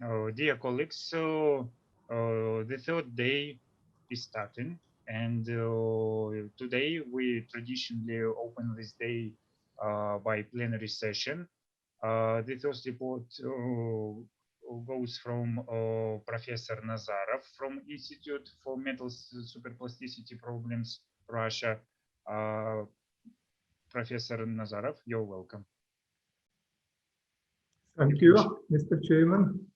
Dear colleagues, so the third day is starting, and today we traditionally open this day by plenary session. The first report goes from Professor Nazarov from Institute for Metal Superplasticity Problems, Russia. Professor Nazarov, you're welcome. Thank you, Mr. Chairman.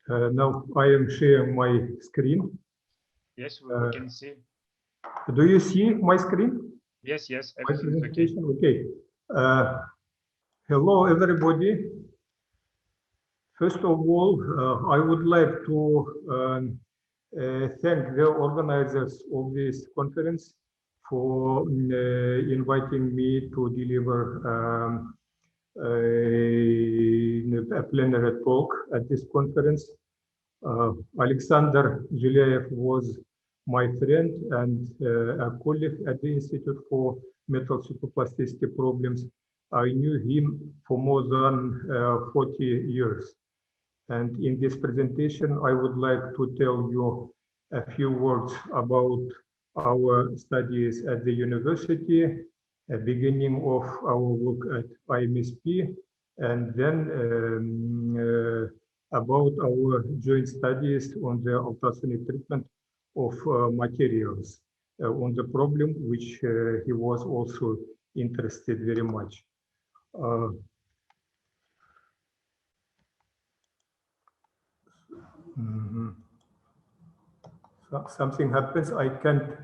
Now I am sharing my screen. Yes, we can see. Do you see my screen? Yes, yes, My everything is okay. Okay. Hello, everybody. First of all, I would like to thank the organizers of this conference for inviting me to deliver a plenary talk at this conference. Alexander ZHILYAEV was my friend and a colleague at the Institute for Metal Superplasticity Problems. I knew him for more than 40 years. And in this presentation, I would like to tell you a few words about our studies at the university, a beginning of our work at IMSP, and then about our joint studies on the ultrasonic treatment of materials, on the problem which he was also interested very much. So something happens, I can't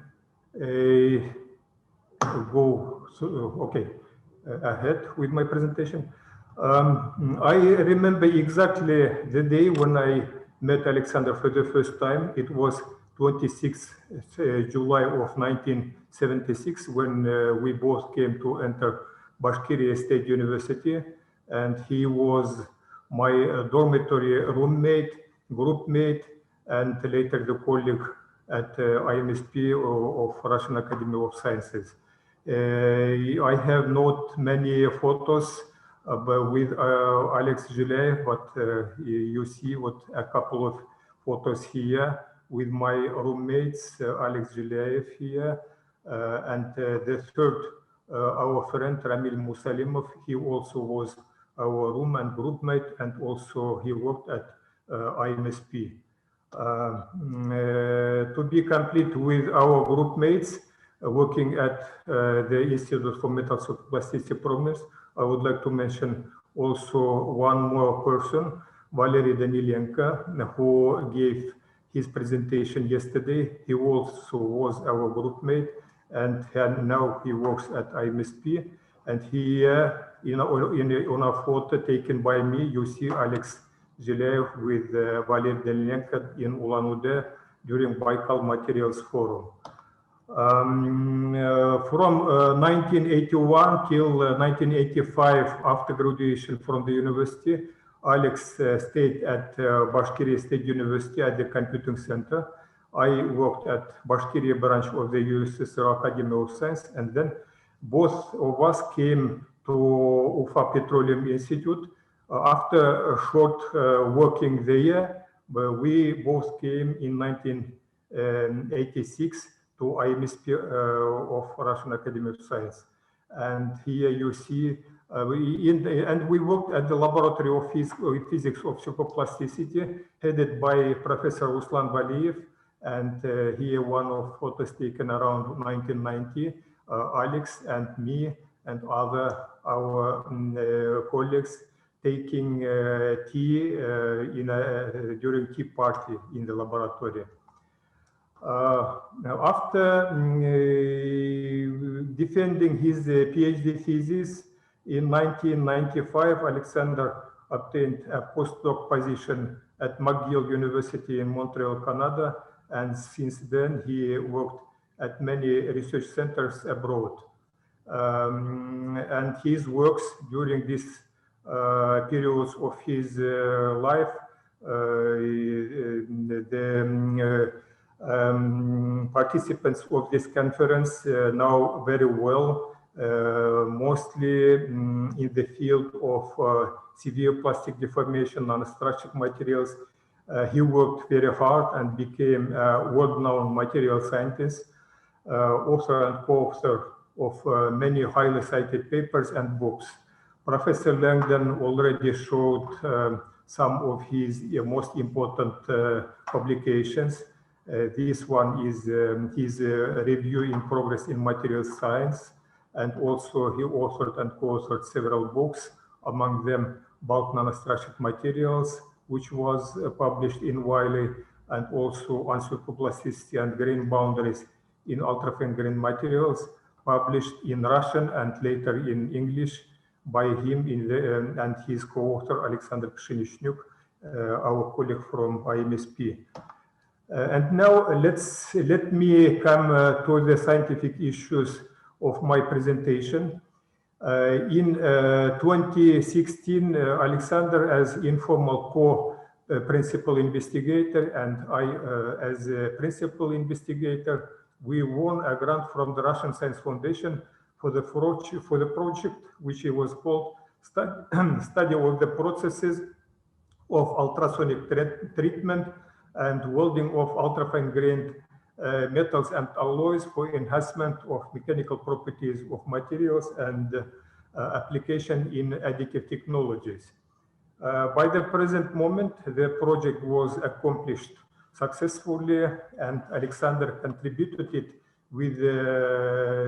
go ahead with my presentation. I remember exactly the day when I met Alexander for the first time. It was 26th July of 1976 when we both came to enter Bashkiria State University, and he was my dormitory roommate, group mate, and later the colleague at IMSP of Russian Academy of Sciences. I have not many photos with Alex ZHILYAEV, but you see what a couple of photos here with my roommates, Alex ZHILYAEV here, and the third, our friend Ramil Musalimov. He also was our room and group mate, and also he worked at IMSP. To be complete with our group mates working at the Institute for Metal Superplasticity Problems, I would like to mention also one more person, Valery Danilenko, who gave his presentation yesterday. He also was our group mate, and now he works at IMSP. And here, on a photo taken by me, you see Alex ZHILYAEV with Valery Danilenko in Ulan-Ude during Baikal Materials Forum. From 1981 till 1985, after graduation from the university, Alex stayed at Bashkiria State University at the Computing Center. I worked at Bashkiria branch of the USSR Academy of Science, and then both of us came to Ufa Petroleum Institute. After a short working there, we both came in 1986 to IMSP of Russian Academy of Science. And here you see, we worked at the Laboratory of Physics of Superplasticity, headed by Professor Ruslan Valiev. And here one of photos taken around 1990, Alex and me and our colleagues taking tea during tea party in the laboratory. After defending his PhD thesis in 1995, Alexander obtained a postdoc position at McGill University in Montreal, Canada, and since then he worked at many research centers abroad. And his works during this periods of his life, participants of this conference know very well mostly in the field of severe plastic deformation, non-structured materials. He worked very hard and became a world-known material scientist, author and co-author of many highly cited papers and books. Professor Langdon already showed some of his most important publications. This one is his review in progress in material science, and also he authored and co-authored several books, among them Bulk Nanostructured Materials, which was published in Wiley, and also On Superplasticity and Grain Boundaries in Ultrafine Grain Materials, published in Russian and later in English by him and his co-author Alexander Pshenishnyuk, our colleague from IMSP. And now let me come to the scientific issues of my presentation. In 2016, Alexander as informal co-principal investigator and I as a principal investigator, we won a grant from the Russian Science Foundation for the project, which was called Study of the Processes of Ultrasonic Treatment and Welding of Ultrafine Grained Metals and Alloys for Enhancement of Mechanical Properties of Materials and Application in Additive Technologies. By the present moment, the project was accomplished successfully, and Alexander contributed it with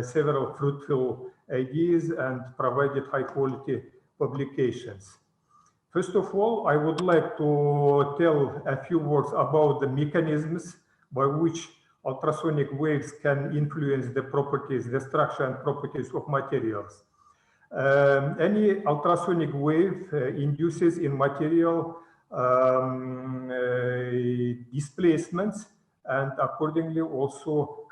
several fruitful ideas and provided high-quality publications. First of all, I would like to tell a few words about the mechanisms by which ultrasonic waves can influence the properties, the structure and properties of materials. Any ultrasonic wave induces in material displacements and accordingly also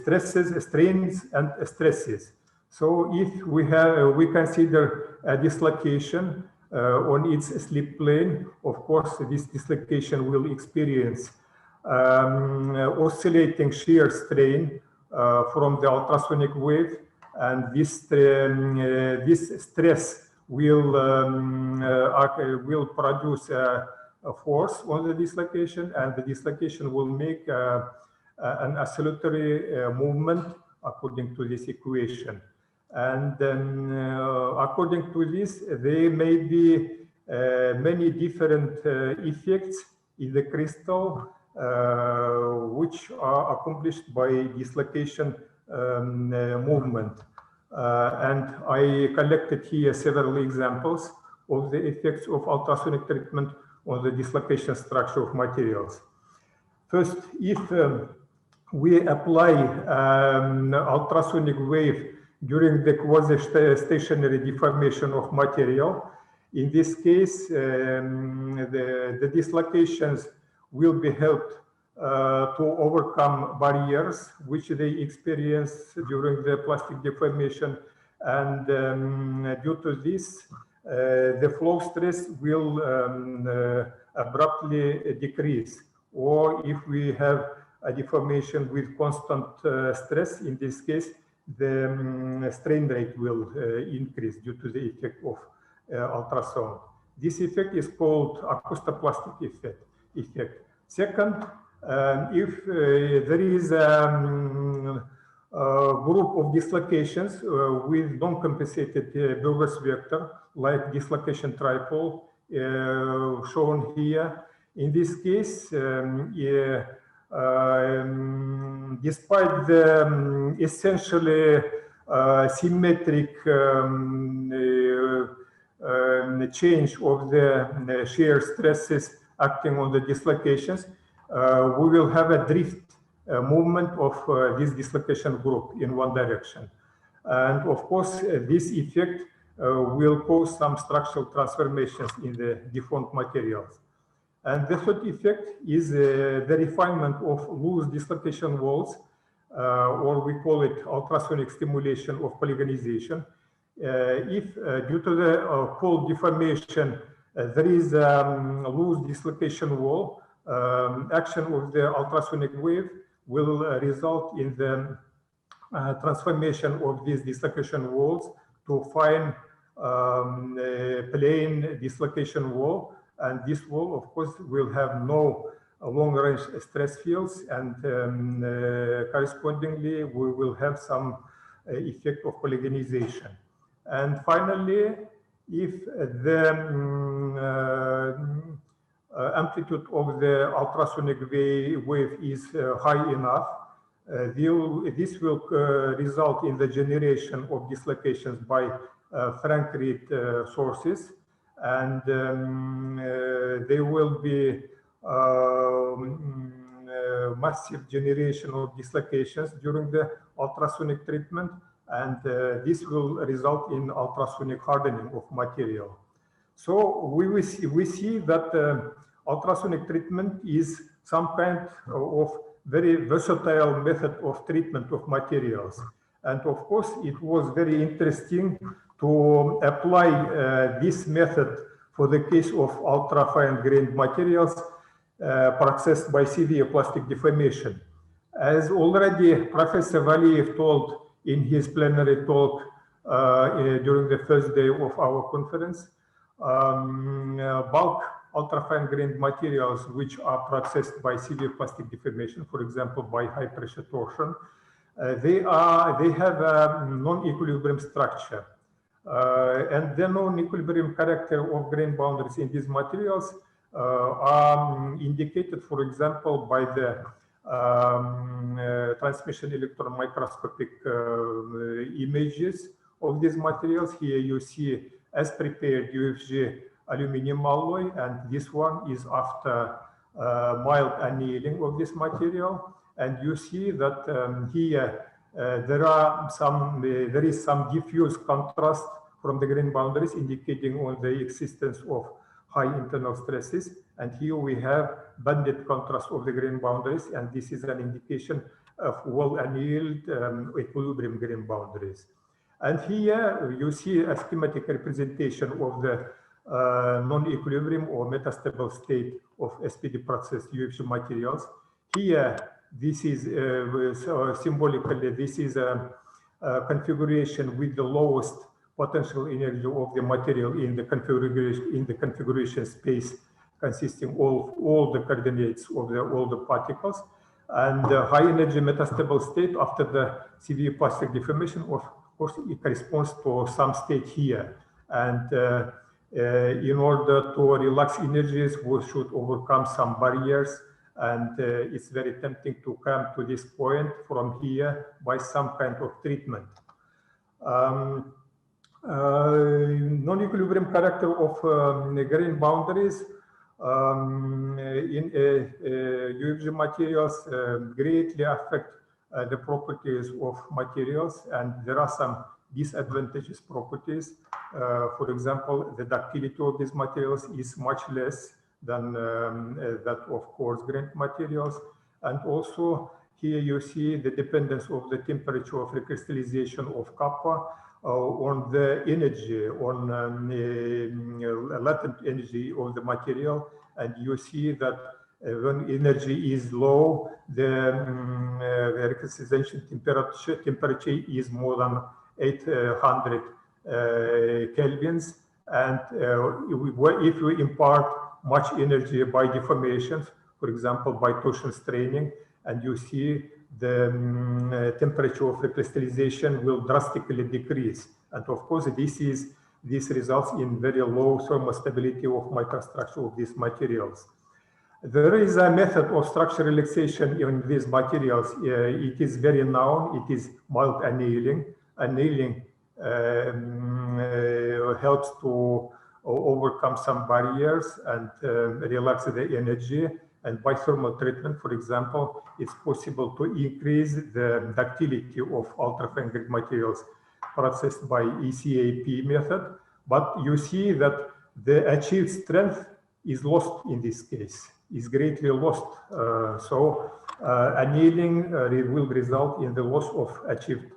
stresses, strains and stresses. So if we consider a dislocation on its slip plane, of course this dislocation will experience oscillating shear strain from the ultrasonic wave, and this stress will produce a force on the dislocation, and the dislocation will make an oscillatory movement according to this equation. And then according to this, there may be many different effects in the crystal which are accomplished by dislocation movement. And I collected here several examples of the effects of ultrasonic treatment on the dislocation structure of materials. First, if we apply ultrasonic wave during the quasi-stationary deformation of material, in this case, the dislocations will be helped to overcome barriers which they experience during the plastic deformation, and due to this, the flow stress will abruptly decrease. Or if we have a deformation with constant stress, in this case, the strain rate will increase due to the effect of ultrasound. This effect is called acoustoplastic effect. Second, if there is a group of dislocations with non-compensated Burgers vector, like dislocation tripole shown here, in this case, despite the essentially symmetric change of the shear stresses acting on the dislocations, we will have a drift movement of this dislocation group in one direction. And of course, this effect will cause some structural transformations in the deformed materials. And the third effect is the refinement of loose dislocation walls, or we call it ultrasonic stimulation of polygonization. If due to the cold deformation, there is a loose dislocation wall, action of the ultrasonic wave will result in the transformation of these dislocation walls to fine plane dislocation wall, and this wall, of course, will have no long-range stress fields, and correspondingly, we will have some effect of polygonization. And finally, if the amplitude of the ultrasonic wave is high enough, this will result in the generation of dislocations by Frank-Reed sources, and there will be massive generation of dislocations during the ultrasonic treatment, and this will result in ultrasonic hardening of material. So we see that ultrasonic treatment is some kind of very versatile method of treatment of materials. And of course, it was very interesting to apply this method for the case of ultra-fine grained materials processed by severe plastic deformation. As already Professor Valiev told in his plenary talk during the first day of our conference, bulk ultra-fine grained materials which are processed by severe plastic deformation, for example, by high pressure torsion, they have a non-equilibrium structure. And the non-equilibrium character of grain boundaries in these materials are indicated, for example, by the transmission electron microscopic images of these materials. Here you see as prepared UFG aluminum alloy, and this one is after mild annealing of this material. And you see that here there is some diffuse contrast from the grain boundaries, indicating on the existence of high internal stresses. And here we have banded contrast of the grain boundaries, and this is an indication of well annealed equilibrium grain boundaries. And here you see a schematic representation of the non-equilibrium or metastable state of SPD processed UFG materials. Here, this is symbolically, this is a configuration with the lowest potential energy of the material in the configuration space, consisting of all the coordinates of all the particles, and the high energy metastable state after the severe plastic deformation. Of course, it corresponds to some state here, and in order to relax energies, we should overcome some barriers, and it's very tempting to come to this point from here by some kind of treatment. Non-equilibrium character of grain boundaries in UFG materials greatly affect the properties of materials, and there are some disadvantageous properties. For example, the ductility of these materials is much less than that of coarse-grained materials. And also here you see the dependence of the temperature of recrystallization of kappa on the energy, on latent energy of the material. And you see that when energy is low, the recrystallization temperature is more than 800 kelvins. And if we impart much energy by deformations, for example, by torsion straining, and you see the temperature of recrystallization will drastically decrease. And of course, this results in very low thermostability of microstructure of these materials. There is a method of structure relaxation in these materials. It is very known. It is mild annealing. Annealing helps to overcome some barriers and relax the energy. And by thermal treatment, for example, it's possible to increase the ductility of ultra-fine grained materials processed by ECAP method. But you see that the achieved strength is lost in this case, is greatly lost. So annealing will result in the loss of achieved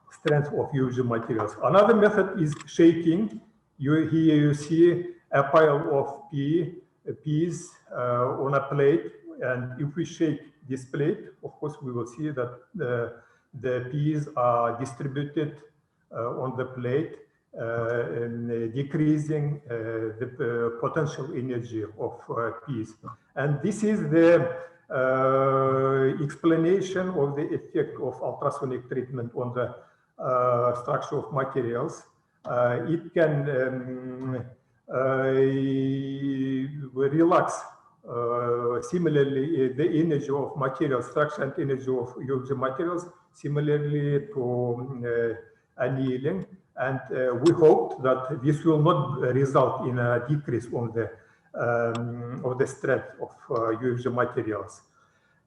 strength of UFG materials. Another method is shaking. Here you see a pile of peas on a plate, and if we shake displayed, of course, we will see that the P's are distributed on the plate, decreasing the potential energy of P's. And this is the explanation of the effect of ultrasonic treatment on the structure of materials. It can relax similarly the energy of material structure and energy of the materials similarly to annealing, and we hope that this will not result in a decrease on the strength of UFG materials.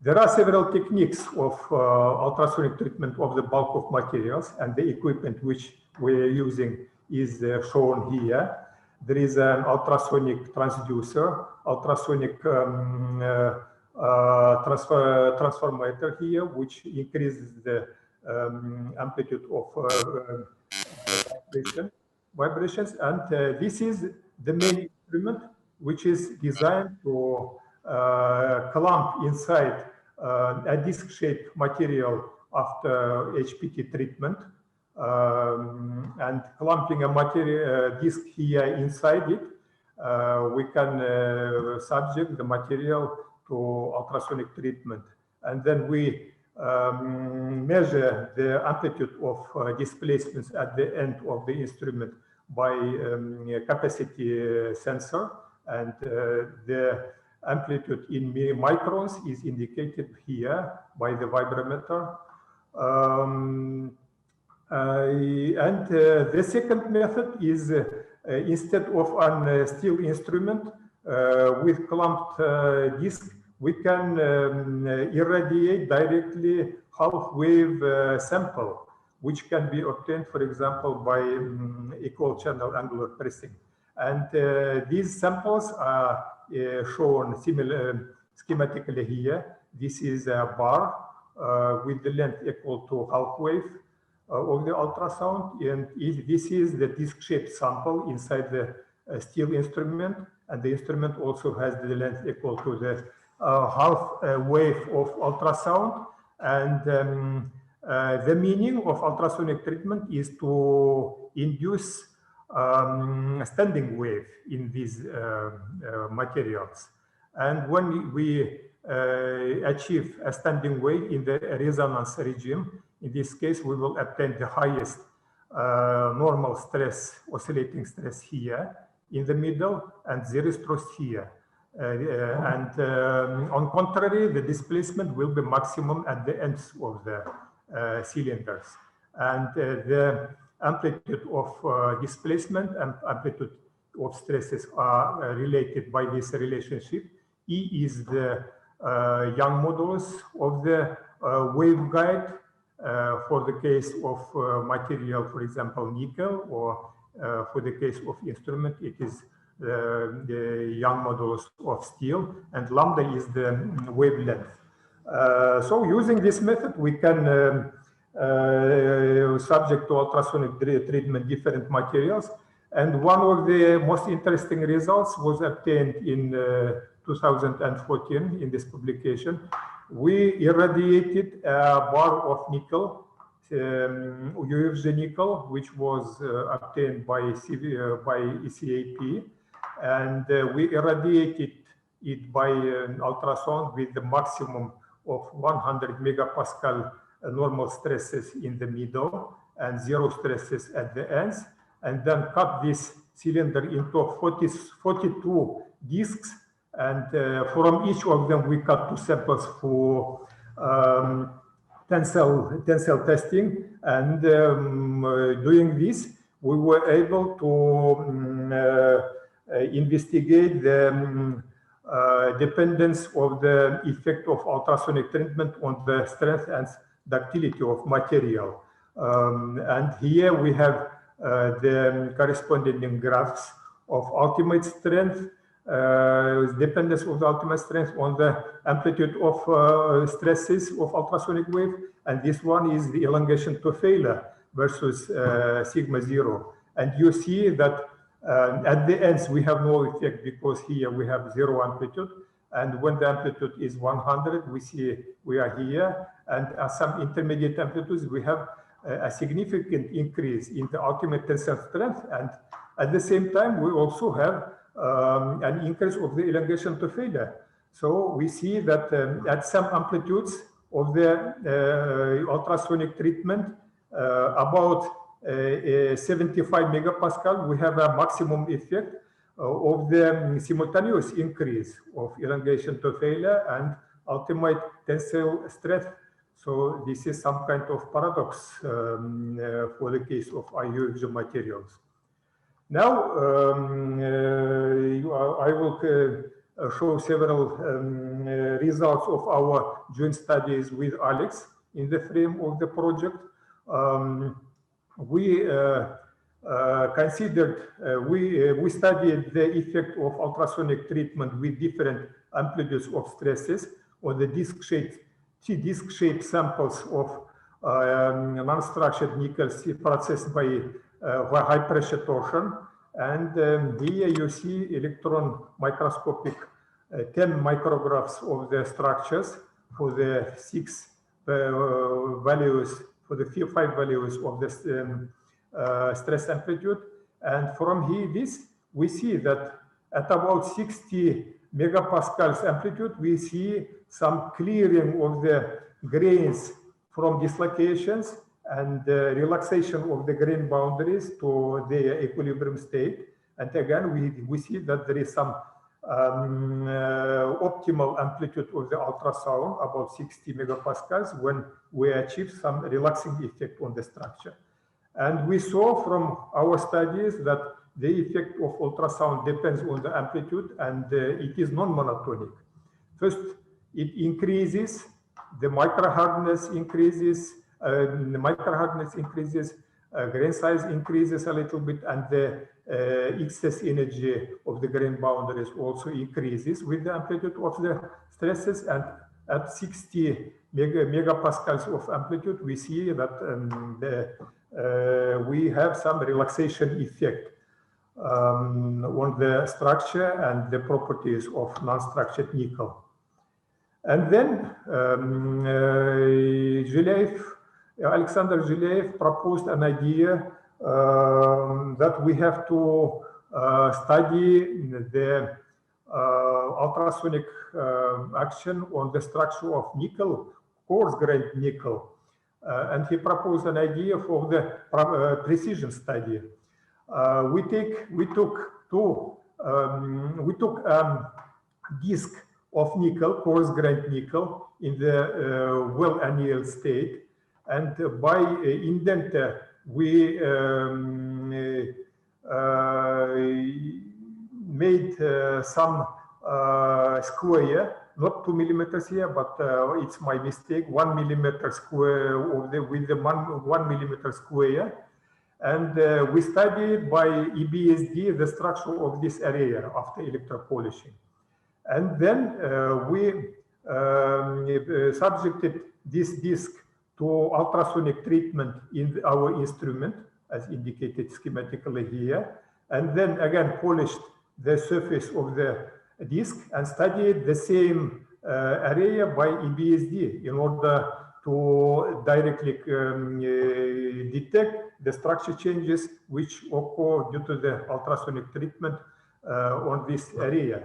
There are several techniques of ultrasonic treatment of the bulk of materials, and the equipment which we are using is shown here. There is an ultrasonic transducer, ultrasonic transformator here, which increases the amplitude of vibrations, and this is the main instrument which is designed to clamp inside a disc-shaped material after HPT treatment, and clamping a material disc here inside it, we can subject the material to ultrasonic treatment, and then we measure the amplitude of displacements at the end of the instrument by capacity sensor, and the amplitude in microns is indicated here by the vibrometer. And the second method is instead of a steel instrument with clamped disc, we can irradiate directly half-wave sample, which can be obtained, for example, by equal channel angular pressing. And these samples are shown schematically here. This is a bar with the length equal to half-wave of the ultrasound, and this is the disc-shaped sample inside the steel instrument, and the instrument also has the length equal to the half wave of ultrasound. And the meaning of ultrasonic treatment is to induce standing wave in these materials. And when we achieve a standing wave in the resonance regime, in this case, we will obtain the highest normal stress, oscillating stress here in the middle, and zero stress here. On contrary, the displacement will be maximum at the ends of the cylinders. And the amplitude of displacement and amplitude of stresses are related by this relationship. E is the Young modulus of the waveguide for the case of material, for example, nickel, or for the case of instrument, it is the Young modulus of steel, and lambda is the wavelength. So using this method, we can subject to ultrasonic treatment different materials. And one of the most interesting results was obtained in 2014 in this publication. We irradiated a bar of nickel, UFG nickel, which was obtained by ECAP, and we irradiated it by ultrasound with the maximum of 100 megapascal normal stresses in the middle and zero stresses at the ends, and then cut this cylinder into 42 discs, and from each of them we cut 2 samples for tensile testing. And doing this, we were able to investigate the dependence of the effect of ultrasonic treatment on the strength and ductility of material. And here we have the corresponding graphs of ultimate strength, dependence of the ultimate strength on the amplitude of stresses of ultrasonic wave, and this one is the elongation to failure versus sigma 0. And you see that at the ends we have no effect because here we have zero amplitude, And when the amplitude is 100, we see we are here. And at some intermediate amplitudes, we have a significant increase in the ultimate tensile strength. And at the same time, we also have an increase of the elongation to failure. So we see that at some amplitudes of the ultrasonic treatment, about 75 megapascal, we have a maximum effect of the simultaneous increase of elongation to failure and ultimate tensile strength. So this is some kind of paradox for the case of IUFG materials. Now, I will show several results of our joint studies with Alex in the frame of the project. We studied the effect of ultrasonic treatment with different amplitudes of stresses on the disc-shaped samples of non-structured nickel processed by high pressure torsion. And here you see electron microscopic 10 micrographs of the structures for the 6 values, for the 5 values of the stress amplitude. And from here, we see that at about 60 megapascals amplitude, we see some clearing of the grains from dislocations and relaxation of the grain boundaries to their equilibrium state. And again, we see that there is some optimal amplitude of the ultrasound, about 60 megapascals, when we achieve some relaxing effect on the structure. And we saw from our studies that the effect of ultrasound depends on the amplitude, and it is non-monotonic. First, it increases, the microhardness increases, grain size increases a little bit, and the excess energy of the grain boundaries also increases with the amplitude of the stresses. And at 60 megapascals of amplitude, we see that we have some relaxation effect on the structure and the properties of non-structured nickel. And then Alexander ZHILYAEV proposed an idea that we have to study the ultrasonic action on the structure of nickel, coarse-grained nickel. And he proposed an idea for the precision study. We took disc of nickel, coarse-grained nickel, in the well-annealed state, and by indenter we made some square, not 2 millimeters here, but it's my mistake, 1 millimeter square with the 1 millimeter square. And we studied by EBSD the structure of this area after electropolishing. And then we subjected this disc to ultrasonic treatment in our instrument, as indicated schematically here, and then again polished the surface of the disc and studied the same area by EBSD in order to directly detect the structure changes which occur due to the ultrasonic treatment on this area.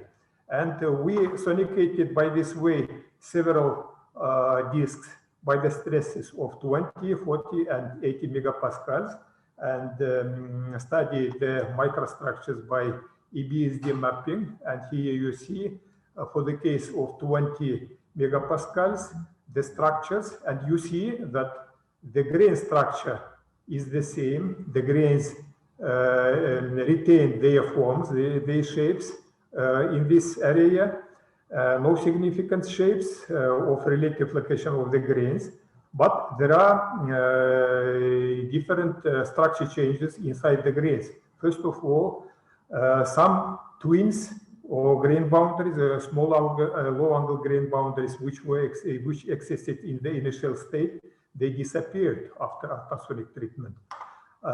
And we sonicated by this way several discs by the stresses of 20, 40, and 80 megapascals, and studied the microstructures by EBSD mapping. And here you see, for the case of 20 megapascals, the structures, and you see that the grain structure is the same. The grains retain their forms, their shapes in this area. No significant shapes of relative location of the grains, but there are different structure changes inside the grains. First of all, some twins or grain boundaries, low angle grain boundaries, which existed in the initial state, they disappeared after ultrasonic treatment.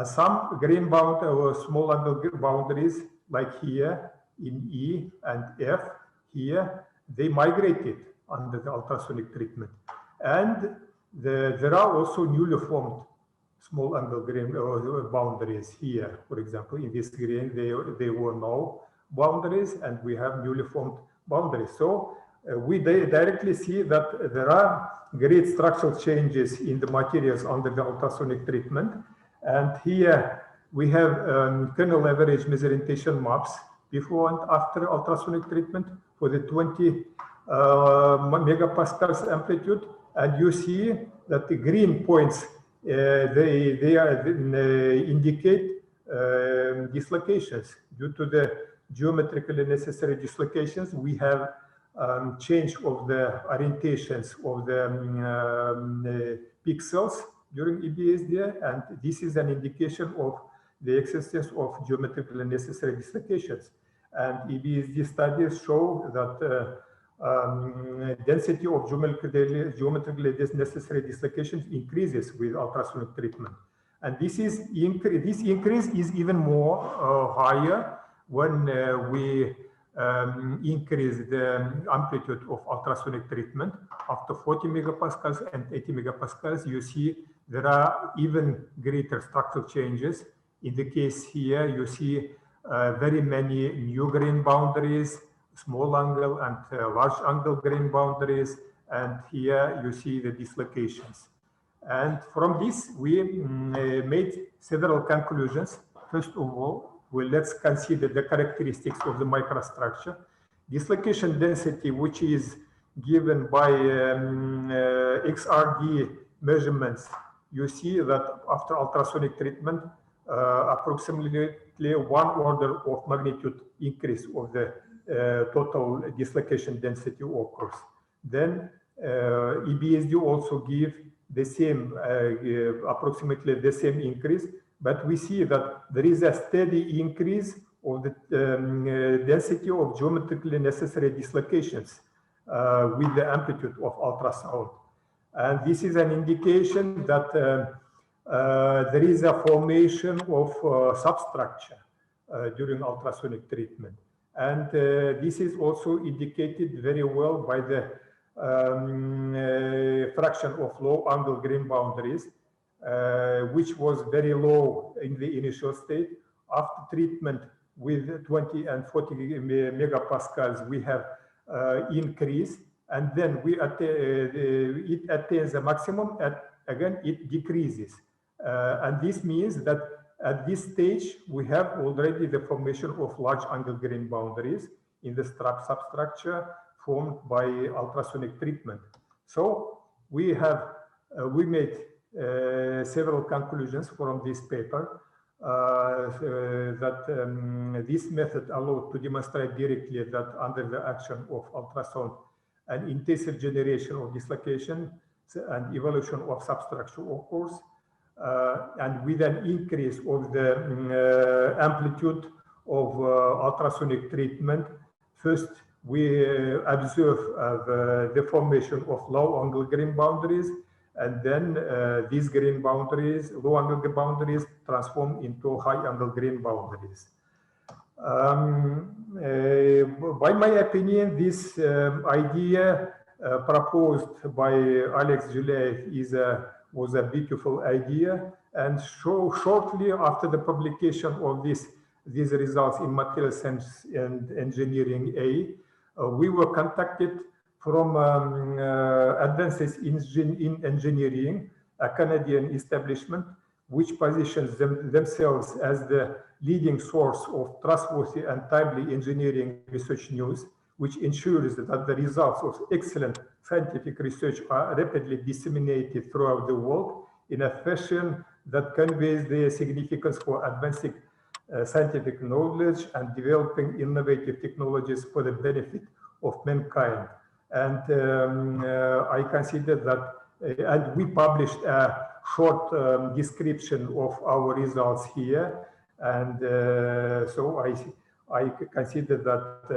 Some grain boundary or small angle boundaries, like here in E and F, here they migrated under the ultrasonic treatment. And there are also newly formed small angle grain boundaries here. For example, in this grain, they were no boundaries, and we have newly formed boundaries. So we directly see that there are great structural changes in the materials under the ultrasonic treatment. And here we have kernel average mesoorientation maps before and after ultrasonic treatment for the 20 megapascals amplitude. And you see that the green points, they indicate dislocations. Due to the geometrically necessary dislocations, we have change of the orientations of the pixels during EBSD, and this is an indication of the existence of geometrically necessary dislocations. And EBSD studies show that density of geometrically necessary dislocations increases with ultrasonic treatment. And this increase is even more higher when we increase the amplitude of ultrasonic treatment. After 40 megapascals and 80 megapascals, you see there are even greater structural changes. In the case here, you see very many new grain boundaries, small angle and large angle grain boundaries, and here you see the dislocations. And from this, we made several conclusions. First of all, let's consider the characteristics of the microstructure. Dislocation density, which is given by XRD measurements, you see that after ultrasonic treatment, approximately 1 order of magnitude increase of the total dislocation density occurs. Then EBSD also give the same, approximately the same increase, but we see that there is a steady increase of the density of geometrically necessary dislocations with the amplitude of ultrasound. And this is an indication that there is a formation of substructure during ultrasonic treatment. And this is also indicated very well by the fraction of low angle grain boundaries, which was very low in the initial state. After treatment with 20 and 40 megapascals, we have increase, and then it attains a maximum, again it decreases. And this means that at this stage, we have already the formation of large angle grain boundaries in the substructure formed by ultrasonic treatment. So we made several conclusions from this paper that this method allowed to demonstrate directly that under the action of ultrasound, an intensive generation of dislocation and evolution of substructure occurs, and with an increase of the amplitude of ultrasonic treatment. First, we observe the formation of low angle grain boundaries, and then these grain boundaries, low angle boundaries, transform into high angle grain boundaries. By my opinion, this idea proposed by ZHILYAEV was a beautiful idea, and shortly after the publication of these results in Material Science and Engineering A, we were contacted from Advances in Engineering, a Canadian establishment which positions themselves as the leading source of trustworthy and timely engineering research news, which ensures that the results of excellent scientific research are rapidly disseminated throughout the world in a fashion that conveys their significance for advancing scientific knowledge and developing innovative technologies for the benefit of mankind. And I consider that, and we published a short description of our results here. And so I consider that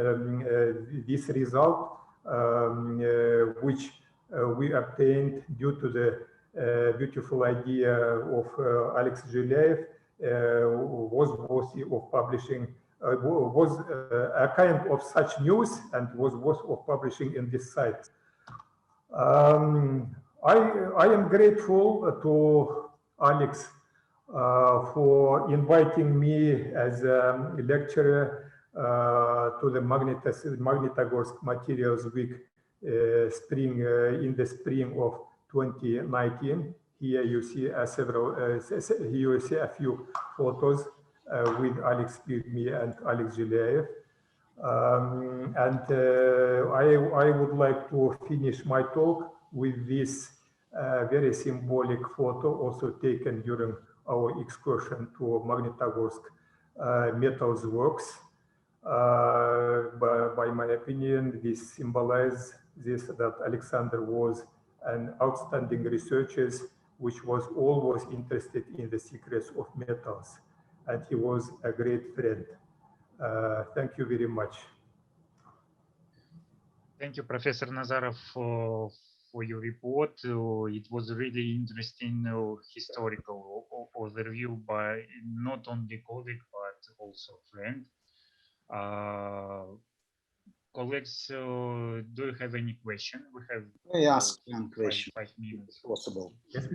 this result, which we obtained due to the beautiful idea of ZHILYAEV, was worthy of publishing was a kind of such news and was worth of publishing in this site. I am grateful to Alex for inviting me as a lecturer to the Magnitogorsk Materials Week in the spring of 2019. Here you see a few photos with Alex Pygmy and Alex ZHILYAEV. I would like to finish my talk with this very symbolic photo, also taken during our excursion to Magnitogorsk Metals Works. By my opinion, this symbolizes that Alexander was an outstanding researcher, which was always interested in the secrets of metals, and he was a great friend. Thank you very much. Thank you, Professor Nazarov, for your report. It was really interesting historical overview by not only colleague, but also friend. Colleagues, do you have any question? We have I ask one question, 5 minutes. if possible. Yes,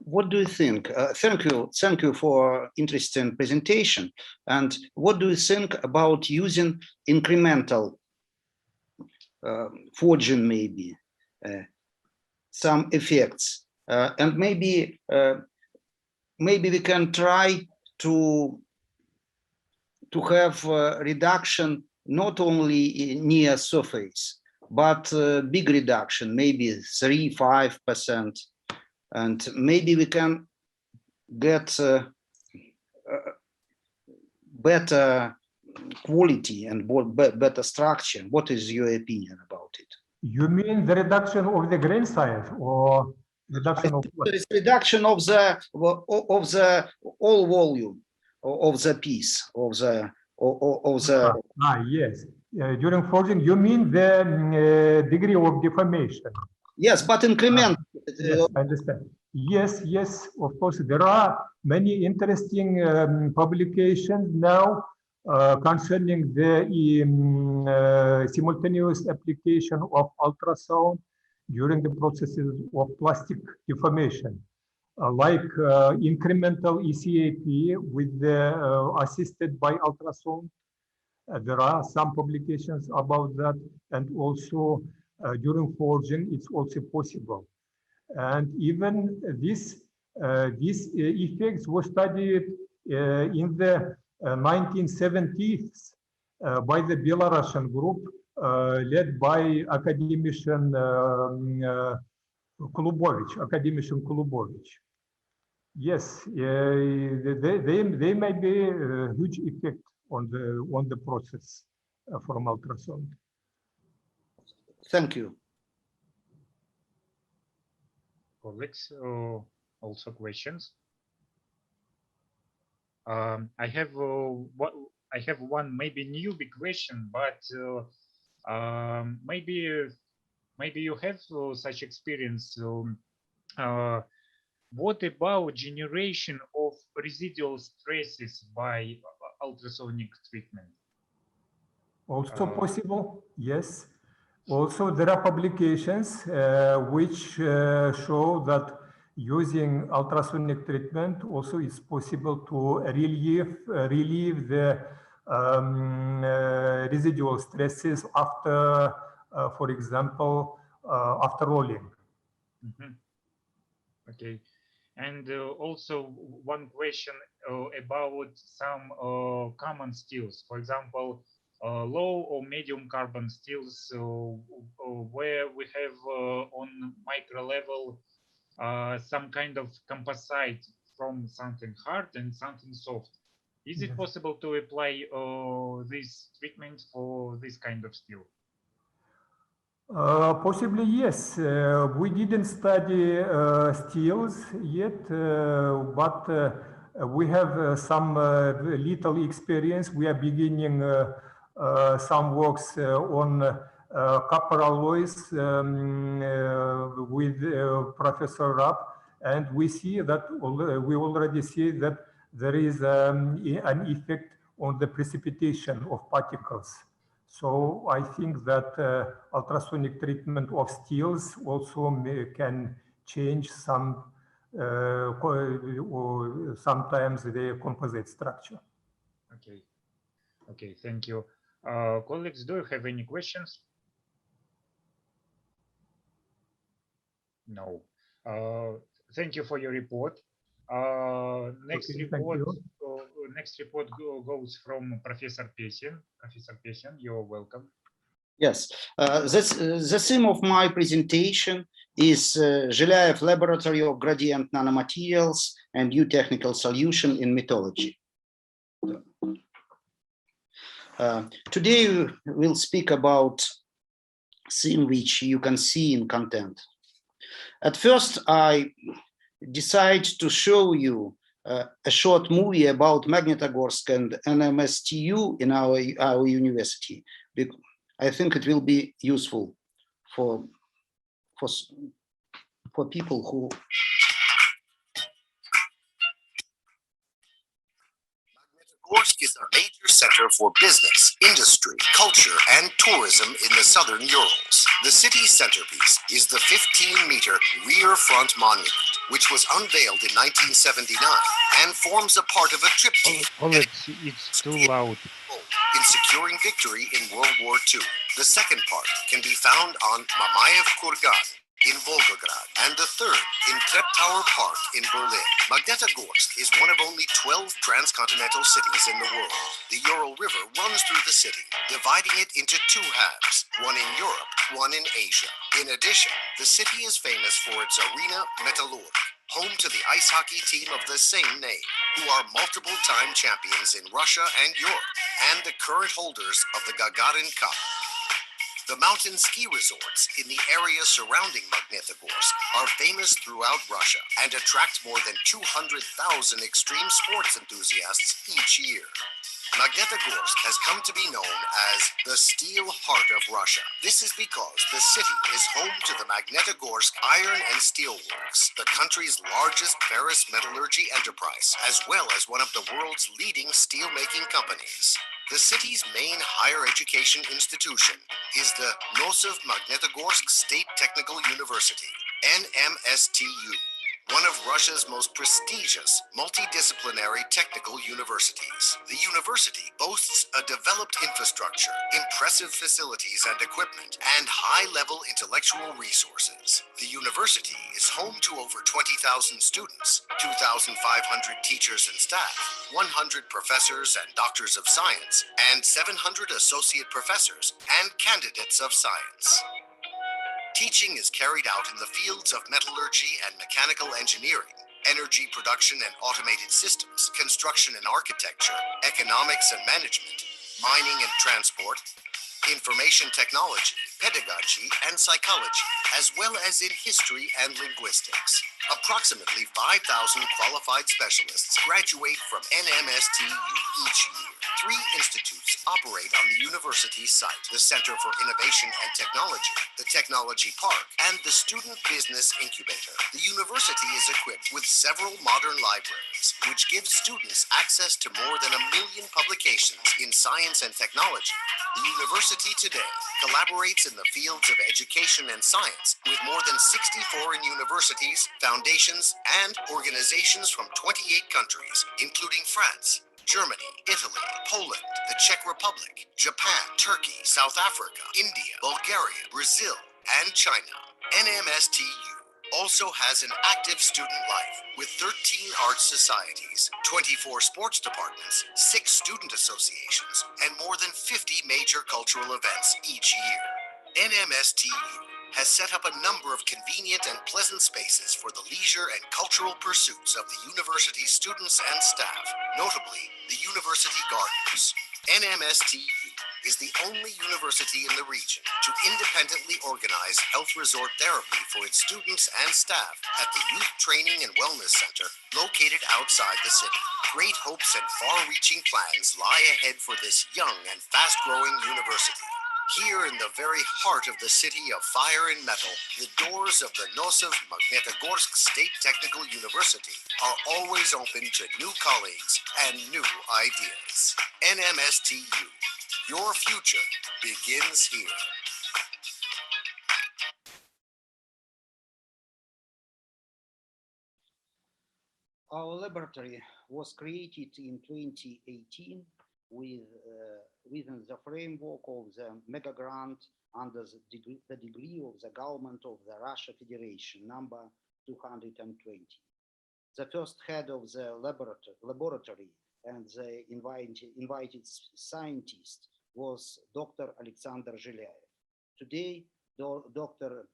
What do you think? Thank you for interesting presentation. And what do you think about using incremental forging, maybe some effects, and maybe we can try to have reduction not only near surface, but big reduction, maybe 3–5%. And maybe we can get better quality and better structure. What is your opinion about it? You mean the reduction of the grain size, or reduction of what? It's reduction of the all volume of the piece Yes. During forging, you mean the degree of deformation? Yes, but increment. Yes, I understand. Yes, of course. There are many interesting publications now concerning the simultaneous application of ultrasound during the processes of plastic deformation, like incremental ECAP with assisted by ultrasound. There are some publications about that, and also during forging, it's also possible. And even these effects were studied in the 1970s by the Belarusian group led by academician Kulubovich. Yes, they may be a huge effect on the process from ultrasound. Thank you. Colleagues, also questions. I have one maybe new big question, but maybe you have such experience. What about generation of residual stresses by ultrasonic treatment? Also possible, yes. Also, there are publications which show that using ultrasonic treatment also is possible to relieve the residual stresses after, for example, after rolling. Mm-hmm. Okay. And also one question about some common steels, for example, low or medium carbon steels, where we have on micro level some kind of composite from something hard and something soft. Is it possible to apply this treatment for this kind of steel? Possibly, yes. We didn't study steels yet, but we have some little experience. We are beginning some works on copper alloys with Professor Raab, and we see that we already see that there is an effect on the precipitation of particles. So I think that ultrasonic treatment of steels also can change sometimes the composite structure. Okay. Okay, thank you. Colleagues, do you have any questions? No. Thank you for your report. Next report goes from Professor Pesin. Professor Pesin, you're welcome. Yes, the theme of my presentation is ZHILYAEV Laboratory of Gradient Nanomaterials and New Technical Solution in Metrology. Today we'll speak about theme which you can see in content. At first, I decided to show you a short movie about Magnitogorsk and NMSTU in our university. I think it will be useful for people who. Magnitogorsk is a major center for business, industry, culture, and tourism in the southern Urals. The city's centerpiece is the 15-meter rear front monument, which was unveiled in 1979 and forms a part of a triptych. It's too loud. In securing victory in World War II. The second part can be found on Mamayev Kurgan in Volgograd, and the third in Treptower Park in Berlin. Magnitogorsk is one of only 12 transcontinental cities in the world. The Ural River runs through the city, dividing it into two halves, one in Europe, one in Asia. In addition, the city is famous for its arena Metallurg, home to the ice hockey team of the same name, who are multiple-time champions in Russia and Europe, and the current holders of the Gagarin Cup. The mountain ski resorts in the area surrounding Magnitogorsk are famous throughout Russia and attract more than 200,000 extreme sports enthusiasts each year. Magnitogorsk has come to be known as the steel heart of Russia. This is because the city is home to the Magnitogorsk Iron and Steel Works, the country's largest ferrous metallurgy enterprise, as well as one of the world's leading steel-making companies. The city's main higher education institution is the Nosov Magnitogorsk State Technical University, NMSTU, one of Russia's most prestigious multidisciplinary technical universities. The university boasts a developed infrastructure, impressive facilities and equipment, and high-level intellectual resources. The university is home to over 20,000 students, 2,500 teachers and staff, 100 professors and doctors of science, and 700 associate professors and candidates of science. Teaching is carried out in the fields of metallurgy and mechanical engineering, energy production and automated systems, construction and architecture, economics and management, mining and transport, information technology, pedagogy, and psychology, as well as in history and linguistics. Approximately 5,000 qualified specialists graduate from NMSTU each year. 3 institutes operate on the university site: the Center for Innovation and Technology, the Technology Park, and the Student Business Incubator. The university is equipped with several modern libraries, which give students access to more than 1 million publications in science and technology. The university today collaborates in the fields of education and science with more than 60 foreign universities, foundations, and organizations from 28 countries, including France, Germany, Italy, Poland, the Czech Republic, Japan, Turkey, South Africa, India, Bulgaria, Brazil, and China. NMSTU also has an active student life with 13 art societies, 24 sports departments, 6 student associations, and more than 50 major cultural events each year. NMSTU has set up a number of convenient and pleasant spaces for the leisure and cultural pursuits of the university's students and staff, notably the University Gardens. NMSTU is the only university in the region to independently organize health resort therapy for its students and staff at the Youth Training and Wellness Center located outside the city. Great hopes and far-reaching plans lie ahead for this young and fast-growing university. Here in the very heart of the city of fire and metal, the doors of the Nosov Magnitogorsk State Technical University are always open to new colleagues and new ideas. NMSTU, your future begins here. Our laboratory was created in 2018 within the framework of the mega grant under the degree of the government of the Russia Federation, number 220. The first head of the laboratory and the invited scientist was Dr. Alexander ZHILYAEV. Today, Dr.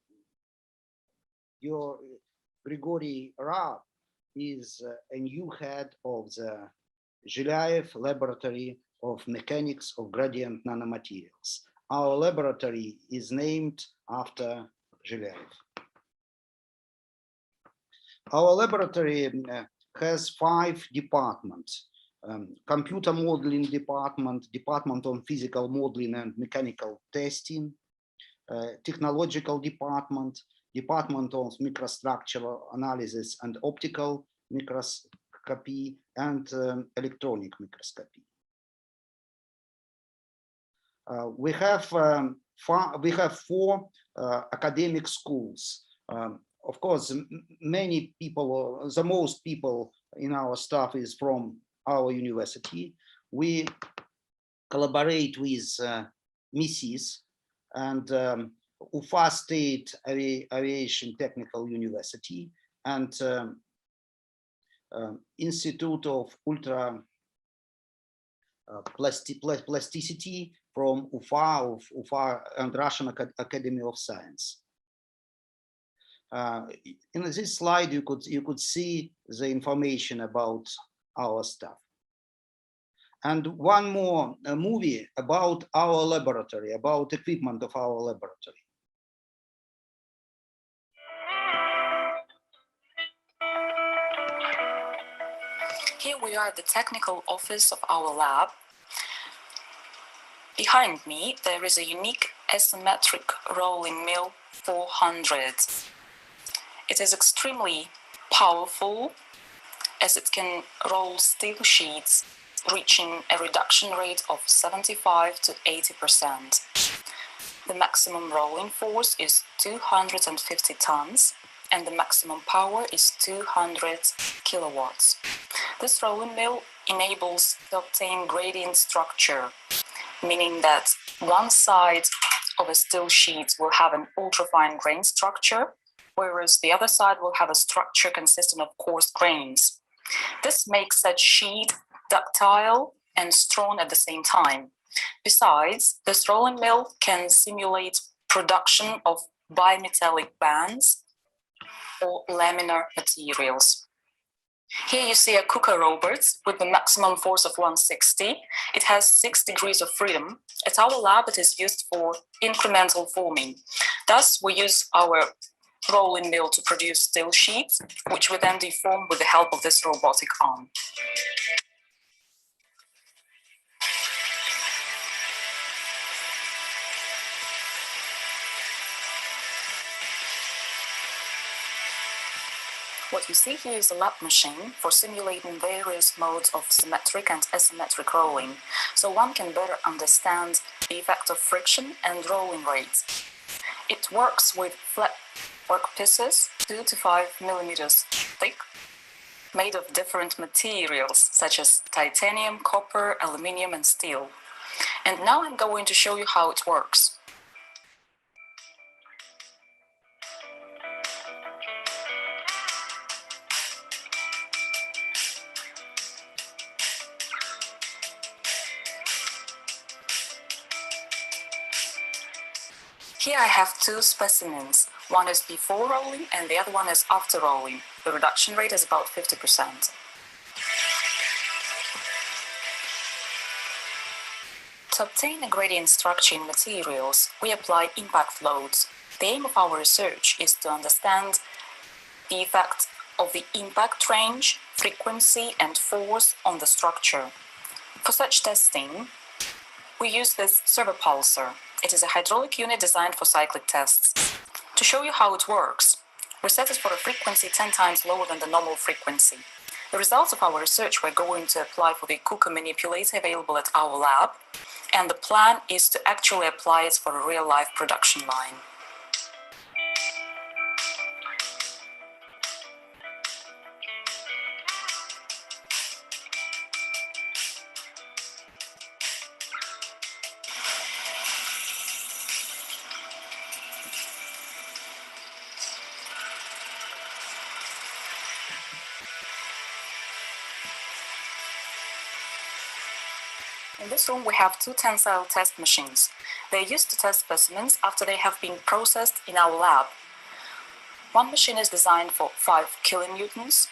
Evgeniy Raab is a new head of the ZHILYAEV Laboratory of Mechanics of Gradient Nanomaterials. Our laboratory is named after ZHILYAEV. Our laboratory has 5 departments: computer modeling department, department on physical modeling and mechanical testing, technological department, department of microstructural analysis and optical microscopy, and electronic microscopy. We have 4 academic schools. Of course, many people, the most people in our staff is from our university. We collaborate with MISIS and Ufa State Aviation Technical University and Institute of Ultra Plasticity from Ufa and Russian Academy of Science. In this slide, you could see the information about our staff. And one more movie about our laboratory, about equipment of our laboratory. Here we are at the technical office of our lab. Behind me, there is a unique asymmetric rolling mill 400. It is extremely powerful as it can roll steel sheets reaching a reduction rate of 75 to 80%. The maximum rolling force is 250 tons and the maximum power is 200 kilowatts. This rolling mill enables to obtain gradient structure, meaning that one side of a steel sheet will have an ultrafine grain structure, whereas the other side will have a structure consisting of coarse grains. This makes that sheet ductile and strong at the same time. Besides, this rolling mill can simulate production of bimetallic bands or laminar materials. Here you see a cooker robot with the maximum force of 160. It has 6 degrees of freedom. At our lab, it is used for incremental forming. Thus, we use our rolling mill to produce steel sheets, which we then deform with the help of this robotic arm. What you see here is a lab machine for simulating various modes of symmetric and asymmetric rolling, so one can better understand the effect of friction and rolling rates. It works with flat workpieces 2 to 5 millimeters thick, made of different materials such as titanium, copper, aluminium, and steel. And now I'm going to show you how it works. Here I have 2 specimens. One is before rolling and the other one is after rolling. The reduction rate is about 50%. To obtain a gradient structure in materials, we apply impact loads. The aim of our research is to understand the effect of the impact range, frequency, and force on the structure. For such testing, we use this servo pulsar. It is a hydraulic unit designed for cyclic tests. To show you how it works, we set it for a frequency 10 times lower than the normal frequency. The results of our research we're going to apply for the Kuka manipulator available at our lab, and the plan is to actually apply it for a real-life production line. In this room, we have two tensile test machines. They are used to test specimens after they have been processed in our lab. One machine is designed for 5 kilonewtons,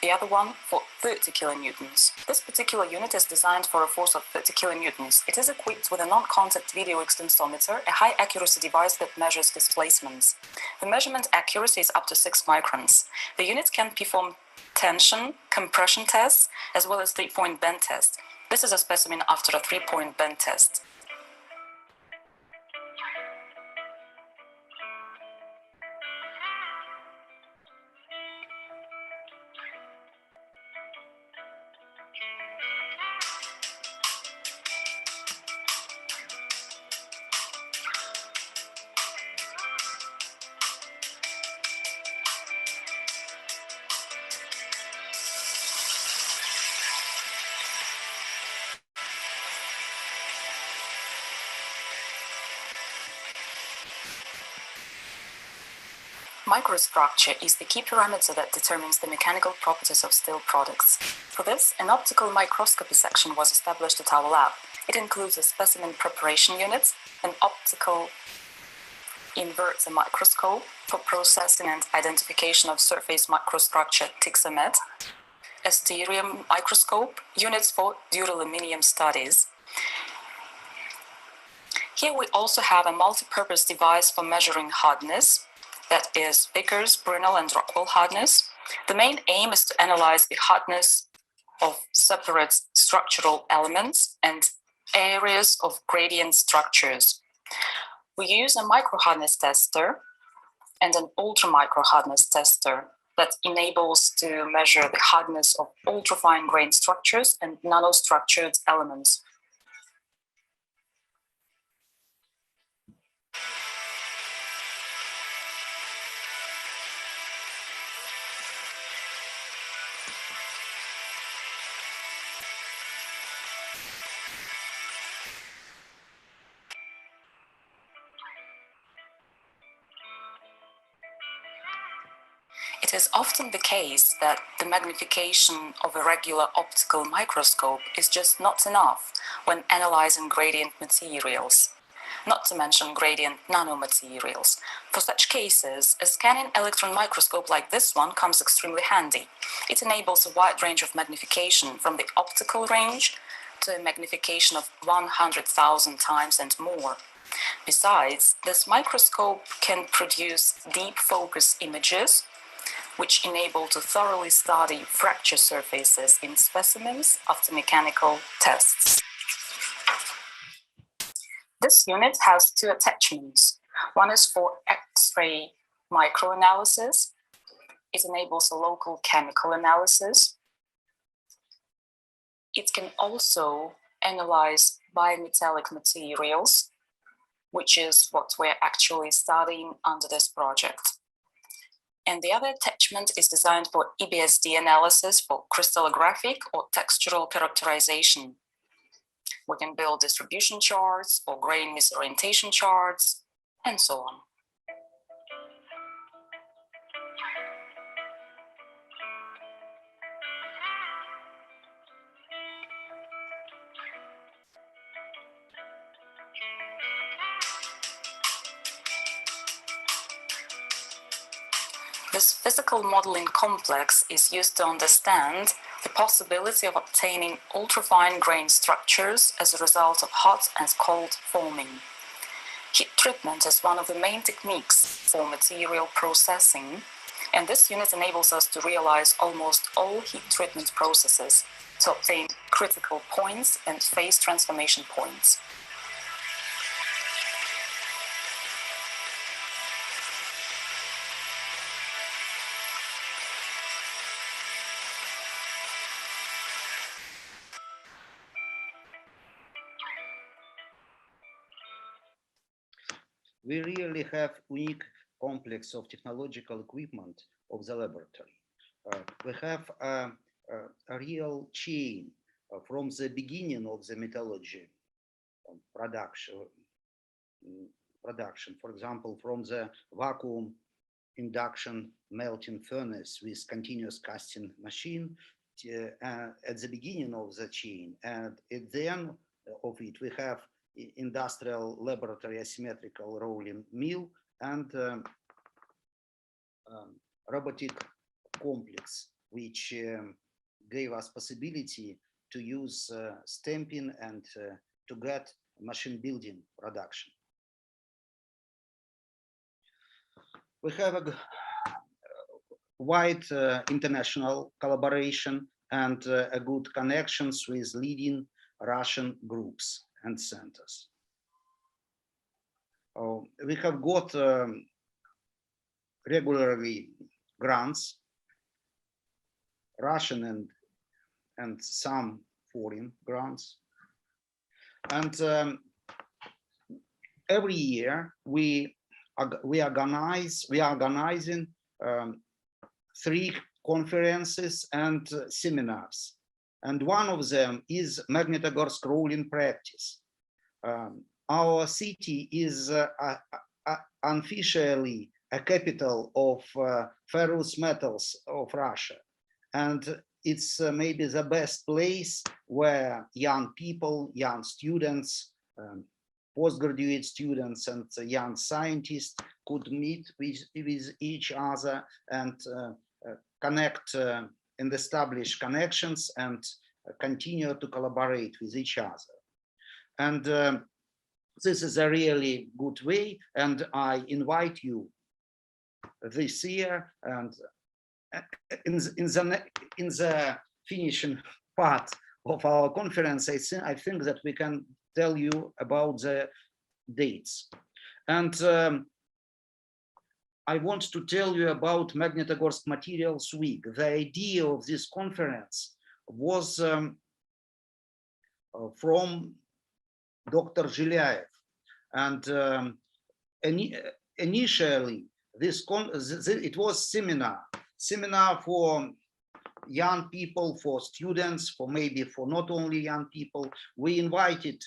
the other one for 30 kilonewtons. This particular unit is designed for a force of 30 kilonewtons. It is equipped with a non-contact video extensometer, a high-accuracy device that measures displacements. The measurement accuracy is up to 6 microns. The unit can perform tension, compression tests, as well as 3-point bend tests. This is a specimen after a 3-point bend test. Microstructure is the key parameter that determines the mechanical properties of steel products. For this, an optical microscopy section was established at our lab. It includes a specimen preparation unit, an optical inverter microscope for processing and identification of surface microstructure Tixamet, a stereum microscope, units for duraluminum studies. Here we also have a multi-purpose device for measuring hardness, that is Vickers, Brunel, and Rockwell hardness. The main aim is to analyze the hardness of separate structural elements and areas of gradient structures. We use a micro-hardness tester and an ultra-micro-hardness tester that enables to measure the hardness of ultra-fine grained structures and nanostructured elements. It is often the case that the magnification of a regular optical microscope is just not enough when analyzing gradient materials, not to mention gradient nanomaterials. For such cases, a scanning electron microscope like this one comes extremely handy. It enables a wide range of magnification from the optical range to a magnification of 100,000 times and more. Besides, this microscope can produce deep focus images which enable to thoroughly study fracture surfaces in specimens after mechanical tests. This unit has two attachments. One is for X-ray microanalysis. It enables a local chemical analysis. It can also analyze bimetallic materials, which is what we're actually studying under this project. And the other attachment is designed for EBSD analysis for crystallographic or textural characterization. We can build distribution charts or grain misorientation charts, and so on. This physical modeling complex is used to understand the possibility of obtaining ultrafine grain structures as a result of hot and cold forming. Heat treatment is one of the main techniques for material processing, and this unit enables us to realize almost all heat treatment processes to obtain critical points and phase transformation points. we really have unique complex of technological equipment of the laboratory. We have a real chain from the beginning of the metallurgy production. For example, from the vacuum induction melting furnace with continuous casting machine at the beginning of the chain, and at the end of it we have industrial laboratory asymmetrical rolling mill and robotic complex, which gave us possibility to use stamping and to get machine building production. We have a wide international collaboration and a good connections with leading Russian groups and centers. We have got regularly grants, Russian and some foreign grants. And every year we are organizing 3 conferences and seminars. And one of them is Magnitogorsk rolling practice. Our city is unofficially a capital of ferrous metals of Russia. And it's maybe the best place where young people, young students, postgraduate students and young scientists could meet with each other and connect and establish connections and continue to collaborate with each other. And this is a really good way, and I invite you this year, and in the finishing part of our conference, I think that we can tell you about the dates. And I want to tell you about Magnitogorsk Materials Week. The idea of this conference was from Dr. ZHILYAEV. And initially, it was seminar for young people, for students, for maybe for not only young people. We invited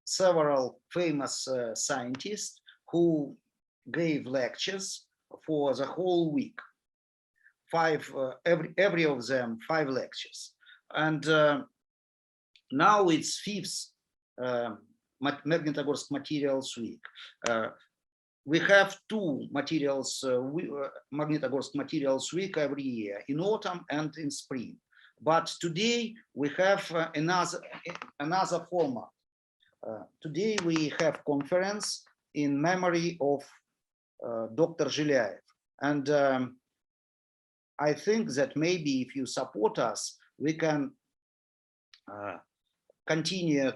several famous scientists who gave lectures for the whole week. Every of them 5 lectures. And now it's 5th Magnitogorsk Materials Week. We have 2 Magnitogorsk Materials Week every year, in autumn and in spring. But today we have another format. Today we have conference in memory of Dr. ZHILYAEV. And I think that maybe if you support us, we can continue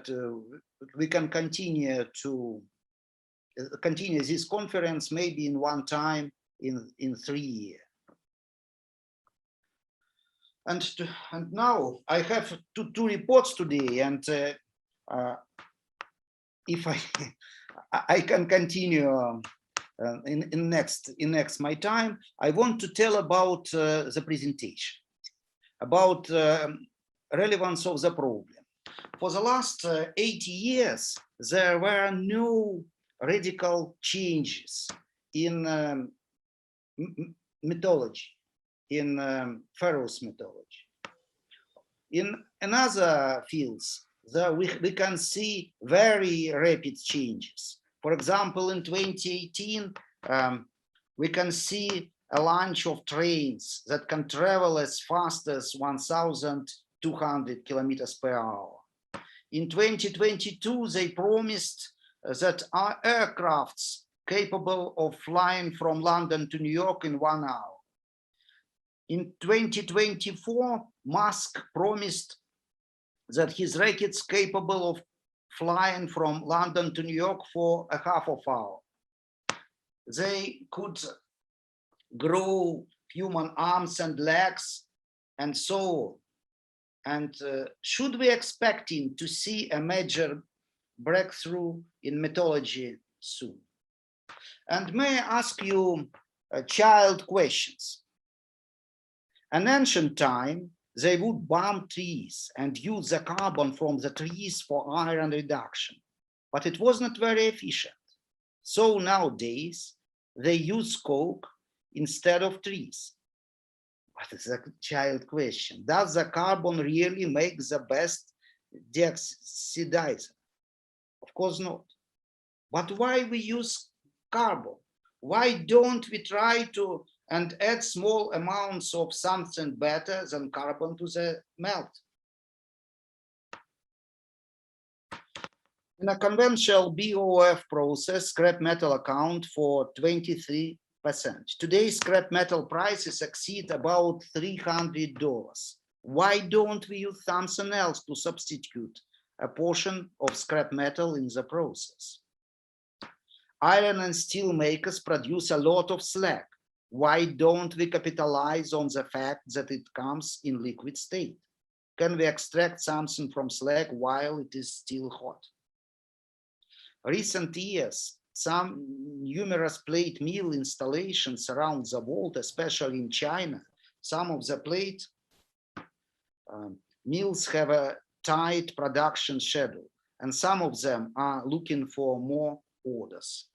this conference maybe in one time in 3 years. And now I have two reports today, and if I can continue in next my time, I want to tell about the presentation, about relevance of the problem. For the last 80 years, there were no radical changes in metallurgy, in ferrous metallurgy. In another fields, we can see very rapid changes. For example, in 2018, we can see a launch of trains that can travel as fast as 1,200 kilometers per hour. In 2022, they promised that our aircrafts capable of flying from London to New York in 1 hour. In 2024, Musk promised that his rockets capable of flying from London to New York for a half of an hour. They could grow human arms and legs and so on. And should we expecting to see a major breakthrough in metallurgy soon? And may I ask you child questions? In ancient time, they would bomb trees and use the carbon from the trees for iron reduction, but it was not very efficient. So nowadays, they use coke instead of trees. What is a child question? Does the carbon really make the best deoxidizer? Of course not. But why we use carbon? Why don't we try to and add small amounts of something better than carbon to the melt? In a conventional BOF process, scrap metal account for 23%. Today's scrap metal prices exceed about $300. Why don't we use something else to substitute a portion of scrap metal in the process? Iron and steel makers produce a lot of slag. Why don't we capitalize on the fact that it comes in liquid state? Can we extract something from slag while it is still hot? Recent years, some numerous plate mill installations around the world, especially in China, some of the plate mills have a tight production schedule, and some of them are looking for more orders.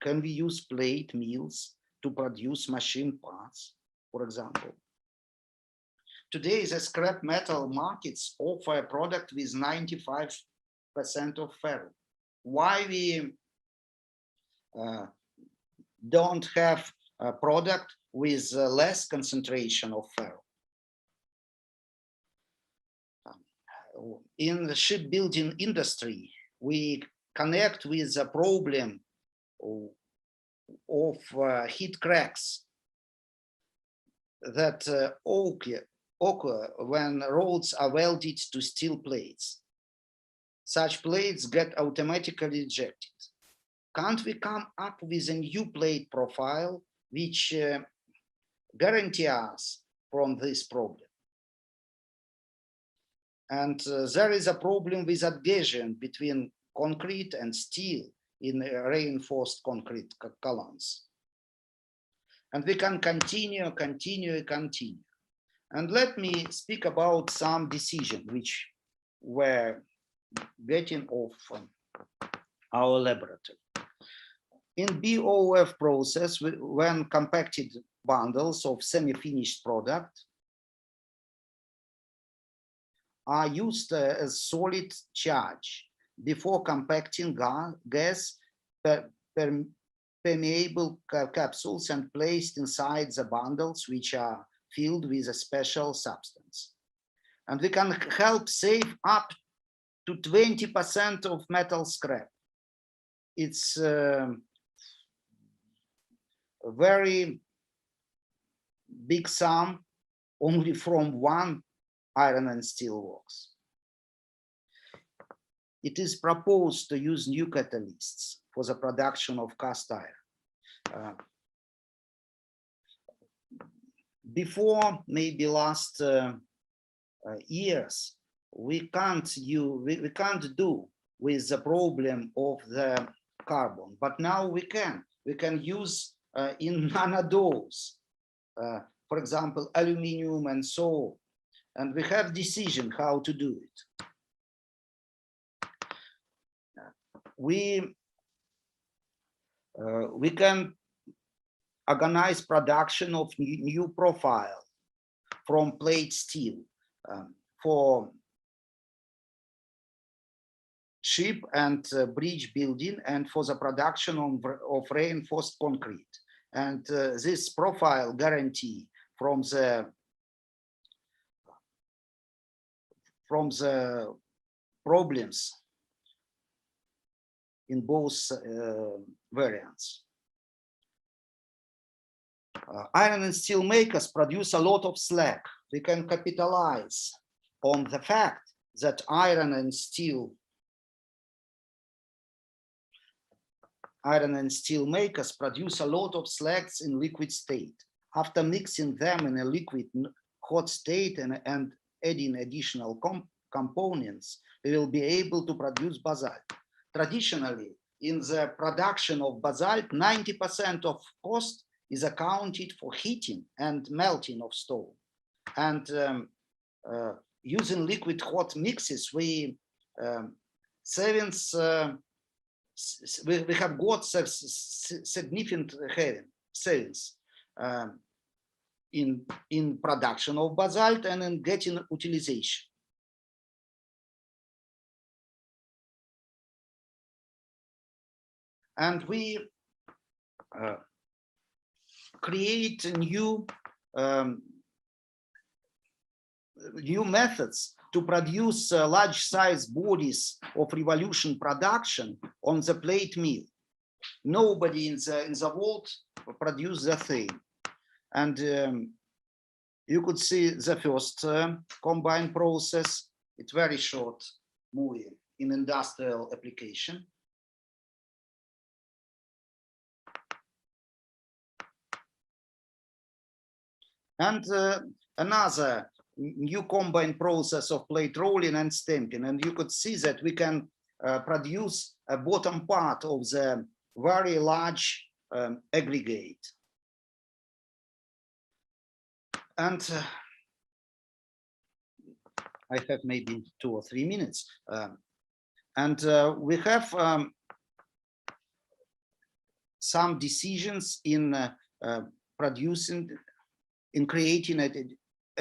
Can we use plate mills to produce machine parts, for example? Today, the scrap metal markets offer a product with 95% of ferro. Why we don't have a product with less concentration of ferro? In the shipbuilding industry, we connect with the problem of heat cracks that occur when rods are welded to steel plates. Such plates get automatically ejected. Can't we come up with a new plate profile which guarantees us from this problem? And there is a problem with adhesion between concrete and steel in reinforced concrete columns. And we can continue. And let me speak about some decisions which were getting off our laboratory. In BOF process, when compacted bundles of semi-finished product are used as solid charge before compacting gas permeable capsules and placed inside the bundles, which are filled with a special substance. And we can help save up to 20% of metal scrap. It's a very big sum only from one iron and steel works. It is proposed to use new catalysts for the production of cast iron. Before maybe last years, we can't do with the problem of the carbon, but now we can use in nanodose, for example, aluminum and so on. And we have decision how to do it. We can organize production of new profile from plate steel for ship and bridge building and for the production of reinforced concrete. And this profile guarantee from the problems in both variants. Iron and steel makers produce a lot of slag. We can capitalize on the fact that iron and steel makers produce a lot of slags in liquid state. After mixing them in a liquid hot state and adding additional components, we will be able to produce basalt. Traditionally, in the production of basalt, 90% of cost is accounted for heating and melting of stone. And using liquid hot mixes, we have got significant savings in production of basalt and in getting utilization. And we create new methods to produce large size bodies of revolution production on the plate mill. Nobody in the world produced the same. And you could see the first combined process. It's very short movie in industrial application. And another new combined process of plate rolling and stamping. And you could see that we can produce a bottom part of the very large aggregate. And I have maybe 2 or 3 minutes. And we have some decisions in creating a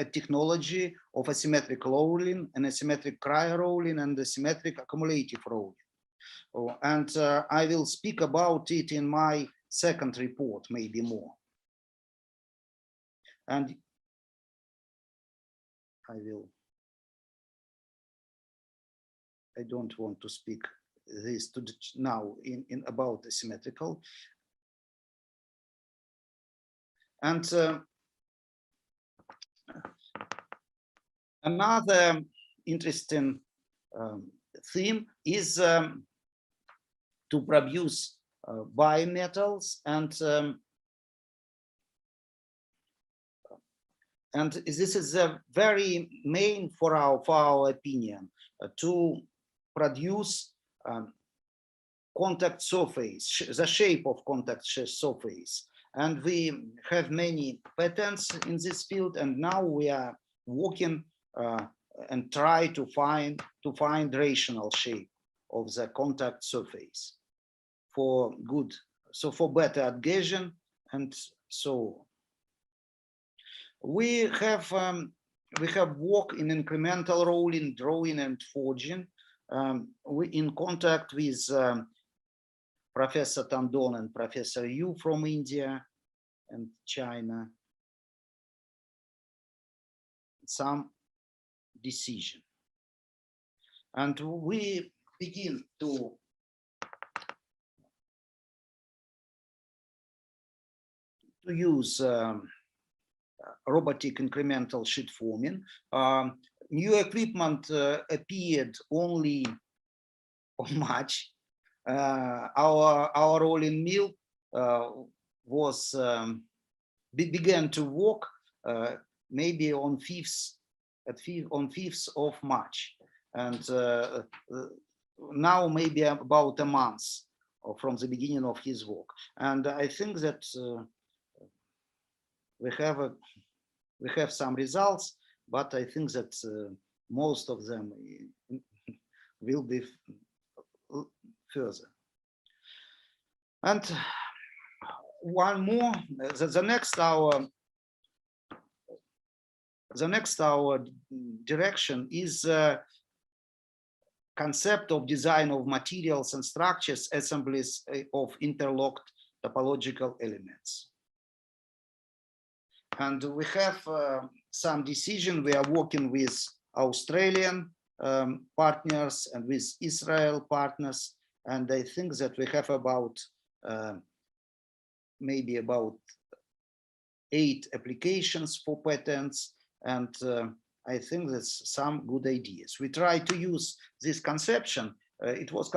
technology of asymmetric rolling and asymmetric cryo rolling and asymmetric accumulative rolling. And I will speak about it in my second report, maybe more. And I don't want to speak this now in about asymmetrical. And another interesting theme is to produce bimetals, and this is a very main for our opinion to produce contact surface, the shape of contact surface. And we have many patents in this field, and now we are working and try to find rational shape of the contact surface for good, so for better adhesion and so on. We have work in incremental rolling, drawing, and forging. We in contact with Professor Tandon and Professor Yu from India and China. Some decision. And we begin to use robotic incremental sheet forming. New equipment appeared only on March. Our rolling mill began to work maybe on 5th of March, and now maybe about a month from the beginning of his work. And I think that we have some results, but I think that most of them will be further. And one more, the next our direction is concept of design of materials and structures, assemblies of interlocked topological elements. And we have some decision. We are working with Australian partners and with Israel partners. And I think that we have about maybe about 8 applications for patents. And I think that's some good ideas. We try to use this conception. It was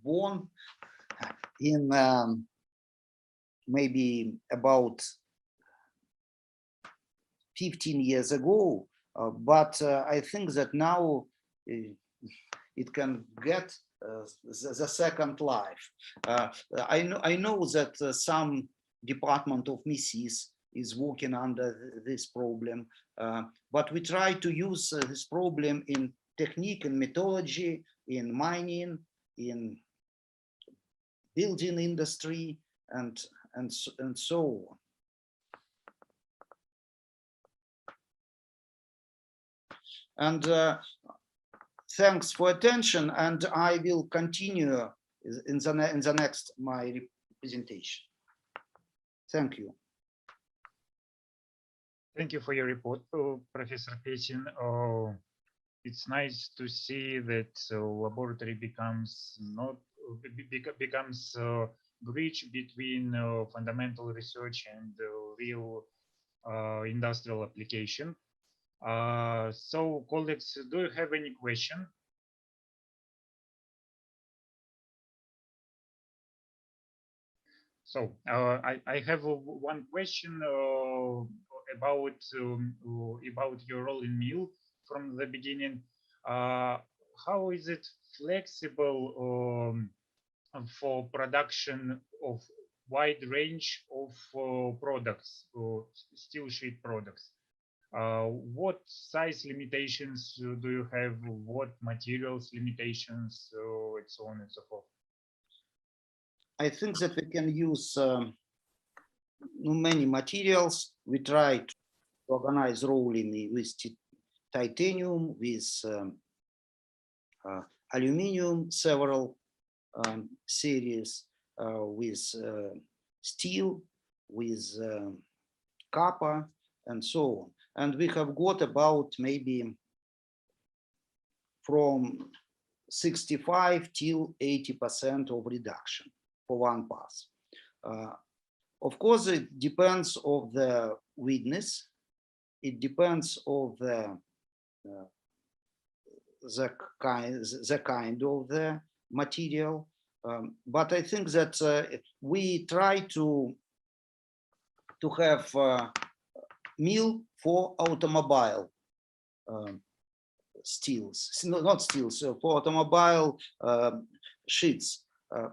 born in maybe about 15 years ago, but I think that now it can get the second life. I know that some department of MISIS is working under this problem, but we try to use this problem in technique and methodology, in mining, in building industry, and so on. And thanks for attention, and I will continue in the next my presentation. Thank you. Thank you for your report, Professor Pesin. It's nice to see that laboratory becomes bridge between fundamental research and real industrial application. So, colleagues, do you have any question? So, I have one question about your role in MIL from the beginning. How is it flexible for production of wide range of products, steel sheet products? What size limitations do you have? What materials limitations, and so on and so forth? I think that we can use many materials. We try to organize rolling with titanium, with aluminum, several series, with steel, with copper, and so on. And we have got about maybe from 65 till 80% of reduction for one pass. Of course, it depends on the width. It depends on the kind of the material. But I think that we try to have mill for automobile steels, not steels, for automobile sheets.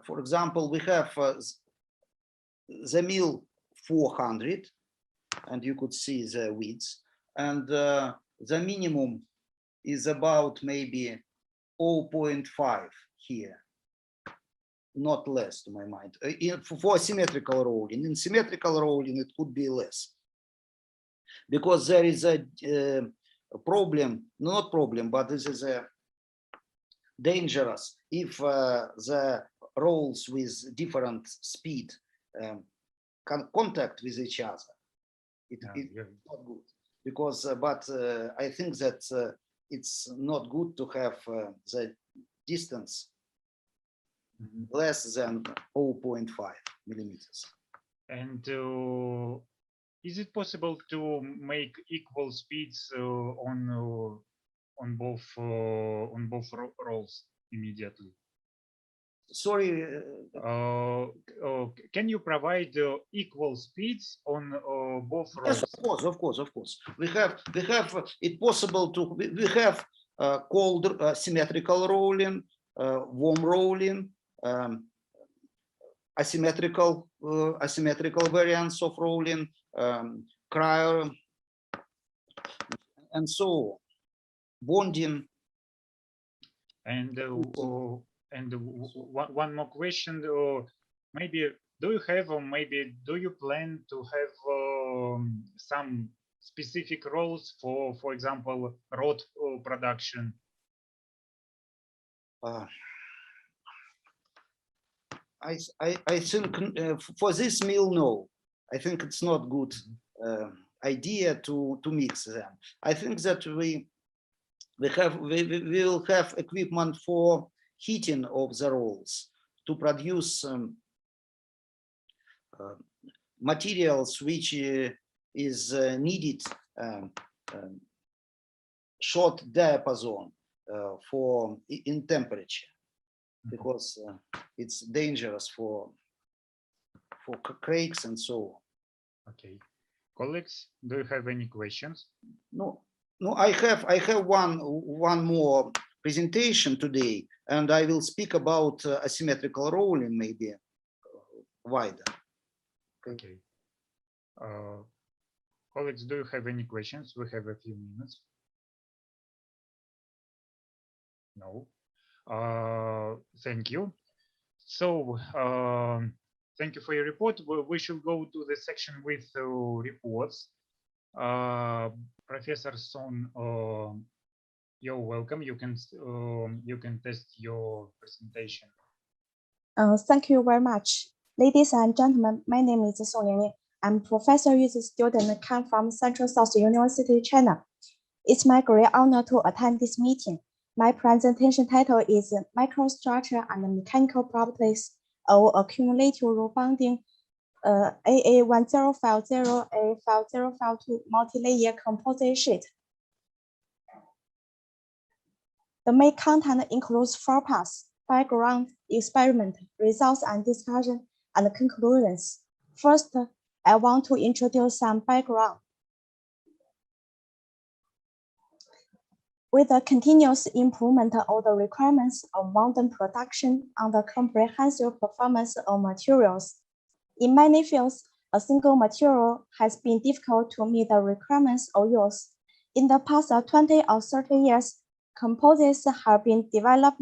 For example, we have the mill 400, and you could see the width, and the minimum is about maybe 0.5 here, not less to my mind. For symmetrical rolling, in symmetrical rolling it could be less, because there is a problem, not problem, but this is a dangerous if the rolls with different speed can contact with each other. It's not good, because but I think that it's not good to have the distance less than 0.5 millimeters. And is it possible to make equal speeds on both rolls immediately? Sorry. Can you provide equal speeds on both rolls? Yes, of course. We have it possible to. We have called symmetrical rolling, warm rolling, asymmetrical variants of rolling, cryo, and so on. Bonding. And one more question, maybe do you have, or maybe do you plan to have some specific roles for example, rod production? I think for this mill, no. I think it's not good idea to mix them. I think that we will have equipment for heating of the rolls to produce materials which is needed short diapason for in temperature, because it's dangerous for cracks and so on. Okay, colleagues, do you have any questions? No, I have one more presentation today, and I will speak about asymmetrical rolling maybe wider. Okay. Colleagues, do you have any questions? We have a few minutes. No. Thank you. So, thank you for your report. We should go to the section with reports. Professor Son, you're welcome. You can test your presentation. Thank you very much. Ladies and gentlemen, my name is Song Lingling. I'm professor with student come from Central South University, China. It's my great honor to attend this meeting. My presentation title is Microstructure and Mechanical Properties of Accumulative Rule Bonding AA1050, A5052 multi-layer composite sheet. The main content includes 4 parts: background, experiment, results and discussion, and conclusions. First, I want to introduce some background. With the continuous improvement of the requirements of modern production and the comprehensive performance of materials, in many fields, a single material has been difficult to meet the requirements of use. In the past 20 or 30 years, composites have been developed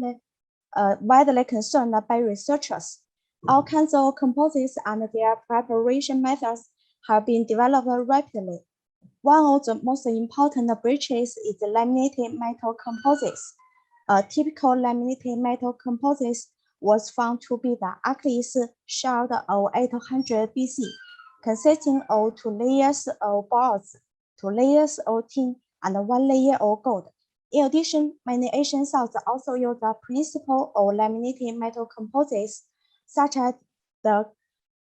widely concerned by researchers. All kinds of composites and their preparation methods have been developed rapidly. One of the most important branches is laminated metal composites. A typical laminated metal composite was found to be the Achilles shard of 800 BC, consisting of 2 layers of bronze, 2 layers of tin, and 1 layer of gold. In addition, many ancient salts also use the principle of laminated metal composites, such as the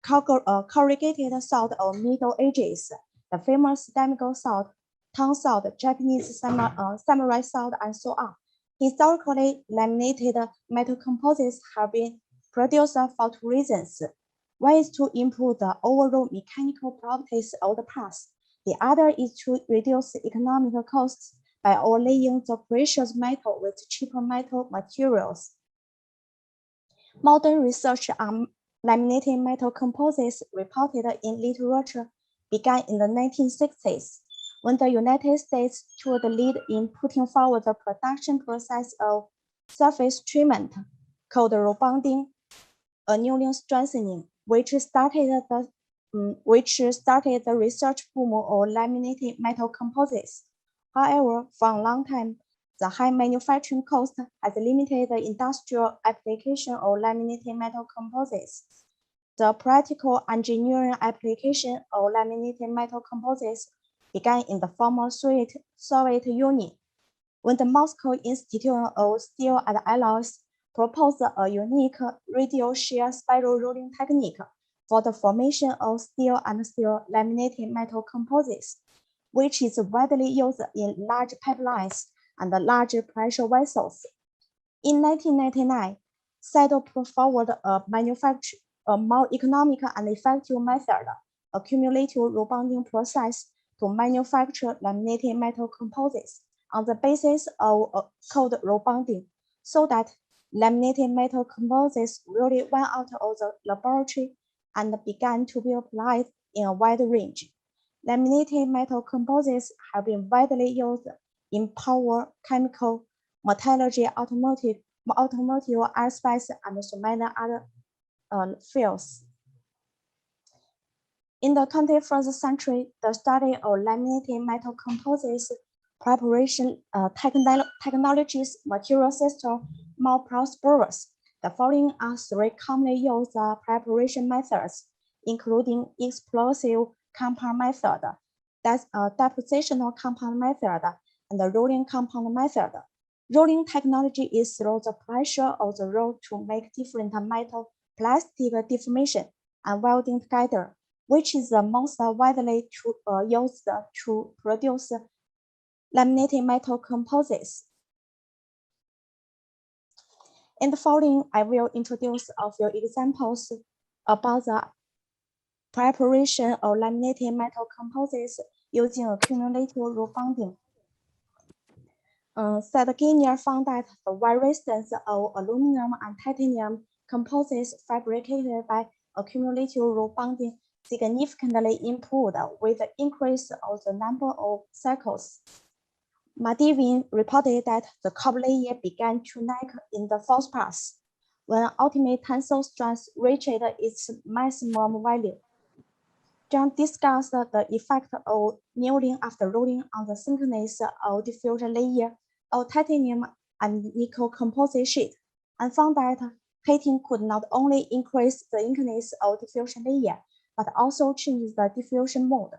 corrugated salt of Middle Ages, the famous Damascus salt, Tang salt, Japanese samurai salt, and so on. Historically, laminated metal composites have been produced for 2 reasons. One is to improve the overall mechanical properties of the parts. The other is to reduce economic costs by overlaying the precious metal with cheaper metal materials. Modern research on laminated metal composites reported in literature began in the 1960s, when the United States took the lead in putting forward the production process of surface treatment called rebonding, annealing strengthening, which started the research boom of laminated metal composites. However, for a long time, the high manufacturing cost has limited the industrial application of laminated metal composites. The practical engineering application of laminated metal composites began in the former Soviet Union, when the Moscow Institute of Steel and Alloys proposed a unique radial shear spiral rolling technique for the formation of steel and steel laminated metal composites, which is widely used in large pipelines and large pressure vessels. In 1999, SIDO put forward a more economic and effective method, a cumulative rebonding process, to manufacture laminated metal composites on the basis of cold rebonding, so that laminated metal composites really went out of the laboratory and began to be applied in a wide range. Laminated metal composites have been widely used in power, chemical, metallurgy, automotive, aerospace, and so many other fields. In the 21st century, the study of laminated metal composites, preparation technologies, material system more prosperous. The following are 3 commonly used preparation methods, including explosive compound method, depositional compound method, and the rolling compound method. Rolling technology is through the pressure of the roll to make different metal plastic deformation and welding together, which is the most widely used to produce laminated metal composites. In the following, I will introduce a few examples about the preparation of laminated metal composites using accumulative rebonding. Evgeniy found that the resistance of aluminum and titanium composites fabricated by accumulative rebounding significantly improved with the increase of the number of cycles. Madivin reported that the copper layer began to lag in the fourth pass when ultimate tensile strength reached its maximum value. John discussed the effect of annealing after rolling on the thickness of diffusion layer of titanium and nickel composite sheet, and found that heating could not only increase the thickness of diffusion layer, but also change the diffusion mode.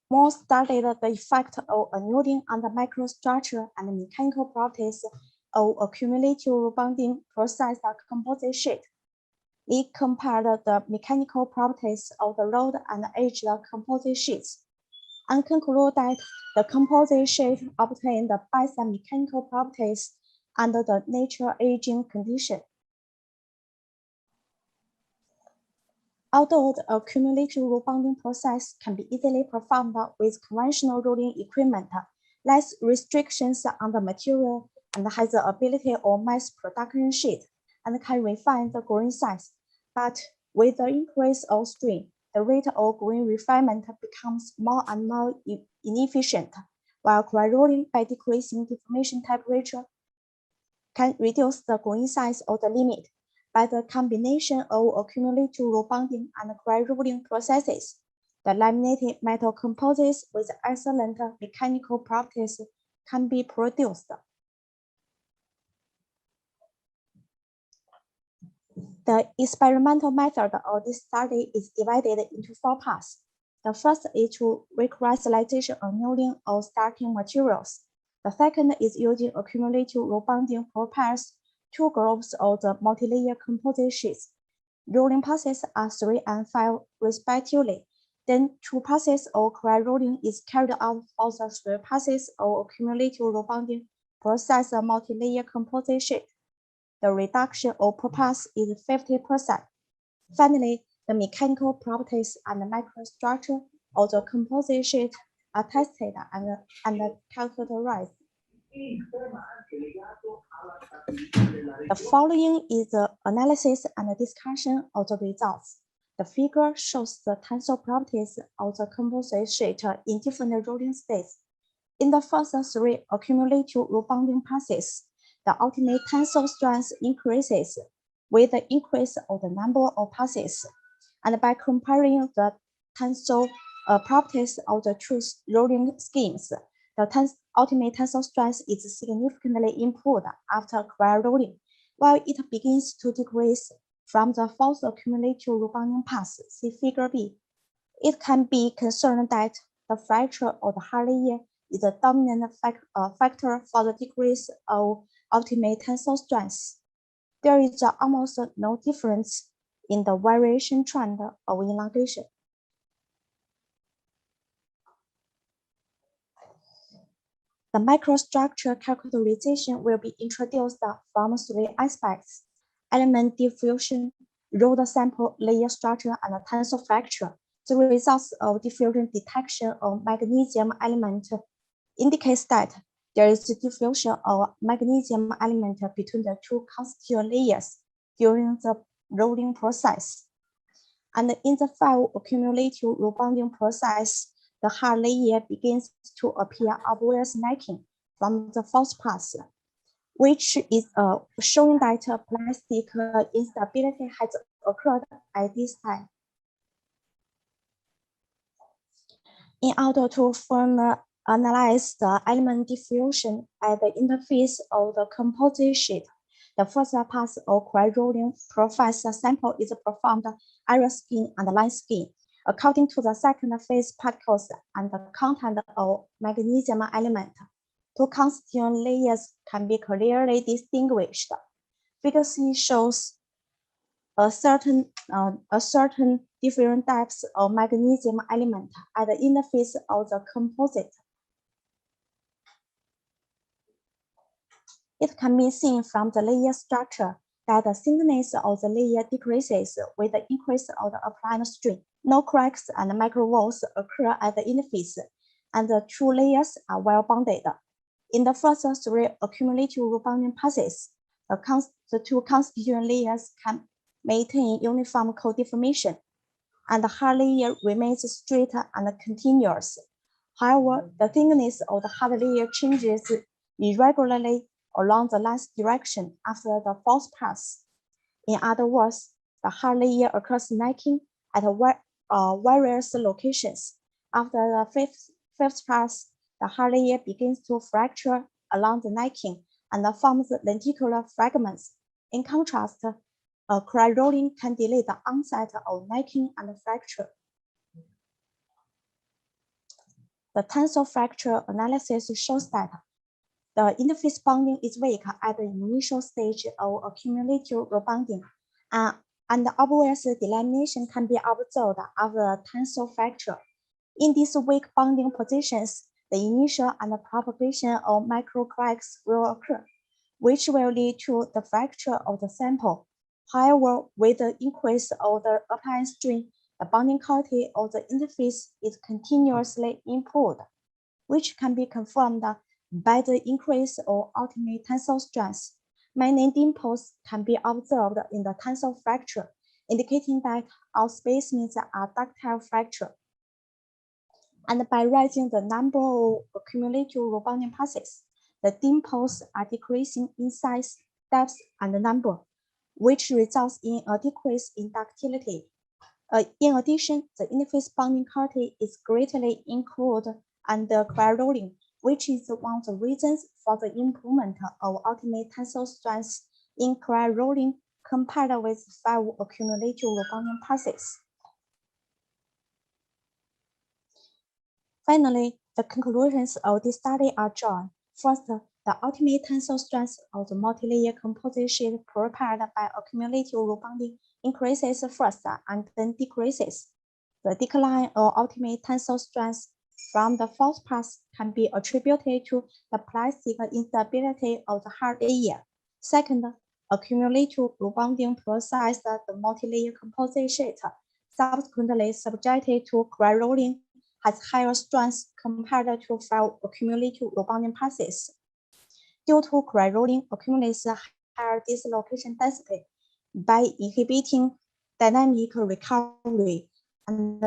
Moore studied the effect of annealing on the microstructure and mechanical properties of accumulative rebounding processed composite sheet. He compared the mechanical properties of the rolled and aged composite sheets and concluded that the composite sheet obtained the best mechanical properties under the natural aging condition. Although the accumulative rebounding process can be easily performed with conventional rolling equipment, less restrictions on the material and has the ability of mass production sheet and can refine the grain size. But with the increase of strain, the rate of grain refinement becomes more and more inefficient, while coil rolling by decreasing deformation temperature can reduce the grain size of the limit. By the combination of accumulative rebounding and coil rolling processes, the laminated metal composites with excellent mechanical properties can be produced. The experimental method of this study is divided into 4 parts. The first is to recrystallization annealing of starting materials. The second is using accumulative rebounding to pass 2 groups of the multilayer composite sheets. Rolling passes are 3 and 5 respectively. Then 2 passes of coil rolling is carried out for the 3 passes of accumulative rebounding process the multilayer composite sheet. The reduction of per pass is 50%. Finally, the mechanical properties and the microstructure of the composite sheet are tested and characterized. The following is the analysis and discussion of the results. The figure shows the tensile properties of the composite sheet in different rolling states. In the first 3 accumulative rebounding passes, the ultimate tensile strength increases with the increase of the number of passes. And by comparing the tensile properties of the 2 rolling schemes, the ultimate tensile strength is significantly improved after coil rolling, while it begins to decrease from the 4th accumulative rebounding pass, see figure B. It can be concerned that the fracture of the hard layer is a dominant factor for the decrease of ultimate tensile strength. There is almost no difference in the variation trend of elongation. The microstructure characterization will be introduced from 3 aspects: element diffusion, rolled sample layer structure, and tensile fracture. The results of diffusion detection of magnesium element indicates that there is diffusion of magnesium element between the 2 constituent layers during the rolling process. And in the 5 accumulative rebounding process, the hard layer begins to appear obvious lacking from the 4th pass, which is showing that plastic instability has occurred at this time. In order to further analyze the element diffusion at the interface of the composite sheet, the first pass of coil rolling process sample is performed area skin and line skin. According to the second phase particles and the content of magnesium element, 2 constituent layers can be clearly distinguished. Figure C shows a certain different depths of magnesium element at the interface of the composite. It can be seen from the layer structure that the thickness of the layer decreases with the increase of the applied strain. No cracks and micro walls occur at the interface. and the two layers are well bonded. In the first three accumulative rebounding passes, the two constituent layers can maintain uniform co-deformation, and the hard layer remains straight and continuous. However, the thickness of the hard layer changes irregularly along the length direction after the fourth pass. In other words, the hard layer occurs necking at various locations. After the fifth pass, the hard layer begins to fracture along the necking and forms lenticular fragments. In contrast, cry rolling can delay the onset of necking and fracture. The tensile fracture analysis shows that the interface bonding is weak at the initial stage of accumulative rebounding, and obvious delamination can be observed after the tensile fracture. In these weak bonding positions, the initial and propagation of microcracks will occur, which will lead to the fracture of the sample. However, with the increase of the applied strain, the bonding quality of the interface is continuously improved, which can be confirmed by the increase of ultimate tensile strength. Many dimples can be observed in the tensile fracture, indicating that all specimens are ductile fracture. And by raising the number of accumulative rebounding passes, the dimples are decreasing in size, depth, and number, which results in a decrease in ductility. In addition, the interface bonding quality is greatly improved under cry rolling, which is one of the reasons for the improvement of ultimate tensile strength in cry rolling compared with 5 accumulative rebounding passes. Finally, the conclusions of this study are drawn. First, the ultimate tensile strength of the multi-layer composite sheet prepared by accumulative rebounding increases first and then decreases. The decline of ultimate tensile strength from the fourth pass can be attributed to the plastic instability of the hard layer. Second, accumulative rebounding processed the multi-layer composite sheet, subsequently subjected to cry rolling, has higher strength compared to 5 accumulative rebounding passes. Due to cry rolling accumulates higher dislocation density by inhibiting dynamic recovery and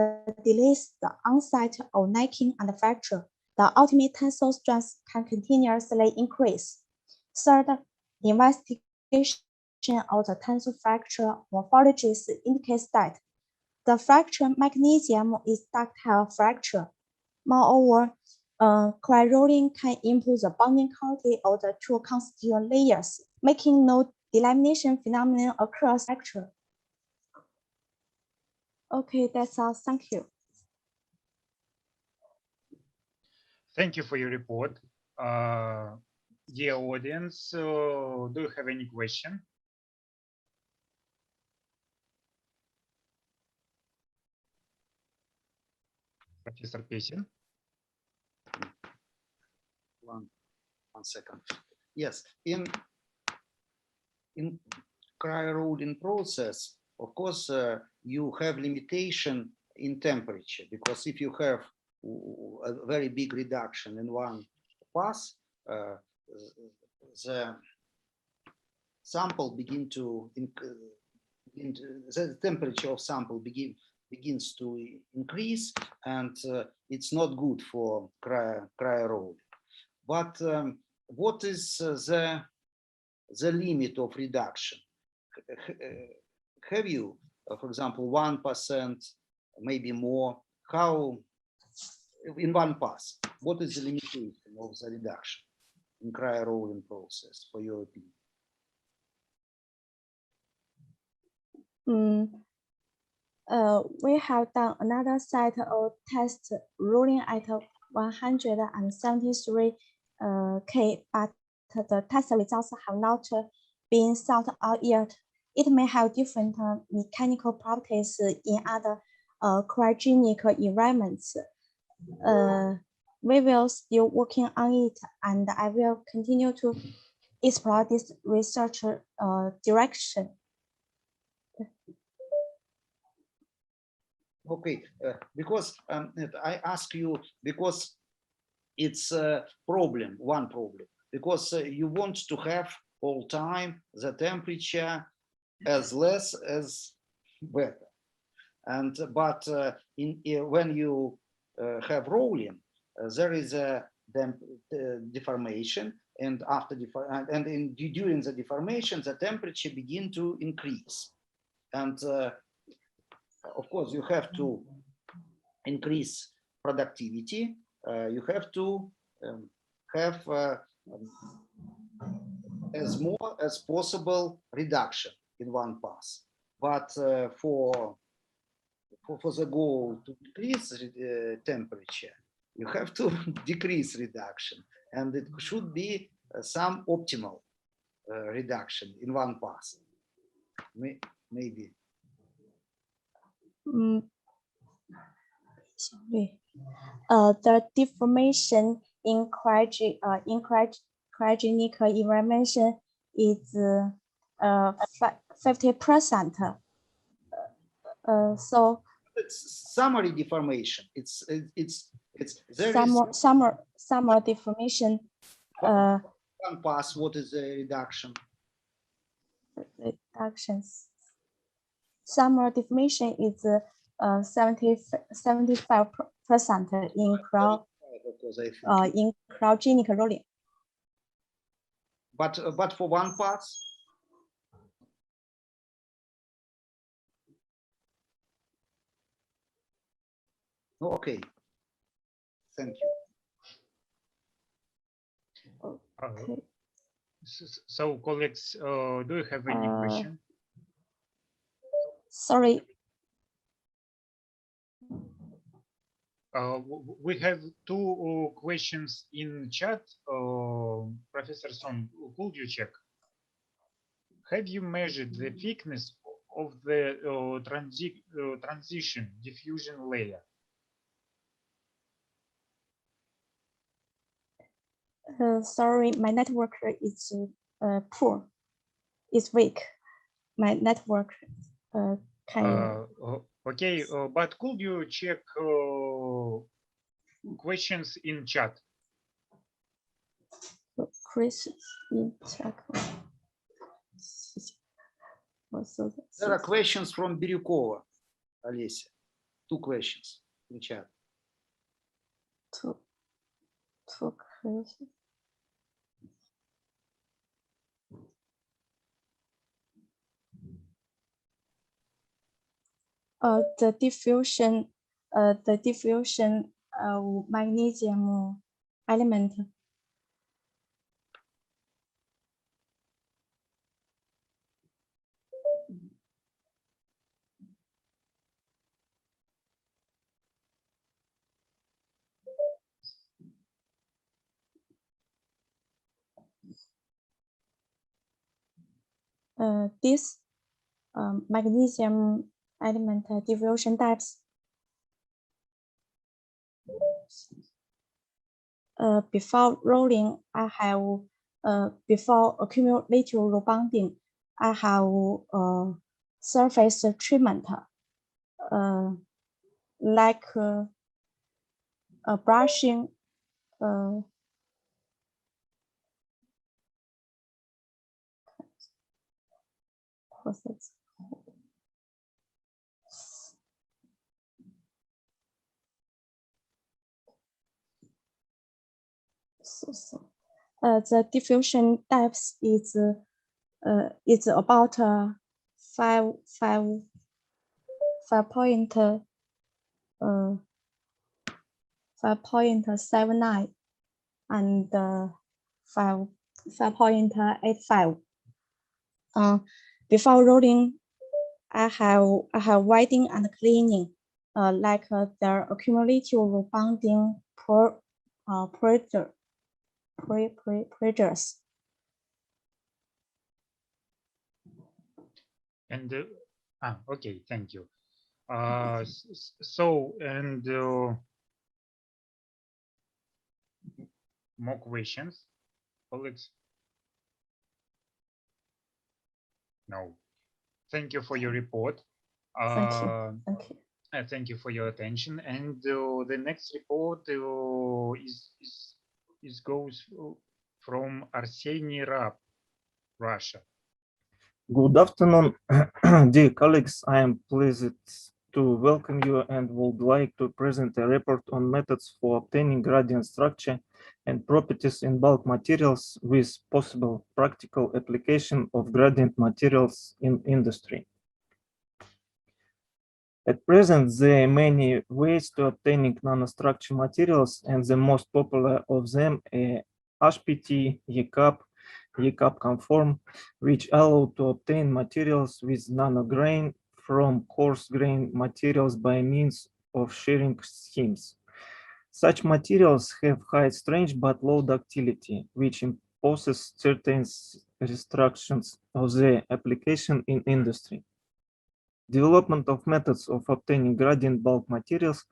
delays the onset of necking and fracture, the ultimate tensile strength can continuously increase. Third, investigation of the tensile fracture morphologies indicates that the fracture mechanism is ductile fracture. Moreover, cry rolling can improve the bonding quality of the two constituent layers, making no delamination phenomenon across fracture. Okay, that's all. Thank you. Thank you for your report. Dear audience, do you have any question? Professor Pesin. One second. Yes, in cry rolling process, of course, you have limitation in temperature, because if you have a very big reduction in one pass, the sample the temperature of sample begins to increase, and it's not good for cry rolling. But what is the limit of reduction? Have you, for example, 1%, maybe more? How, in one pass, what is the limitation of the reduction in cry rolling process, for your opinion? We have done another set of tests rolling at 173 K, but the test results have not been sought out yet. It may have different mechanical properties in other cryogenic environments. We will still working on it, and I will continue to explore this research direction. Okay, because I ask you, because it's a problem, one problem, because you want to have all time the temperature as less as better. And but when you have rolling, there is a deformation, and after during the deformation, the temperature begin to increase, and of course you have to increase productivity. You have to have as more as possible reduction in one pass, but for the goal to decrease temperature, you have to decrease reduction, and it should be some optimal reduction in one pass. Maybe. Sorry. The deformation in cryogenic environment is 50%. So it's summary deformation. It's summer deformation. One pass. What is the reduction? Reductions. Summer deformation is 75% in cryogenic rolling. But for one pass. Okay, thank you. Okay. So colleagues, do you have any question? Sorry. We have two questions in chat. Professor Song, could you check? Have you measured the thickness of the transition diffusion layer? Sorry, my network is poor. It's weak. My network okay, but could you check questions in chat? Questions in chat. There are questions from Belyakova, Olesya. Two questions in chat. Two questions. The diffusion of magnesium element. This magnesium element diffusion depths before rolling, I have before accumulative rebounding, I have surface treatment like brushing. Process. The diffusion depth is about 5.79 and 5.85. Before rolling, I have winding and cleaning, like the accumulative rebounding pressures. And okay, thank you. So and more questions, colleagues? No. Thank you for your report. Thank you. Thank you for your attention. And the next report goes from Arseniy Raab, Russia. Good afternoon, dear colleagues. I am pleased to welcome you and would like to present a report on methods for obtaining gradient structure and properties in bulk materials with possible practical application of gradient materials in industry. At present, there are many ways to obtaining nanostructure materials, and the most popular of them are HPT, YCAP conform, which allow to obtain materials with nanograin from coarse grain materials by means of shearing schemes. Such materials have high strength but low ductility, which imposes certain restrictions of their application in industry. Development of methods of obtaining gradient bulk materials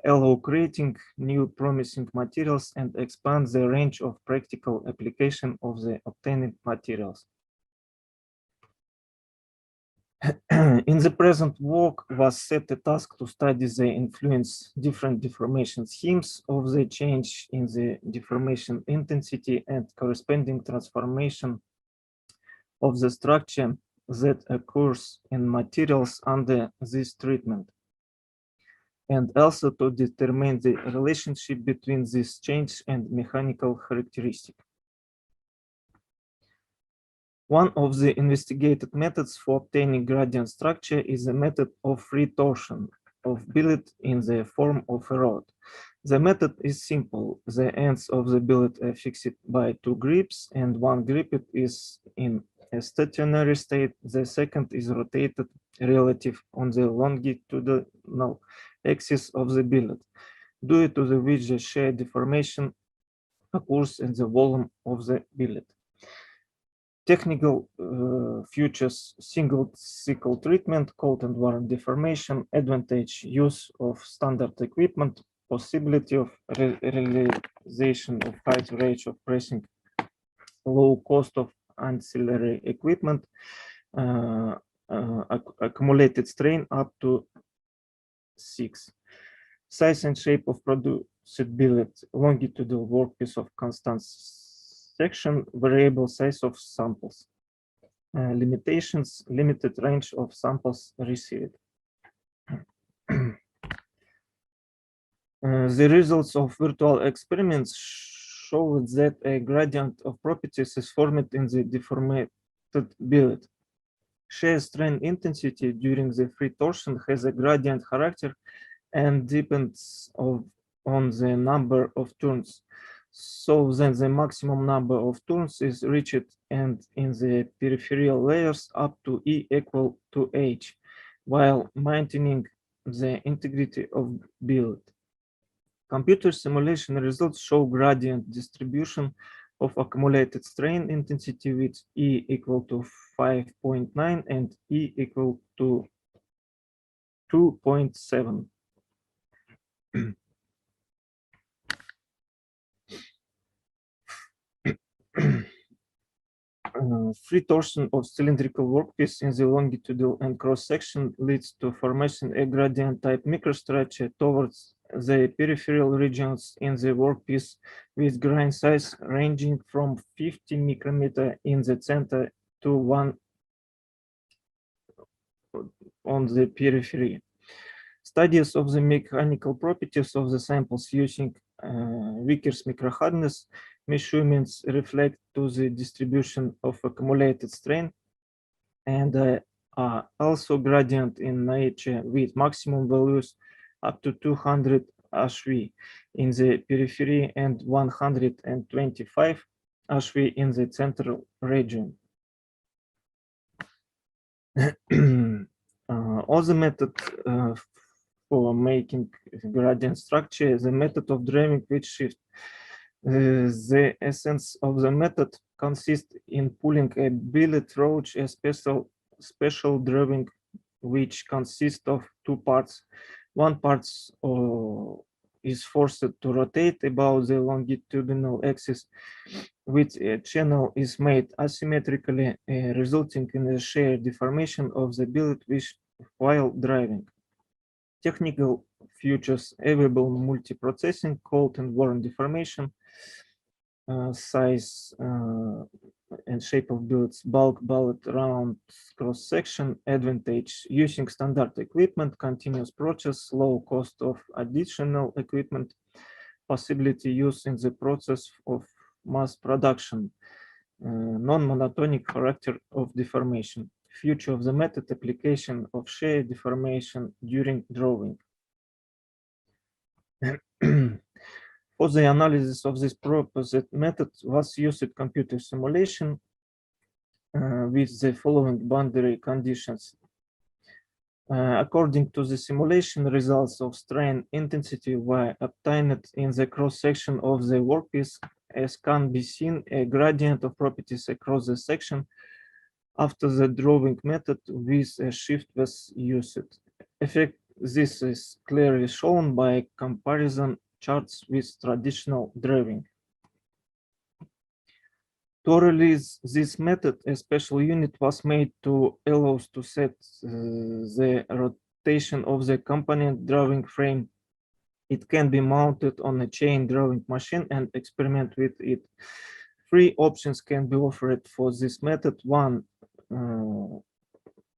allow creating new promising materials and expand the range of practical application of the obtained materials. In the present work was set a task to study the influence different deformation schemes of the change in the deformation intensity and corresponding transformation of the structure that occurs in materials under this treatment, and also to determine the relationship between this change and mechanical characteristic. One of the investigated methods for obtaining gradient structure is the method of free torsion of billet in the form of a rod. The method is simple. The ends of the billet are fixed by two grips, and one grip is in a stationary state. The second is rotated relative on the longitudinal axis of the billet, due to which the shear deformation occurs in the volume of the billet. Technical features: single cycle treatment, cold and warm deformation, advantage use of standard equipment, possibility of realization of high rate of pressing, low cost of ancillary equipment, accumulated strain up to 6. Size and shape of produced billet, longitudinal workpiece of constant section, variable size of samples. Limitations: limited range of samples received. The results of virtual experiments showed that a gradient of properties is formed in the deformed billet. Shear strain intensity during the free torsion has a gradient character and depends on the number of turns. So then the maximum number of turns is reached, and in the peripheral layers up to E equal to H, while maintaining the integrity of billet. Computer simulation results show gradient distribution of accumulated strain intensity with E equal to 5.9 and E equal to 2.7. Free torsion of cylindrical workpiece in the longitudinal and cross section leads to formation a gradient type microstructure towards the peripheral regions in the workpiece with grain size ranging from 50 micrometer in the center to 1 on the periphery. Studies of the mechanical properties of the samples using Vickers microhardness measurements reflect to the distribution of accumulated strain and are also gradient in nature with maximum values up to 200 HV in the periphery and 125 HV in the central region. Other method for making gradient structure is the method of drawing with shift. The essence of the method consists in pulling a billet through a special drawing, which consists of two parts. One part is forced to rotate about the longitudinal axis, which channel is made asymmetrically, resulting in a shear deformation of the billet while driving. Technical features: available multiprocessing, cold and warm deformation, size and shape of billets, bulk, bullet, round cross-section. Advantage: using standard equipment, continuous process, low cost of additional equipment, possibility use in the process of mass production, non-monotonic character of deformation. Future of the method: application of shear deformation during drawing. For the analysis of this proposed method was used computer simulation with the following boundary conditions. According to the simulation, results of strain intensity were obtained in the cross-section of the workpiece. As can be seen, a gradient of properties across the section after the drawing method with a shift was used. Effect: this is clearly shown by comparison charts with traditional drawing. To release this method, a special unit was made to allow us to set the rotation of the component drawing frame. It can be mounted on a chain drawing machine and experiment with it. 3 options can be offered for this method. 1,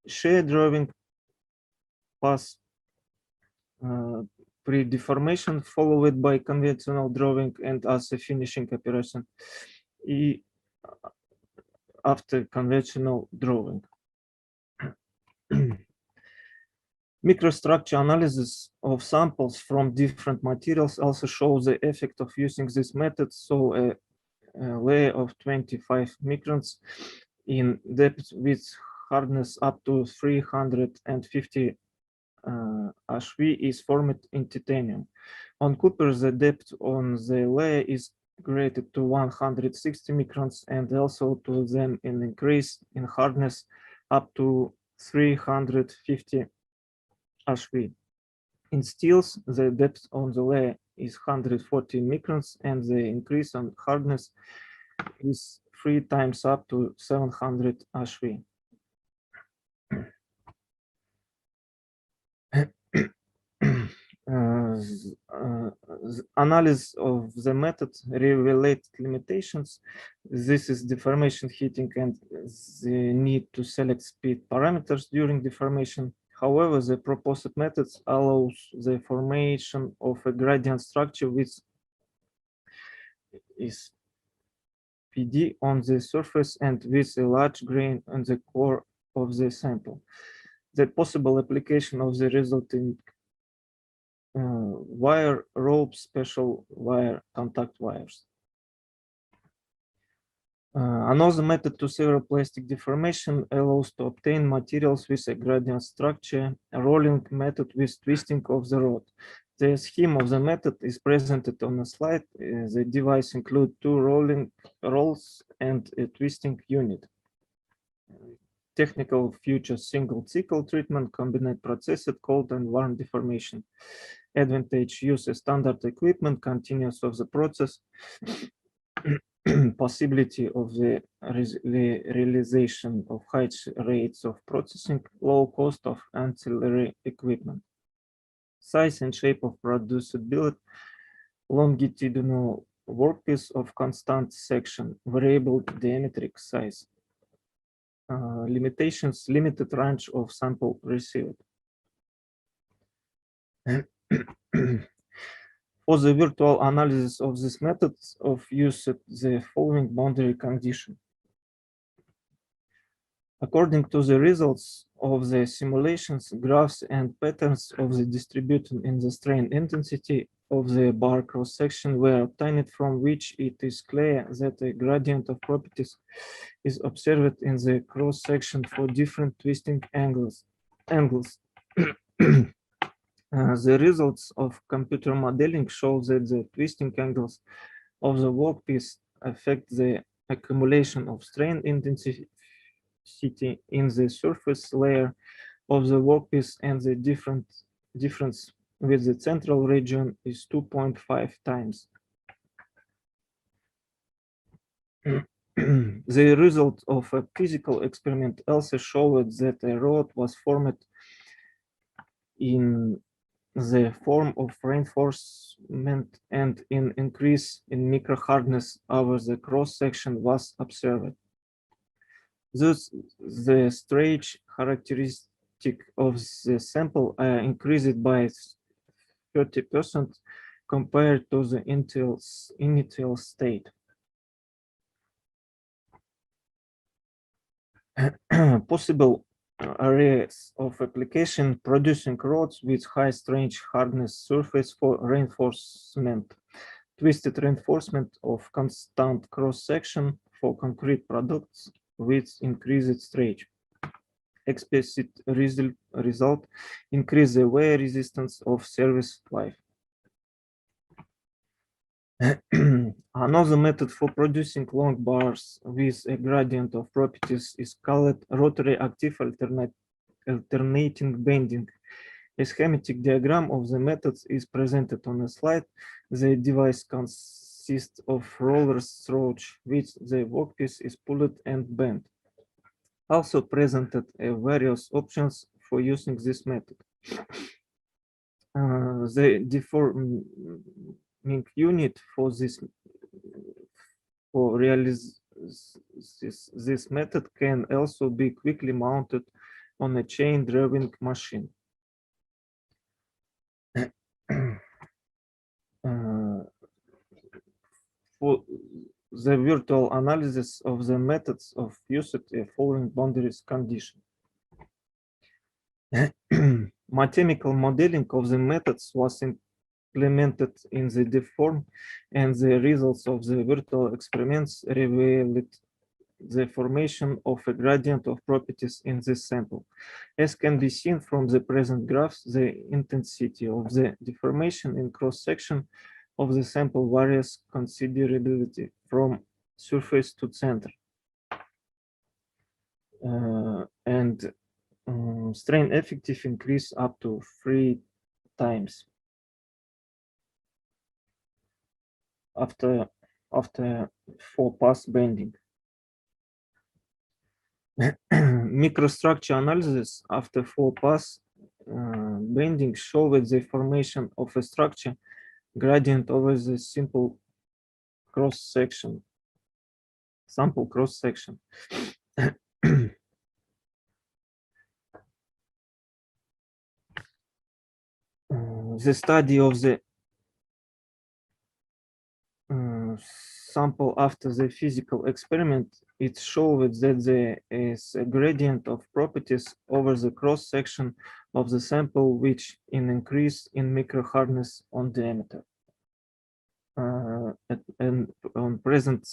shear drawing pass pre-deformation followed by conventional drawing and as a finishing operation after conventional drawing. Microstructure analysis of samples from different materials also shows the effect of using this method. So a layer of 25 microns in depth with hardness up to 350 HV is formed in titanium. On copper, the depth on the layer is graded to 160 microns and also to them an increase in hardness up to 350 HV. In steels, the depth on the layer is 140 microns and the increase on hardness is 3 times up to 700 HV. Analysis of the method revealed limitations. This is deformation heating and the need to select speed parameters during deformation. However, the proposed methods allows the formation of a gradient structure which is PD on the surface and with a large grain on the core of the sample. The possible application of the resulting wire rope, special wire contact wires. Another method to severe plastic deformation allows to obtain materials with a gradient structure, a rolling method with twisting of the rod. The scheme of the method is presented on a slide. The device includes 2 rolling rolls and a twisting unit. Technical features: single cycle treatment, combined processed cold and warm deformation. Advantage: use a standard equipment, continuous of the process, possibility of the realization of high rates of processing, low cost of ancillary equipment. Size and shape of produced billet: longitudinal workpiece of constant section, variable diametric size. Limitations: limited range of sample received. For the virtual analysis of this method of use the following boundary condition. According to the results of the simulations, graphs and patterns of the distribution in the strain intensity of the bar cross-section were obtained, from which it is clear that a gradient of properties is observed in the cross-section for different twisting angles. The results of computer modeling show that the twisting angles of the workpiece affect the accumulation of strain intensity in the surface layer of the workpiece, and the difference with the central region is 2.5 times. The result of a physical experiment also showed that a rod was formed in the form of reinforcement and an increase in micro-hardness over the cross-section was observed. Thus, the stretch characteristic of the sample increased by 30% compared to the initial state. Possible areas of application: producing rods with high stretch hardness surface for reinforcement, twisted reinforcement of constant cross-section for concrete products with increased stretch. Explicit result: increase the wear resistance of service life. Another method for producing long bars with a gradient of properties is called rotary active alternating bending. A schematic diagram of the methods is presented on a slide. The device consists of rollers through which the workpiece is pulled and bent. Also presented various options for using this method. The deforming unit for realize this method can also be quickly mounted on a chain drawing machine. For the virtual analysis of the methods of used following boundaries condition. Mathematical modeling of the methods was implemented in the deform, and the results of the virtual experiments revealed the formation of a gradient of properties in this sample. As can be seen from the present graphs, the intensity of the deformation in cross-section of the sample varies considerably from surface to center. And strain effective increase up to 3 times after 4-pass bending. Microstructure analysis after 4-pass bending showed the formation of a structure gradient over the simple cross-section, sample cross-section. The study of the sample after the physical experiment, it showed that there is a gradient of properties over the cross-section of the sample, which an increase in micro-hardness on diameter. And on present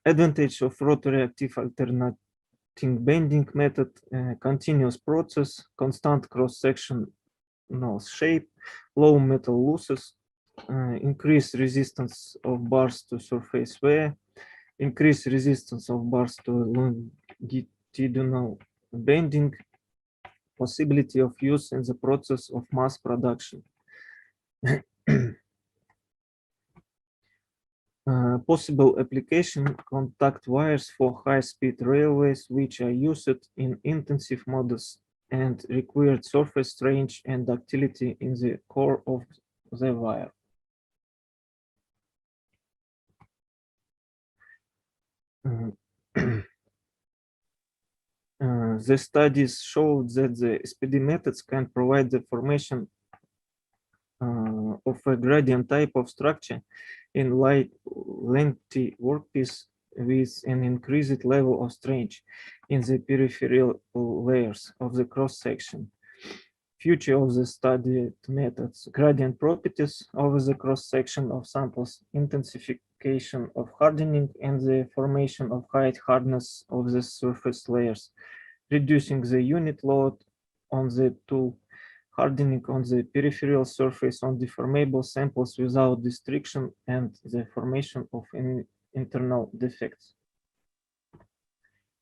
advantage of rotary active alternating bending method: continuous process, constant cross-sectional shape, low metal losses, increase resistance of bars to surface wear, increase resistance of bars to longitudinal bending, possibility of use in the process of mass production. Possible application: contact wires for high-speed railways, which are used in intensive modes and required surface strength and ductility in the core of the wire. The studies showed that the SPD methods can provide the formation of a gradient type of structure in lengthy workpiece with an increased level of strength in the peripheral layers of the cross-section. Future of the studied methods: gradient properties over the cross-section of samples, intensification of hardening, and the formation of high hardness of the surface layers, reducing the unit load on the tool, hardening on the peripheral surface on deformable samples without restriction, and the formation of internal defects.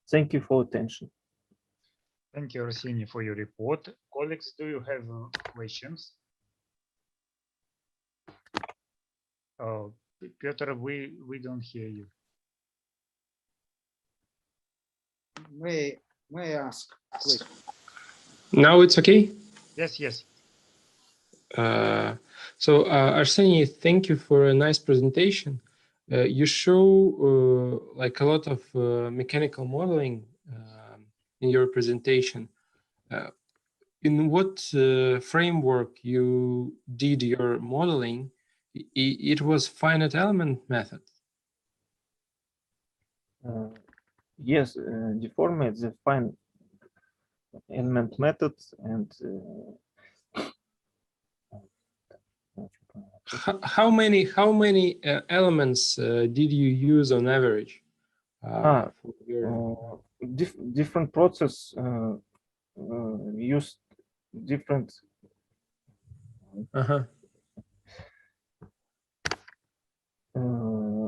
Thank you for attention. Thank you, Arseniy, for your report. Colleagues, do you have questions? Piotr, we don't hear you. may I ask a question? Now it's okay? Yes, yes. Arseniy, thank you for a nice presentation. You show like a lot of mechanical modeling in your presentation. In what framework you did your modeling? It was finite element method. Yes, deformate the finite element methods and how many elements did you use on average? For your... different process used different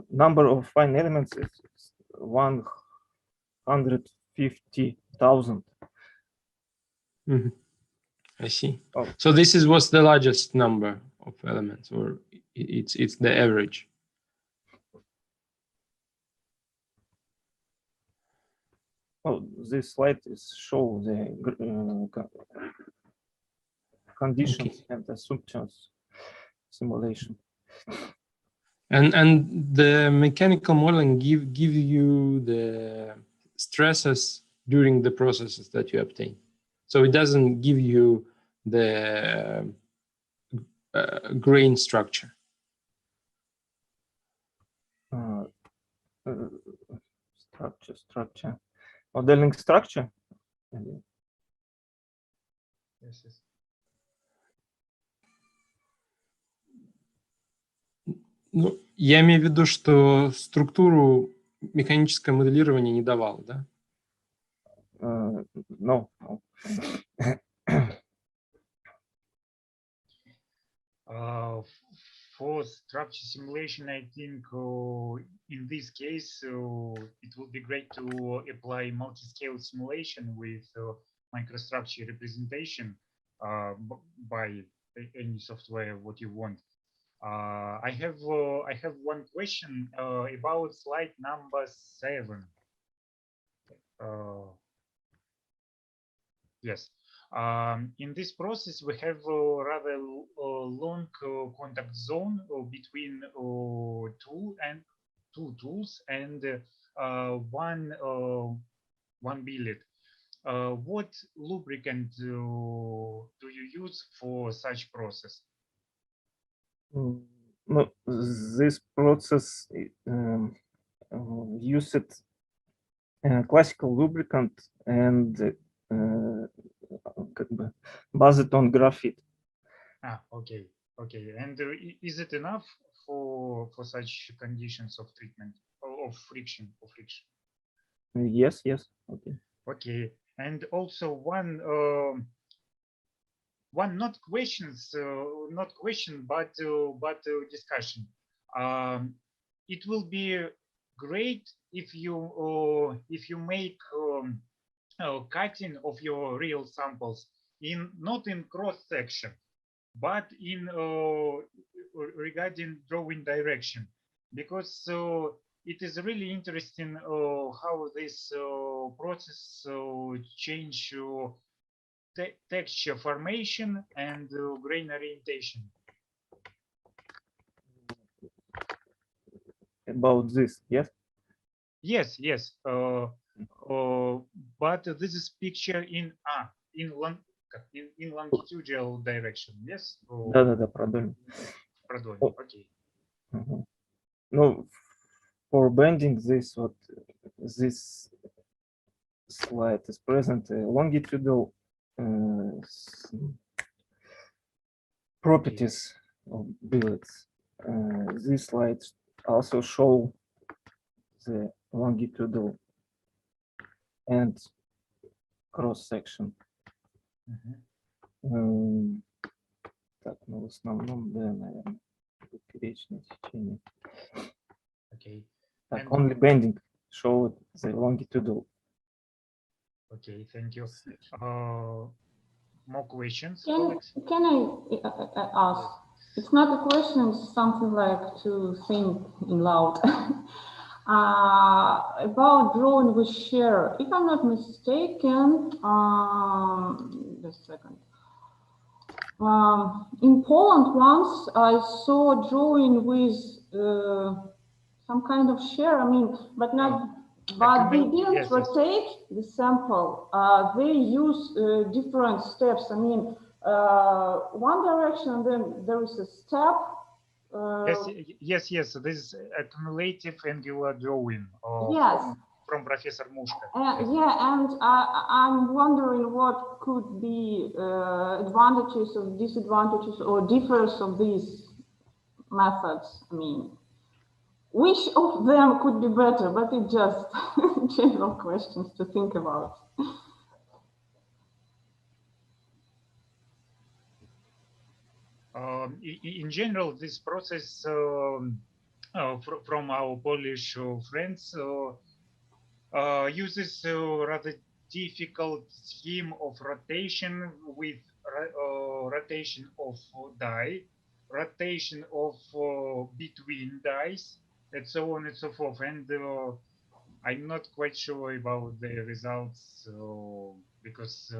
number of fine elements is 150,000. Mm-hmm. I see. Oh. So this was the largest number of elements, or it's the average? Oh, this slide is show the conditions and assumptions simulation. And the mechanical modeling give you the stresses during the processes that you obtain. So it doesn't give you the grain structure. Structure. Modeling structure. Yes, yes. Ну, я имею в виду, что структуру механическое моделирование не давало, да? No. For structure simulation, I think in this case, it would be great to apply multi-scale simulation with microstructure representation by any software what you want. I have one question about slide number 7. Yes. In this process, we have a rather long contact zone between two tools and one billet. What lubricant do you use for such process? No, this process used classical lubricant and based on graphite. Okay. And is it enough for such conditions of treatment of friction? Yes. Okay. Okay. And also one not question, but discussion. It will be great if you make cutting of your real samples not in cross section, but in regarding drawing direction, because it is really interesting how this process change texture formation and grain orientation. About this, yes? Yes. But this is picture in longitudinal direction, yes? Да, продольно. Okay. No, for bending this slide is present longitudinal properties of billets. This slide also show the longitudinal and cross section. Так, ну в основном, да, наверное, поперечное сечение. Okay. Так, only bending show the longitudinal. Okay, thank you. More questions? Can I ask? It's not a question, it's something like to think in loud. About drawing with share, if I'm not mistaken, just a second. In Poland once I saw drawing with some kind of share, I mean, but not, but they didn't rotate the sample. They use different steps. I mean, one direction, and then there is a step. Yes. So this is accumulative angular drawing. Yes. From Professor Mushka. Yeah, and I'm wondering what could be advantages or disadvantages or difference of these methods. I mean, which of them could be better? But it's just general questions to think about. In general, this process from our Polish friends uses a rather difficult scheme of rotation with rotation of die, rotation of between dies, and so on and so forth. And I'm not quite sure about the results because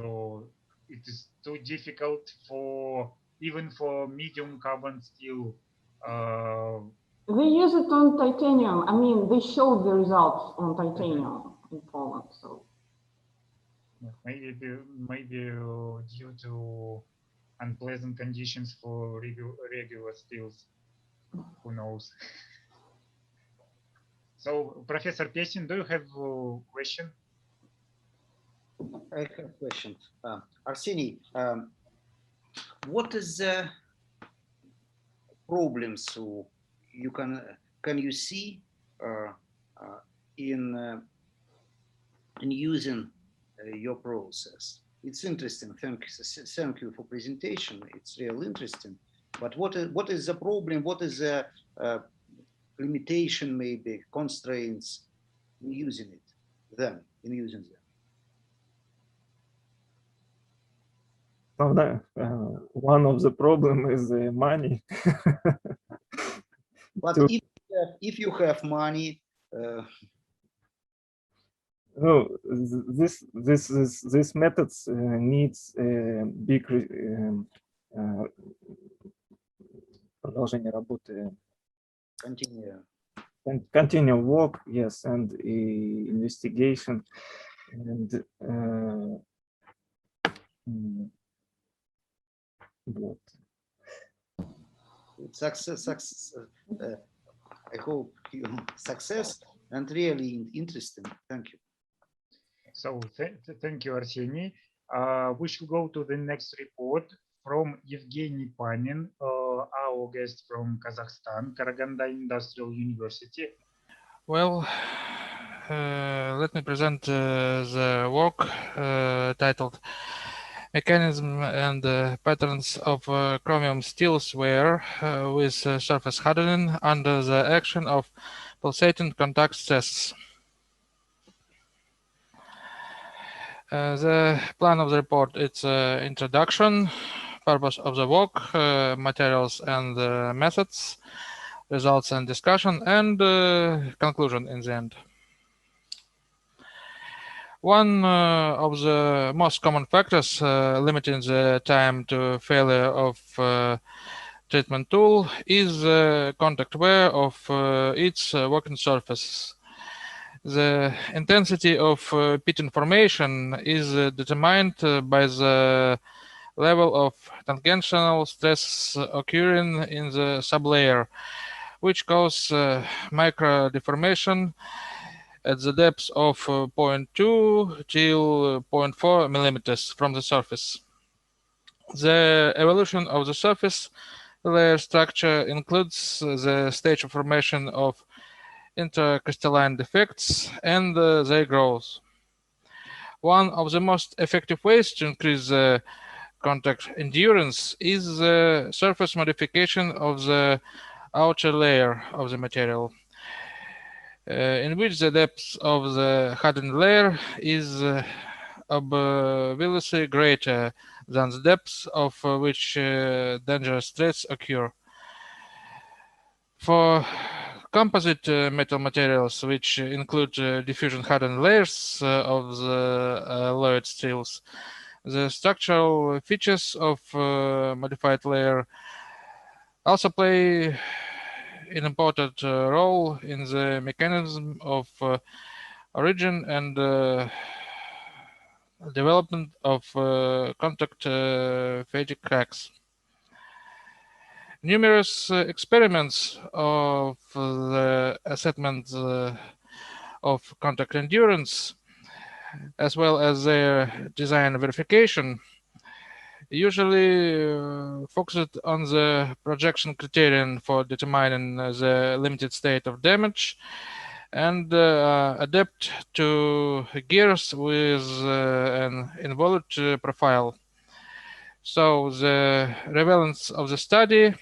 it is too difficult for even for medium carbon steel. They use it on titanium. I mean, they showed the results on titanium in Poland. So maybe due to unpleasant conditions for regular steels. Who knows? So, Professor Pesin, do you have a question? I have a question. Arseniy, what is the problems you can you see in using your process? It's interesting. Thank you for presentation. It's real interesting. But what is the problem? What is the limitation, maybe constraints in using them? One of the problem is money. But if you have money, no, this methods needs big продолжение работы. Continue work, yes, and investigation, and what? Success. I hope you success and really interesting. Thank you. So thank you, Arseniy. We should go to the next report from Evgeniy Panin, our guest from Kazakhstan, Karaganda Industrial University. Well, let me present the work titled Mechanism and Patterns of Chromium Steels Wear with Surface Hardening under the Action of Pulsating Contact Stresses. The plan of the report, it's introduction, purpose of the work, materials and methods, results and discussion, and conclusion in the end. One of the most common factors limiting the time to failure of treatment tool is contact wear of its working surface. The intensity of pitting formation is determined by the level of tangential stress occurring in the sublayer, which cause micro deformation at the depth of 0.2 till 0.4 millimeters from the surface. The evolution of the surface layer structure includes the stage of formation of intercrystalline defects and their growth. One of the most effective ways to increase the contact endurance is the surface modification of the outer layer of the material, in which the depth of the hardened layer is obviously greater than the depth of which dangerous threats occur. For composite metal materials, which include diffusion hardened layers of the alloyed steels. The structural features of modified layer also play an important role in the mechanism of origin and development of contact fatigue cracks. Numerous experiments of the assessment of contact endurance, as well as their design verification, usually focused on the projection criterion for determining the limited state of damage and adapt to gears with an involute profile. So the relevance of the study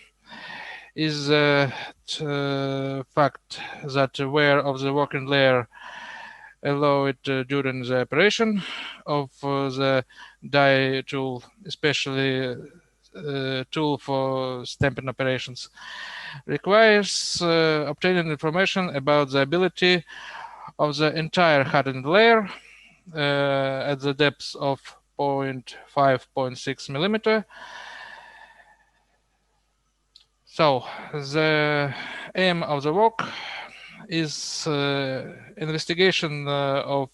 is the fact that wear of the working layer allow it during the operation of the die tool, especially tool for stamping operations, requires obtaining information about the ability of the entire hardened layer at the depth of 0.5-0.6 millimeter. So the aim of the work is investigation of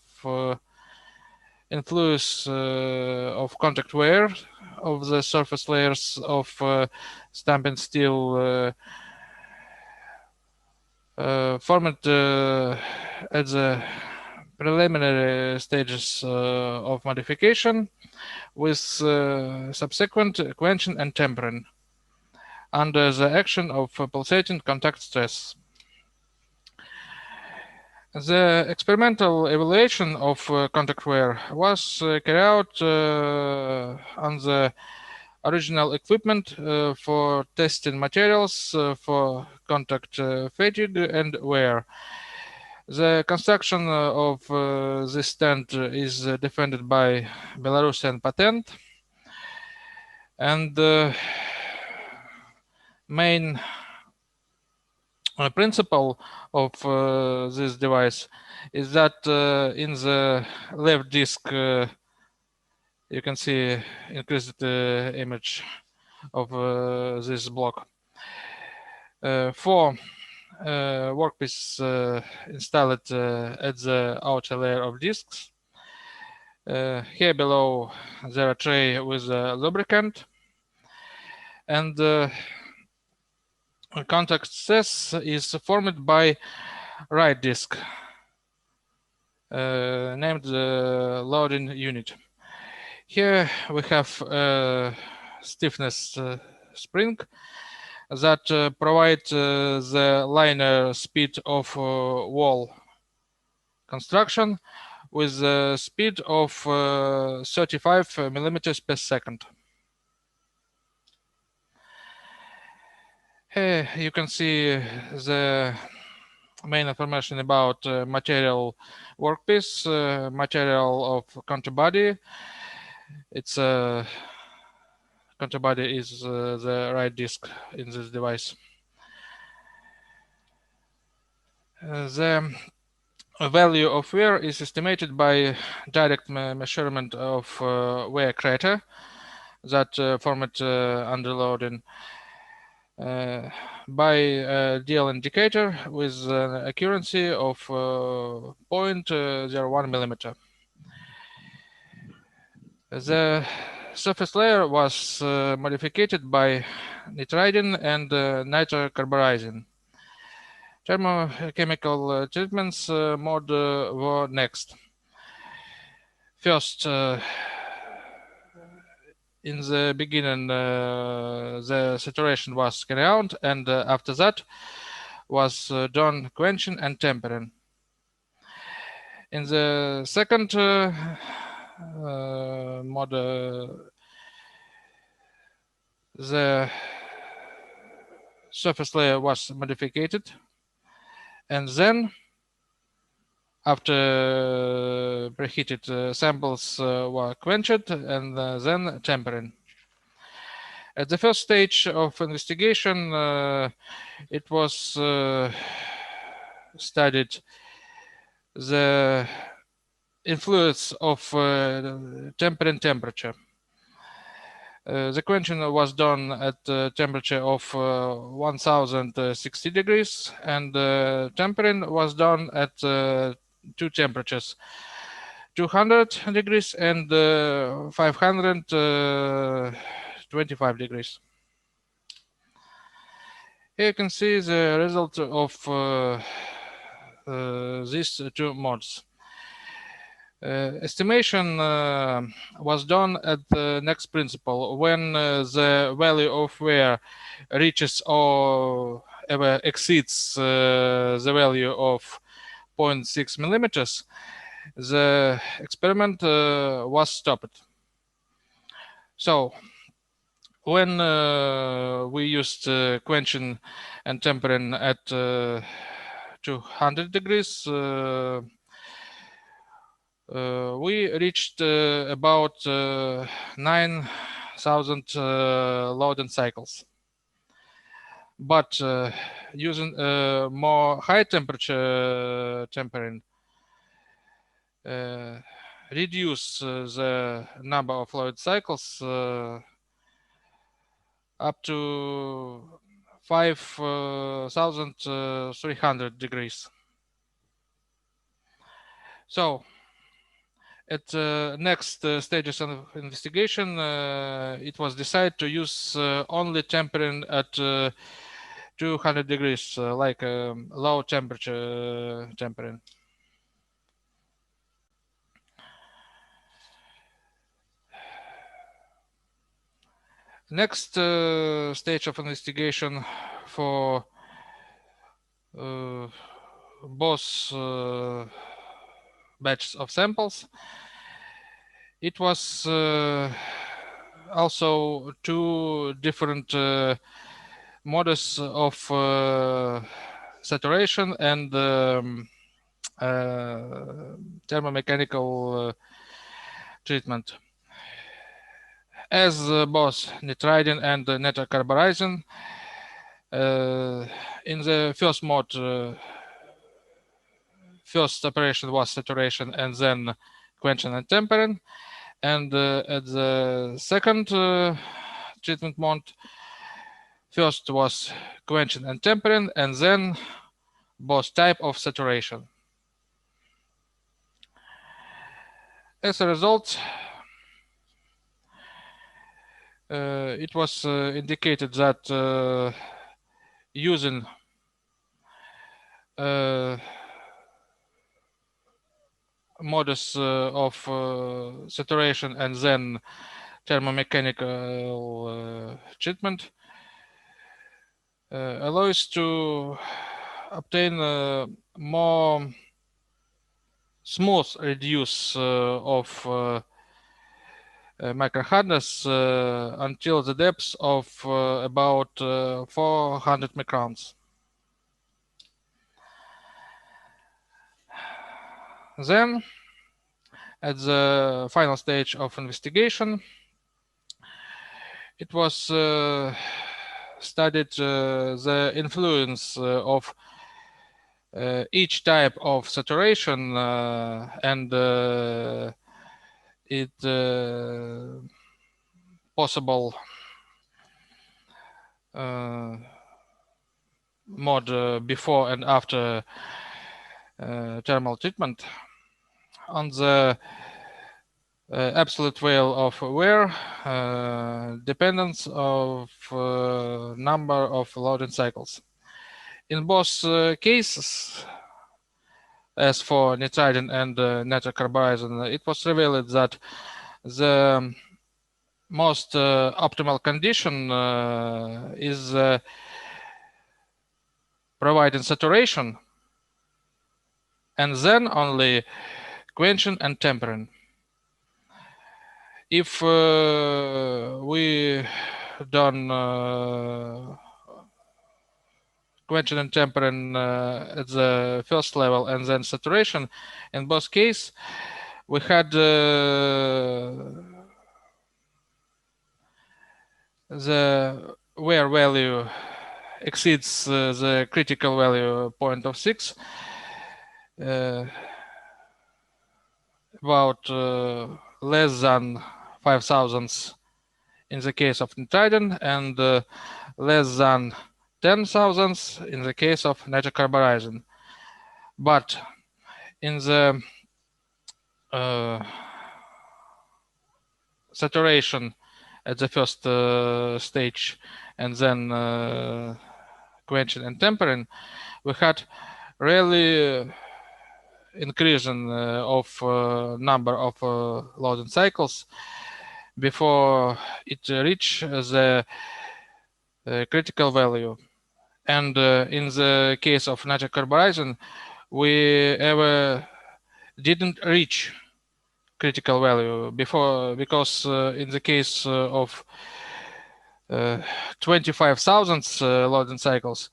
influence of contact wear of the surface layers of stamping steel formed at the preliminary stages of modification with subsequent quenching and tempering under the action of pulsating contact stress. The experimental evaluation of contact wear was carried out on the original equipment for testing materials for contact fatigue and wear. The construction of this stand is defended by Belarusian patent, and the main principle of this device is that in the left disc you can see increased image of this block. 4 workpieces installed at the outer layer of discs. Here below there are tray with a lubricant, and contact stress is formed by right disc named loading unit. Here we have a stiffness spring that provide the linear speed of wall construction with the speed of 35 millimeters per second. Here you can see the main information about material workpiece, material of counterbody. Its counterbody is the right disc in this device. The value of wear is estimated by direct measurement of wear crater that formed under loading by a DL indicator with an accuracy of 0.01 millimeter. The surface layer was modified by nitriding and nitrocarburizing. Thermochemical treatments mode were next. First, in the beginning, the saturation was carried out, and after that was done quenching and tempering. In the second mode, the surface layer was modified, and then after preheated samples were quenched and then tempering. At the first stage of investigation, it was studied the influence of tempering temperature. The quenching was done at a temperature of 1060 degrees, and tempering was done at two temperatures, 200 degrees and 525 degrees. Here you can see the result of these two modes. Estimation was done at the next principle. When the value of wear reaches or ever exceeds the value of 0.6 millimeters, the experiment was stopped. So when we used quenching and tempering at 200 degrees, we reached about 9,000 loading cycles. But using more high temperature tempering reduce the number of loaded cycles up to 5,300 degrees. So at next stages of investigation, it was decided to use only tempering at 200 degrees, like low temperature tempering. Next stage of investigation for both batches of samples, it was also two different modes of saturation and thermomechanical treatment. As both nitriding and nitrocarburizing, in the first mode, first operation was saturation and then quenching and tempering, and at the second treatment mode, first was quenching and tempering and then both type of saturation. As a result, it was indicated that using modus of saturation and then thermomechanical treatment allows to obtain more smooth reduce of microhardness until the depth of about 400 microns. Then, at the final stage of investigation, it was studied the influence of each type of saturation and it possible mode before and after thermal treatment on the absolute value of wear dependence of number of loading cycles. In both cases, as for nitriding and nitrocarburizing, it was revealed that the most optimal condition is providing saturation and then only quenching and tempering. If we done quenching and tempering at the first level and then saturation, in both cases, we had the wear value exceeds the critical value 0.06, about less than 5 thousandths in the case of nitridin and less than 10 thousandths in the case of nitrocarburizin. But in the saturation at the first stage and then quenching and tempering, we had really increasing of number of loading cycles before it reached the critical value. And in the case of nitrocarburizin, we ever didn't reach critical value before, because in the case of 25 thousandths loading cycles,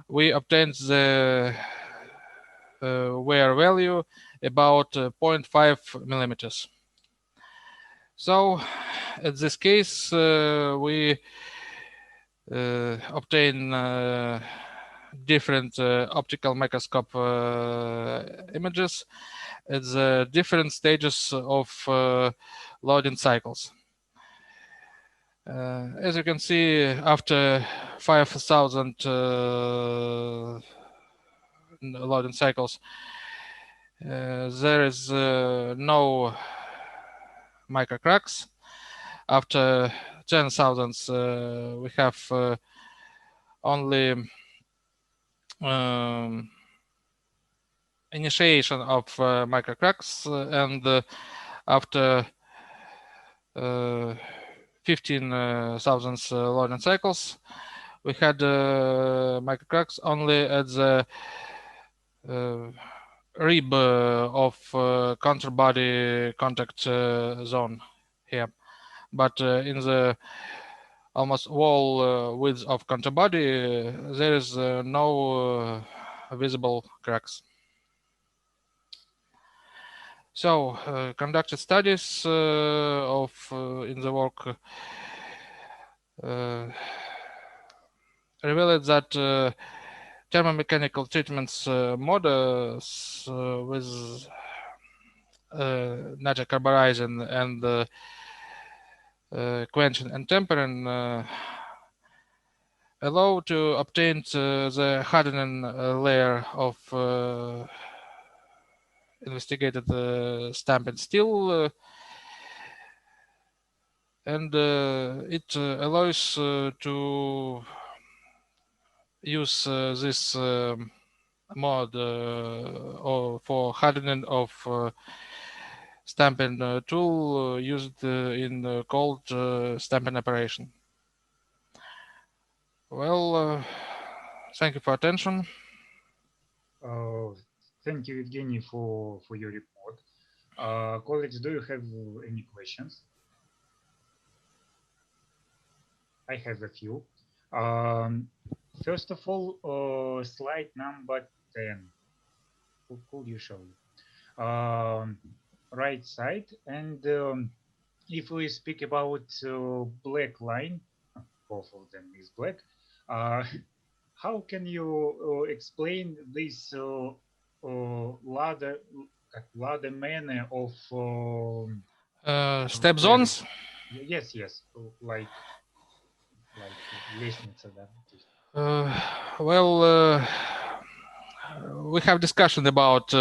we obtained the wear value about 0.5 millimeters. So in this case, we obtain different optical microscope images at the different stages of loading cycles. As you can see, after 5,000 loading cycles, there is no microcracks. After 10,000, we have only initiation of microcracks, and after 15,000 loading cycles, we had microcracks only at the rib of counterbody contact zone here. But in the almost whole width of counterbody, there is no visible cracks. So conducted studies of in the work revealed that thermomechanical treatments models with nitrocarburizin and quenching and tempering allow to obtain the hardening layer of investigated stamped steel, and it allows to use this mode or for hardening of stamping tool used in cold stamping operation. Well, thank you for attention. Thank you, Evgeny, for your report. Colleagues, do you have any questions? I have a few. First of all, slide number 10. Could you show it? Right side. And if we speak about black line, both of them is black. How can you explain this ladder manner of step zones? Yes, like лестница, да. Well, we have discussion about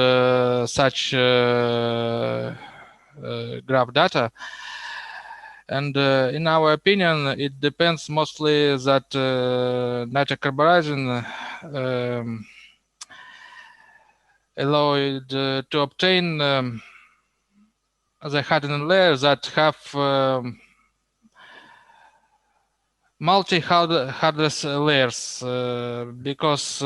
such graph data, and in our opinion, it depends mostly that nitrocarburizin allowed to obtain the hardening layers that have multi-hardness layers, because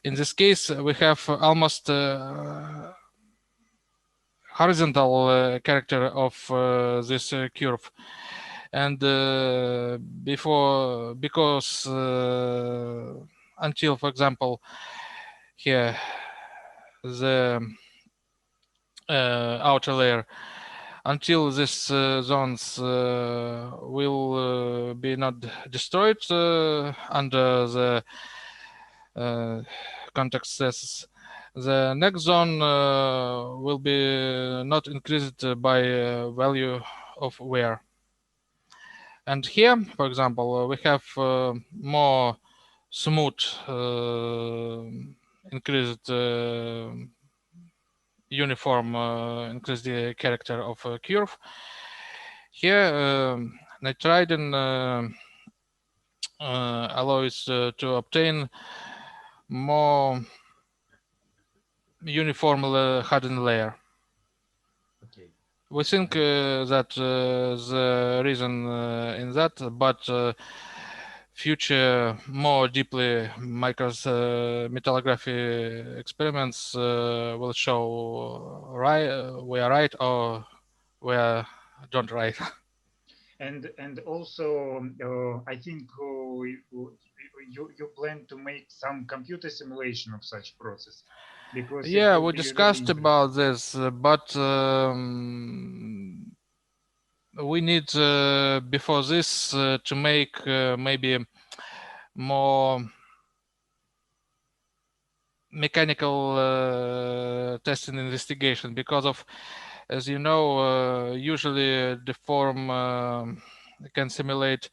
in this case we have almost horizontal character of this curve, and because until, for example, here the outer layer, until these zones will be not destroyed under the contact stresses. The next zone will be not increased by value of wear. And here, for example, we have more smooth increased uniform increased the character of a curve. Here, nitridine allows to obtain more uniform hardened layer. Okay. We think that the reason in that, but future more deeply metallography experiments will show we are right or we are don't right. And also, I think you plan to make some computer simulation of such process, because yeah, we discussed really about this, but we need before this to make maybe more mechanical testing investigation, because of, as you know, usually the form can simulate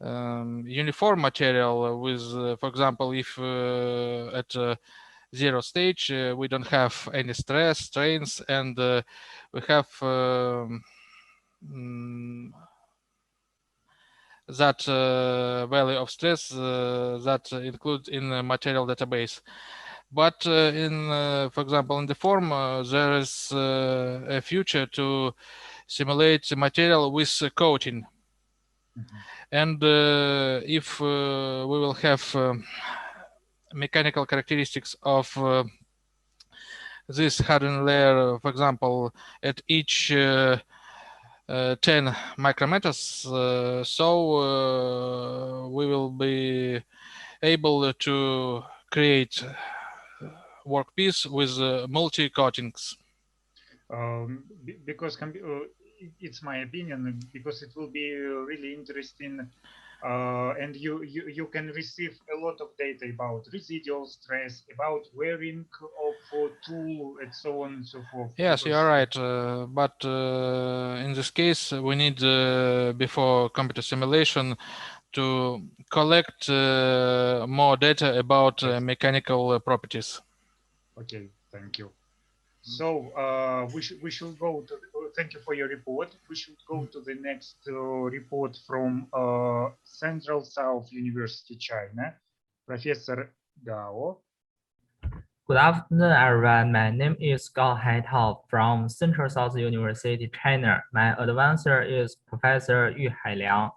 uniform material with, for example, if at zero stage we don't have any stress, strains, and we have that value of stress that includes in the material database. But for example, in the form, there is a future to simulate the material with coating. Mm-hmm. And if we will have mechanical characteristics of this hardened layer, for example, at each 10 micrometers, so we will be able to create workpiece with multi-coatings. Because it's my opinion, because it will be really interesting, and you can receive a lot of data about residual stress, about wearing of tool, and so on and so forth. Yes, you are right. But in this case, we need before computer simulation to collect more data about mechanical properties. Okay, thank you. So we should go to. Thank you for your report. We should go to the next report from Central South University, China, Professor Gao. Good afternoon, everyone. My name is Gao Haitao from Central South University, China. My advisor is Professor Yu Hailiang.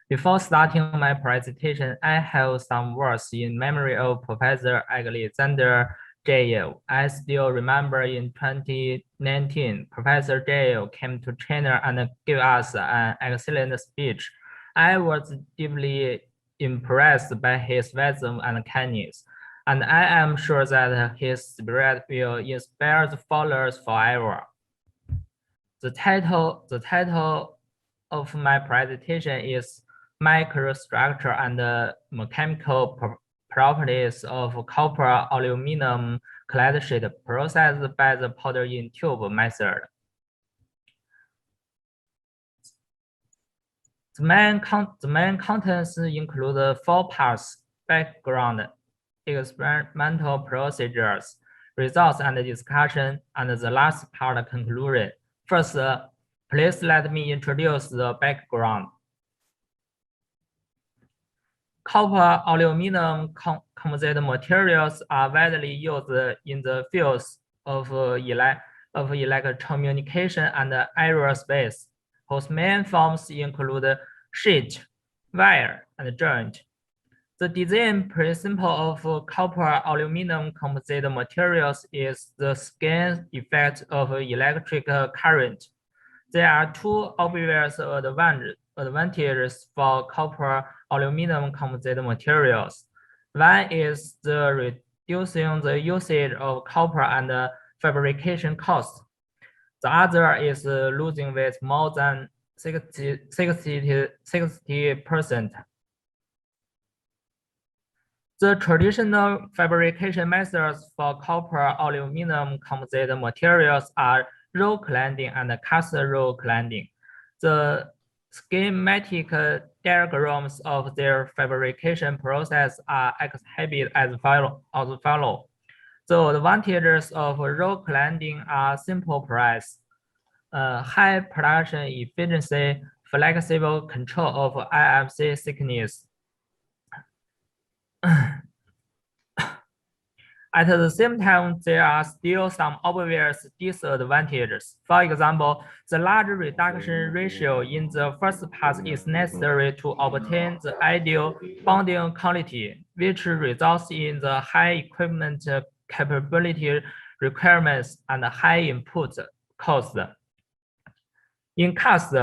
Before starting my presentation, I have some words in memory of Professor Alexander ZHILYAEV. I still remember in 2019, Professor ZHILYAEV came to China and gave us an excellent speech. I was deeply impressed by his wisdom and kindness, and I am sure that his spirit will inspire the followers forever. The title of my presentation is Microstructure and Mechanical Properties of Copper Aluminum Clad Sheet processed by the powder in tube method. The main contents include 4 parts: background, experimental procedures, results and discussion, and the last part, conclusion. First, please let me introduce the background. Copper aluminum composite materials are widely used in the fields of electrocommunication and aerospace, whose main forms include sheet, wire, and joint. The design principle of copper aluminum composite materials is the skin effect of electric current. There are 2 obvious advantages for copper aluminum composite materials. One is the reducing the usage of copper and fabrication costs. The other is losing weight more than 60%. The traditional fabrication methods for copper aluminum composite materials are roll cladding and cast roll cladding. The schematic diagrams of their fabrication process are exhibited as follows. The advantages of roll cladding are simple price, high production efficiency, flexible control of IMC thickness. At the same time, there are still some obvious disadvantages. For example, the large reduction ratio in the first pass is necessary to obtain the ideal bonding quality, which results in the high equipment capability requirements and high input cost. In contrast,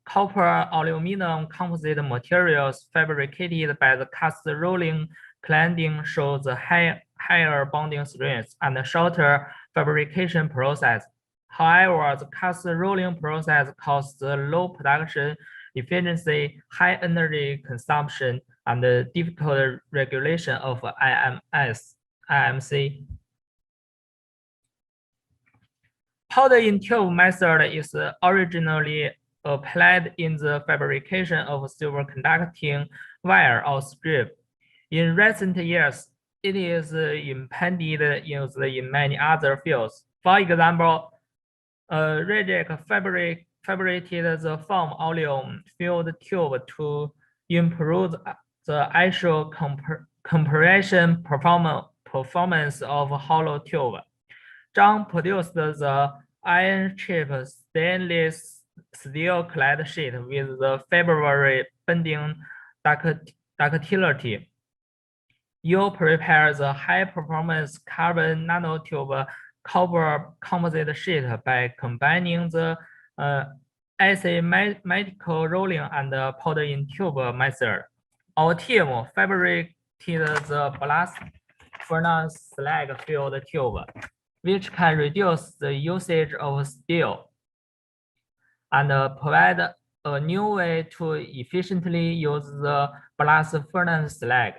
copper aluminum composite materials fabricated by the cast rolling cladding shows a higher bonding strength and a shorter fabrication process. However, the cast rolling process causes low production efficiency, high energy consumption, and difficult regulation of IMC. Powder in tube method is originally applied in the fabrication of silver conducting wire or strip. In recent years, it is implemented in many other fields. For example, Reject fabricated the foam oleum-filled tube to improve the actual compression performance of hollow tube. Zhang produced the iron-chip stainless steel-clad sheet with the favorable bending ductility. You prepare the high-performance carbon nanotube copper composite sheet by combining the asymmetrical rolling and powder in tube method. Our team fabricated the blast furnace slag-filled tube, which can reduce the usage of steel and provide a new way to efficiently use the blast furnace slag.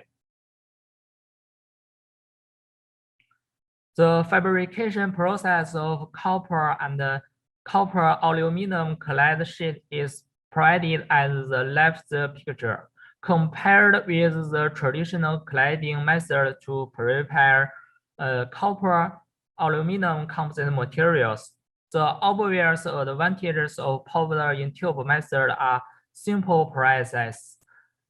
The fabrication process of copper and copper aluminum clad sheet is provided as the left picture. Compared with the traditional cladding method to prepare copper aluminum composite materials, the obvious advantages of powder in tube method are simple process,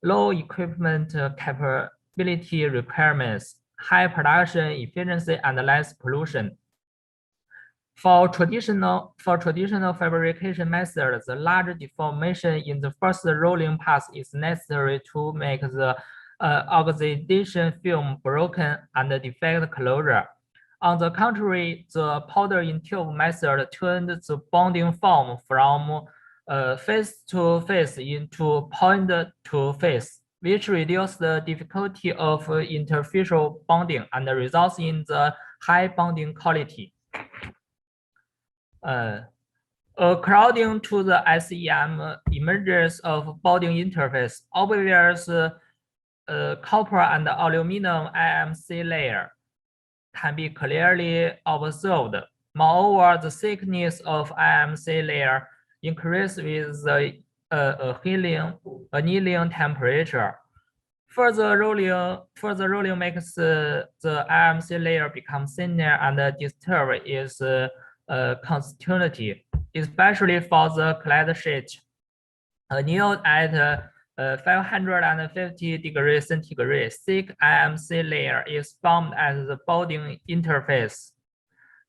low equipment capability requirements, high production efficiency, and less pollution. For traditional fabrication methods, the large deformation in the first rolling pass is necessary to make the oxidation film broken and defect closure. On the contrary, the powder in tube method turned the bonding form from face to face into point to face, which reduces the difficulty of interfacial bonding and results in the high bonding quality. According to the SEM images of bonding interface, obvious copper and aluminum IMC layer can be clearly observed. Moreover, the thickness of IMC layer increases with the annealing temperature. Further rolling makes the IMC layer become thinner and disturb its constitutivity, especially for the clad sheet. Annealed at 550 degrees centigrade, thick IMC layer is formed at the bonding interface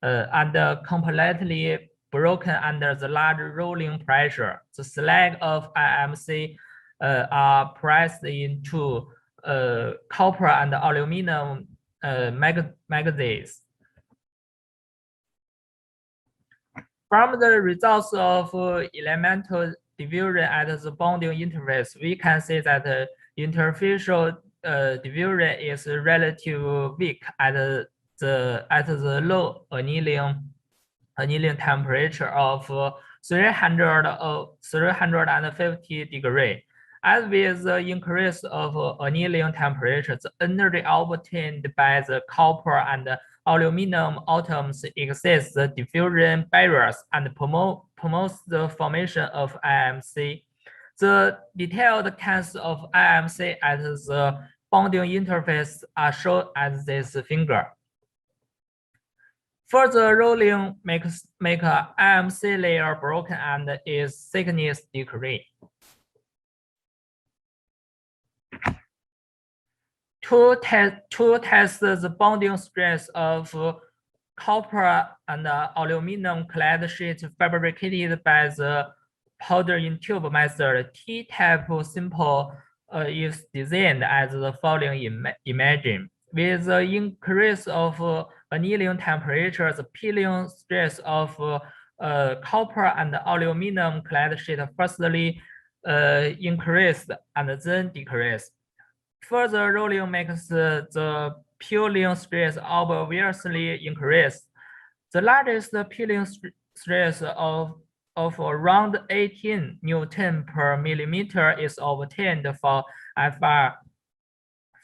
and completely broken under the large rolling pressure. The slag of IMC are pressed into copper and aluminum magazines. From the results of elemental diffusion at the bonding interface, we can see that the interfacial diffusion is relatively weak at the low annealing annealing temperature of 350 degrees. As with the increase of annealing temperature, the energy obtained by the copper and aluminum atoms exceeds the diffusion barriers and promotes the formation of IMC. The detailed case of IMC at the bonding interface are shown as this figure. Further rolling makes an IMC layer broken and its thickness decrease. To test the bonding stress of copper and aluminum clad sheet fabricated by the powder in tube method, T-type sample is designed as the following imagine. With the increase of annealing temperature, the peeling stress of copper and aluminum clad sheet firstly increased and then decreased. Further rolling makes the peeling stress obviously increase. The largest peeling stress of around 18 Newton per millimeter is obtained for FR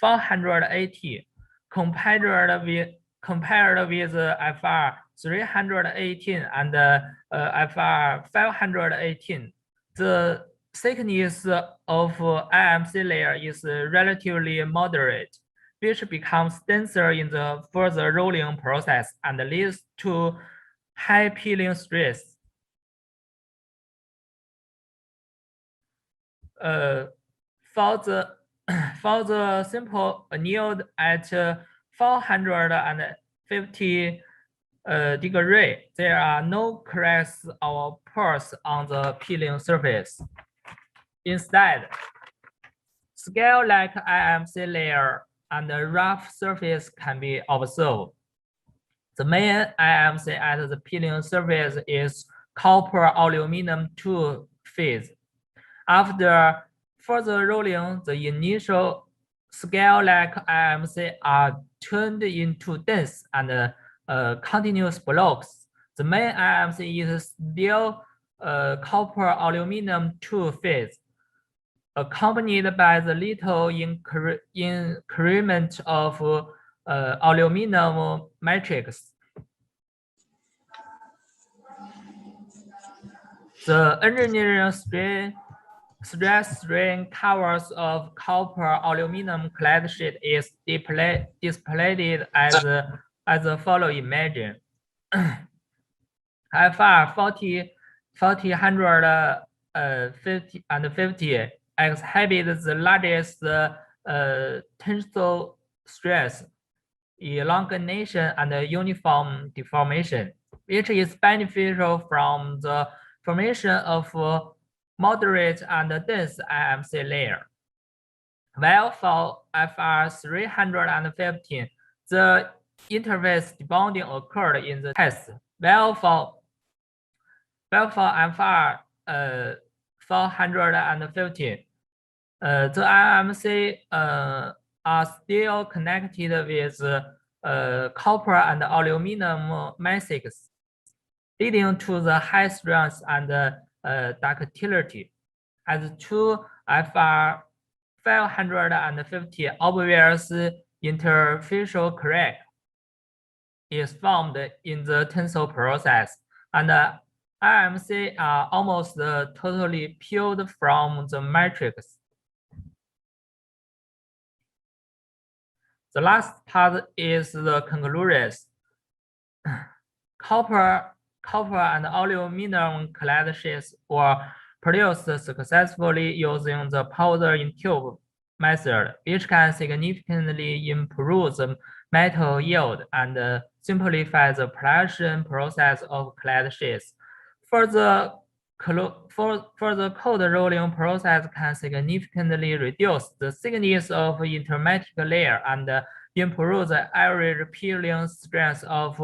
480 compared with FR 318 and FR 518. The thickness of IMC layer is relatively moderate, which becomes denser in the further rolling process and leads to high peeling stress. For the sample annealed at 450 degrees, there are no cracks or pores on the peeling surface. Instead, scale-like IMC layer and a rough surface can be observed. The main IMC at the peeling surface is copper aluminum 2 phase. After further rolling, the initial scale-like IMC are turned into dense and continuous blocks. The main IMC is still copper aluminum 2 phase, accompanied by the little increment of aluminum matrix. The engineering stress strain covers of copper aluminum clad sheet is displayed as the following image. FR 450 exhibits the largest tensile stress, elongation, and uniform deformation, which is beneficial from the formation of moderate and dense IMC layer. While for FR 315, the interface debonding occurred in the test. While for FR 450, the IMC are still connected with copper and aluminum matrix, leading to the high strength and ductility. As to FR 550, obvious interfacial crack is formed in the tensile process, and IMC are almost totally peeled from the matrix. The last part is the conclusions. Copper and aluminum clad sheets were produced successfully using the powder in tube method, which can significantly improve the metal yield and simplify the production process of clad sheets. Further cold rolling process can significantly reduce the thickness of intermediate layer and improve the average peeling strength of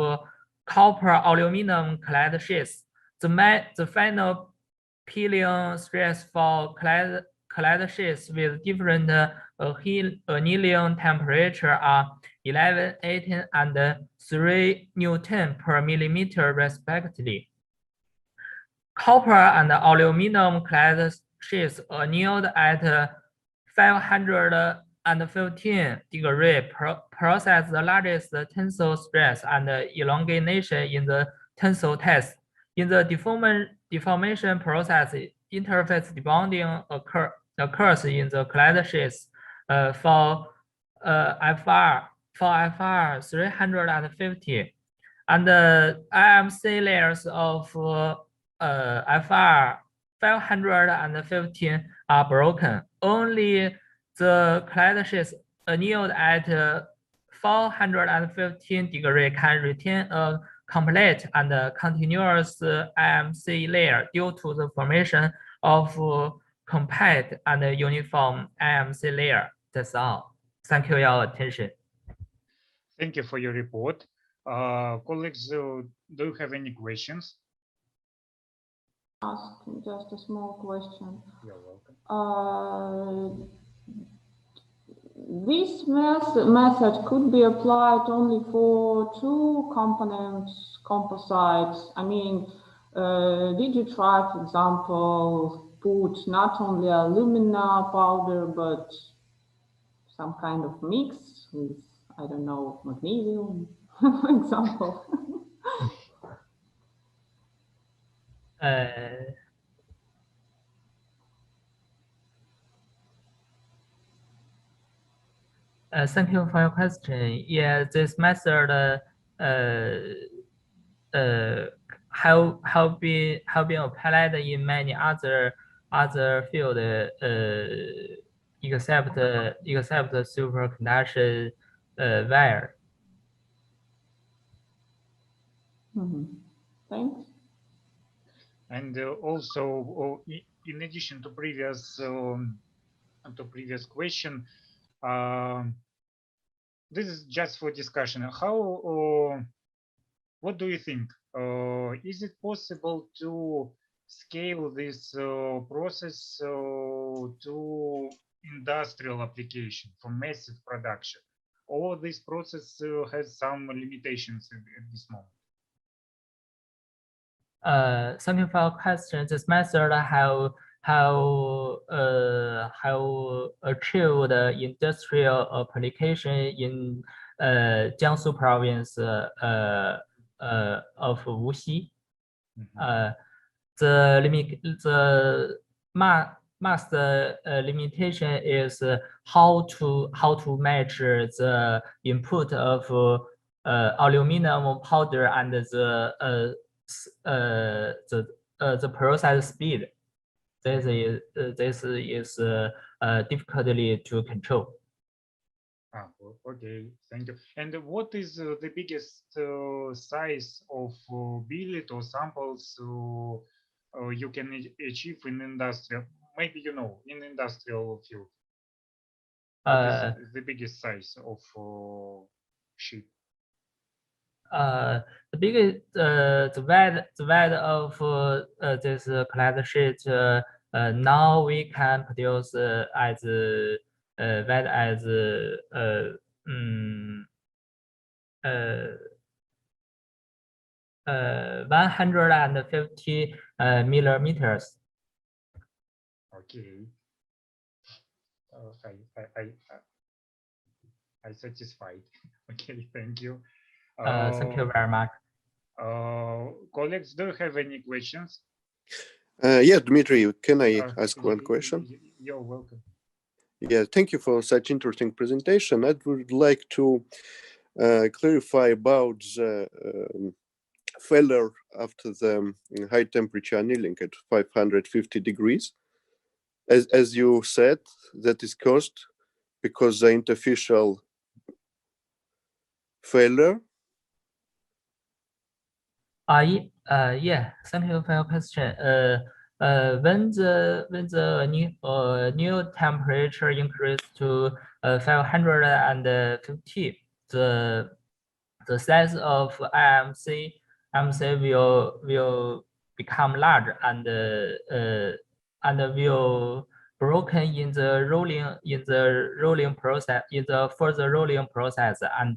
copper aluminum clad sheets. The final peeling stress for clad sheets with different annealing temperature are 11, 18, and 3 Newton per millimeter respectively. Copper and aluminum clad sheets annealed at 515 degrees process the largest tensile stress and elongation in the tensile test. In the deformation process, interface debonding occurs in the clad sheets for FR 350, and the IMC layers of FR 515 are broken. Only the clad sheets annealed at 415 degrees can retain a complete and continuous IMC layer due to the formation of compact and uniform IMC layer. That's all. Thank you for your attention. Thank you for your report. Colleagues, do you have any questions? Ask just a small question. You're welcome. This method could be applied only for 2 components composites. I mean, did you try, for example, put not only alumina powder, but some kind of mix with, I don't know, magnesium, for example? Thank you for your question. Yeah, this method have been applied in many other field except superconduction wire. Thanks. And also, in addition to previous question, this is just for discussion. What do you think? Is it possible to scale this process to industrial application for massive production, or this process has some limitations at this moment? Thank you for your question. This method have achieved industrial application in Jiangsu province of Wuxi. The master limitation is how to match the input of aluminum powder and the process speed. This is difficultly to control. Okay, thank you. And what is the biggest size of billet or samples you can achieve in industrial? Maybe you know, in industrial field. What is the biggest size of sheet? The biggest the weight of this clad sheet now we can produce as weight as 150 millimeters. Okay. I satisfied. Okay, thank you. Thank you very much. Colleagues, do you have any questions? Yeah, Dmitry, can I ask one question? You're welcome. Yeah, thank you for such interesting presentation. I would like to clarify about the failure after the high temperature annealing at 550 degrees. As you said, that is caused because the interfacial failure. Yeah, thank you for your question. When the new temperature increase to 550, the size of IMC will become large and will broken in the rolling process, in the further rolling process, and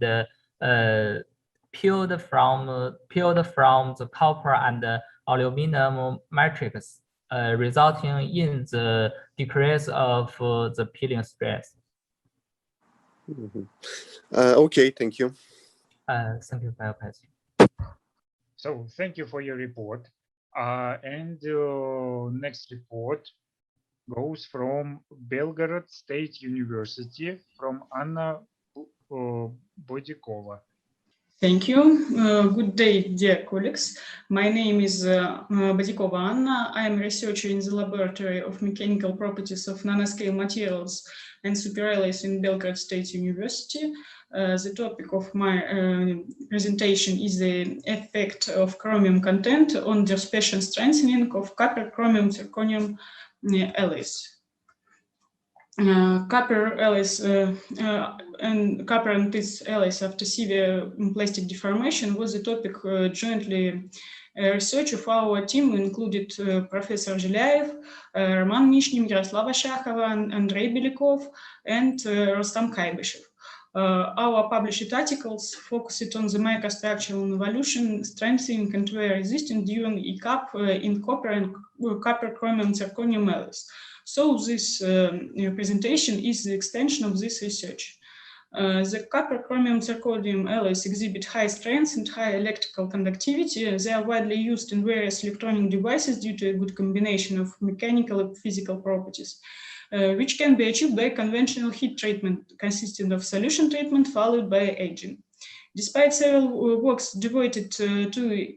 peeled from the copper and aluminum matrix, resulting in the decrease of the peeling stress. Okay, thank you. Thank you for your question. So thank you for your report. And next report goes from Belgorod State University, from Anna Bodyakova. Thank you. Good day, dear colleagues. My name is Bodyakova Anna. I am a researcher in the Laboratory of Mechanical Properties of Nanoscale Materials and Superalloys in Belgorod State University. The topic of my presentation is the effect of chromium content on dispersion strengthening of copper, chromium, zirconium alloys. Copper alloys and copper and its alloys after severe plastic deformation was the topic jointly research of our team, included Professor ZHILYAEV, Roman Mishnin, Yaroslava Shachova, Andrey Belyakov, and Rustam Kaybyshev. Our published articles focused on the microstructural evolution, strengthening and wear resistance during ECAP in copper and copper, chromium, zirconium alloys. So this presentation is the extension of this research. The copper, chromium, zirconium alloys exhibit high strength and high electrical conductivity. They are widely used in various electronic devices due to a good combination of mechanical and physical properties, which can be achieved by conventional heat treatment, consisting of solution treatment followed by aging. Despite several works devoted to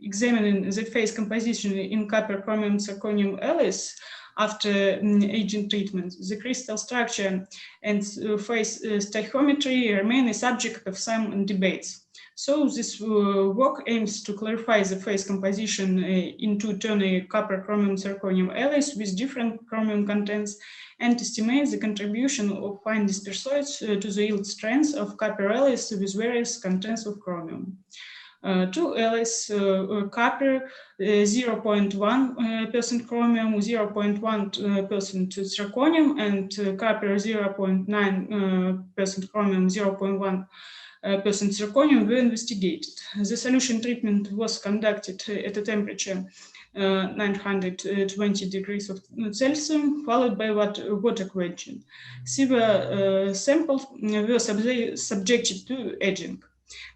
examining the phase composition in copper, chromium, zirconium alloys after aging treatment, the crystal structure and phase stoichiometry remain a subject of some debates. So this work aims to clarify the phase composition in two-tone copper, chromium, zirconium alloys with different chromium contents, and estimate the contribution of fine dispersoids to the yield strength of copper alloys with various contents of chromium. Two alloys, copper 0.1% chromium, 0.1% zirconium, and copper 0.9% chromium, 0.1% zirconium were investigated. The solution treatment was conducted at a temperature 920 degrees of Celsius, followed by water quenching. Several samples were subjected to aging.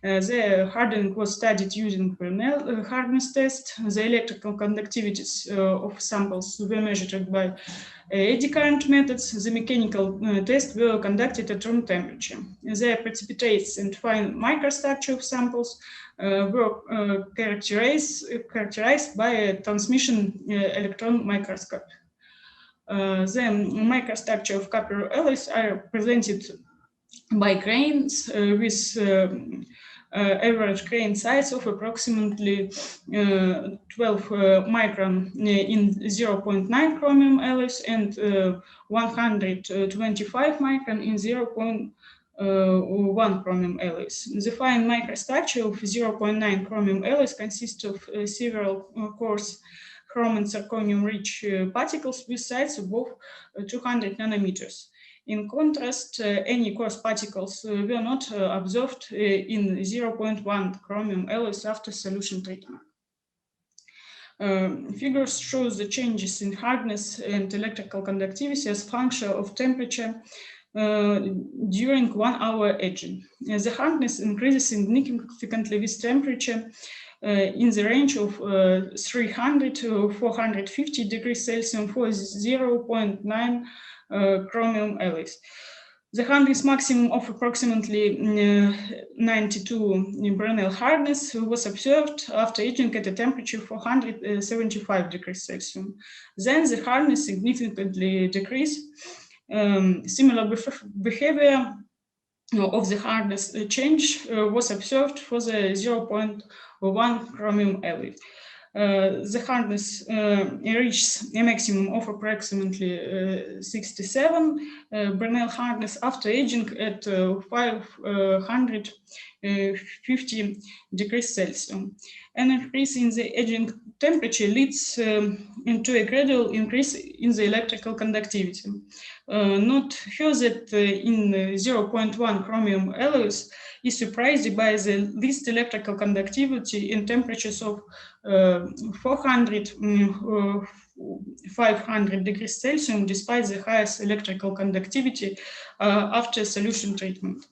The hardening was studied using Fresnel hardness test. The electrical conductivities of samples were measured by eddy current methods. The mechanical tests were conducted at room temperature. The precipitates and fine microstructure of samples were characterized by a transmission electron microscope. The microstructure of copper alloys are presented by grains with average grain size of approximately 12 micron in 0.9 chromium alloys and 125 micron in 0.1 chromium alloys. The fine microstructure of 0.9 chromium alloys consists of several coarse chromium and zirconium-rich particles with sizes above 200 nanometers. In contrast, any coarse particles were not observed in 0.1 chromium alloys after solution treatment. Figures show the changes in hardness and electrical conductivity as function of temperature during 1 hour aging. The hardness increases significantly with temperature in the range of 300 to 450 degrees Celsius for 0.9 chromium alloys. The hardness maximum of approximately 92 Brenner hardness was observed after aging at a temperature of 475 degrees Celsius. Then the hardness significantly decreased. Similar behavior of the hardness change was observed for the 0.1 chromium alloy. The hardness reaches a maximum of approximately 67 Bernal hardness after aging at 550 degrees Celsius. An increase in the aging temperature leads into a gradual increase in the electrical conductivity. Note here that in 0.1 chromium alloys is surprised by the least electrical conductivity in temperatures of 400, 500 degrees Celsius, despite the highest electrical conductivity after solution treatment.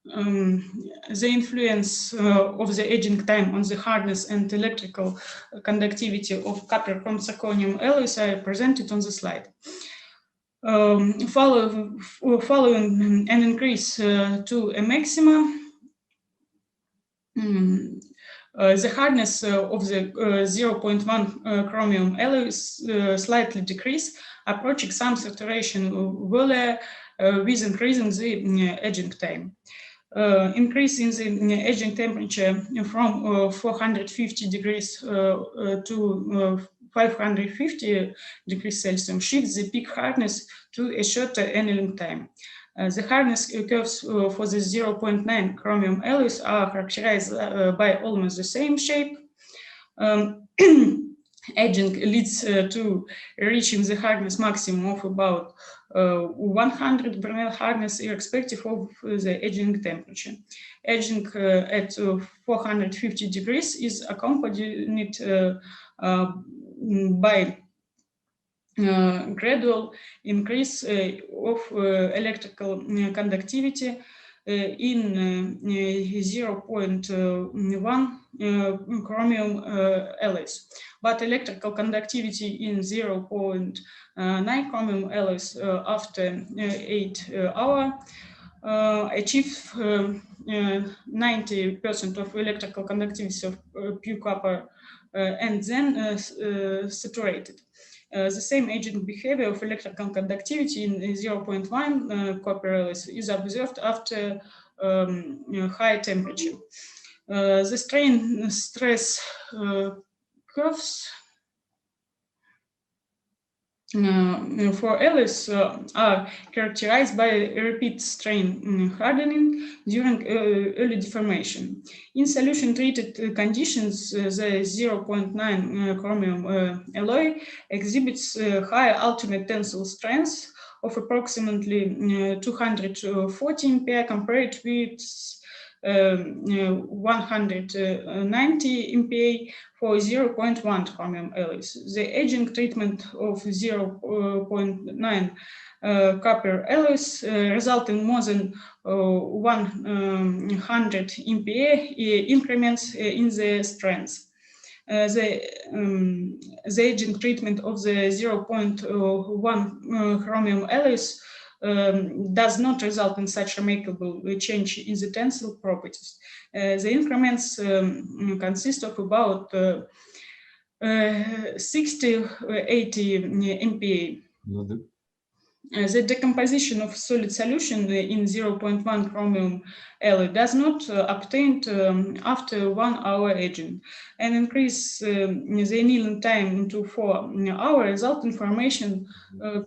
The influence of the aging time on the hardness and electrical conductivity of copper chrome zirconium alloys are presented on the slide. Following an increase to a maximum, the hardness of the 0.1 chromium alloys slightly decrease, approaching some saturation value with increasing the aging time. Increasing the aging temperature from 450 degrees to 550 degrees Celsius shifts the peak hardness to a shorter annealing time. The hardness curves for the 0.9 chromium alloys are characterized by almost the same shape. Aging leads to reaching the hardness maximum of about 100 Bernal hardness irrespective of the aging temperature. Aging at 450 degrees is accompanied by gradual increase of electrical conductivity in 0.1 chromium alloys, but electrical conductivity in 0.9 chromium alloys after 8 hours achieve 90% of electrical conductivity of pure copper and then saturated. The same aging behavior of electrical conductivity in 0.1 copper alloys is observed after high temperature. The strain stress curves for alloys are characterized by repeat strain hardening during early deformation. In solution-treated conditions, the 0.9 chromium alloy exhibits higher ultimate tensile strength of approximately 240 MPa compared with 190 MPa for 0.1 chromium alloys. The aging treatment of 0.9 copper alloys result in more than 100 MPa increments in the strength. The aging treatment of the 0.1 chromium alloys does not result in such remarkable change in the tensile properties. The increments consist of about 60-80 MPa. The decomposition of solid solution in 0.1 chromium alloy does not obtain after 1 hour aging. An increase the annealing time to 4 hours result in formation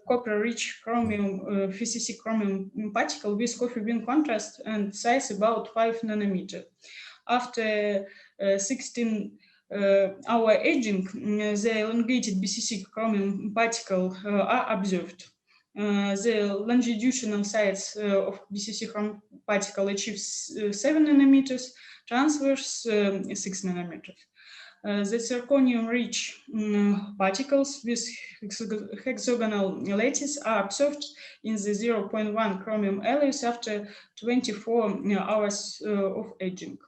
copper-rich chromium VCC chromium particle with coffee bean contrast and size about 5 nanometer. After 16-hour aging, the elongated BCC chromium particle are observed. The longitudinal size of BCC chromium particle achieves 7 nanometers, transverse 6 nanometers. The zirconium-rich particles with hexagonal lattice are observed in the 0.1 chromium alloys after 24 hours of aging.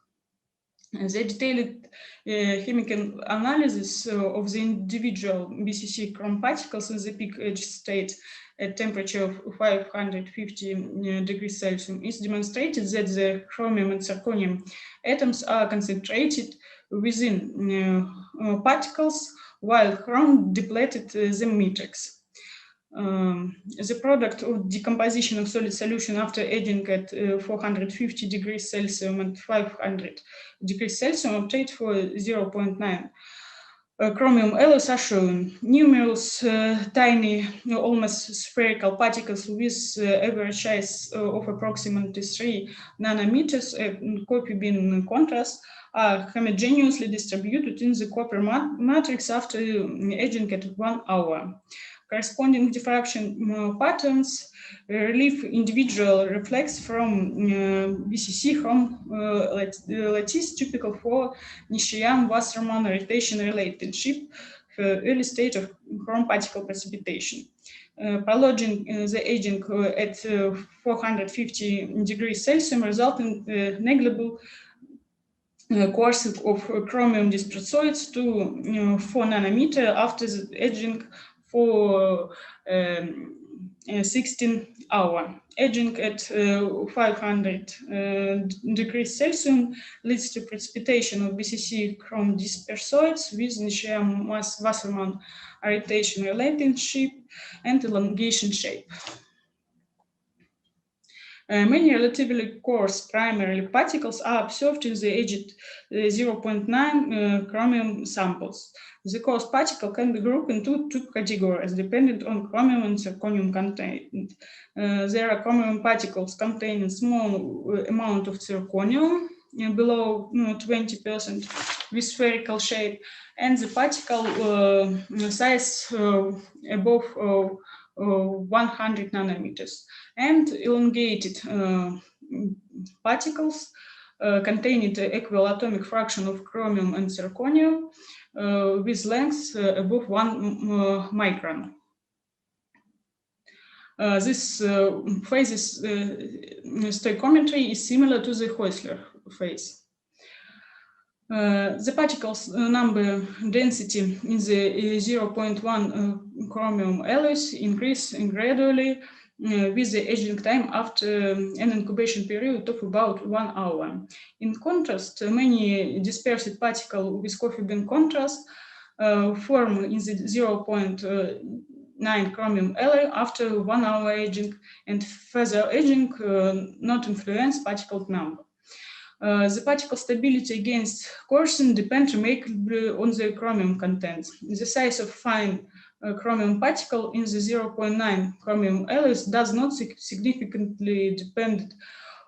The detailed chemical analysis of the individual BCC chromium particles in the peak edge state at temperature of 550 degrees Celsius is demonstrated that the chromium and zirconium atoms are concentrated within particles while chrome depleted the matrix. The product of decomposition of solid solution after aging at 450 degrees Celsius and 500 degrees Celsius obtained for 0.9 chromium alloys are shown. Numerous tiny, almost spherical particles with average size of approximately 3 nanometers, copy beam contrast, are homogeneously distributed in the copper matrix after aging at 1 hour. Corresponding diffraction patterns relieve individual reflex from BCC from lattice typical for Nishiyan-Wassermann rotation relationship, early stage of chrome particle precipitation. Prolonging the aging at 450 degrees Celsius result in negligible course of chromium dysprotsoids to 4 nanometer after the aging for 16 hours. Aging at 500 degrees Celsius leads to precipitation of BCC chrome dispersoids with Nishiyan-Wassermann rotation relationship and elongation shape. Many relatively coarse primary particles are observed in the aged 0.9 chromium samples. The coarse particle can be grouped into two categories, depending on chromium and zirconium content. There are chromium particles containing small amount of zirconium, below 20% with spherical shape, and the particle size above 100 nanometers, and elongated particles containing the equal atomic fraction of chromium and zirconium with lengths above 1 micron. This phase's stoichiometry is similar to the Heusler phase. The particles number density in the 0.1 chromium alloys increase gradually with the aging time after an incubation period of about 1 hour. In contrast, many dispersed particles with coffee bean contrast form in the 0.9 chromium alloy after 1 hour aging, and further aging not influence particle number. The particle stability against coarsening depends remarkably on the chromium content. The size of fine chromium particle in the 0.9 chromium alloys does not significantly depend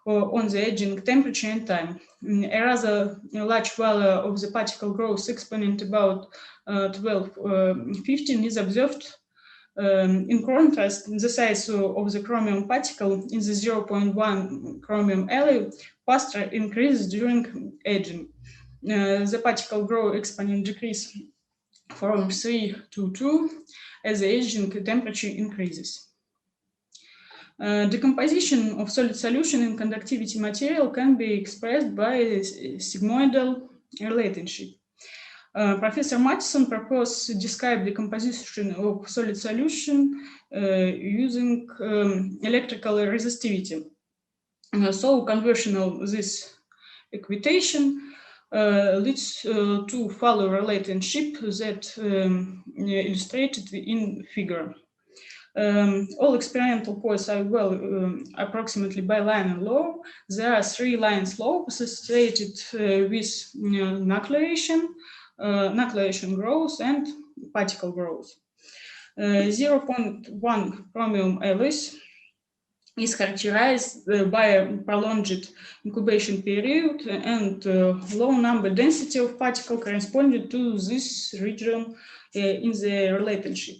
on the aging temperature and time. A rather large value of the particle growth exponent, about 12-15, is observed. In contrast, the size of the chromium particle in the 0.1 chromium alloy faster increases during aging. The particle growth exponent decreases from 3 to 2 as the aging temperature increases. Decomposition of solid solution in conductivity material can be expressed by a sigmoidal relationship. Professor Mattison proposed to describe the composition of solid solution using electrical resistivity. So conversion of this equation leads to follow relationship that illustrated in figure. All experimental points are well approximately biline and low. There are 3 line slopes associated with nucleation, nucleation growth, and particle growth. 0.1 chromium alloys is characterized by a prolonged incubation period and low number density of particle corresponding to this region in the relationship.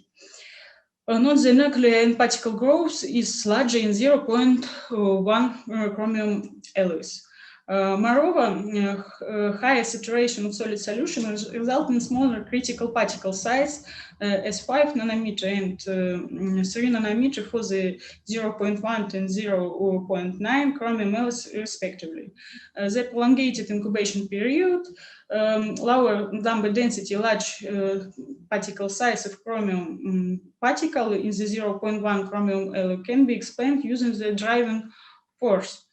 Note the nuclear and particle growth is larger in 0.1 chromium alloys. Moreover, higher saturation of solid solution results in smaller critical particle size as 5 nanometer and 3 nanometer for the 0.1 and 0.9 chromium alloys respectively. The prolonged incubation period, lower number density, large particle size of chromium particle in the 0.1 chromium alloy can be explained using the driving force.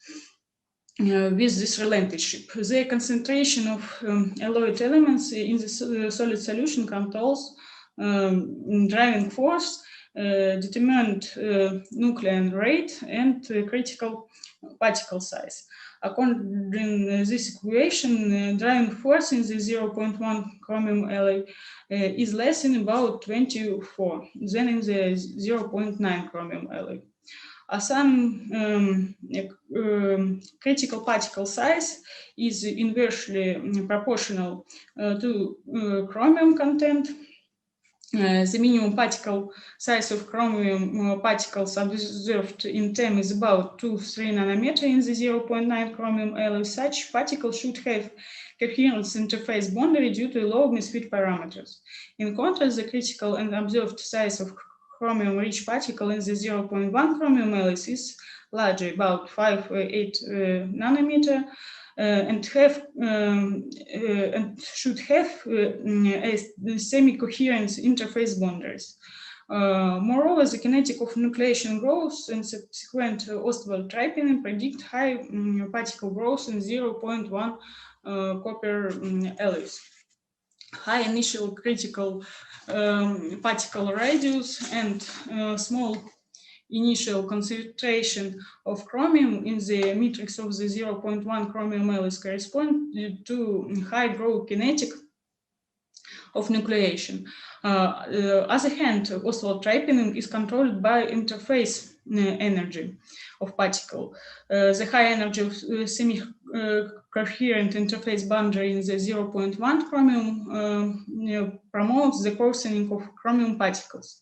With this relationship, the concentration of alloyed elements in the solid solution controls driving force determined nuclear rate and critical particle size. According to this equation, driving force in the 0.1 chromium alloy is less in about 24 than in the 0.9 chromium alloy. Some critical particle size is inversely proportional to chromium content. The minimum particle size of chromium particles observed in TEM is about 2-3 nanometer in the 0.9 chromium alloy. Such particles should have coherence interface boundary due to low misfit parameters. In contrast, the critical and observed size of chromium-rich particle in the 0.1 chromium alloy is larger, about 5-8 nanometer. And should have semi-coherent interface boundaries. Moreover, the kinetic of nucleation growth and subsequent Ostwald tripling predict high particle growth in 0.1 copper alloys. High initial critical particle radius and small initial concentration of chromium in the matrix of the 0.1 chromium alloys correspond to high growth kinetic of nucleation. On the other hand, Ostwald tripling is controlled by interface energy of particle. The high energy of semi-coherent interface boundary in the 0.1 chromium promotes the coarsening of chromium particles.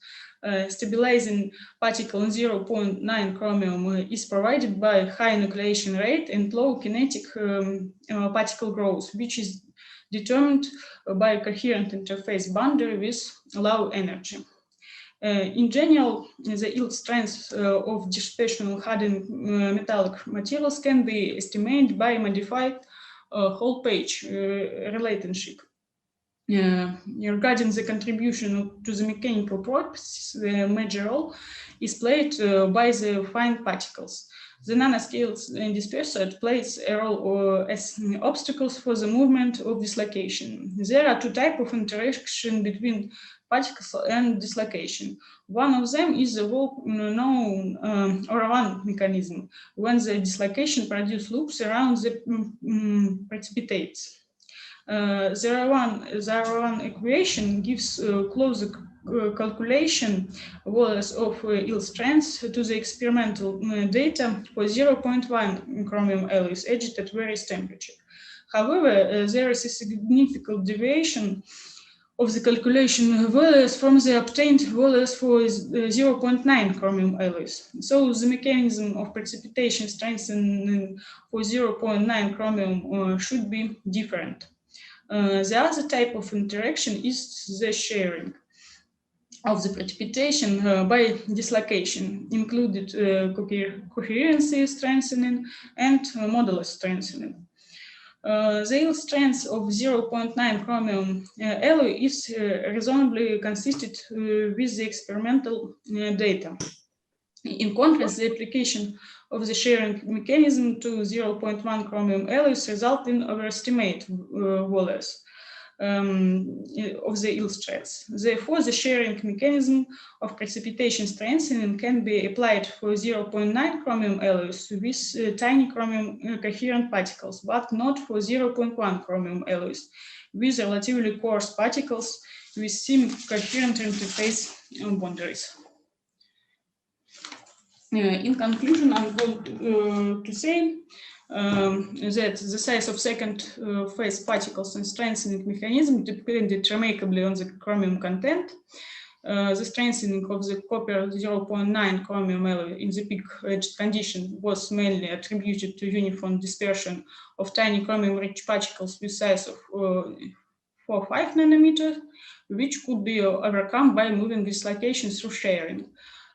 Stabilizing particle in 0.9 chromium is provided by high nucleation rate and low kinetic particle growth, which is determined by a coherent interface boundary with low energy. In general, the yield strength of dispersional hardened metallic materials can be estimated by modified whole page relationship. Regarding the contribution to the mechanical properties, the major role is played by the fine particles. The nanoscale disperser plays a role as obstacles for the movement of dislocation. There are two types of interaction between particles and dislocation. One of them is the well-known OR1 mechanism, when the dislocation produces loops around the precipitates. The R1 equation gives closer calculation values of yield strength to the experimental data for 0.1 chromium alloys aged at various temperatures. However, there is a significant deviation of the calculation values from the obtained values for 0.9 chromium alloys. So the mechanism of precipitation strengthening for 0.9 chromium should be different. The other type of interaction is the sharing of the precipitation by dislocation, included coherency strengthening and modulus strengthening. The yield strength of 0.9 chromium alloy is reasonably consistent with the experimental data. In contrast, the application of the sharing mechanism to 0.1 chromium alloys result in overestimate values of the yield strength. Therefore, the sharing mechanism of precipitation strengthening can be applied for 0.9 chromium alloys with tiny chromium coherent particles, but not for 0.1 chromium alloys with relatively coarse particles with semi-coherent interface boundaries. In conclusion, I'm going to say that the size of second phase particles and strengthening mechanism depended remarkably on the chromium content. The strengthening of the copper 0.9 chromium alloy in the peak edge condition was mainly attributed to uniform dispersion of tiny chromium-rich particles with size of 4-5 nanometers, which could be overcome by moving dislocation through sharing.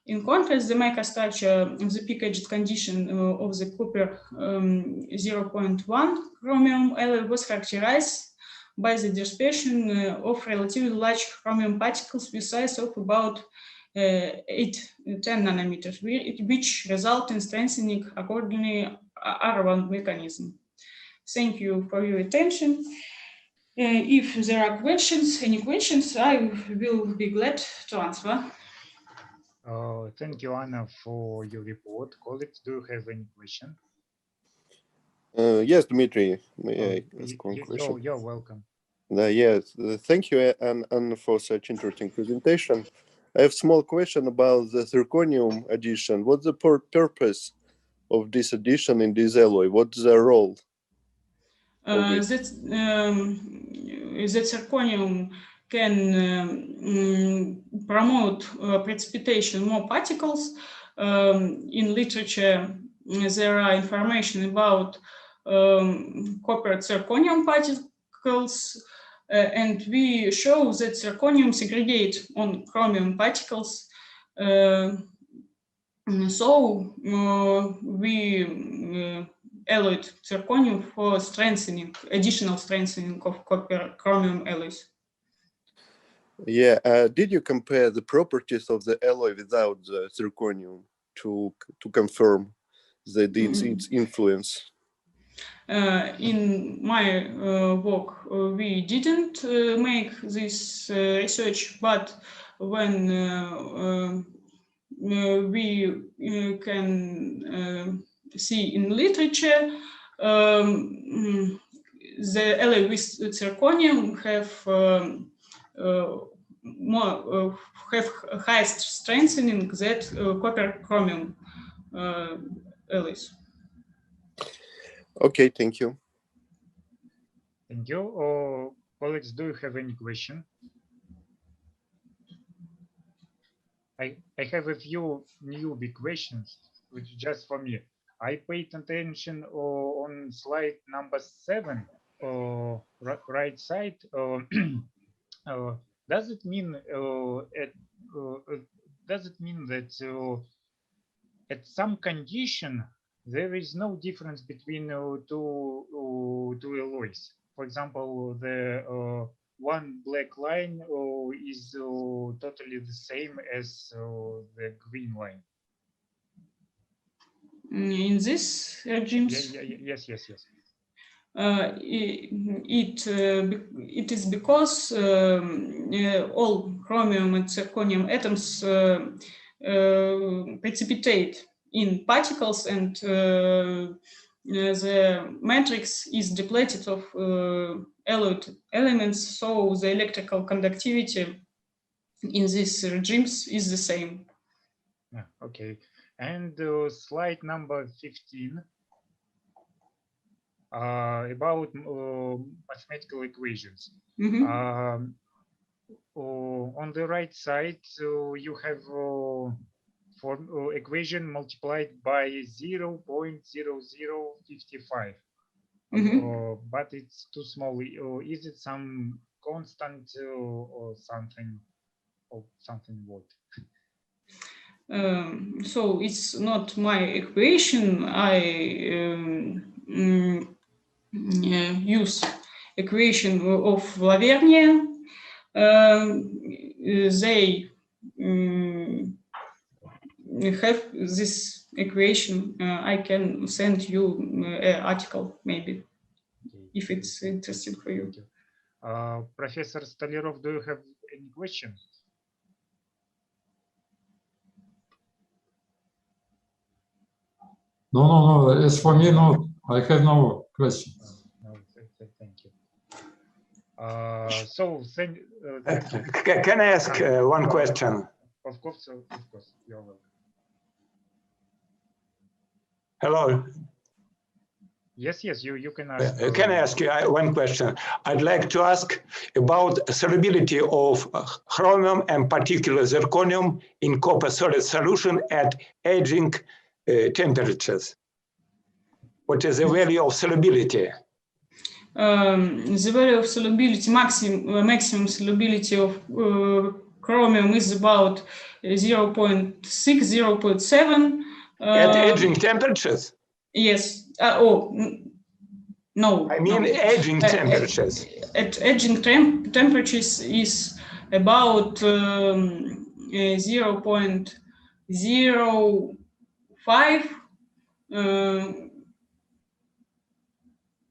In contrast, the microstructure of the peak edge condition of the copper 0.1 chromium alloy was characterized by the dispersion of relatively large chromium particles with size of about 8-10 nanometers, which result in strengthening accordingly R1 mechanism. Thank you for your attention. If there are questions, any questions, I will be glad to answer. Thank you, Anna, for your report. Colleagues, do you have any question? Yes, Dmitry, may I ask one question? You're welcome. Yes, thank you, and for such interesting presentation. I have a small question about the zirconium addition. What's the purpose of this addition in this alloy? What's the role of it? That zirconium can promote precipitation more particles. In literature, there are information about copper zirconium particles, and we show that zirconium segregate on chromium particles. So we alloyed zirconium for strengthening, additional strengthening of copper chromium alloys. Yeah, did you compare the properties of the alloy without the zirconium to confirm its influence? In my work, we didn't make this research, but when we can see in literature, the alloy with zirconium have highest strengthening that copper chromium alloys. Okay, thank you. Thank you. Colleagues, do you have any question? I have a few newbie questions, which just for me. I paid attention on slide number 7, right side. Does it mean that at some condition there is no difference between two alloys? For example, the one black line is totally the same as the green line. In this regimes? Yes. It is because all chromium and zirconium atoms precipitate in particles, and the matrix is depleted of alloyed elements, so the electrical conductivity in these regimes is the same. Yeah, okay. And slide number 15 about mathematical equations. Mm-hmm. On the right side, you have equation multiplied by 0.0055. Mm-hmm. But it's too small. Is it some constant or something? Or something what? So it's not my equation. I use equation of Lavergne. They have this equation. I can send you an article, maybe, if it's interesting for you. Professor Stolerov, do you have any question? No. As for me, no. I have no questions. No, thank you. So, can I ask one question? Of course, you're welcome. Hello. Yes, you can ask. Can I ask you one question? I'd like to ask about solubility of chromium and particular zirconium in copper solid solution at aging temperatures. What is the value of solubility? The value of solubility, maximum solubility of chromium is about 0.6, 0.7. At aging temperatures? Yes. No. I mean aging temperatures. At aging temperatures is about 0.05.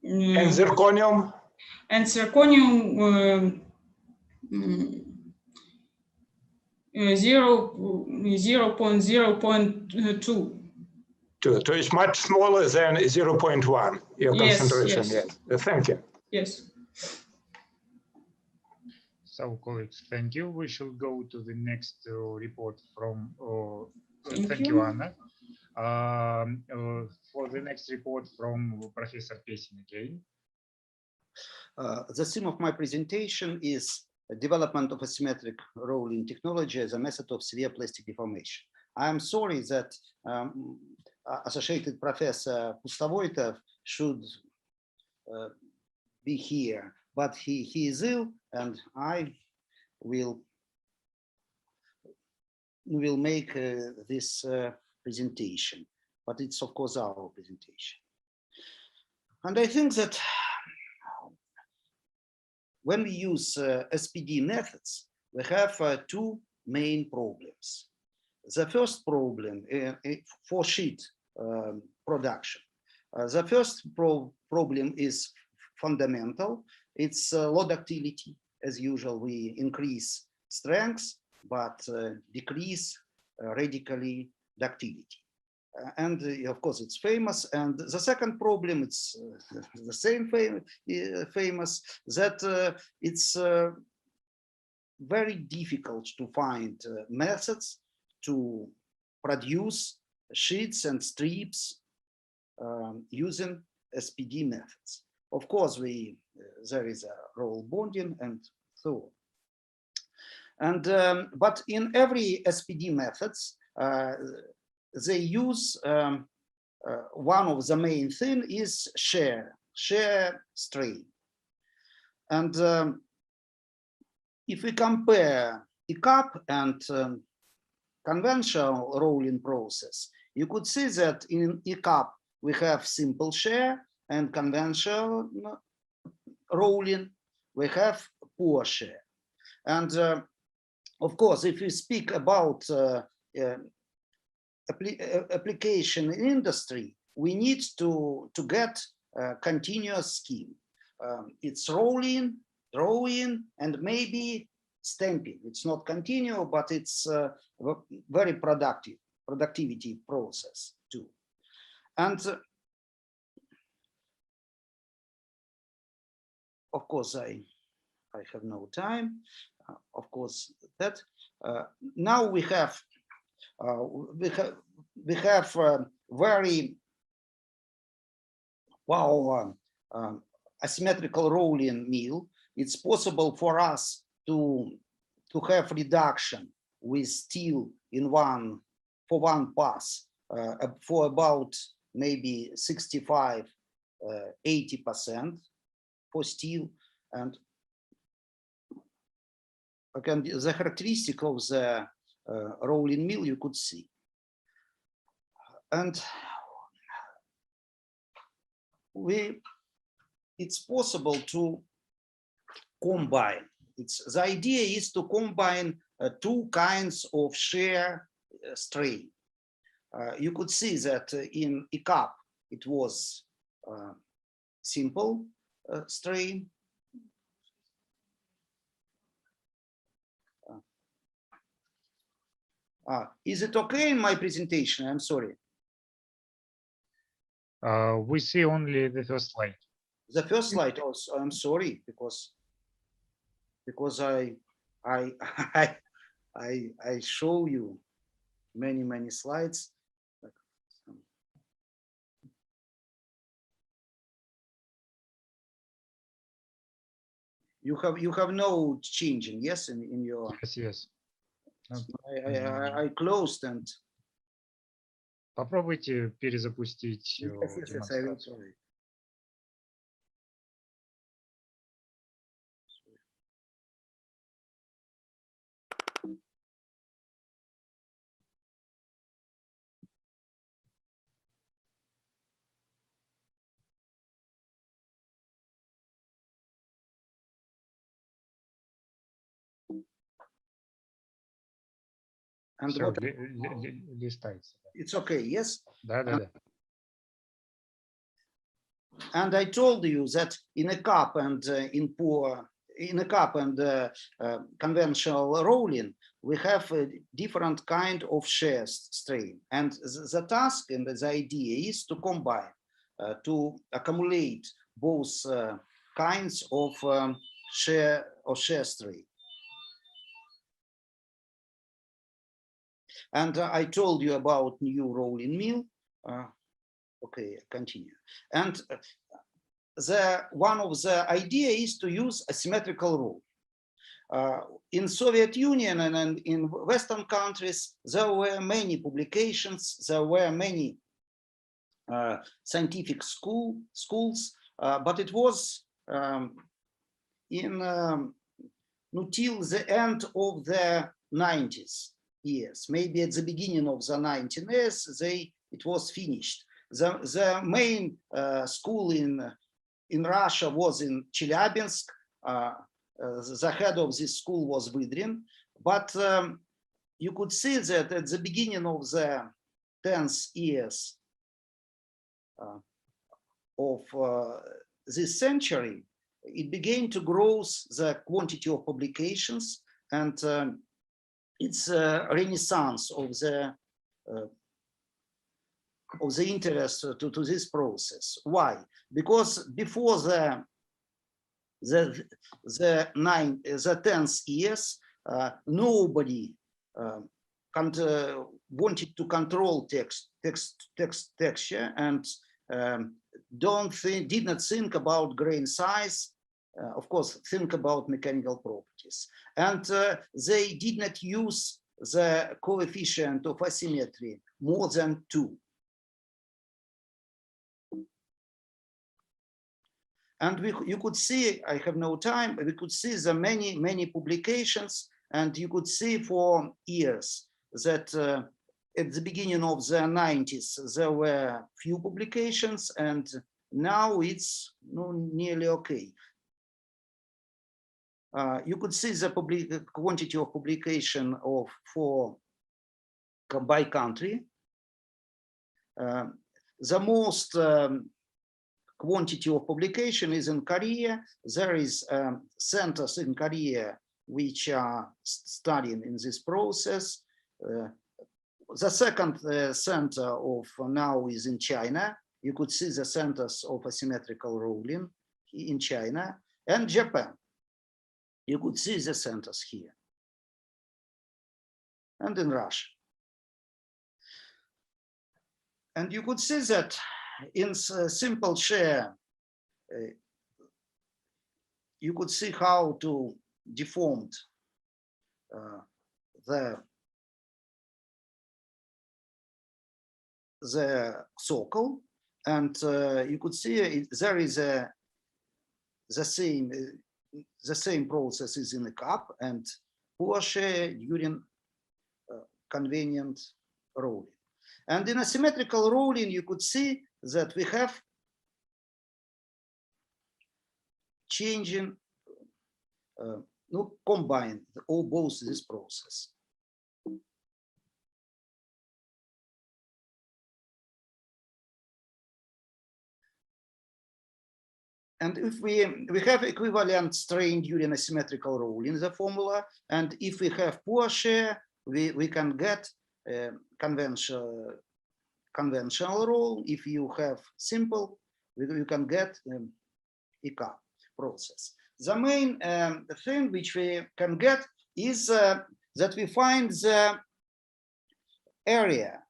And zirconium? And zirconium 0.0.2. So it's much smaller than 0.1, your concentration. Yes. Thank you. Yes. So, colleagues, thank you. We shall go to the next report from, thank you, Anna. For the next report from Professor Pesin again. The theme of my presentation is development of asymmetric rolling technology as a method of severe plastic deformation. I'm sorry that Associated Professor Pustovoitov should be here, but he is ill, and I will make this presentation, but it's of course our presentation. And I think that when we use SPD methods, we have two main problems. The first problem for sheet production. The first problem is fundamental. It's low ductility. As usual, we increase strength, but decrease radically ductility. And of course, it's famous. And the second problem, it's the same famous, that it's very difficult to find methods to produce sheets and strips using SPD methods. Of course, there is a roll bonding and so on. And but in every SPD methods, they use one of the main thing is shear strain. And if we compare ECAP and conventional rolling process, you could see that in ECAP we have simple shear, and conventional rolling we have poor shear. And of course, if we speak about application in industry, we need to get a continuous scheme. It's rolling, drawing, and maybe stamping. It's not continuous, but it's a very productivity process too. And of course, I have no time. Of course, that now we have very wow asymmetrical rolling mill. It's possible for us to have reduction with steel in one pass for about maybe 65–80% for steel. And again, the characteristic of the rolling mill you could see. And it's possible to combine. The idea is to combine two kinds of shear strain. You could see that in ECAP it was simple strain. Is it okay in my presentation? I'm sorry. We see only the first slide. The first slide also. I'm sorry because I show you many slides. You have no changing, yes, in your. Yes. I closed and. Попробуйте перезапустить демонстрацию. And Все, what, листается. It's okay, yes? Да. And I told you that in a cup and conventional rolling, we have a different kind of shear strain. And the task and the idea is to combine, to accumulate both kinds of shear strain. And I told you about new rolling mill. Okay, continue. And one of the idea is to use asymmetrical roll. In Soviet Union and in Western countries, there were many publications, there were many scientific schools, but it was until the end of the 90s years, maybe at the beginning of the 1990s, it was finished. The main school in Russia was in Chelyabinsk. The head of this school was Vidrin, but you could see that at the beginning of the 10th years of this century, it began to grow the quantity of publications, and it's a renaissance of the interest to this process. Why? Because before the 10th years, nobody wanted to control texture, and did not think about grain size. Of course, think about mechanical properties, and they did not use the coefficient of asymmetry more than 2. And you could see, I have no time, we could see the many publications, and you could see for years that at the beginning of the 90s, there were few publications, and now it's nearly okay. You could see the quantity of publication by country. The most quantity of publication is in Korea. There is centers in Korea which are studying in this process. The second center of now is in China. You could see the centers of asymmetrical rolling in China and Japan. You could see the centers here and in Russia. And you could see that in simple shear, you could see how to deform the circle, and you could see there is the same process is in the cup and poor shear during convenient rolling. And in asymmetrical rolling, you could see that we have changing, combined both this process. And if we have equivalent strain during asymmetrical rolling, the formula, and if we have poor shear, we can get conventional roll. If you have simple, you can get IK process. The main thing which we can get is that we find the area.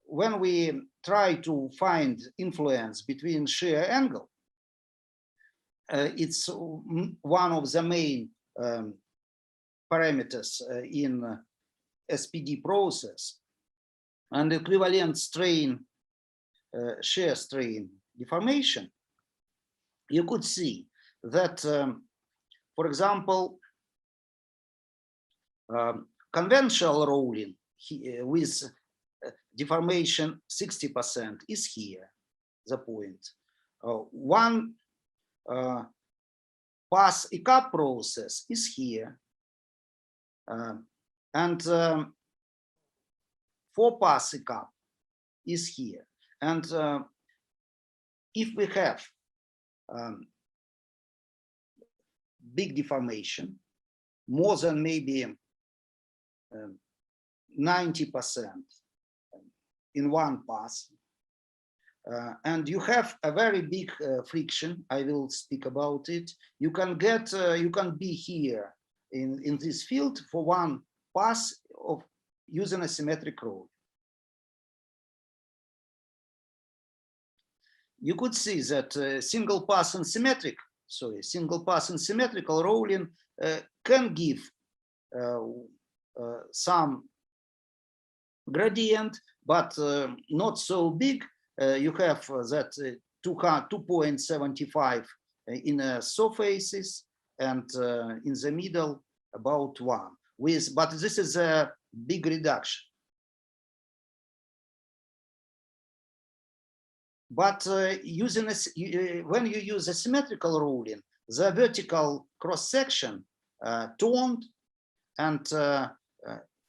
When we try to find influence between shear angle, it's one of the main parameters in SPD process, and equivalent strain, shear strain deformation. You could see that, for example, conventional rolling with deformation 60% is here, the point. One pass IK process is here, and 4 pass IK is here. And if we have big deformation, more than maybe 90% in one pass. And you have a very big friction. I will speak about it. You can get, you can be here in this field for one pass of using a symmetric roll. You could see that single pass and symmetrical rolling can give some gradient, but not so big. You have that 2.75 in surfaces, and in the middle about 1. But this is a big reduction. But using when you use a symmetrical rolling, the vertical cross section toned, and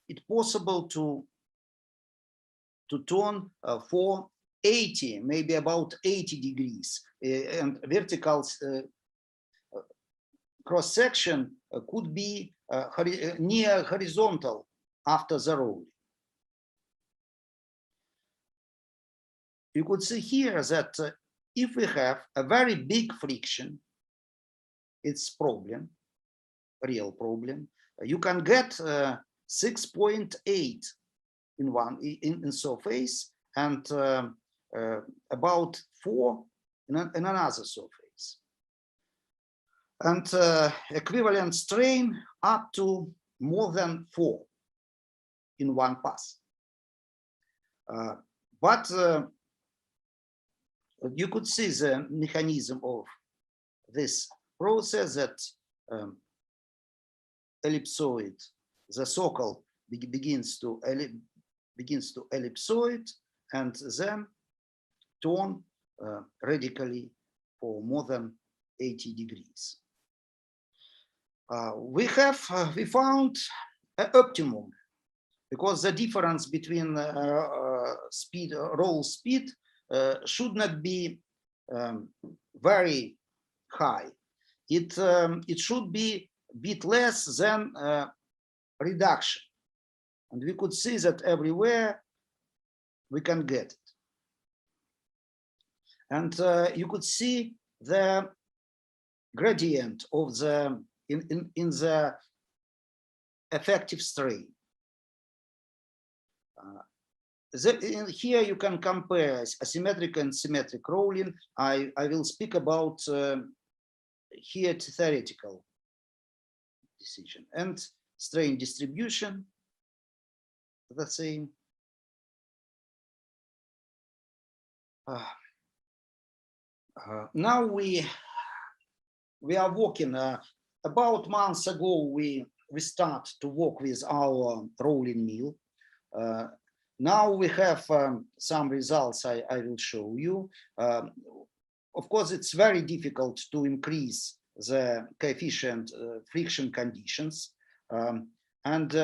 it's possible to tone for 80, maybe about 80 degrees, and vertical cross section could be near horizontal after the rolling. You could see here that if we have a very big friction, it's problem, real problem. You can get 6.8 in surface, and about 4 in another surface, and equivalent strain up to more than 4 in one pass. But you could see the mechanism of this process, that ellipsoid, the circle begins to ellipsoid, and then turn radically for more than 80 degrees. We found an optimum, because the difference between roll speed should not be very high. It should be a bit less than reduction, and we could see that everywhere we can get it. And you could see the gradient of the in the effective strain. Here you can compare asymmetric and symmetric rolling. I will speak about here theoretical decision, and strain distribution, the same. Now we are working. About months ago, we start to work with our rolling mill. Now we have some results I will show you. Of course, it's very difficult to increase the coefficient friction conditions, and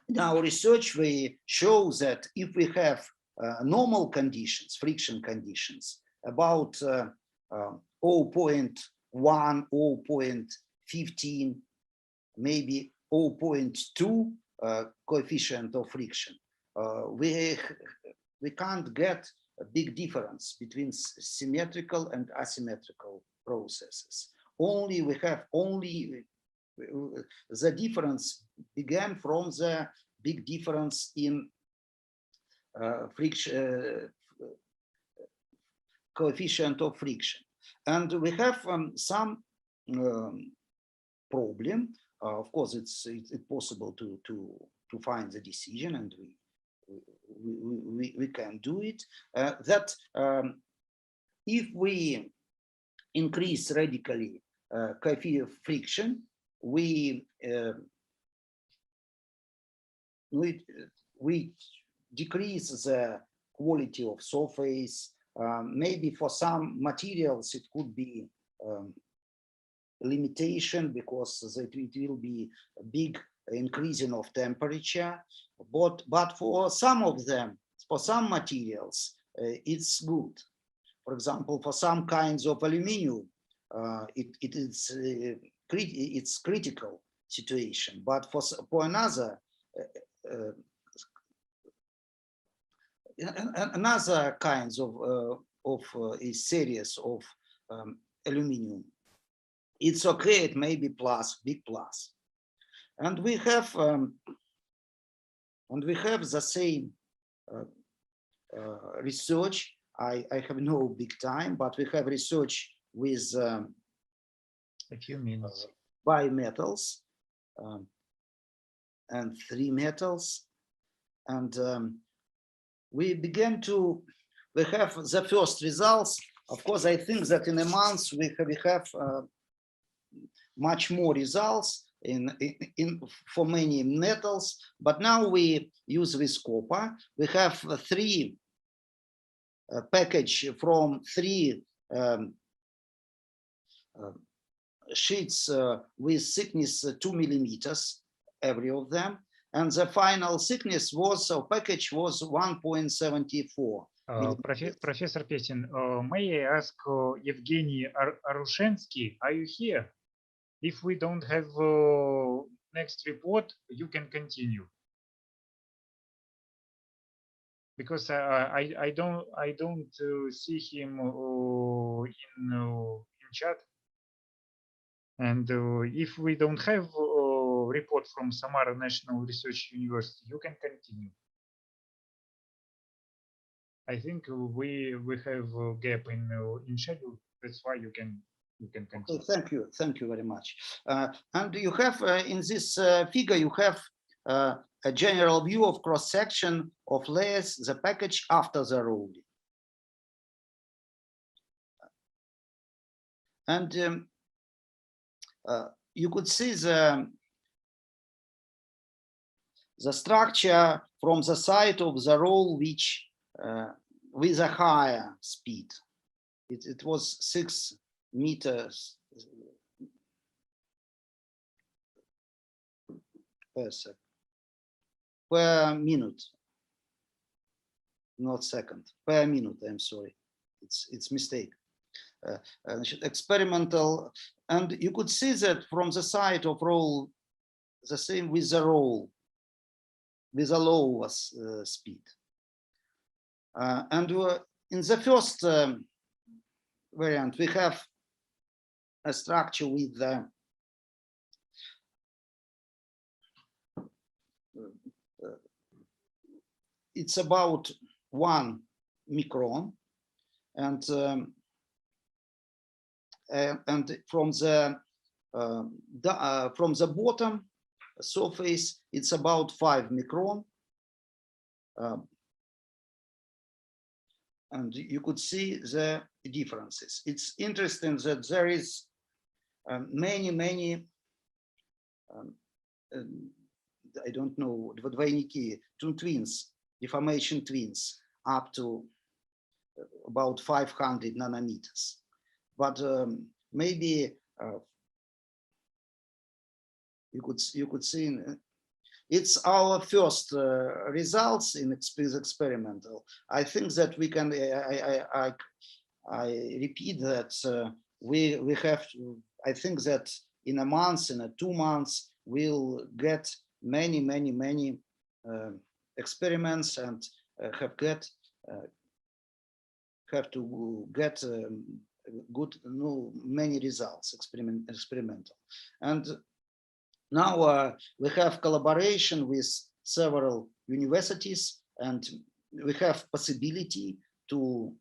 in our research, we show that if we have normal conditions, friction conditions, about 0.1, 0.15, maybe 0.2 coefficient of friction, we can't get a big difference between symmetrical and asymmetrical processes. We have the difference began from the big difference in friction coefficient of friction, and we have some problem. Of course, it's possible to find the decision, and we can do it. That if we increase radically coefficient of friction, we decrease the quality of surface. Maybe for some materials it could be limitation, because it will be a big increasing of temperature. But for some of them, for some materials, it's good. For example, for some kinds of aluminum, it's critical situation. But for another kinds of a series of aluminium, it's okay. It may be big plus, and we have the same research. I have no big time, but we have research with a few minutes bimetals and 3 metals, and we began to have the first results. Of course, I think that in a month we have much more results for many metals, but now we use this copper. We have 3 package from 3 sheets with thickness 2 millimeters, every of them, and the final thickness package was 1.74. Professor Pesin, may I ask Evgeniy Arushansky, are you here? If we don't have next report, you can continue. Because I don't see him in chat. And if we don't have a report from Samara National Research University, you can continue. I think we have a gap in schedule. That's why you can continue. Okay, thank you very much. And you have in this figure, you have a general view of cross section of layers, the package after the rolling. And you could see the structure from the side of the roll, which with a higher speed. It was 6 meters per minute, not second, per minute. I'm sorry, it's mistake. Experimental, and you could see that from the side of roll, the same with the roll, with a lower speed. And in the first variant, we have a structure with the it's about 1 micron, and from the bottom surface, it's about 5 micron. And you could see the differences. It's interesting that there is many I don't know, twins, deformation twins, up to about 500 nanometers. But maybe you could see it's our first results in experimental. I think that we can. I repeat that we have to. I think that in a month, in 2 months, we'll get many experiments and have to get good many results experimental. And now we have collaboration with several universities, and we have possibility to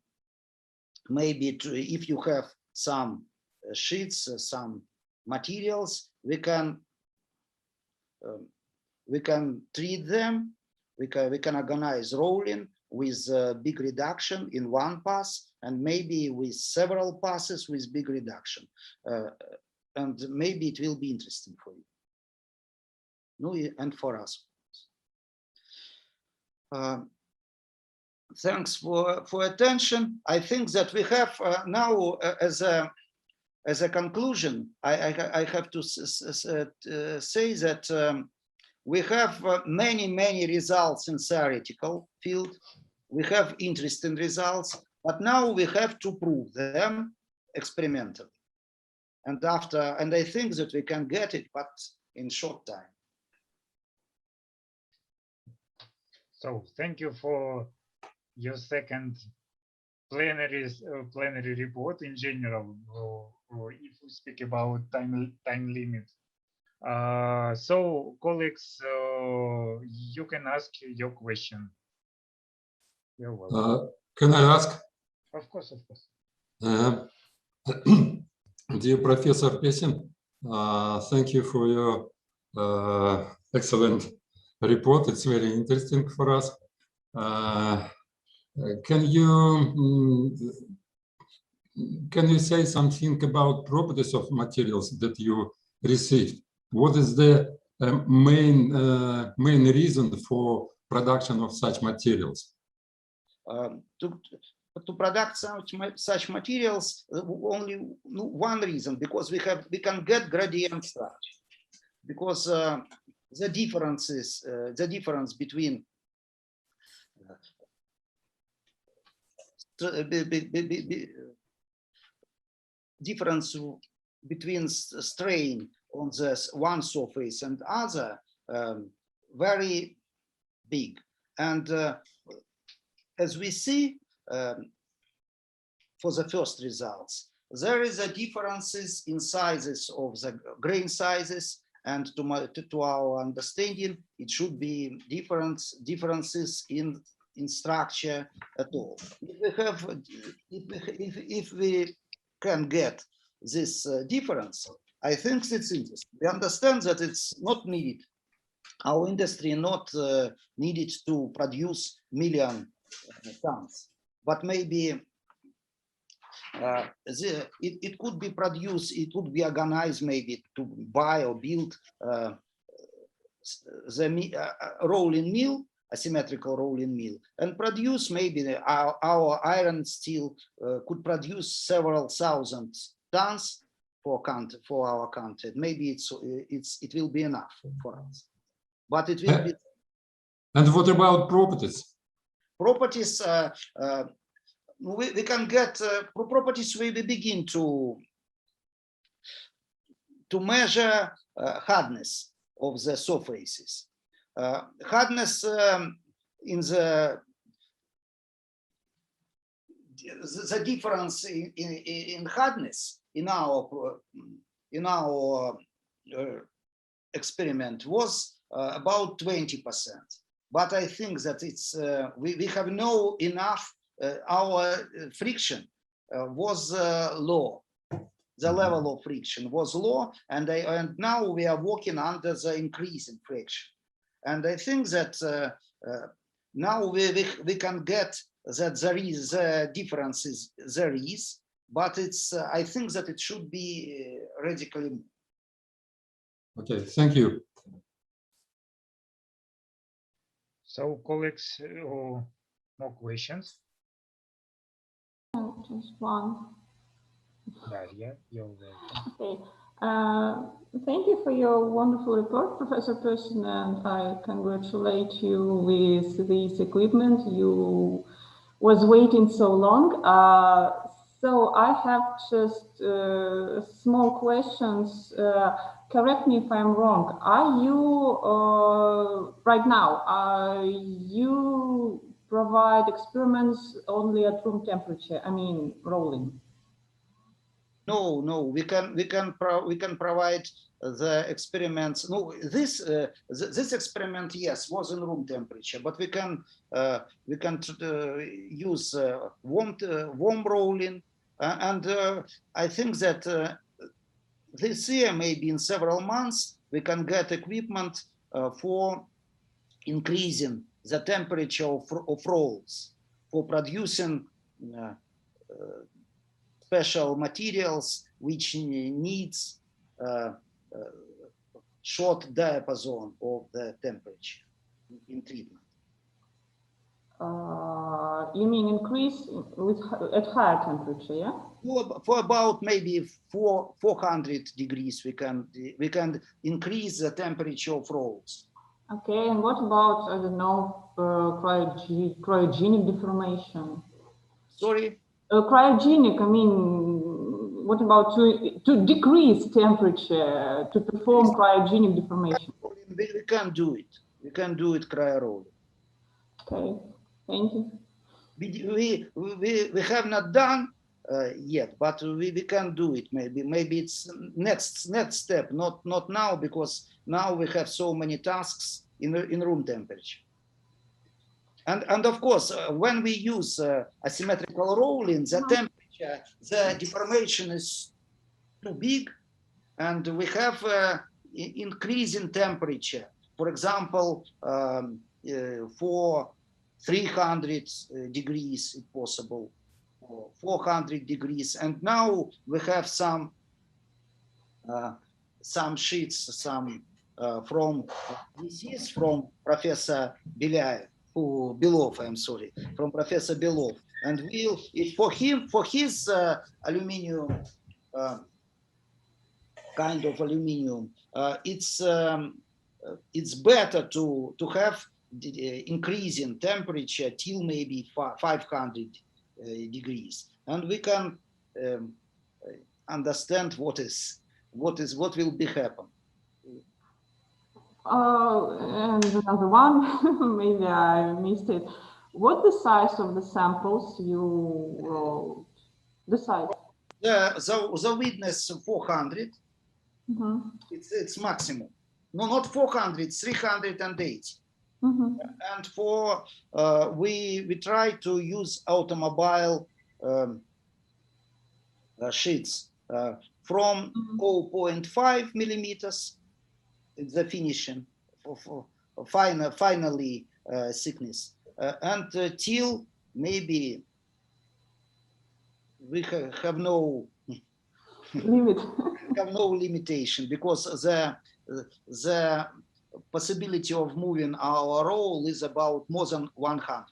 maybe if you have some sheets, some materials, we can treat them. We can organize rolling with big reduction in 1 pass, and maybe with several passes with big reduction, and maybe it will be interesting for you. No, and for us. Thanks for attention. I think that we have now as a conclusion, I have to say that we have many results in theoretical field. We have interesting results, but now we have to prove them experimentally. and I think that we can get it, but in short time. So thank you for your second plenary report in general, or if we speak about time limit. So colleagues, you can ask your question. You're welcome. Can I ask? Of course, of course. Dear Professor Pesin, thank you for your excellent report. It's very interesting for us. Can you say something about properties of materials that you received? What is the main reason for production of such materials? To produce such materials, only one reason, because we can get gradient structure, because the difference between strain on this one surface and other very big, and as we see for the first results, there is a differences in sizes of the grain sizes, and to our understanding, it should be differences in structure at all. If we can get this difference, I think it's interesting. We understand that it's not needed. Our industry not needed to produce million tons, but maybe it could be produced, it would be organized maybe to buy or build the rolling mill, asymmetrical rolling mill, and produce maybe our iron steel could produce several thousand tons for our country. Maybe it will be enough for us, but it will be. And what about properties? Properties, we can get properties. We begin to measure hardness of the surfaces. Hardness in the difference in hardness in our experiment was about 20%. But I think that it's we have no enough. Our friction was low. The level of friction was low, and now we are working under the increase in friction. And I think that now we can get that there is differences. There is, but it's. I think that it should be radically more. Okay, thank you. So, colleagues, more questions? Just one. Daria, you're welcome. Okay. Thank you for your wonderful report, Professor Pesin, and I congratulate you with this equipment. You was waiting so long. So I have just small questions. Correct me if I'm wrong. Are you right now? You provide experiments only at room temperature? I mean, rolling. No, we can provide the experiments. No, this experiment, yes, was in room temperature, but we can use warm rolling, and I think that this year, maybe in several months, we can get equipment for increasing the temperature of rolls, for producing special materials which needs short diapason of the temperature in treatment. You mean increase at higher temperature, yeah? For about maybe 400 degrees, we can increase the temperature of rolls. Okay, and what about, I don't know, cryogenic deformation? Sorry? Cryogenic, I mean, what about to decrease temperature to perform cryogenic deformation? We can do it. We can do it cryo-rolling. Okay, thank you. We have not done yet, but we can do it. Maybe it's next step. Not now, because now we have so many tasks in room temperature. And of course, when we use asymmetrical rolling, the temperature, the deformation is too big, and we have increase in temperature. For example, for 300 degrees, if possible, or 400 degrees. And now we have some sheets, from this is from Professor Belov, I'm sorry, from Professor Belov, and for his aluminium, kind of aluminium, it's better to have increase in temperature till maybe 500 degrees, and we can understand what will be happen. And another one, maybe I missed it. What's the size of the samples you wrote? The size? The width 400. Mm-hmm. It's maximum. No, not 400. It's 380. Mm-hmm. And for we try to use automobile sheets from 0.5 millimeters. The finishing for finally thickness, and till maybe we have no limit. Have no limitation, because the possibility of moving our roll is about more than 100.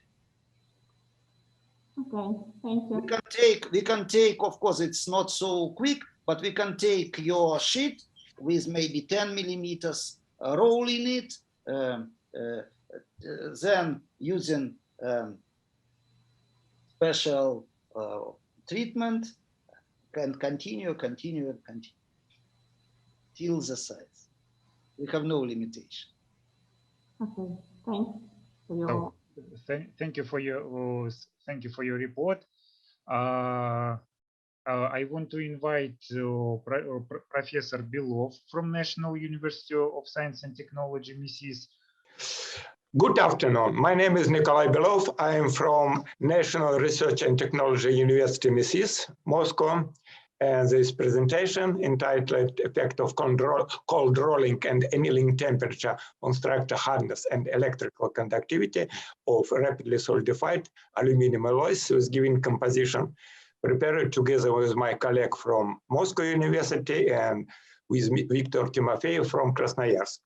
Okay, thank you. We can take, of course, it's not so quick, but we can take your sheet with maybe 10 millimeters, roll in it, then using special treatment, can continue till the size. We have no limitation. Okay, thanks for your. Thank you for your report. I want to invite Professor Belov from National University of Science and Technology, Mrs. Good afternoon. My name is Nikolay Belov. I am from National Research and Technology University, Mrs. Moscow. And this presentation, entitled Effect of Cold Rolling and Annealing Temperature on Structure Hardness and Electrical Conductivity of Rapidly Solidified Aluminum Alloys, was given composition, prepared together with my colleague from Moscow University and with Viktor Timofeyev from Krasnoyarsk.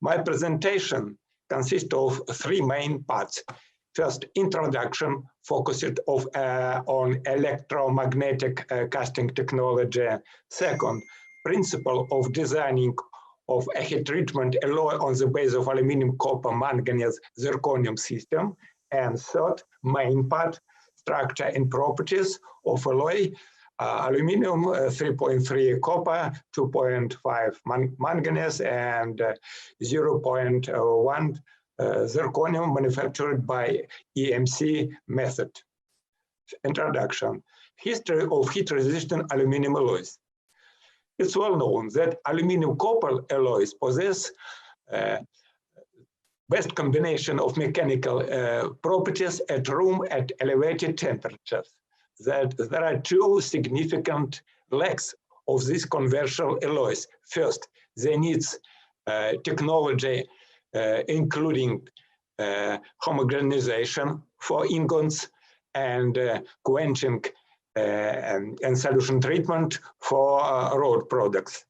My presentation consists of three main parts. First, introduction focused on electromagnetic casting technology. Second, principle of designing of a heat treatment alloy on the base of aluminum, copper, manganese, zirconium system. And third, main part, structure and properties of alloy, aluminum, 3.3 copper, 2.5 manganese, and 0.1 zirconium manufactured by EMC method. Introduction. History of heat-resistant aluminum alloys. It's well known that aluminum-copper alloys possess best combination of mechanical properties at room at elevated temperatures. That there are two significant lacks of these conventional alloys. First, they need technology including homogenization for ingots and quenching and solution treatment for road products.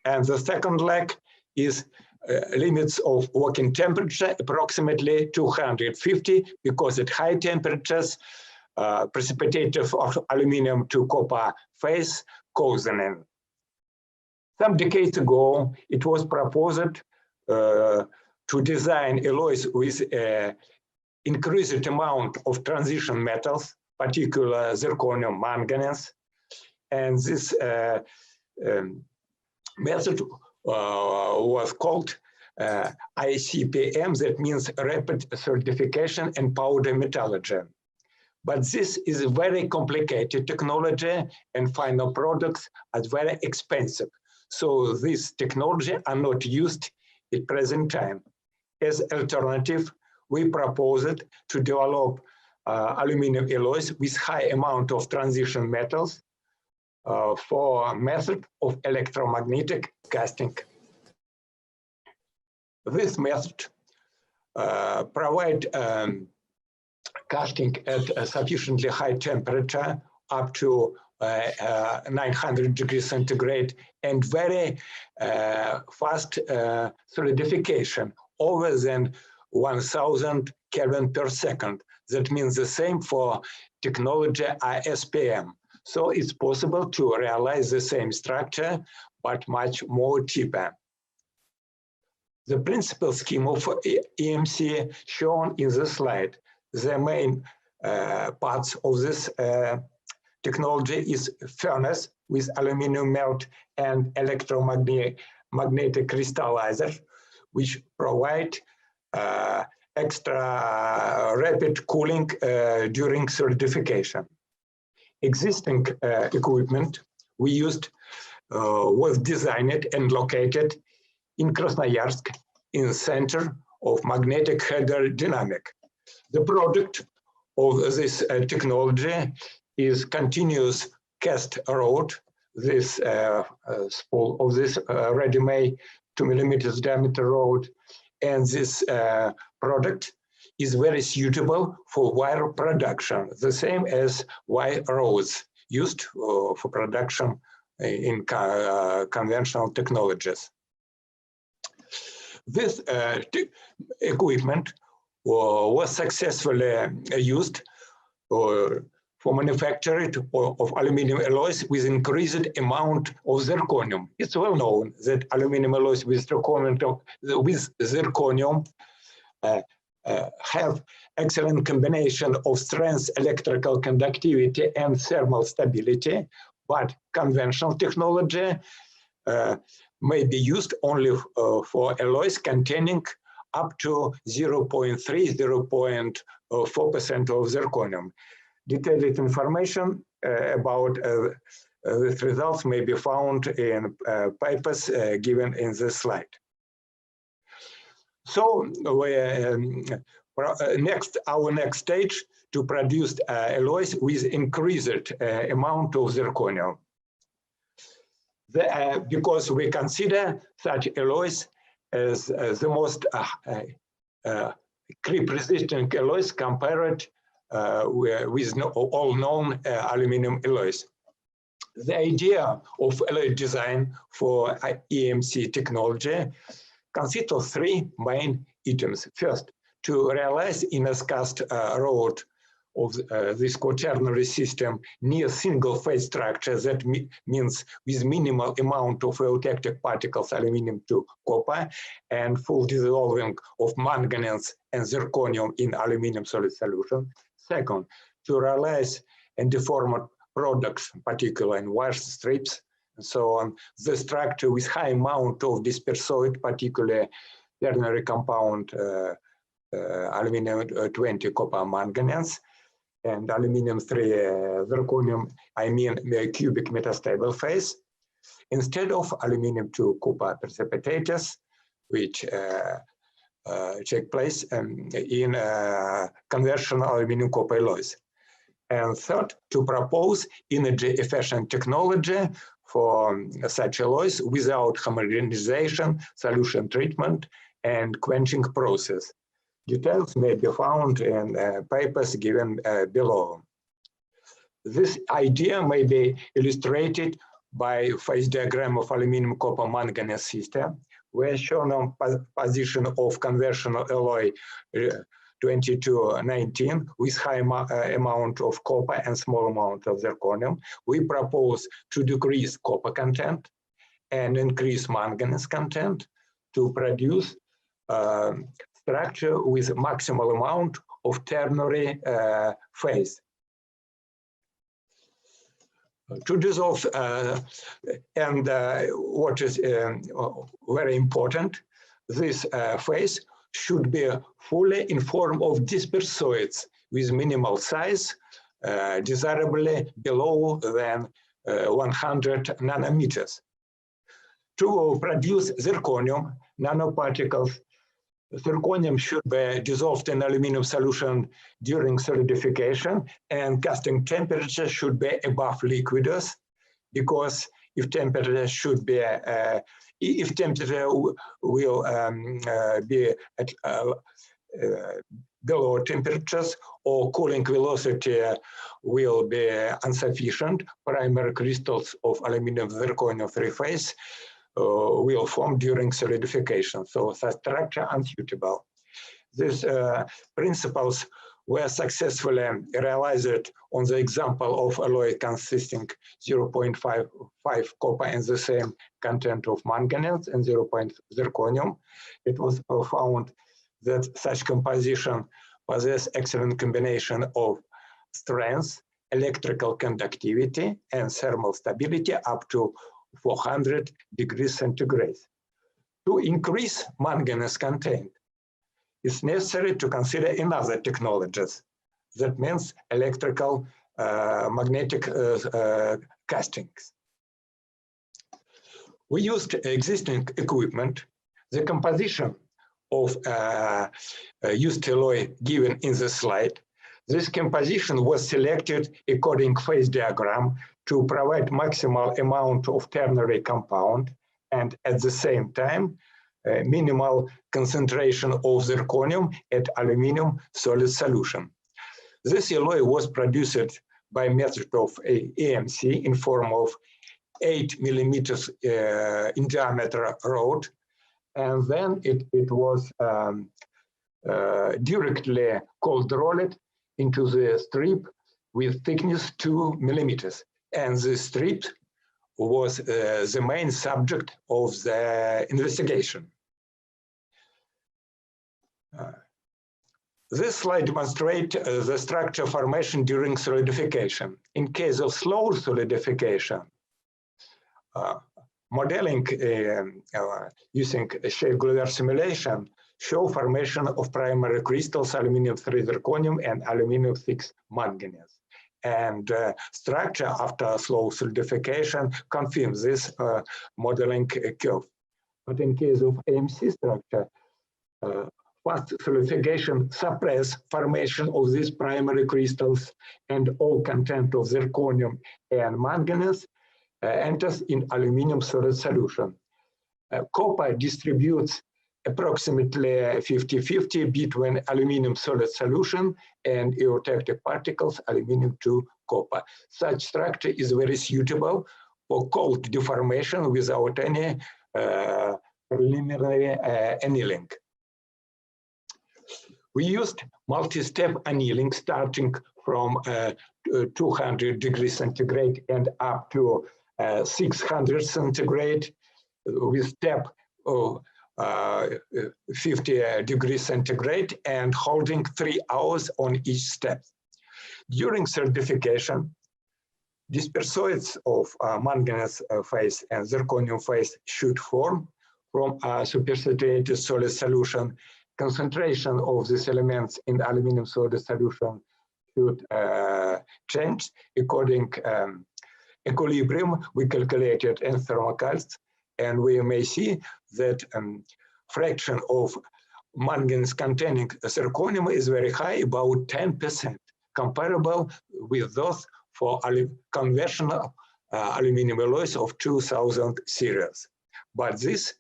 And the second lack is limits of working temperature, approximately 250, because at high temperatures, precipitative of aluminum to copper phase cause an end. Some decades ago, it was proposed to design alloys with increased amount of transition metals, particularly zirconium, manganese, And this method was called ICPM, that means Rapid Certification and Powder Metallurgy. But this is a very complicated technology, and final products are very expensive. So this technology are not used at present time. As alternative, we proposed to develop aluminum alloys with high amount of transition metals for method of electromagnetic casting. This method provide casting at a sufficiently high temperature, up to 900 degrees centigrade, and very fast solidification, over than 1000 Kelvin per second. That means the same for technology ISPM. So it's possible to realize the same structure, but much more cheaper. The principal scheme of EMC shown in the slide. The main parts of this technology is furnace with aluminum melt and electromagnetic crystallizer, which provide extra rapid cooling during solidification. Existing equipment we used was designed and located in Krasnoyarsk, in the center of magnetic hydrodynamic. The product of this technology is continuous cast rod, this spool of this ready-made 2 millimeters diameter rod, and this product is very suitable for wire production, the same as wire rods used for production in conventional technologies. This equipment was successfully used for manufacturing of aluminum alloys with increased amount of zirconium. It's well known that aluminum alloys with zirconium have excellent combination of strength, electrical conductivity, and thermal stability, but conventional technology may be used only for alloys containing up to 0.3–0.4% of zirconium. Detailed information about these results may be found in papers given in this slide. So our next stage to produce alloys with increased amount of zirconium. Because we consider such alloys as the most creep-resistant alloys compared with all known aluminum alloys. The idea of alloy design for EMC technology consists of 3 main items. First, to realize inner cast rod of this quaternary system near single-phase structure, that means with minimal amount of eutectic particles, aluminum to copper, and full dissolving of manganese and zirconium in aluminum solid solution. Second, to realize and deform products, particularly in wire strips, and so on, the structure with high amount of dispersoid, particularly ternary compound aluminum 20 copper manganese, and aluminum 3 zirconium, I mean cubic metastable phase, instead of aluminum 2 copper precipitators, which take place in conventional aluminum copper alloys. And third, to propose energy efficient technology for such alloys without homogenization, solution treatment, and quenching process. Details may be found in papers given below. This idea may be illustrated by phase diagram of aluminum copper manganese system, where shown on position of conventional alloy 2219 with high amount of copper and small amount of zirconium. We propose to decrease copper content and increase manganese content to produce structure with maximal amount of ternary phase. To dissolve, and what is very important, this phase should be fully in form of dispersed solids with minimal size, desirably below than 100 nanometers. To produce zirconium nanoparticles, zirconium should be dissolved in aluminum solution during solidification, and casting temperature should be above liquidus, because if temperature should be if temperature will be at below temperatures, or cooling velocity will be insufficient, primary crystals of aluminum zirconium three-phase will form during solidification, so the structure unsuitable. These principles were successfully realized on the example of alloy consisting 0.55 copper and the same content of manganese and 0.0 zirconium. It was found that such composition possess excellent combination of strength, electrical conductivity, and thermal stability up to 400 degrees centigrade. To increase manganese content, it's necessary to consider another technologies. That means electrical magnetic castings. We used existing equipment. The composition of used alloy given in the slide. This composition was selected according phase diagram to provide maximal amount of ternary compound and at the same time minimal concentration of zirconium at aluminum solid solution. This alloy was produced by method of AMC in form of 8 millimeters in diameter rod, and then it was directly cold rolled into the strip with thickness 2 millimeters. And the strip was the main subject of the investigation. This slide demonstrates the structure formation during solidification. In case of slow solidification, modeling using shale glare simulation show formation of primary crystals aluminum-3 zirconium and aluminum-6 manganese. And structure after slow solidification confirms this modeling curve. But in case of AMC structure, fast solidification suppress formation of these primary crystals, and all content of zirconium and manganese enters in aluminum solid solution. Copper distributes approximately 50-50 between aluminum solid solution and eutectic particles, aluminum to copper. Such structure is very suitable for cold deformation without any preliminary annealing. We used multi-step annealing starting from 200 degrees centigrade and up to 600 centigrade with step 50 degrees centigrade and holding 3 hours on each step. During solidification, dispersoids of manganese phase and zirconium phase should form from a supersaturated solid solution. Concentration of these elements in aluminum solid solution should change according equilibrium we calculated in thermocalcs, and we may see that fraction of manganese containing zirconium is very high, about 10%, comparable with those for conventional aluminum alloys of 2000 series. But this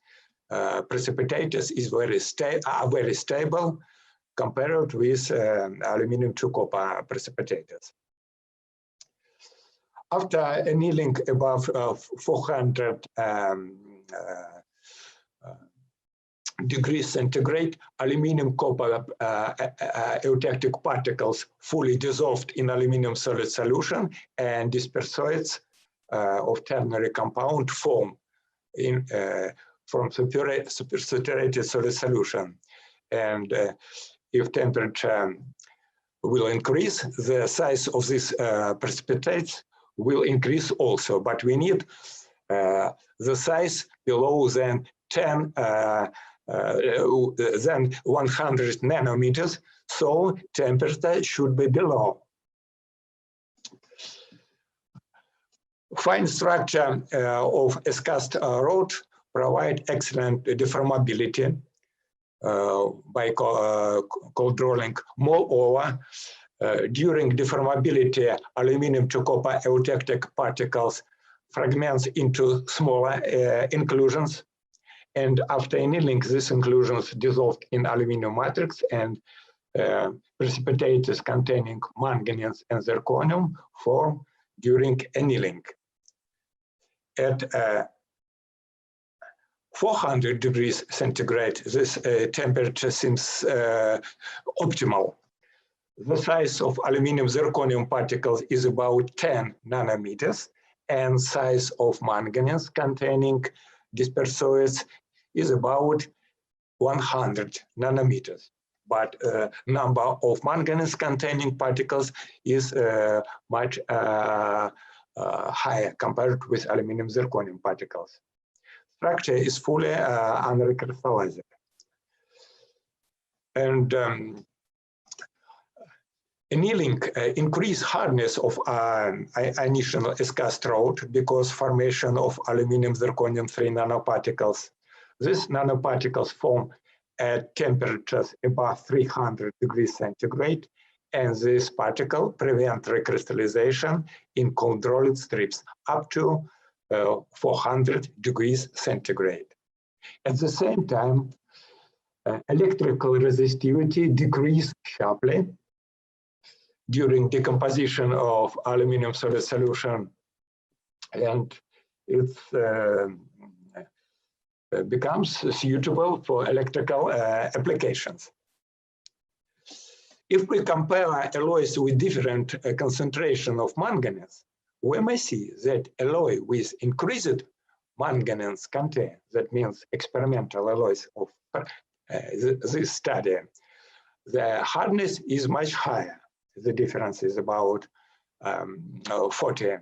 precipitators is very stable compared with aluminum to copper precipitators. After annealing above 400 degrees centigrade, aluminum copper eutectic particles fully dissolved in aluminum solid solution, and dispersoids of ternary compound form in from supersaturated solid solution. And if temperature will increase, the size of these precipitates will increase also, but we need the size below than 100 nanometers, so temperature should be below. Fine structure of S-cast rod provide excellent deformability by cold rolling. Moreover, during deformability, aluminum to copper eutectic particles fragments into smaller inclusions, and after annealing, these inclusions dissolved in aluminum matrix, and precipitators containing manganese and zirconium form during annealing. At 400 degrees centigrade, this temperature seems optimal. The size of aluminum zirconium particles is about 10 nanometers, and size of manganese containing dispersoids is about 100 nanometers. But number of manganese containing particles is much higher compared with aluminum zirconium particles. Structure is fully unrecrystallized. And annealing increase hardness of initial S-cast rod because formation of aluminum zirconium 3 nanoparticles. These nanoparticles form at temperatures above 300 degrees centigrade, and this particle prevent recrystallization in cold rolled strips up to 400 degrees centigrade. At the same time, electrical resistivity decrease sharply during decomposition of aluminum solid solution, and it becomes suitable for electrical applications. If we compare alloys with different concentration of manganese, we may see that alloy with increased manganese content, that means experimental alloys of this study, the hardness is much higher. The difference is about 40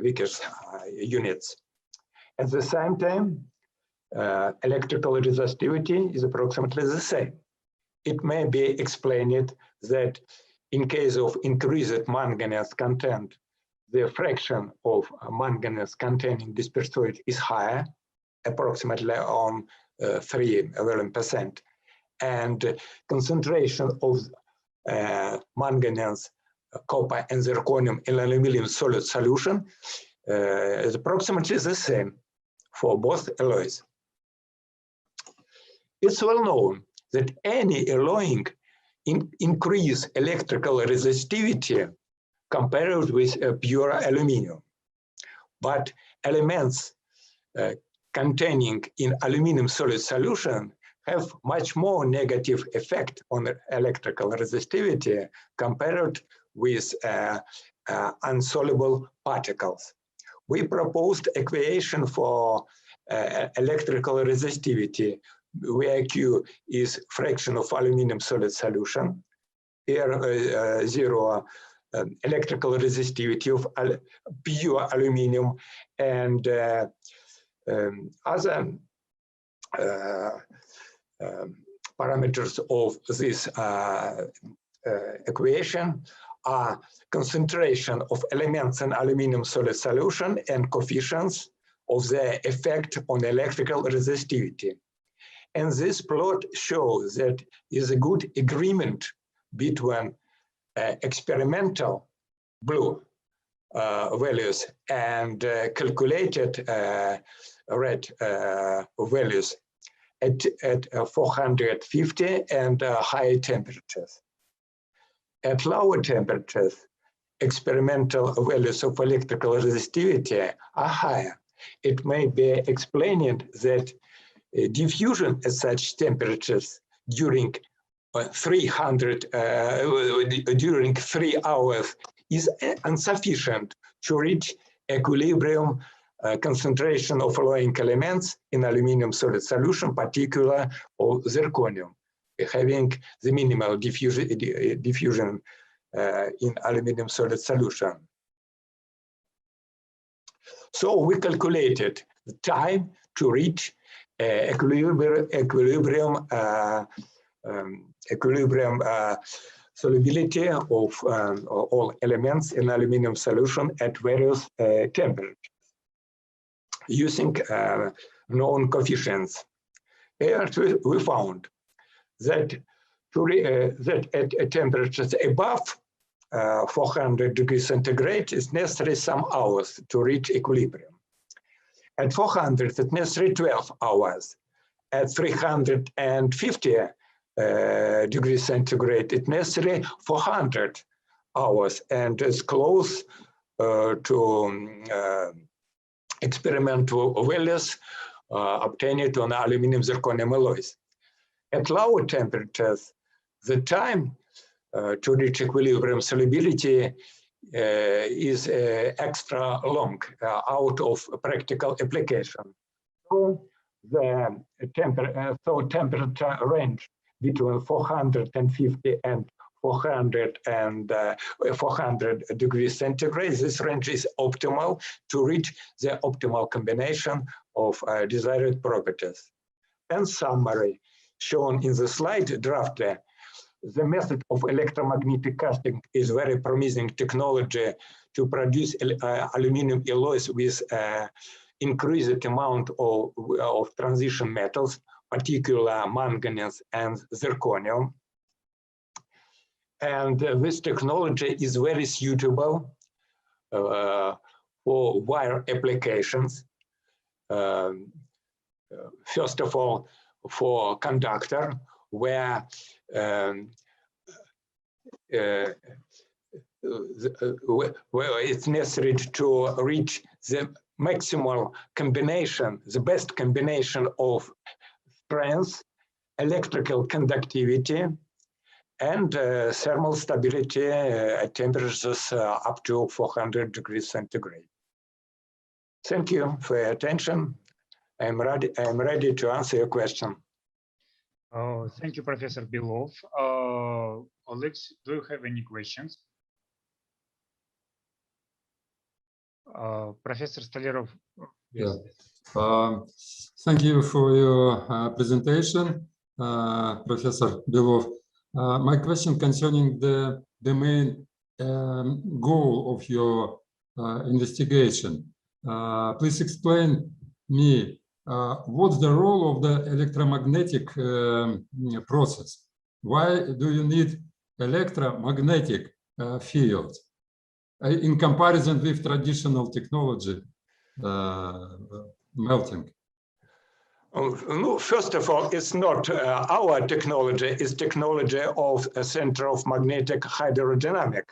Vickers units. At the same time, electrical resistivity is approximately the same. It may be explained that in case of increased manganese content, the fraction of manganese containing dispersoid is higher, approximately on 3%, and concentration of manganese, copper, and zirconium in aluminum solid solution is approximately the same for both alloys. It's well known that any alloying increase electrical resistivity compared with pure aluminum. But elements containing in aluminum solid solution have much more negative effect on electrical resistivity compared with insoluble particles. We proposed equation for electrical resistivity, where Q is fraction of aluminum solid solution, R zero electrical resistivity of pure aluminum, and other parameters of this equation are concentration of elements in aluminum solid solution and coefficients of their effect on electrical resistivity. And this plot shows that is a good agreement between experimental blue values and calculated red values at 450 and high temperatures. At lower temperatures, experimental values of electrical resistivity are higher. It may be explained that diffusion at such temperatures during 3 hours is insufficient to reach equilibrium concentration of alloying elements in aluminum solid solution, particularly of zirconium, having the minimal diffusion in aluminum solid solution. So we calculated the time to reach equilibrium solubility of all elements in aluminum solution at various temperatures using known coefficients. Here we found that that at temperatures above 400 degrees centigrade, it's necessary some hours to reach equilibrium. At 400, it's necessary 12 hours. At 350 degrees centigrade, it's necessary 400 hours, and it's close to experimental values obtained on aluminum zirconium alloys. At lower temperatures, the time to reach equilibrium solubility is extra long out of practical application. So the temperature range between 450 and 400 degrees centigrade, this range is optimal to reach the optimal combination of desired properties. And summary shown in the slide draft, the method of electromagnetic casting is very promising technology to produce aluminum alloys with increased amount of transition metals, particularly manganese and zirconium. And this technology is very suitable for wire applications. First of all, for conductor, where it's necessary to reach the maximal combination, the best combination of strength, electrical conductivity, and thermal stability at temperatures up to 400 degrees centigrade. Thank you for your attention. I'm ready to answer your question. Thank you, Professor Belov. Alex, do you have any questions? Professor Stolerov. Yes. Yeah. Thank you for your presentation, Professor Belov. My question concerning the main goal of your investigation. Please explain me what's the role of the electromagnetic process? Why do you need electromagnetic field in comparison with traditional technology, melting? No, first of all, it's not our technology, it's technology of a Center of Magnetic Hydrodynamic,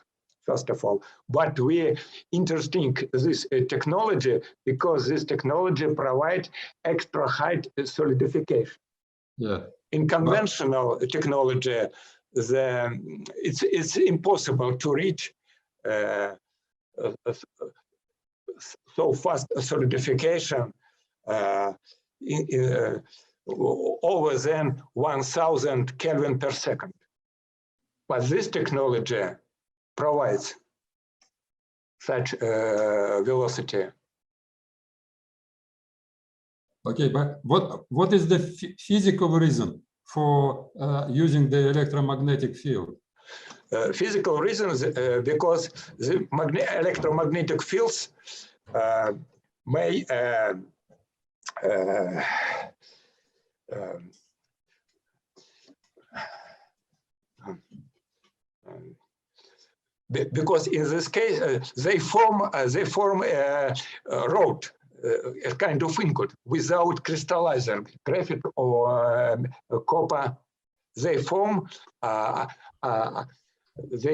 first of all. But we interesting this technology because this technology provides extra high solidification. Yeah. In conventional technology, it's impossible to reach so fast solidification over than 1000 Kelvin per second. But this technology provides such velocity. Okay, but what is the physical reason for using the electromagnetic field? Physical reasons, because the electromagnetic fields may because in this case they form a rod, a kind of ingot without crystallizing graphite or copper. They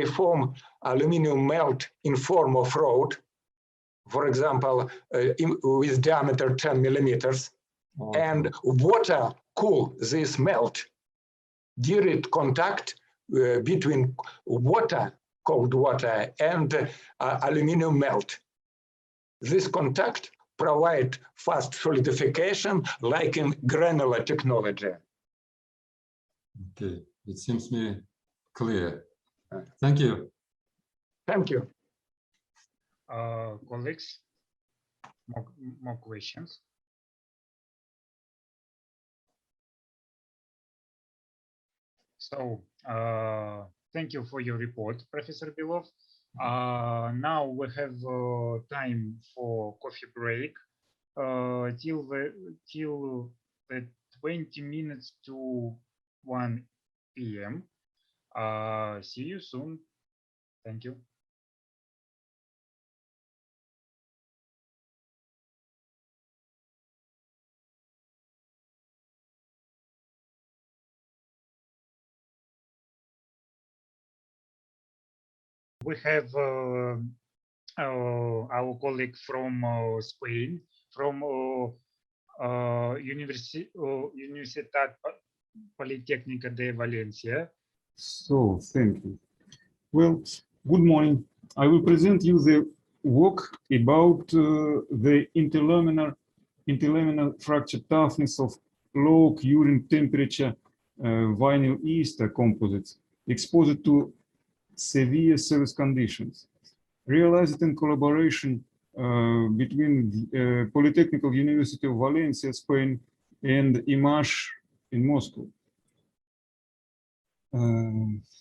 form aluminum melt in form of rod, for example, with diameter 10 millimeters, and water cool this melt. Direct contact between water, cold water, and aluminum melt. This contact provides fast solidification like in granular technology. Okay, it seems me clear. Thank you. Thank you. Colleagues? more questions? So thank you for your report, Professor Belov. Now we have time for coffee break till the 20 minutes to 1 p.m. See you soon. Thank you. We have our colleague from Spain, from Universidad Politécnica de Valencia. So, thank you. Well, good morning. I will present you the work about the interlaminar fracture toughness of low curing temperature vinyl ester composites exposed to severe service conditions, realized in collaboration between Polytechnical University of Valencia, Spain, and IMASH in Moscow.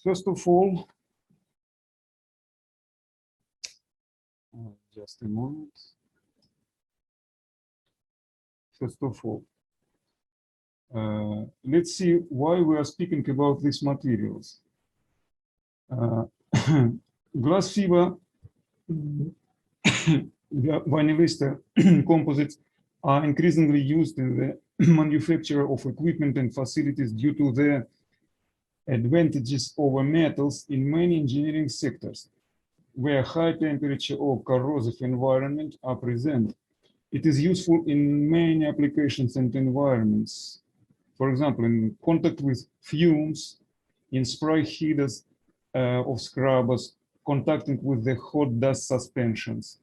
First of all, just a moment. First of all, let's see why we are speaking about these materials. Glass fiber vinyl ester composites are increasingly used in the manufacture of equipment and facilities due to their advantages over metals in many engineering sectors, where high temperature or corrosive environment are present. It is useful in many applications and environments. For example, in contact with fumes, in spray heaters of scrubbers, contacting with the hot dust suspensions,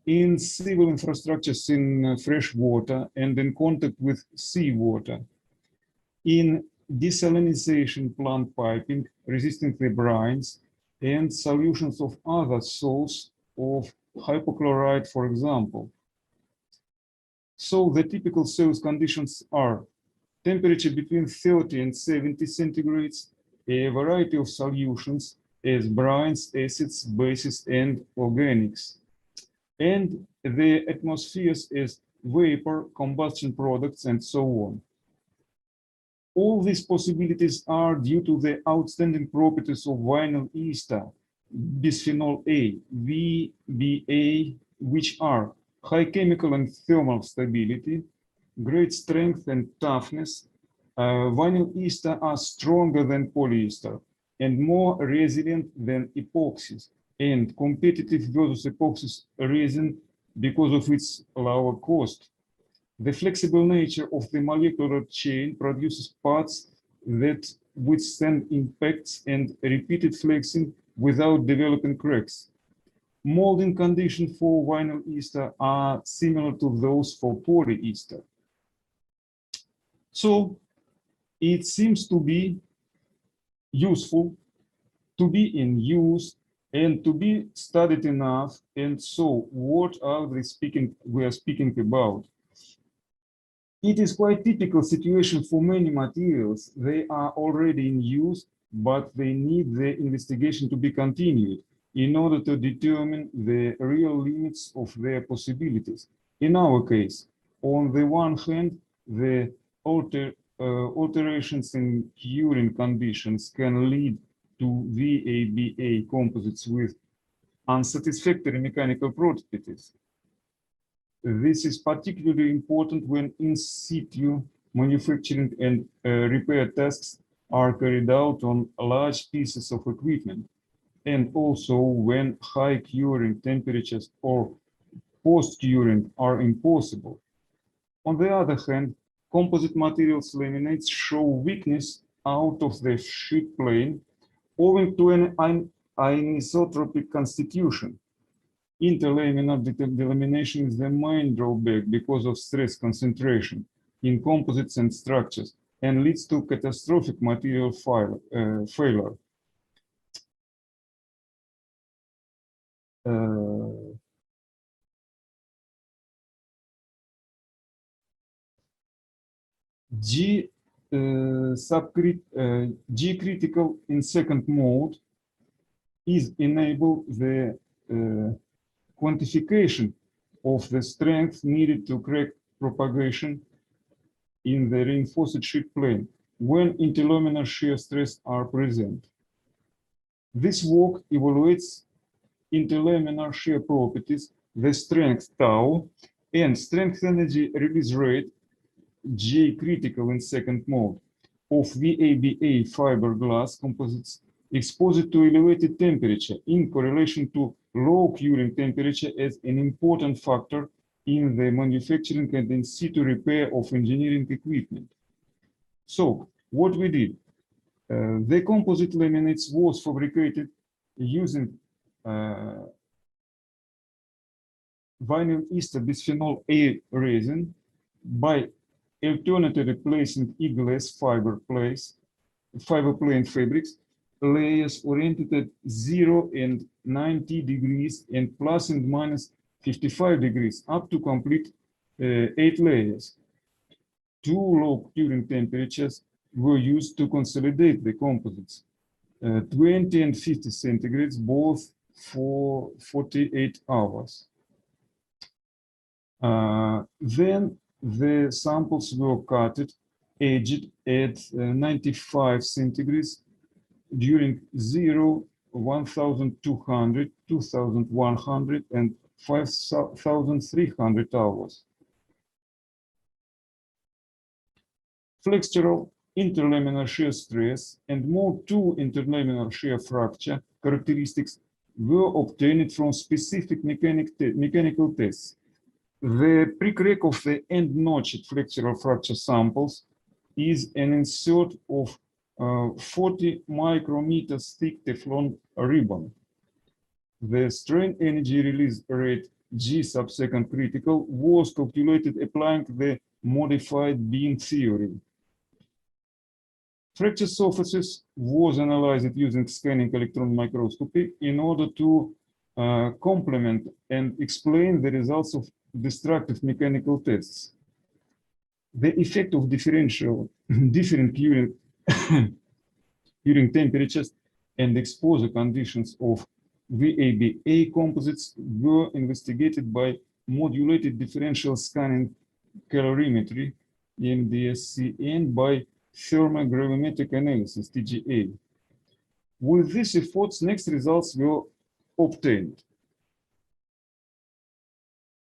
in civil infrastructures in fresh water and in contact with seawater, in desalinization plant piping, resisting the brines, and solutions of other salts of hypochlorite, for example. So the typical service conditions are temperature between 30 and 70 centigrades, a variety of solutions as brines, acids, bases, and organics, and the atmospheres as vapor, combustion products, and so on. All these possibilities are due to the outstanding properties of vinyl ester, bisphenol A, VBA, which are high chemical and thermal stability, great strength and toughness. Vinyl ester are stronger than polyester and more resilient than epoxies, and competitive versus epoxy resin because of its lower cost. The flexible nature of the molecular chain produces parts that withstand impacts and repeated flexing without developing cracks. Molding conditions for vinyl ester are similar to those for polyester. So it seems to be useful, to be in use, and to be studied enough. And so what are we speaking about? It is quite typical situation for many materials. They are already in use, but they need the investigation to be continued in order to determine the real limits of their possibilities. In our case, on the one hand, the alterations in curing conditions can lead to VABA composites with unsatisfactory mechanical properties. This is particularly important when in situ manufacturing and repair tasks are carried out on large pieces of equipment, and also when high curing temperatures or post-curing are impossible. On the other hand, composite materials laminates show weakness out of the sheet plane owing to an anisotropic constitution. Interlaminar delamination is the main drawback because of stress concentration in composites and structures and leads to catastrophic material failure. G critical in second mode is enable the quantification of the strength needed to crack propagation in the reinforced sheet plane when interlaminar shear stress are present. This work evaluates interlaminar shear properties, the strength tau, and strength energy release rate, J critical in second mode, of VABA fiberglass composites exposed to elevated temperature in correlation to low curing temperature as an important factor in the manufacturing and in situ repair of engineering equipment. So what we did, the composite laminates was fabricated using vinyl ester bisphenol A resin by alternately replacing E-glass fiber plane fabrics, layers oriented at 0 and 90 degrees and plus and minus 55 degrees up to complete 8 layers. 2 low curing temperatures were used to consolidate the composites, 20 and 50 centigrades, both for 48 hours. Then the samples were cutted, aged at 95 centigrades during 0, 1,200, 2,100, and 5,300 hours. Flexural interlaminar shear stress and mode 2 interlaminar shear fracture characteristics were obtained from specific mechanical tests. The pre-crack of the end-notched flexural fracture samples is an insert of 40 micrometers thick Teflon ribbon. The strain energy release rate G subsecond critical was calculated applying the modified beam theory. Fracture surfaces was analyzed using scanning electron microscopy in order to complement and explain the results of destructive mechanical tests. The effect of different curing temperatures and exposure conditions of VABA composites were investigated by modulated differential scanning calorimetry, MDSC, and by thermogravimetric analysis, TGA. With these efforts, next results were obtained.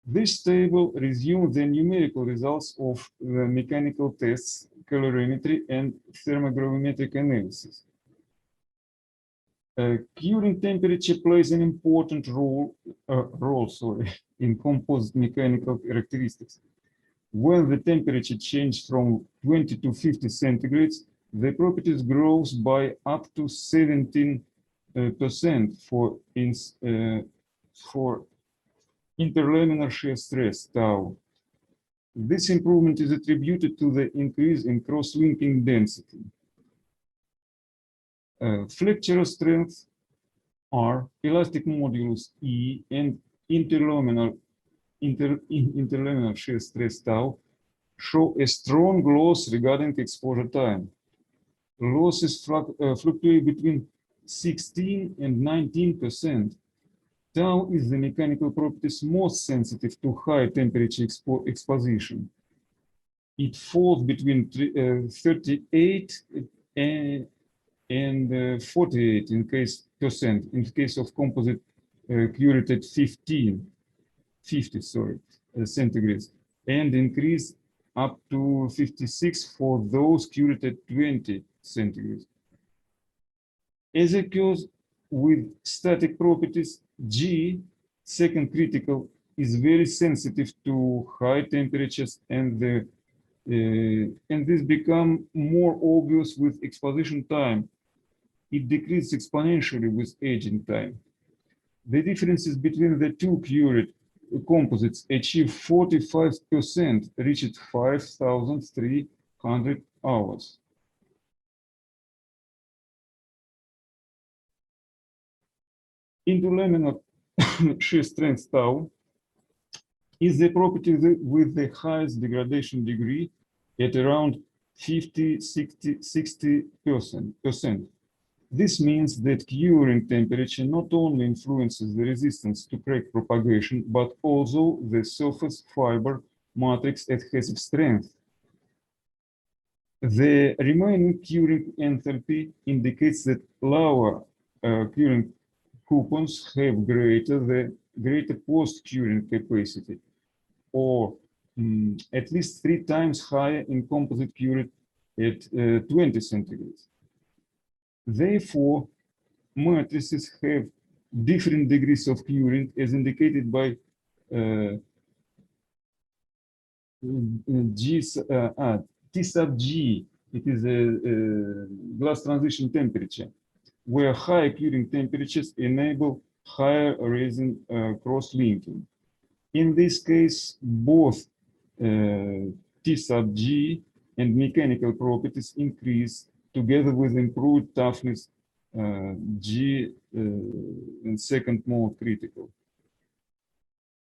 This table resumes the numerical results of the mechanical tests, calorimetry, and thermogravimetric analysis. Curing temperature plays an important role in composite mechanical characteristics. When the temperature changes from 20 to 50 centigrades, the properties grows by up to 17% for interlaminar shear stress, tau. This improvement is attributed to the increase in cross-linking density. Flexural strength R, elastic modulus E, and interlaminar shear stress tau show a strong loss regarding exposure time. Losses fluctuate between 16 and 19%. Tau is the mechanical properties most sensitive to high temperature exposition. It falls between 38 and 48 in case of composite cured at 50 centigrades, and increase up to 56 for those cured at 20 centigrades. As occurs with static properties, G, second critical, is very sensitive to high temperatures, and this become more obvious with exposition time. It decreases exponentially with aging time. The differences between the two cured composites achieve 45%, reached 5,300 hours. Interlaminar shear strength tau is the property with the highest degradation degree at around 50, 60%. This means that curing temperature not only influences the resistance to crack propagation, but also the surface fiber matrix adhesive strength. The remaining curing enthalpy indicates that lower curing coupons have greater post-curing capacity, or at least 3 times higher in composite cured at 20 centigrades. Therefore, matrices have different degrees of curing as indicated by T sub G. It is a glass transition temperature, where higher curing temperatures enable higher resin cross-linking. In this case, both T sub G and mechanical properties increase together with improved toughness G in second mode critical.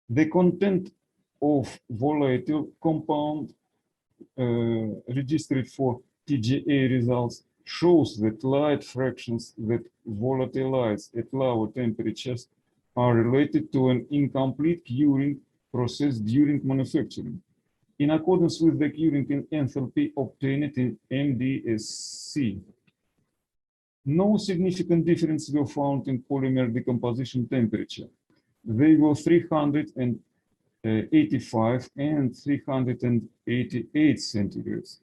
The content of volatile compound registered for TGA results shows that light fractions that volatilize at lower temperatures are related to an incomplete curing process during manufacturing, in accordance with the curing enthalpy obtained in MDSC. No significant difference were found in polymer decomposition temperature. They were 385 and 388 centigrades.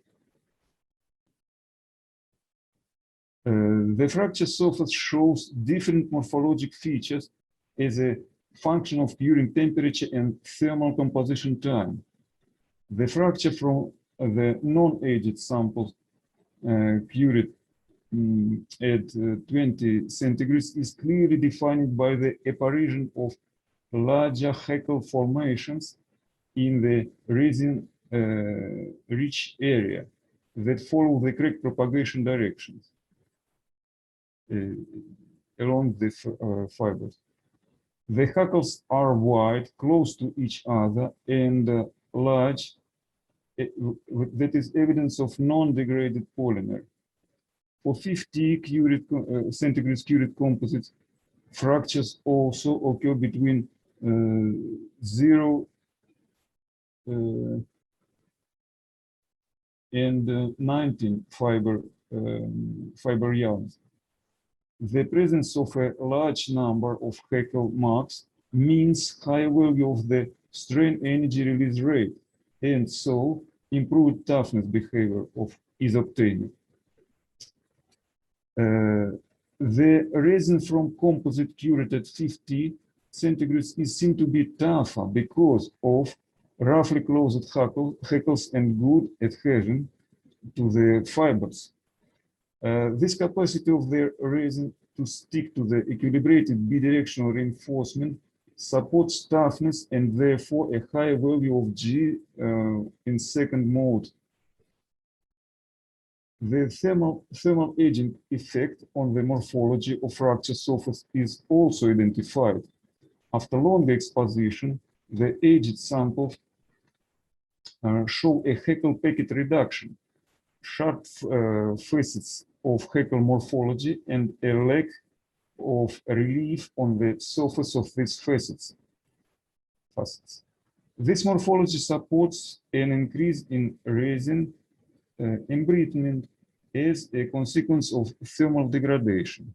The fracture surface shows different morphologic features as a function of curing temperature and thermal composition time. The fracture from the non-aged samples cured at 20 centigrades is clearly defined by the apparition of larger Haeckel formations in the resin-rich area that follow the crack propagation directions along the fibers. The Haeckels are wide, close to each other, and large. That is evidence of non-degraded polymer. For 50 centigrades cured composites, fractures also occur between 0 and 19 fiber yards. The presence of a large number of Haeckel marks means high value of the strain energy release rate, and so improved toughness behavior is obtained. The resin from composite cured at 50 centigrades is seen to be tougher because of roughly closed Haeckels and good adhesion to the fibers. This capacity of the resin to stick to the equilibrated bidirectional reinforcement supports toughness and therefore a higher value of G in second mode. The thermal aging effect on the morphology of fracture surface is also identified. After long exposition, the aged samples show a Haeckel packet reduction, sharp facets of Haeckel morphology, and a lack of relief on the surface of these facets. This morphology supports an increase in resin embrittlement as a consequence of thermal degradation.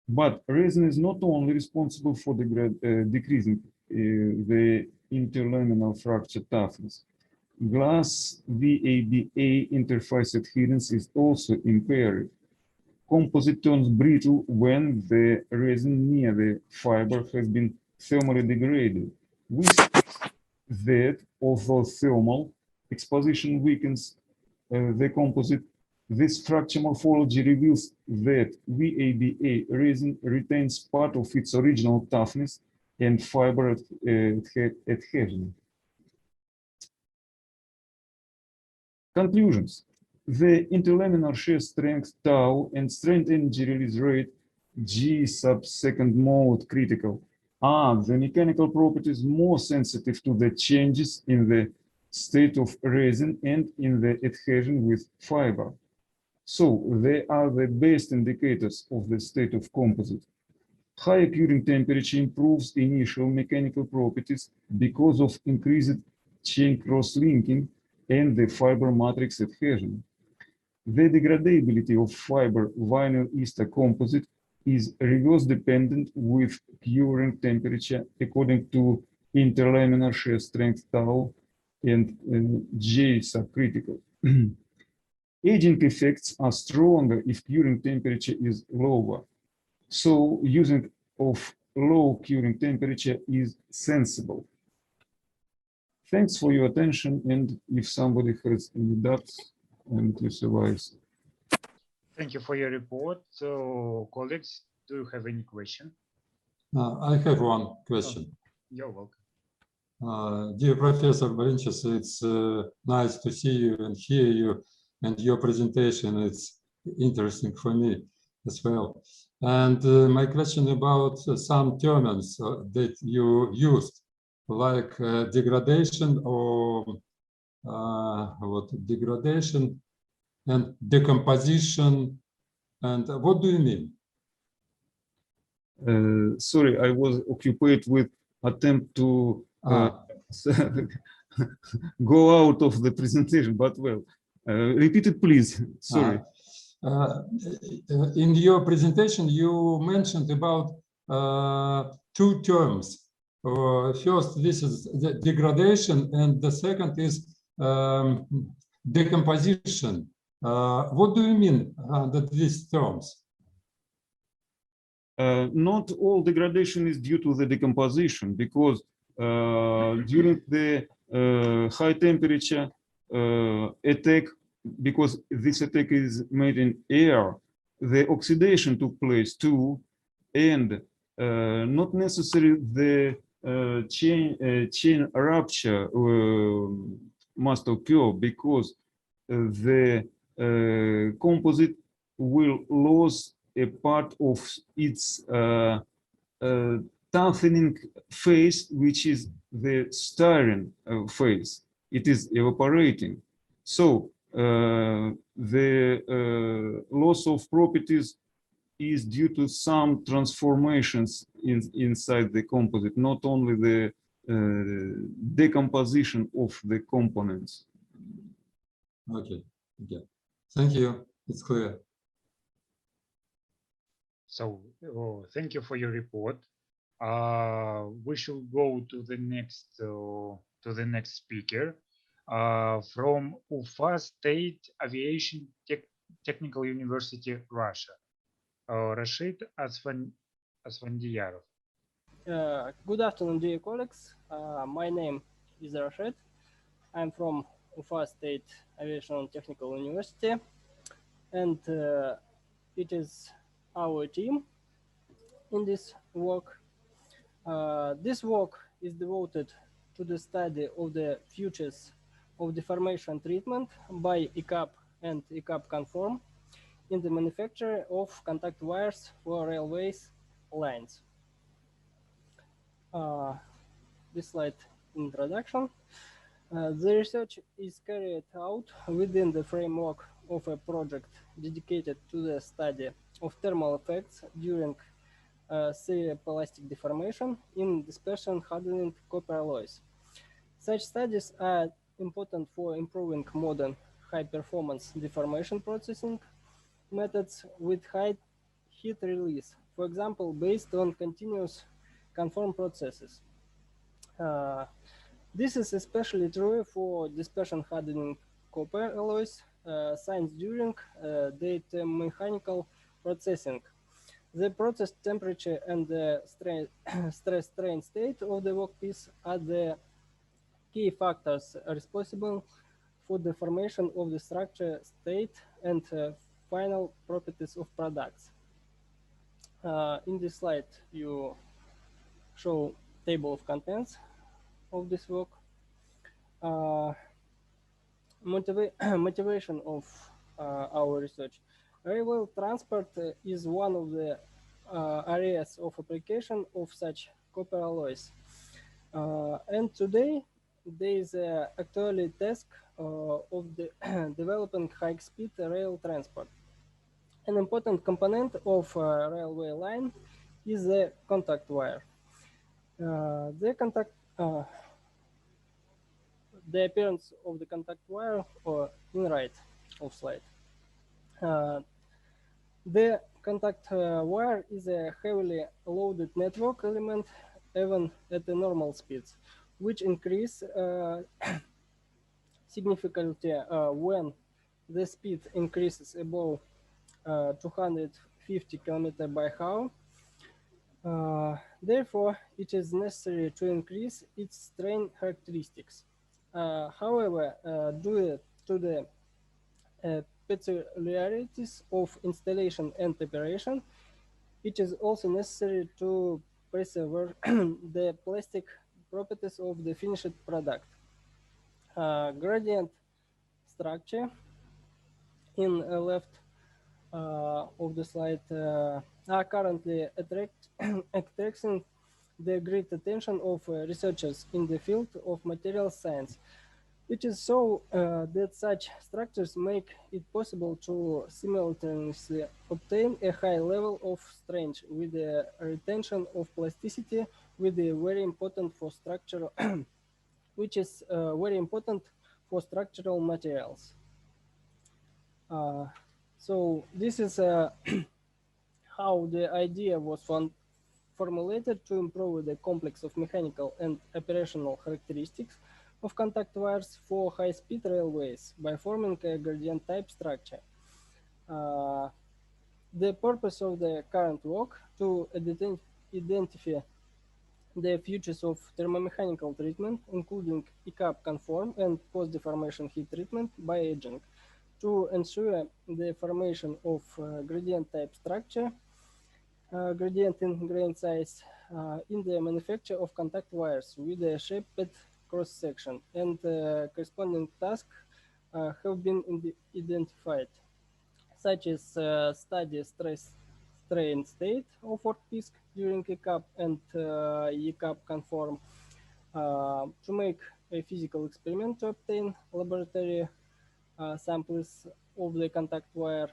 But resin is not only responsible for decreasing the interlaminar fracture toughness. Glass VABA interface adherence is also impaired. Composite turns brittle when the resin near the fiber has been thermally degraded. We see that although thermal exposition weakens the composite, this fracture morphology reveals that VABA resin retains part of its original toughness and fiber adhesion. Conclusions. The interlaminar shear strength tau and strain energy release rate G sub second mode critical are the mechanical properties more sensitive to the changes in the state of resin and in the adhesion with fiber. So they are the best indicators of the state of composite. Higher curing temperature improves initial mechanical properties because of increased chain cross-linking and the fiber matrix adhesion. The degradability of fiber vinyl ester composite is reverse dependent with curing temperature according to interlaminar shear strength tau and J subcritical. Aging effects are stronger if curing temperature is lower. So using of low curing temperature is sensible. Thanks for your attention, and if somebody has any doubts, and please advise. Thank you for your report. So, colleagues, do you have any question? I have one question. You're welcome. Dear Professor Bolinches, it's nice to see you and hear you, and your presentation is interesting for me as well. And my question about some terms that you used, like degradation or degradation and decomposition, and what do you mean? Sorry, I was occupied with attempt to go out of the presentation, but well, repeat it, please. Sorry. In your presentation, you mentioned about two terms. First, this is the degradation, and the second is decomposition. What do you mean under these terms? Not all degradation is due to the decomposition, because during the high temperature attack, because this attack is made in air, the oxidation took place too, and not necessarily the chain rupture must occur, because the composite will lose a part of its toughening phase, which is the styrene phase. It is evaporating. So the loss of properties is due to some transformations inside the composite, not only the decomposition of the components. Okay. Thank you. It's clear. So thank you for your report. We should go to the next speaker from Ufa State Aviation Technical University, Russia. Rashid Asfandiyarov. Good afternoon, dear colleagues. My name is Rashid. I'm from Ufa State Aviation Technical University, and it is our team in this work. This work is devoted to the study of the futures of deformation treatment by ECAP and ECAP conform in the manufacture of contact wires for railways lines. This slide introduction. The research is carried out within the framework of a project dedicated to the study of thermal effects during plastic deformation in dispersion hardening copper alloys. Such studies are important for improving modern high-performance deformation processing methods with high heat release, for example, based on continuous conform processes. This is especially true for dispersion hardening copper alloys, since during data mechanical processing, the process temperature and the stress-strain state of the workpiece are the key factors responsible for the formation of the structure, state, and final properties of products. In this slide, you show table of contents of this work. Motivation of our research. Railway transport is one of the areas of application of such copper alloys. And today, there is actually task of the developing high-speed rail transport. An important component of a railway line is the contact wire. The appearance of the contact wire in right of slide. The contact wire is a heavily loaded network element even at the normal speeds, which increase significantly when the speed increases above 250 km/h. Therefore, it is necessary to increase its strain characteristics. However, due to the peculiarities of installation and operation, it is also necessary to preserve the plastic properties of the finished product. Gradient structure in left of the slide are currently attracting the great attention of researchers in the field of material science. It is so that such structures make it possible to simultaneously obtain a high level of strength with the retention of plasticity, with the very important for structure, which is very important for structural materials. So this is how the idea was formulated to improve the complex of mechanical and operational characteristics of contact wires for high-speed railways by forming a gradient type structure. The purpose of the current work to identify the features of thermomechanical treatment, including ECAP conform and post-deformation heat treatment by aging, to ensure the formation of gradient type structure, gradient in grain size in the manufacture of contact wires with a shaped cross-section, and corresponding tasks have been identified, such as study stress strain state of workpiece during ECAP and ECAP conform, to make a physical experiment to obtain laboratory samples of the contact wire,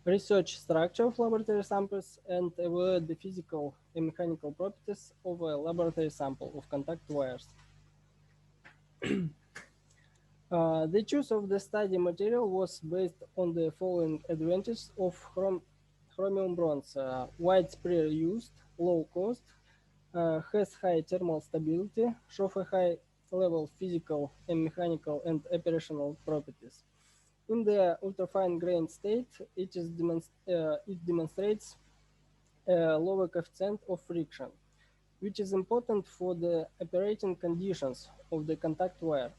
research structure of laboratory samples, and evaluate the physical and mechanical properties of a laboratory sample of contact wires. The choice of the study material was based on the following advantages of chromium bronze: widespread use, low cost, has high thermal stability, shows a high level physical and mechanical and operational properties. In the ultrafine grain state, it demonstrates a lower coefficient of friction, which is important for the operating conditions of the contact wire.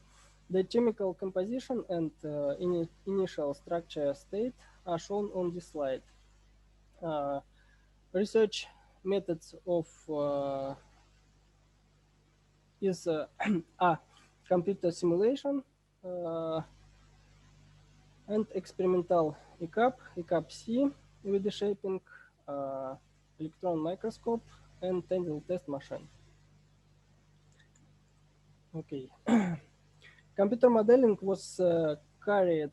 The chemical composition and initial structure state are shown on this slide. Research methods of is computer simulation and experimental ECAP, ECAP-C with the shaping, electron microscope, and tensile test machine. Okay. Computer modeling was carried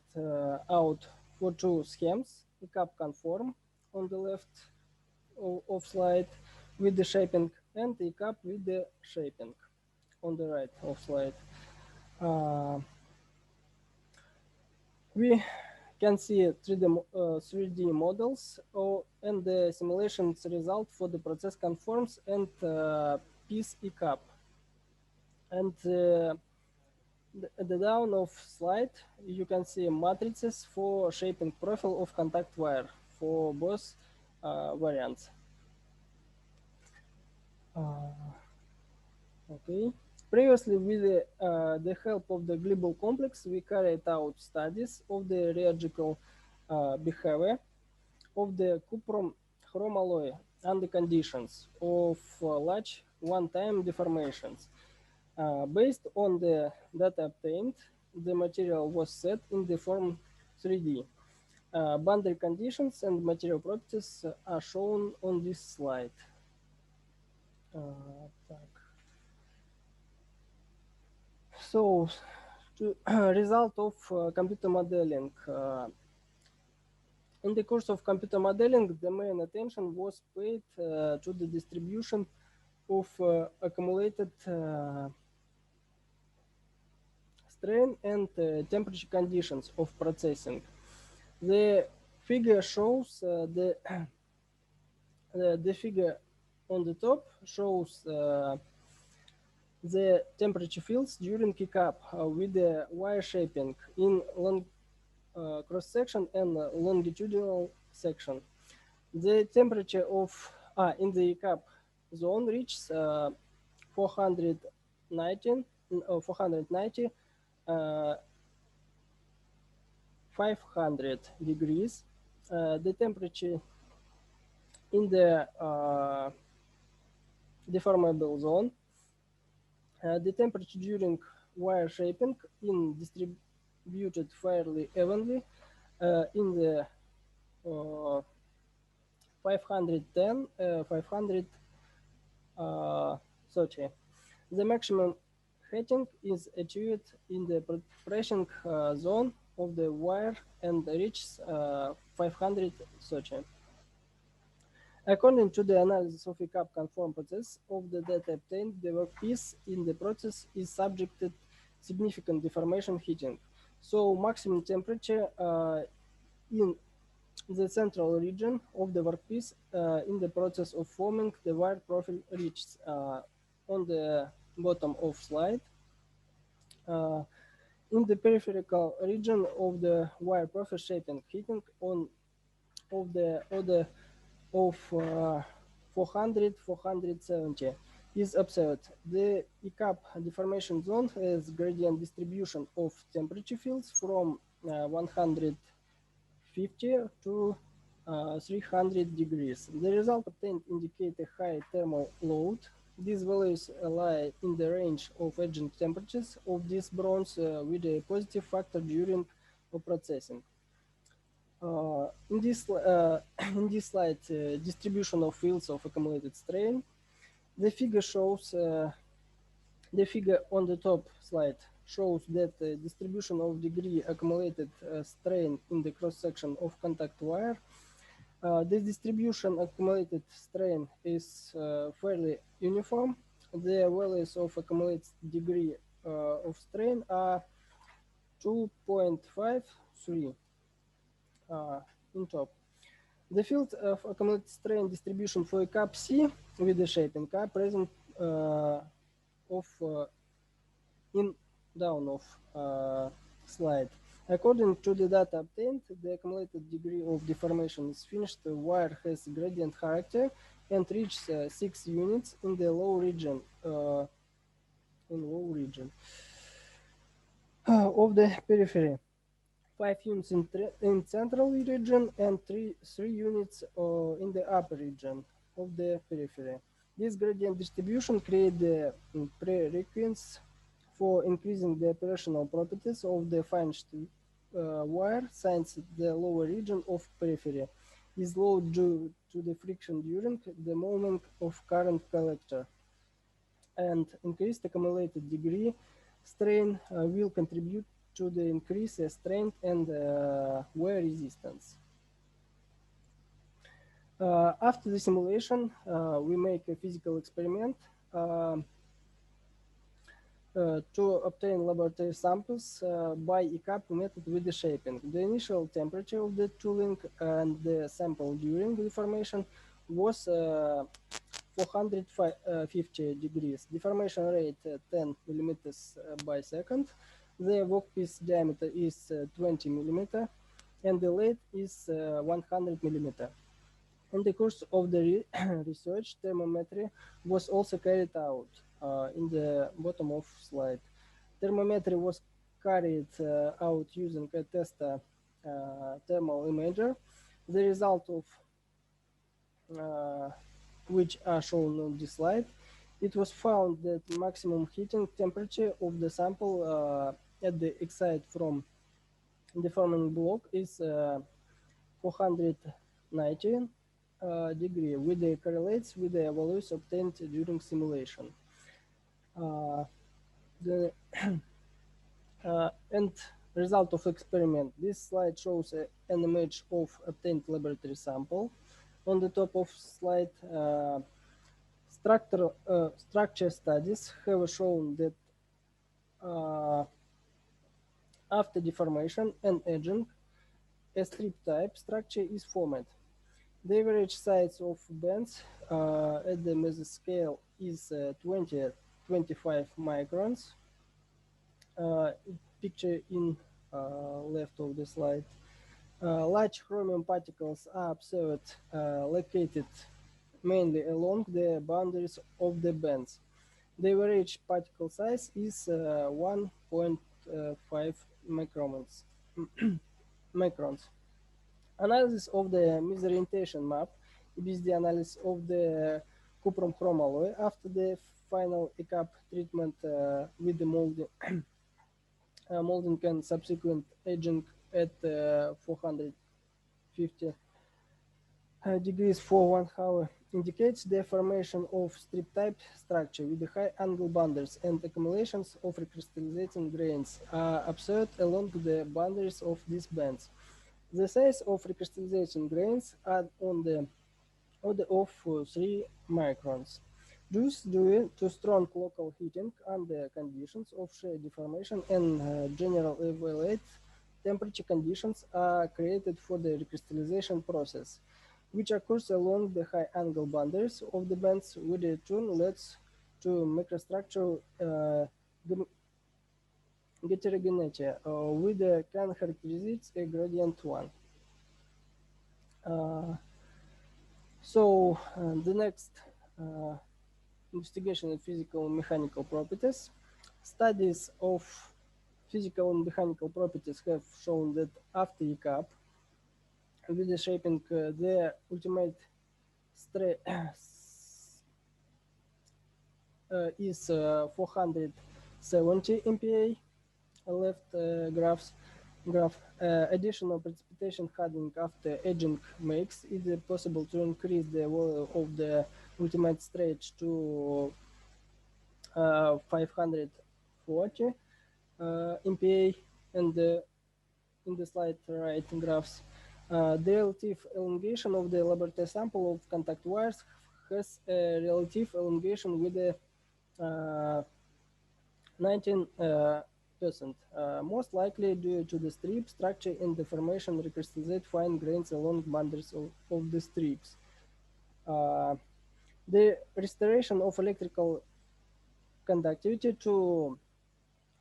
out for two schemes: ECAP conform on the left of slide with the shaping, and ECAP with the shaping on the right of slide. We can see 3D models and the simulations result for the process conforms and piece ECAP. And at the down of slide, you can see matrices for shaping profile of contact wire for both variants. Okay. Previously, with the help of the global complex, we carried out studies of the rheological behavior of the cuprum chrome alloy under conditions of large one-time deformations. Based on the data obtained, the material was set in the form 3D. Boundary conditions and material properties are shown on this slide. So, result of computer modeling. In the course of computer modeling, the main attention was paid to the distribution of accumulated strain and temperature conditions of processing. The figure shows the figure on the top shows the temperature fields during kick-up with the wire shaping in long cross-section and longitudinal section. The temperature of in the kick-up zone reaches 490 500 degrees. The temperature in the deformable zone, the temperature during wire shaping in distributed fairly evenly in the 510, 530. The maximum heating is achieved in the pressing zone of the wire and reaches 530. According to the analysis of a cup conform process of the data obtained, the workpiece in the process is subjected significant deformation heating. So maximum temperature in the central region of the workpiece in the process of forming the wire profile reaches on the bottom of slide. In the peripheral region of the wire profile shaping heating on of the order of 400, 470 is observed. The ECAP deformation zone has gradient distribution of temperature fields from 150 to 300 degrees. The result obtained indicate a high thermal load. These values lie in the range of aging temperatures of this bronze with a positive factor during processing. In this slide, distribution of fields of accumulated strain. The figure shows, the figure on the top slide shows that the distribution of degree accumulated strain in the cross-section of contact wire. The distribution accumulated strain is fairly uniform. The values of accumulated degree of strain are 2.53 in top. The field of accumulated strain distribution for a cup C with the shaping are present in down of slide. According to the data obtained, the accumulated degree of deformation is finished. The wire has gradient character and reaches 6 units in the low region. Of the periphery. 5 units in central region and 3 units in the upper region of the periphery. This gradient distribution creates the prerequisites for increasing the operational properties of the finished wire, since the lower region of periphery is low due to the friction during the movement of current collector, and increased accumulated degree strain will contribute to the increased strength and wear resistance. After the simulation, we make a physical experiment to obtain laboratory samples by ECAP method with the shaping. The initial temperature of the tooling and the sample during the deformation was 450 degrees. Deformation rate 10 millimeters by second. The workpiece diameter is 20 millimeter and the lathe is 100 millimeter. In the course of the research, thermometry was also carried out in the bottom of slide. Thermometry was carried out using a tester thermal imager. The result of which are shown on this slide. It was found that maximum heating temperature of the sample at the exit from the forming block is 490 degree, which correlates with the values obtained during simulation. the end result of experiment. This slide shows an image of obtained laboratory sample. On the top of slide, structure studies have shown that after deformation and edging, a strip-type structure is formed. The average size of bands at the mesoscale is 20-25 microns. Picture in left of the slide. Large chromium particles are observed located mainly along the boundaries of the bands. The average particle size is 1.5 microns. Analysis of the misorientation map is the analysis of the cuprum chrome alloy after the final ECAP treatment with the molding, molding and subsequent aging at 450 degrees for 1 hour indicates the formation of strip-type structure with the high angle boundaries, and accumulations of recrystallizing grains are observed along the boundaries of these bands. The size of recrystallization grains are on the order of 3 microns. Due to strong local heating under conditions of shear deformation and general evaluate temperature conditions are created for the recrystallization process, which occurs along the high angle boundaries of the bands, which in turn leads to microstructural heterogeneity with the can characteristics a gradient 1. The next investigation of physical and mechanical properties. Studies of physical and mechanical properties have shown that after ECAP, with the shaping, the ultimate is 470 MPa. Left graph. Additional precipitation hardening after edging makes it possible to increase the value of the ultimate stretch to 540 MPa, and in the slide right graphs, the relative elongation of the laboratory sample of contact wires has a relative elongation with a 19%, most likely due to the strip structure and the formation recrystallized fine grains along boundaries of the strips. The restoration of electrical conductivity to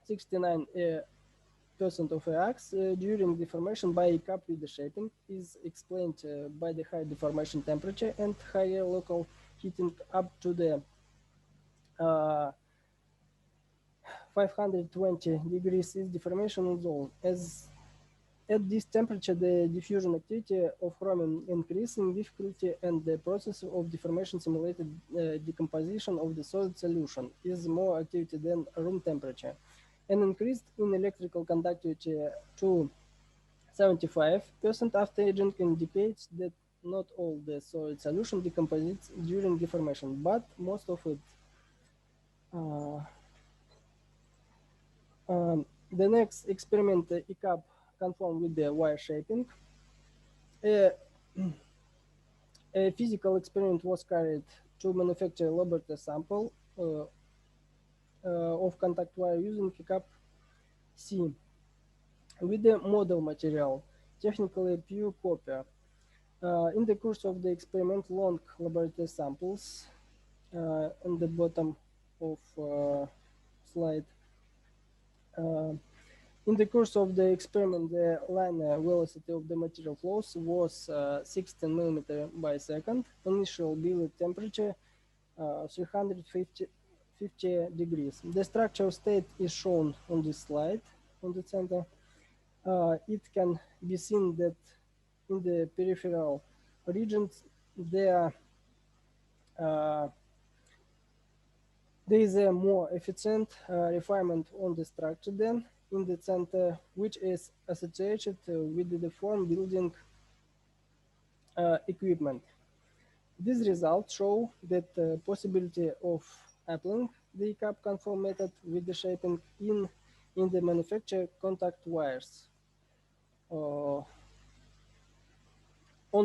69% of AX during deformation by ECAP with the shaping is explained by the high deformation temperature and higher local heating up to the 520 degrees is deformation zone. As at this temperature, the diffusion activity of chromium increasing difficulty and the process of deformation simulated decomposition of the solid solution is more activity than room temperature. An increase in electrical conductivity to 75% after aging indicates that not all the solid solution decomposes during deformation, but most of it. The next experiment, ECAP conformed with the wire shaping. A physical experiment was carried to manufacture a laboratory sample of contact wire using ECAP C with the model material, technically pure copy. In the course of the experiment, long laboratory samples in the bottom of slide. In the course of the experiment, the linear velocity of the material flows was 16 millimeters by second. Initial billet temperature 350 degrees. The structural state is shown on this slide on the center. It can be seen that in the peripheral regions there is a more efficient refinement on the structure than in the center, which is associated with the deformed building equipment. These results show that the possibility of applying the ECAP conform method with the shaping in the manufacturer contact wires. On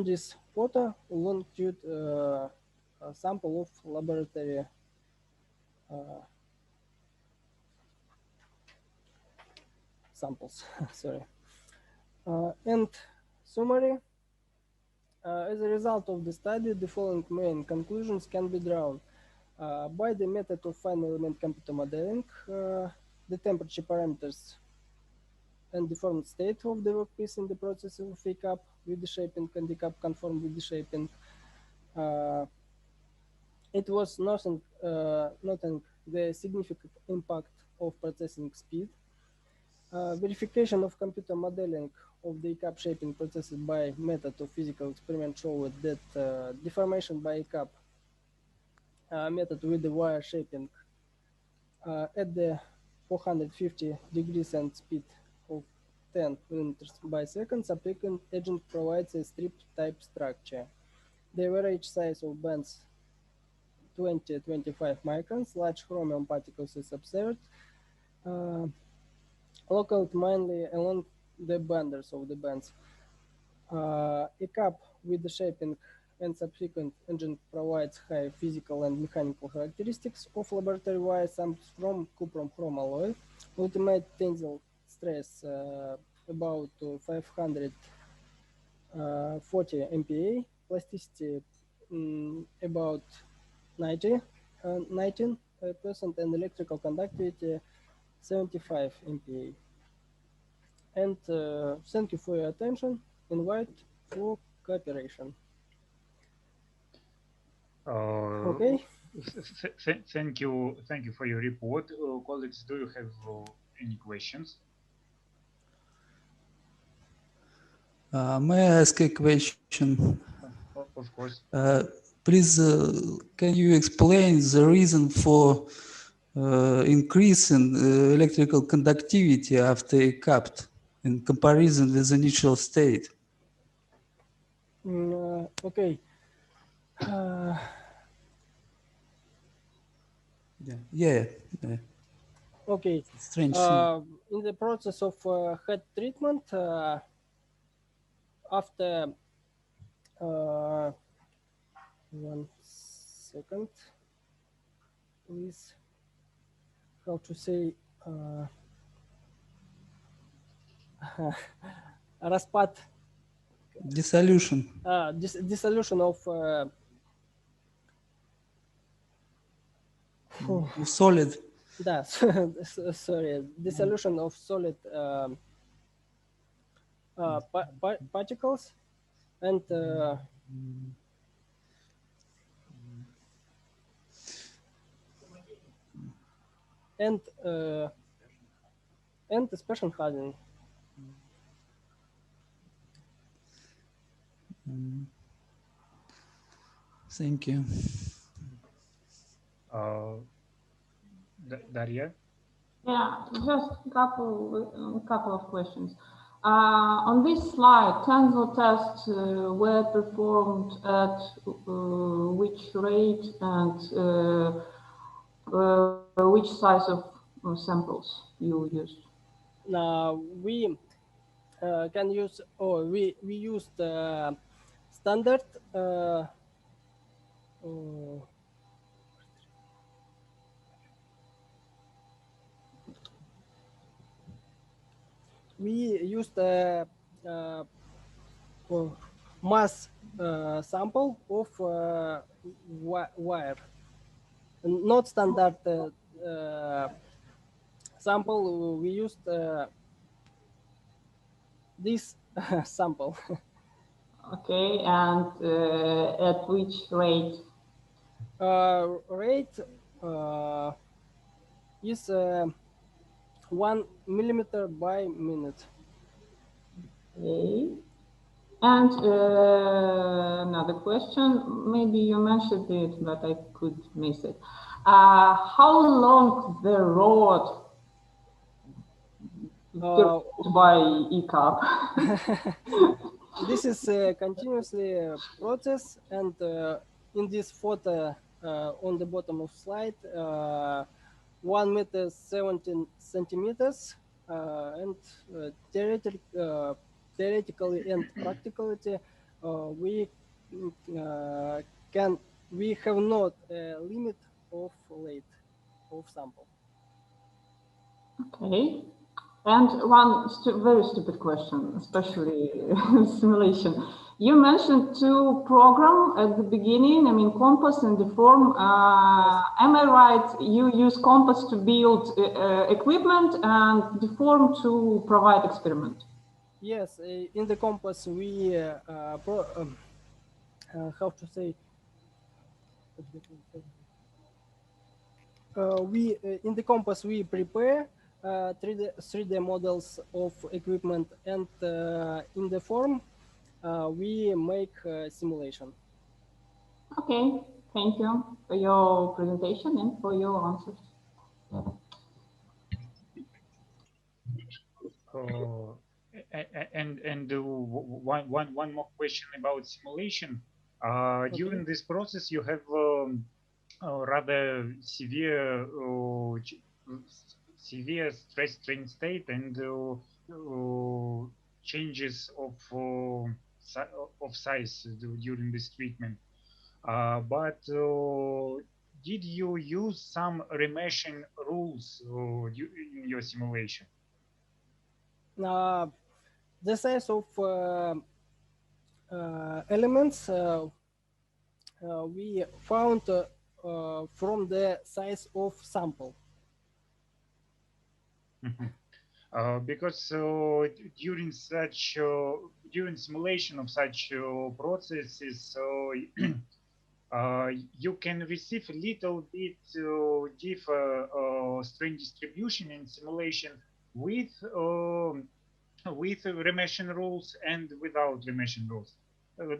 this photo, longitude a sample of laboratory samples. Sorry. And summary. As a result of the study, the following main conclusions can be drawn. By the method of fine element computer modeling, the temperature parameters and the formed state of the workpiece in the process of ECAP with the shaping and ECAP conform with the shaping. It was noting the significant impact of processing speed. Verification of computer modeling of the ECAP shaping processes by method of physical experiment showed that deformation by ECAP method with the wire shaping at the 450 degrees and speed of 10 millimeters by second, subsequent agent provides a strip type structure. The average size of bands 20-25 microns, large chromium particles is observed, located mainly along the borders of the bands. ECAP with the shaping and subsequent agent provides high physical and mechanical characteristics of laboratory wire samples from cuprum chrome alloy. Ultimate tensile stress about 540 MPa, plasticity about 19%, and electrical conductivity 75 MPa. And thank you for your attention. Invite for cooperation. Okay. Thank you for your report, colleagues. Do you have any questions? May I ask a question? Of course. Please, can you explain the reason for increase in electrical conductivity after ECAP in comparison with the initial state? Okay. Yeah. Okay. Strange in the process of head treatment, after 1 second, please. How to say распад. Dissolution. Dissolution of solid. Да, sorry, dissolution of solid particles and dispersion hardening. Thank you. Daria? Yeah, just a couple of questions. On this slide, tensile tests were performed at which rate and which size of samples you used? We can use, or we used standard we used a mass sample of wire, not standard sample. We used this sample. Okay, and at which rate? Rate is 1 millimeter by minute. Okay. And another question, maybe you mentioned it, but I could miss it. How long the rod by ECAP? This is a continuously process, and in this photo on the bottom of slide, 1 meter 17 centimeters, and theoretically and practically we have not a limit of length of sample. Okay. And one very stupid question, especially simulation. You mentioned two programs at the beginning, I mean, Compass and Deform. Am I right? You use Compass to build equipment and Deform to provide experiment? Yes, in the Compass we, how to say, in the Compass we prepare 3D models of equipment, and in the form we make simulation. Okay, thank you for your presentation and for your answers. One more question about simulation. During this process, you have rather severe stress strain state and changes of size during this treatment. But did you use some remeshing rules in your simulation? The size of elements we found from the size of sample. Because during simulation of such processes, you can receive a little bit different strain distribution in simulation with remeshing rules and without remeshing rules.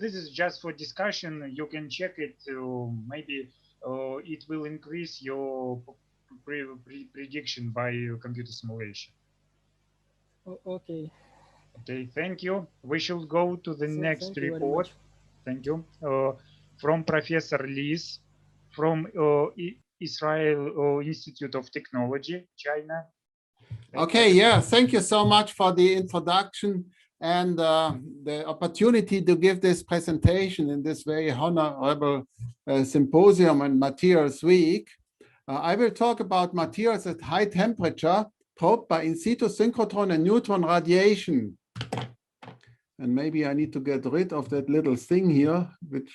This is just for discussion. You can check it. Maybe it will increase your prediction by computer simulation. Okay. Okay, thank you. We should go to the next report. Thank you. From Professor Liss from Israel Institute of Technology, China. Okay, yeah, thank you so much for the introduction and the opportunity to give this presentation in this very honorable symposium on materials week. I will talk about materials at high temperature probed by in situ synchrotron and neutron radiation. And maybe I need to get rid of that little thing here, which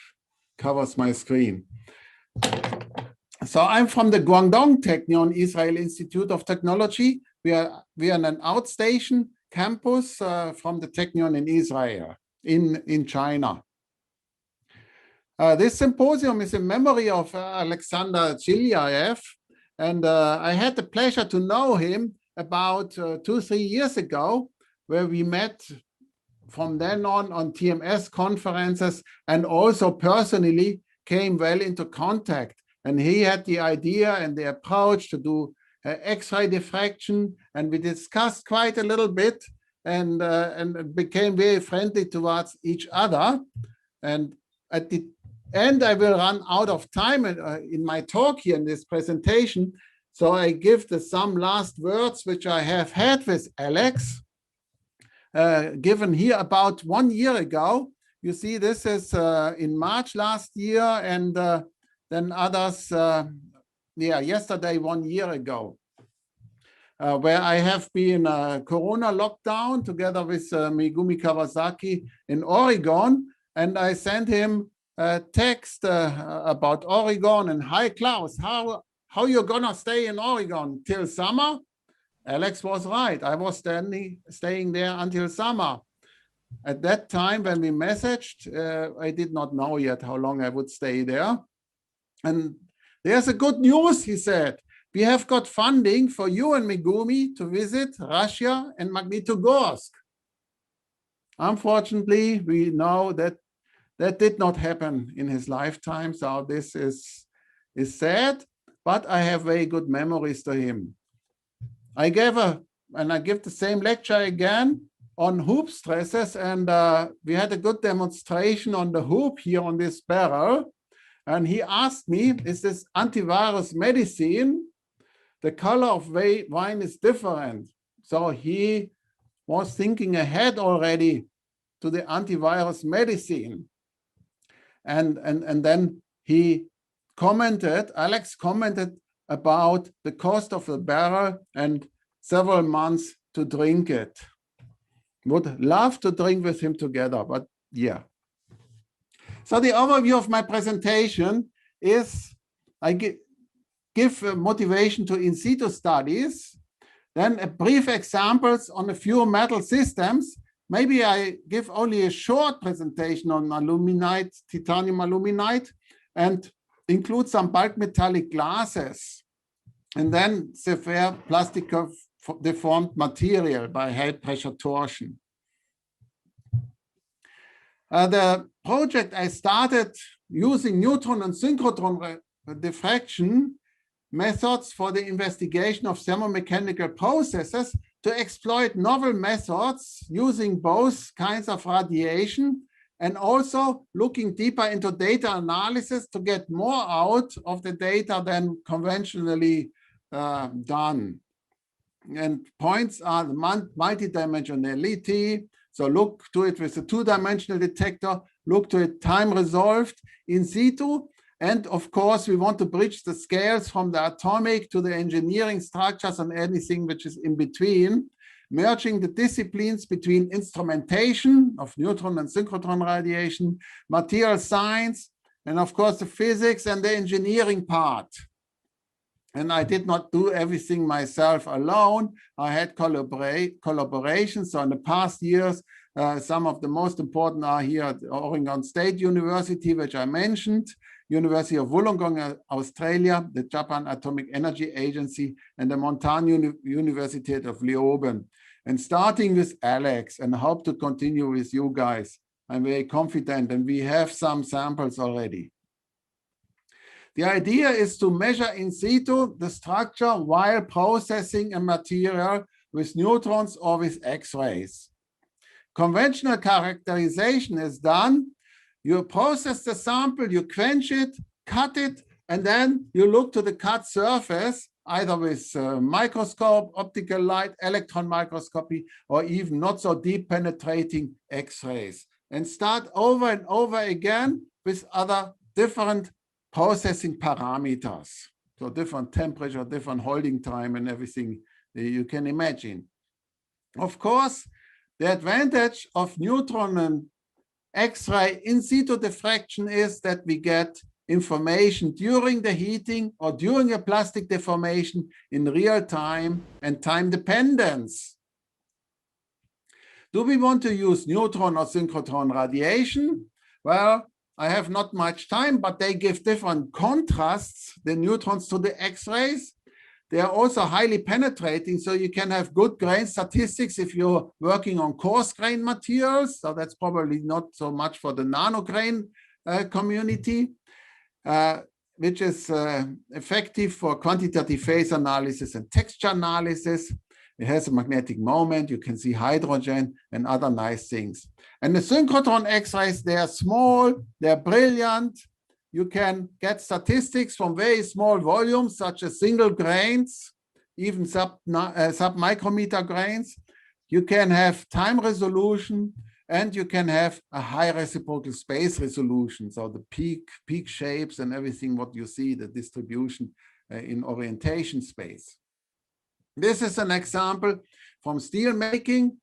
covers my screen. So I'm from the Guangdong Technion Israel Institute of Technology. We are in an outstation campus from the Technion in Israel, in China. This symposium is in memory of Alexander ZHILYAEV, and I had the pleasure to know him about 2-3 years ago, where we met from then on TMS conferences, and also personally came well into contact. And he had the idea and the approach to do X-ray diffraction, and we discussed quite a little bit and became very friendly towards each other. And at the end, I will run out of time in my talk here in this presentation. So I give some last words, which I have had with Alex, given here about 1 year ago. You see, this is in March last year, and then others, yesterday, 1 year ago, where I have been Corona lockdown together with Megumi Kawasaki in Oregon, and I sent him a text about Oregon and, hi Klaus, how you gonna stay in Oregon till summer? Alex was right. I was staying there until summer. At that time when we messaged, I did not know yet how long I would stay there. And there's a good news, he said. We have got funding for you and Megumi to visit Russia and Magnitogorsk. Unfortunately, we know that that did not happen in his lifetime, so this is sad, but I have very good memories to him. I give the same lecture again on hoop stresses, and we had a good demonstration on the hoop here on this barrel. And he asked me, is this antivirus medicine? the color of wine is different. So he was thinking ahead already to the antivirus medicine. And then he commented, Alex commented about the cost of the barrel and several months to drink it. Would love to drink with him together, but yeah. So the overview of my presentation is I give motivation to in situ studies, then a brief examples on a few metal systems. Maybe I give only a short presentation on aluminite, titanium aluminite, and include some bulk metallic glasses, and then severe plastic deformed material by high pressure torsion. The project I started using neutron and synchrotron diffraction methods for the investigation of thermomechanical processes to exploit novel methods using both kinds of radiation, and also looking deeper into data analysis to get more out of the data than conventionally done. And points are the multidimensionality. So look to it with a two-dimensional detector, look to it time resolved in situ. And of course, we want to bridge the scales from the atomic to the engineering structures and anything which is in between, merging the disciplines between instrumentation of neutron and synchrotron radiation, material science, and of course the physics and the engineering part. And I did not do everything myself alone. I had collaborations. So in the past years, some of the most important are here at Oregon State University, which I mentioned, University of Wollongong, Australia, the Japan Atomic Energy Agency, and the Montana University of Leoben. And starting with Alex, and hope to continue with you guys. I'm very confident, and we have some samples already. The idea is to measure in situ the structure while processing a material with neutrons or with X-rays. Conventional characterization is done. You process the sample, you quench it, cut it, and then you look to the cut surface, either with microscope, optical light, electron microscopy, or even not so deep penetrating X-rays, and start over and over again with other different processing parameters. So different temperature, different holding time, and everything you can imagine. Of course, the advantage of neutron and X-ray in situ diffraction is that we get information during the heating or during a plastic deformation in real time and time dependence. Do we want to use neutron or synchrotron radiation? Well, I have not much time, but they give different contrasts, the neutrons to the X-rays. They are also highly penetrating, so you can have good grain statistics if you're working on coarse grain materials. So that's probably not so much for the nano grain community, which is effective for quantitative phase analysis and texture analysis. It has a magnetic moment. You can see hydrogen and other nice things. And the synchrotron X-rays, they are small, they're brilliant. You can get statistics from very small volumes, such as single grains, even sub-micrometer grains. You can have time resolution, and you can have a high reciprocal space resolution. So the peak shapes and everything, what you see, the distribution in orientation space. This is an example from steel making,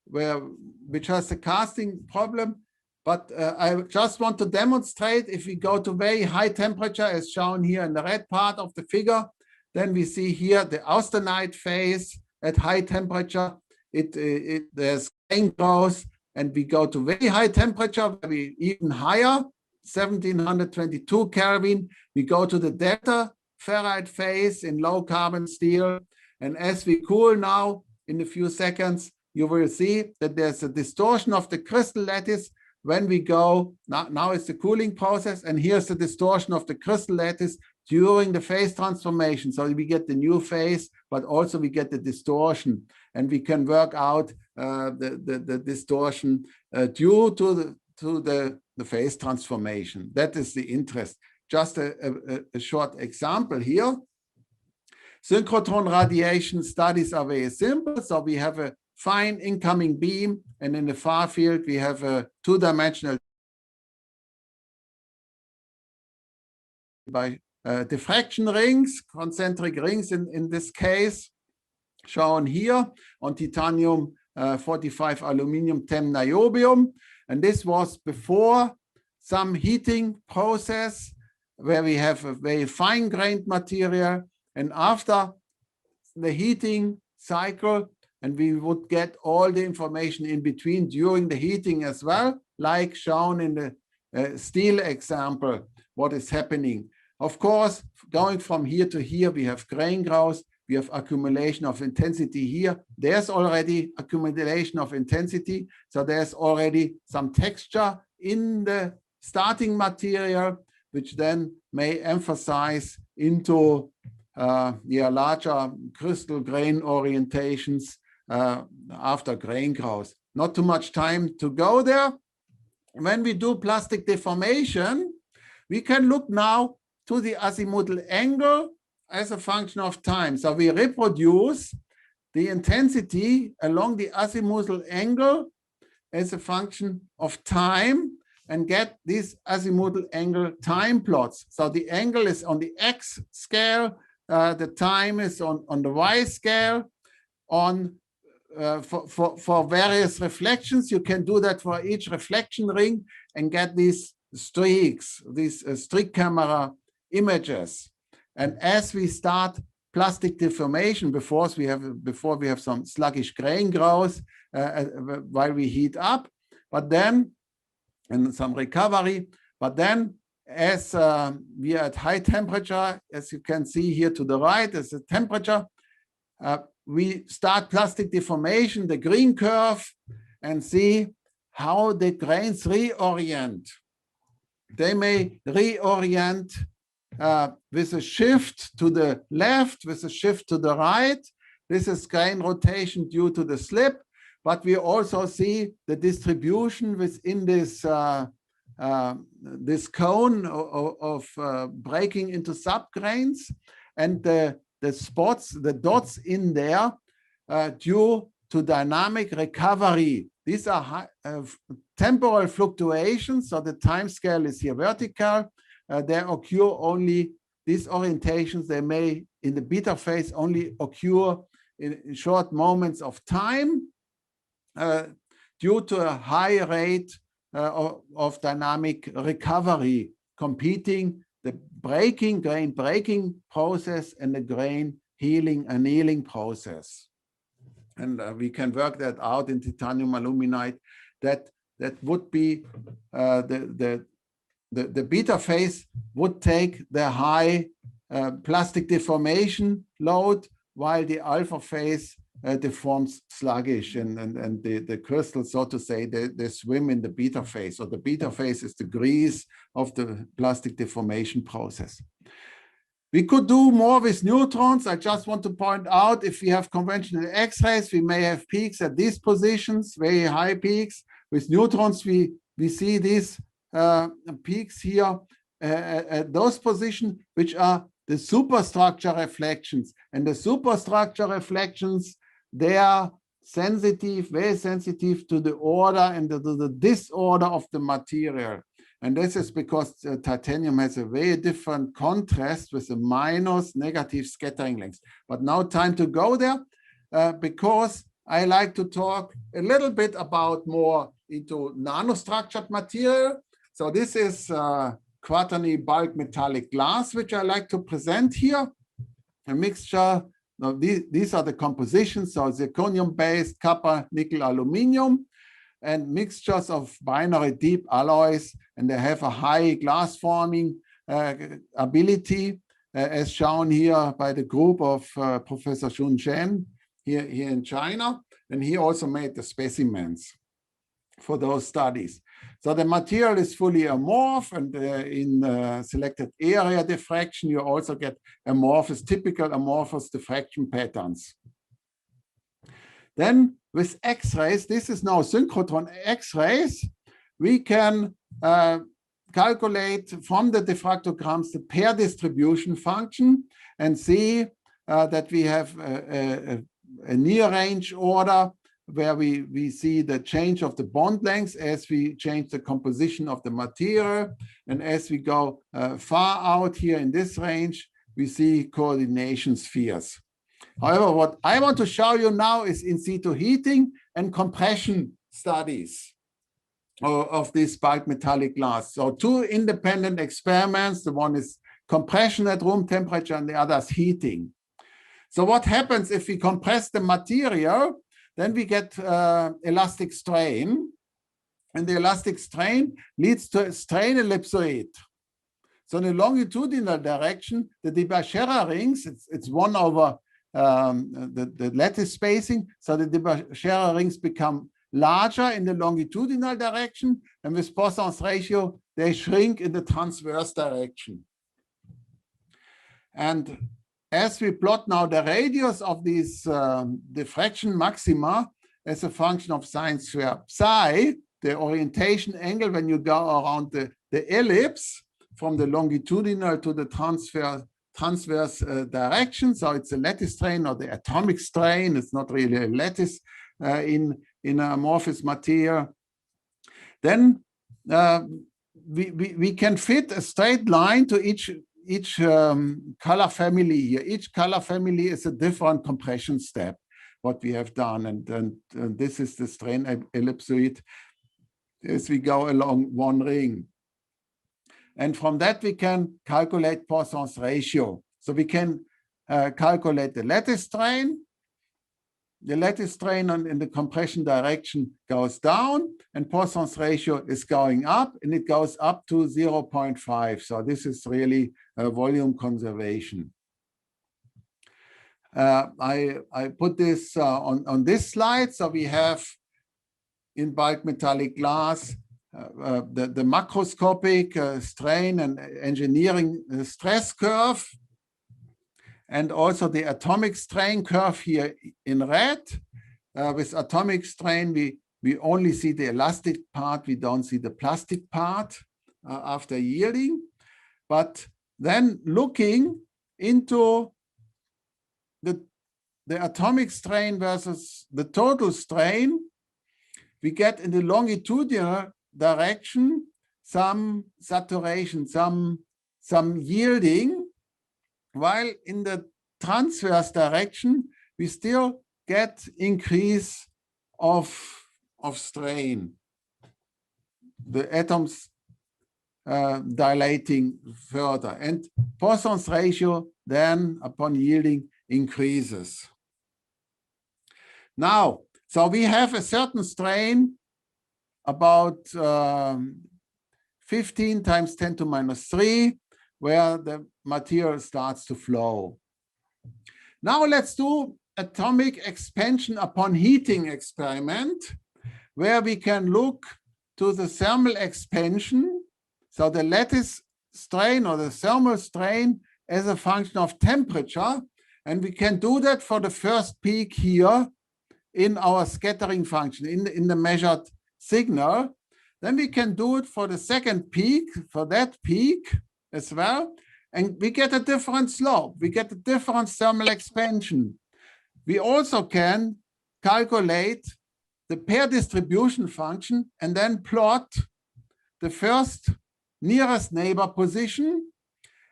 which has a casting problem. But I just want to demonstrate, if we go to very high temperature, as shown here in the red part of the figure, then we see here the austenite phase at high temperature. There's grain growth, and we go to very high temperature, maybe even higher, 1722 Kelvin. We go to the delta ferrite phase in low carbon steel. And as we cool now, in a few seconds, you will see that there's a distortion of the crystal lattice when we go, now it's the cooling process, and here's the distortion of the crystal lattice during the phase transformation. So we get the new phase, but also we get the distortion, and we can work out the distortion due to the phase transformation. That is the interest. Just a short example here. Synchrotron radiation studies are very simple. So we have a fine incoming beam, and in the far field, we have a two-dimensional by diffraction rings, concentric rings in this case, shown here on titanium 45 aluminum 10 niobium. And this was before some heating process where we have a very fine-grained material, and after the heating cycle, and we would get all the information in between during the heating as well, like shown in the steel example, what is happening. Of course, going from here to here, we have grain growth, we have accumulation of intensity here. There's already accumulation of intensity, so there's already some texture in the starting material, which then may emphasize into larger crystal grain orientations after grain growth. Not too much time to go there. When we do plastic deformation, we can look now to the azimuthal angle as a function of time. So we reproduce the intensity along the azimuthal angle as a function of time and get these azimuthal angle time plots. So the angle is on the X scale, the time is on the Y scale. For various reflections, you can do that for each reflection ring and get these streaks, these streak camera images. And as we start plastic deformation, before we have some sluggish grain growth while we heat up, but then and some recovery, but then as we are at high temperature, as you can see here to the right, as the temperature, we start plastic deformation, the green curve, and see how the grains reorient. They may reorient with a shift to the left, with a shift to the right. This is grain rotation due to the slip, but we also see the distribution within this this cone of breaking into subgrains, and the spots, the dots in there due to dynamic recovery. These are temporal fluctuations, so the time scale is here vertical. They occur only, these orientations, they may, in the beta phase, only occur in short moments of time due to a high rate of dynamic recovery, competing the grain breaking process and the grain healing, annealing process. And we can work that out in titanium aluminide. That would be the beta phase would take the high plastic deformation load, while the alpha phase deforms sluggish, and the crystals, so to say, they swim in the beta phase. So the beta phase is the grease of the plastic deformation process. We could do more with neutrons. I just want to point out, if we have conventional X-rays, we may have peaks at these positions, very high peaks. With neutrons, we see these peaks here at those positions, which are the superstructure reflections. And the superstructure reflections, they are sensitive, very sensitive to the order and the disorder of the material. And this is because titanium has a very different contrast with a minus negative scattering length. But now time to go there, because I like to talk a little bit about more into nanostructured material. So this is quaternary bulk metallic glass, which I like to present here. A mixture, now these are the compositions, so zirconium-based, copper, nickel, aluminum, and mixtures of binary deep alloys, and they have a high glass forming ability, as shown here by the group of Professor Xun Shen here in China. And he also made the specimens for those studies. So the material is fully amorph, and in selected area diffraction, you also get amorphous, typical amorphous diffraction patterns. Then with X-rays, this is now synchrotron X-rays, we can calculate from the diffractograms the pair distribution function and see that we have a near range order where we see the change of the bond lengths as we change the composition of the material. And as we go far out here in this range, we see coordination spheres. However, what I want to show you now is in situ heating and compression studies of this bulk metallic glass. So two independent experiments. The one is compression at room temperature and the other is heating. So what happens if we compress the material? Then we get elastic strain, and the elastic strain leads to a strain ellipsoid. So in the longitudinal direction, the Debye-Scherrer rings, it's 1 over the lattice spacing. So the Debye-Scherrer rings become larger in the longitudinal direction, and with Poisson's ratio, they shrink in the transverse direction. And as we plot now the radius of these diffraction maxima as a function of sine square psi, the orientation angle when you go around the ellipse from the longitudinal to the transverse direction. So it's a lattice strain or the atomic strain. It's not really a lattice in amorphous material. Then we can fit a straight line to each color family here. Each color family is a different compression step, what we have done. And this is the strain ellipsoid as we go along one ring. And from that, we can calculate Poisson's ratio. So we can calculate the lattice strain. The lattice strain in the compression direction goes down, and Poisson's ratio is going up, and it goes up to 0.5. So this is really a volume conservation. I put this on this slide. So we have in bulk metallic glass the macroscopic strain and engineering stress curve, and also the atomic strain curve here in red. With atomic strain, we only see the elastic part, we don't see the plastic part after yielding. But then looking into the atomic strain versus the total strain, we get in the longitudinal direction some saturation, some yielding, while in the transverse direction, we still get increase of strain. The atoms dilating further. And Poisson's ratio then, upon yielding, increases. Now, so we have a certain strain about 15 times 10 to minus 3, where the material starts to flow. Now let's do atomic expansion upon heating experiment, where we can look to the thermal expansion, so the lattice strain or the thermal strain as a function of temperature, and we can do that for the first peak here in our scattering function, in the measured signal. Then we can do it for the second peak, for that peak as well, and we get a different slope. We get a different thermal expansion. We also can calculate the pair distribution function and then plot the first nearest neighbor position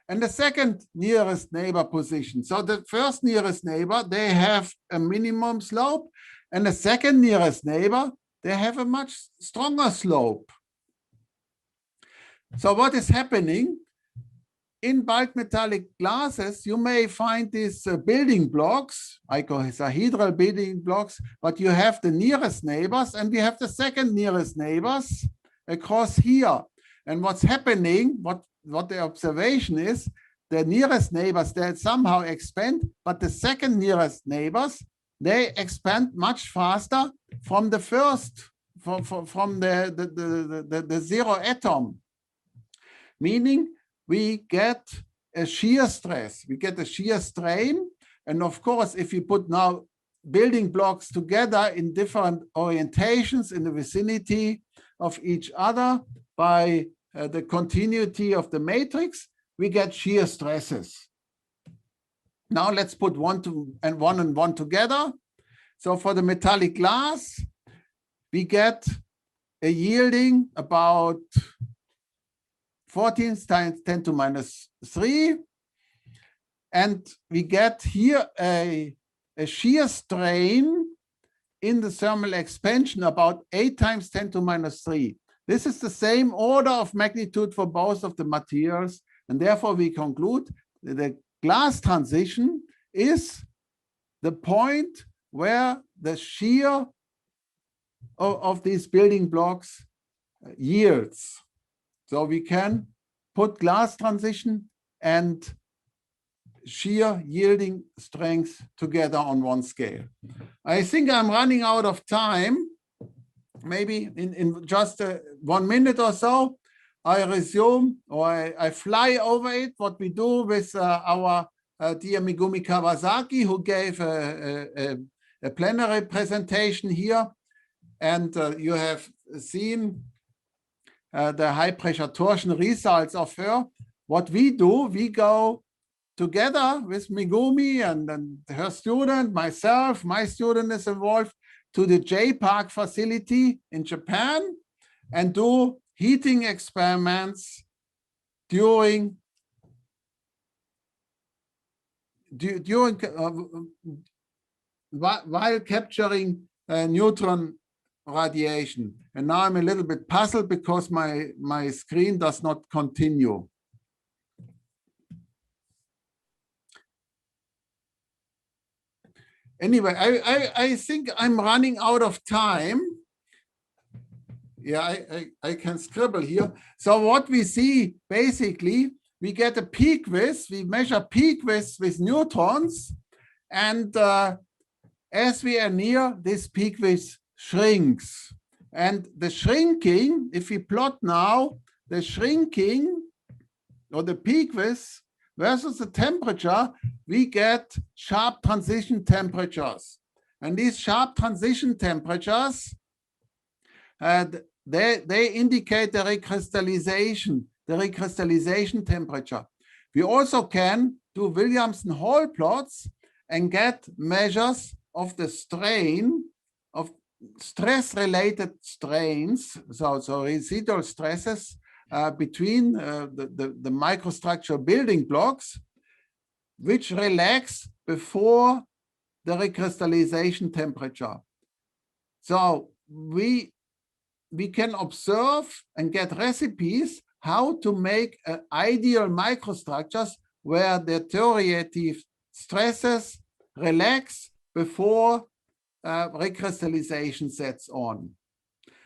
and the second nearest neighbor position. So the first nearest neighbor, they have a minimum slope, and the second nearest neighbor, they have a much stronger slope. So what is happening? In bulk metallic glasses, you may find these building blocks, icosahedral building blocks, but you have the nearest neighbors, and we have the second nearest neighbors across here. And what's happening, what the observation is, the nearest neighbors, they somehow expand, but the second nearest neighbors, they expand much faster from the first, from the zero atom, meaning we get a shear stress, we get a shear strain. And of course, if you put now building blocks together in different orientations in the vicinity of each other by the continuity of the matrix, we get shear stresses. Now let's put one and one together. So for the metallic glass, we get a yielding about 14 times 10 to minus 3. And we get here a shear strain in the thermal expansion about 8 times 10 to minus 3. This is the same order of magnitude for both of the materials. And therefore, we conclude that the glass transition is the point where the shear of these building blocks yields. So we can put glass transition and shear yielding strength together on one scale. I think I'm running out of time. Maybe in just 1 minute or so, I resume, or I fly over it, what we do with our dear Megumi Kawasaki, who gave a plenary presentation here. And you have seen the high pressure torsion results of her. What we do, we go together with Megumi and her student, myself, my student is involved, to the J-Park facility in Japan and do heating experiments while capturing neutron radiation. And now I'm a little bit puzzled because my screen does not continue. Anyway, I think I'm running out of time. Yeah, I can scribble here. So what we see, basically, we get a peak width. We measure peak width with neutrons. And as we are near, this peak width shrinks. And the shrinking, if we plot now, the shrinking or the peak width versus the temperature, we get sharp transition temperatures. And these sharp transition temperatures, they indicate the recrystallization temperature. We also can do Williamson-Hall plots and get measures of the strain, of stress-related strains, so residual stresses between the microstructure building blocks, which relax before the recrystallization temperature. So we can observe and get recipes how to make ideal microstructures where the deteriorative stresses relax before recrystallization sets on.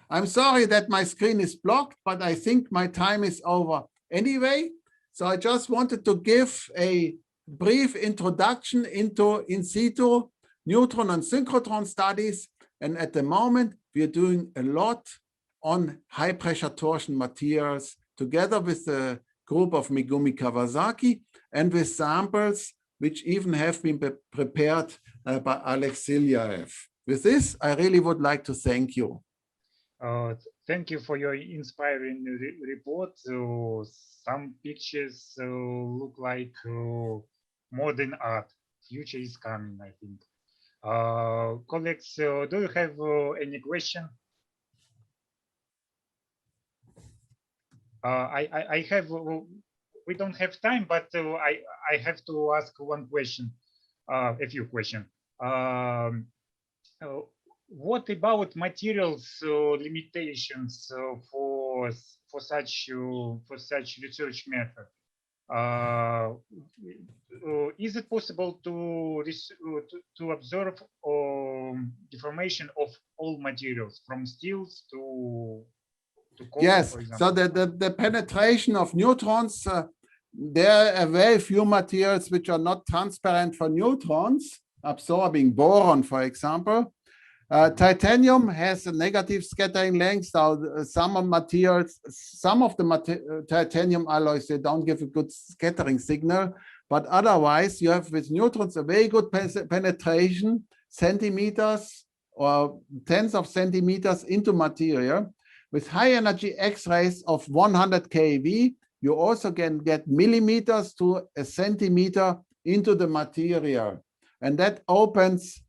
I'm sorry that my screen is blocked, but I think my time is over anyway. So I just wanted to give a brief introduction into in situ neutron and synchrotron studies. And at the moment, we are doing a lot on high pressure torsion materials together with the group of Megumi Kawasaki and with samples which even have been prepared by ZHILYAEV. With this, I really would like to thank you. Thank you for your inspiring report. Some pictures look like modern art. Future is coming, I think. Colleagues, do you have any question? I have. We don't have time, but I have to ask one question, a few questions. What about materials limitations for such research method? Is it possible to observe deformation of all materials from steels to copper, yes, for example? So the penetration of neutrons, there are very few materials which are not transparent for neutrons, absorbing boron, for example. Titanium has a negative scattering length, so some of the titanium alloys, they don't give a good scattering signal, but otherwise you have with neutrons a very good penetration, centimeters or tens of centimeters into material. With high energy X-rays of 100 keV, you also can get millimeters to a centimeter into the material. And that opens,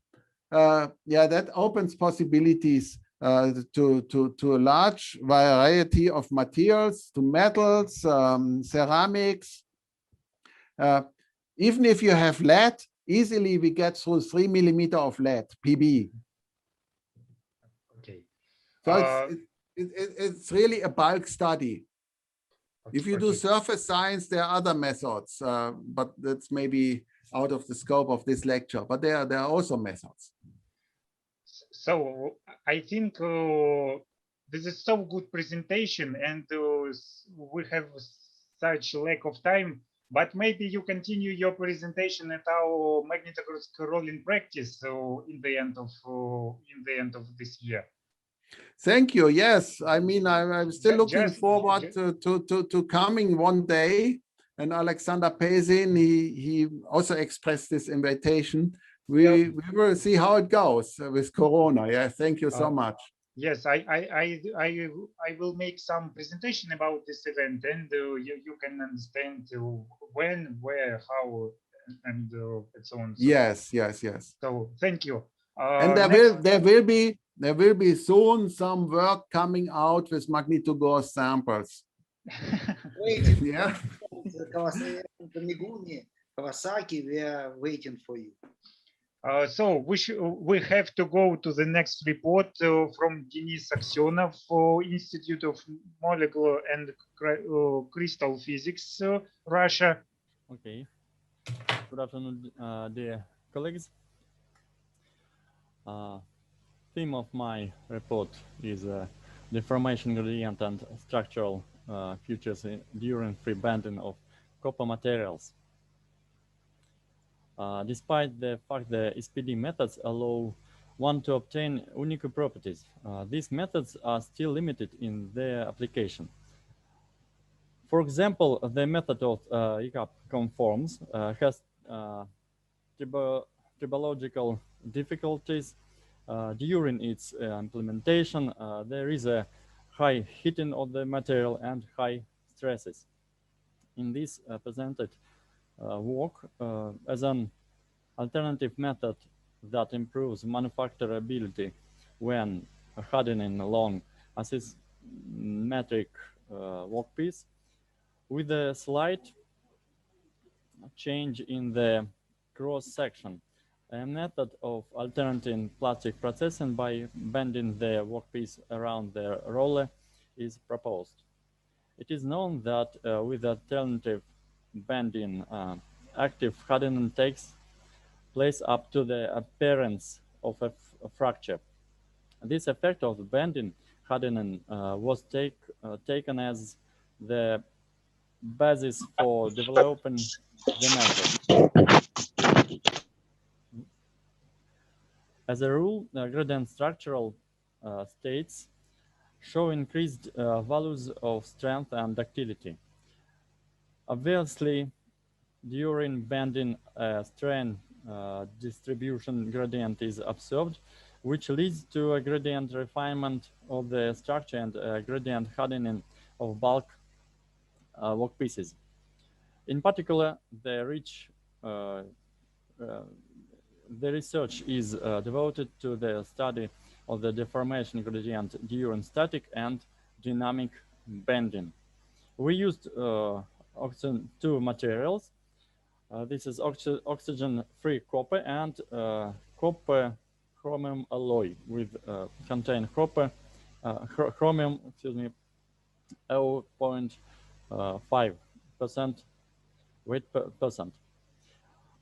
that opens possibilities to a large variety of materials, to metals, ceramics. Even if you have lead, easily we get through 3 millimeter of lead, PB. Okay. So it's really a bulk study. If you do surface science, there are other methods, but that's maybe out of the scope of this lecture. But there are also methods. So I think this is so good presentation, and we have such lack of time. But maybe you continue your presentation at our Magnitogorsk rolling practice. So in the end of this year. Thank you. Yes, I mean I'm still looking forward to coming one day. And Alexander Pesin, he also expressed this invitation. We will see how it goes with Corona. Yeah, thank you so much. Yes, I will make some presentation about this event, and you can understand when, where, how, and so on. So, yes. So thank you. And there will be soon some work coming out with Magnitogorsk samples. Yeah. Kawasaki, we are waiting for you. So we have to go to the next report from Denis Aksenov for Institute of Molecular and Crystal Physics, Russia. Okay. Good afternoon, dear colleagues. Theme of my report is deformation gradient and structural features during free bending of copper materials. Despite the fact the SPD methods allow one to obtain unique properties, these methods are still limited in their application. For example, the method of ICAP conforms has tribological difficulties. During its implementation, there is a high heating of the material and high stresses. In this presented work as an alternative method that improves manufacturability when hardening long asymmetric workpiece with a slight change in the cross section. A method of alternating plastic processing by bending the workpiece around the roller is proposed. It is known that with alternative bending, active hardening takes place up to the appearance of a fracture. This effect of bending hardening was taken as the basis for developing the method. As a rule, gradient structural states show increased values of strength and ductility. Obviously, during bending, strain distribution gradient is observed, which leads to a gradient refinement of the structure and gradient hardening of bulk workpieces. In particular, the research is devoted to the study of the deformation gradient during static and dynamic bending. We used two materials. This is oxygen-free copper and copper chromium alloy with contain copper chromium, 0.5% weight percent.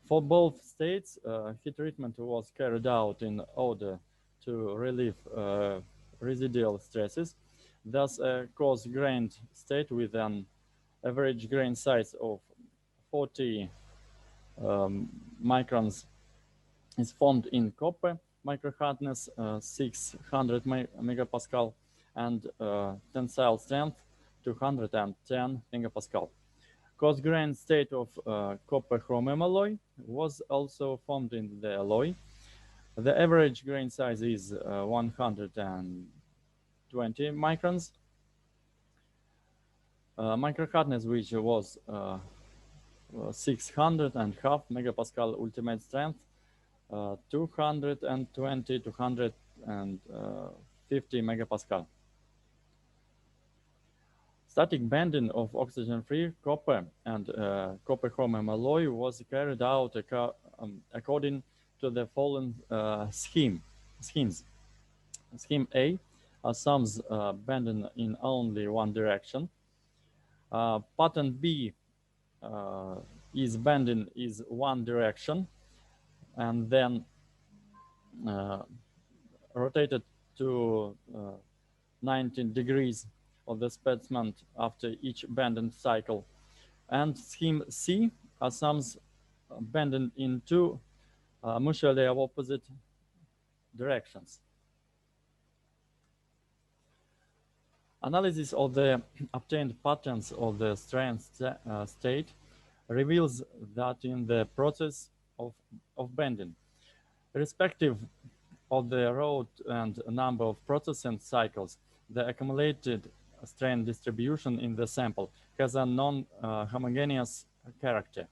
For both states, heat treatment was carried out in order to relieve residual stresses. Thus, a coarse-grained state with an average grain size of 40 microns is formed in copper, microhardness 600 megapascal, and tensile strength 210 megapascal. Coarse-grained state of copper chromium alloy was also formed in the alloy. The average grain size is 120 microns. Microhardness, which was 600.5 megapascal ultimate strength, 220, 250 megapascal. Static bending of oxygen-free copper and copper chromium alloy was carried out according to the following schemes. Scheme A assumes bending in only one direction. Pattern B is bending is one direction and then rotated to 19 degrees of the specimen after each bending cycle. And scheme C assumes bending in two mutually opposite directions. Analysis of the obtained patterns of the strength state reveals that in the process of bending, irrespective of the road and number of processing cycles, the accumulated strain distribution in the sample has a non-homogeneous character,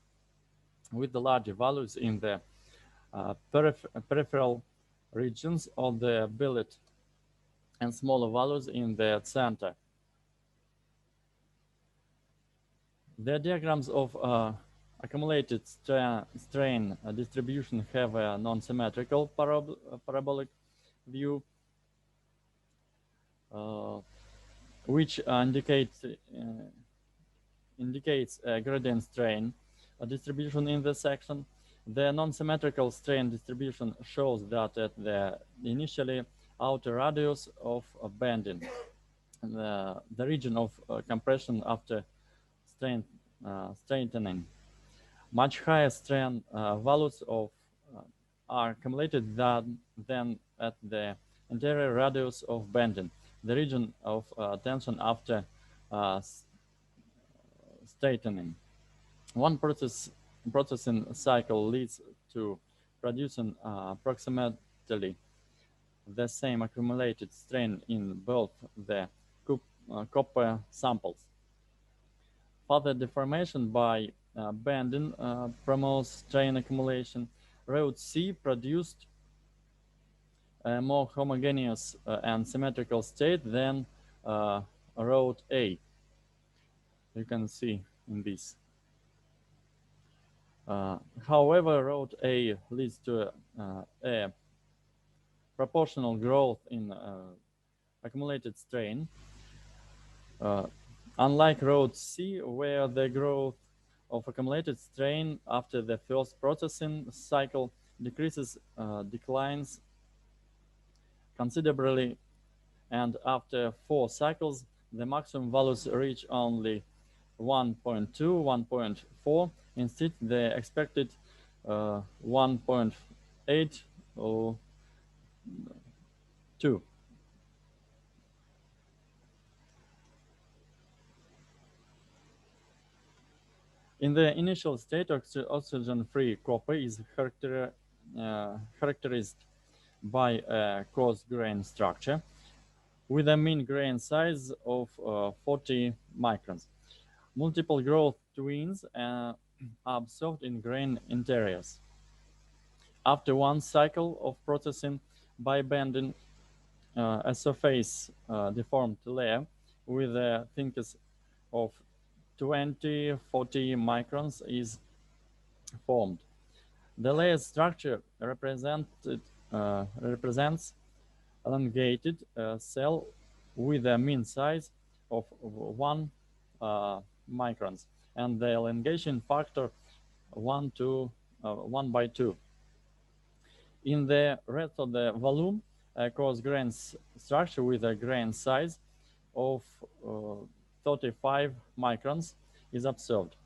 with the larger values in the peripheral regions of the billet and smaller values in the center. The diagrams of accumulated strain distribution have a non-symmetrical parabolic view, which indicates a gradient strain distribution in the section. The non-symmetrical strain distribution shows that at the initially outer radius of bending, the region of compression after straightening, much higher strain values are accumulated than at the interior radius of bending, the region of tension after straightening. One processing cycle leads to producing approximately the same accumulated strain in both the copper samples. Further deformation by bending promotes strain accumulation. Road C produced a more homogeneous and symmetrical state than road A. You can see in this. However, road A leads to a proportional growth in accumulated strain, unlike road C, where the growth of accumulated strain after the first processing cycle declines considerably, and after 4 cycles, the maximum values reach only 1.2, 1.4. Instead, the expected 1.8 or 2. In the initial state, oxygen-free copper is characterized by a coarse grain structure with a mean grain size of 40 microns. Multiple growth twins are observed in grain interiors. After one cycle of processing by bending, a surface deformed layer with a thickness of 20-40 microns is formed. The layer structure represents elongated cell with a mean size of 1 microns and the elongation factor 1/2. In the rest of the volume, a coarse grain structure with a grain size of 35 microns is observed.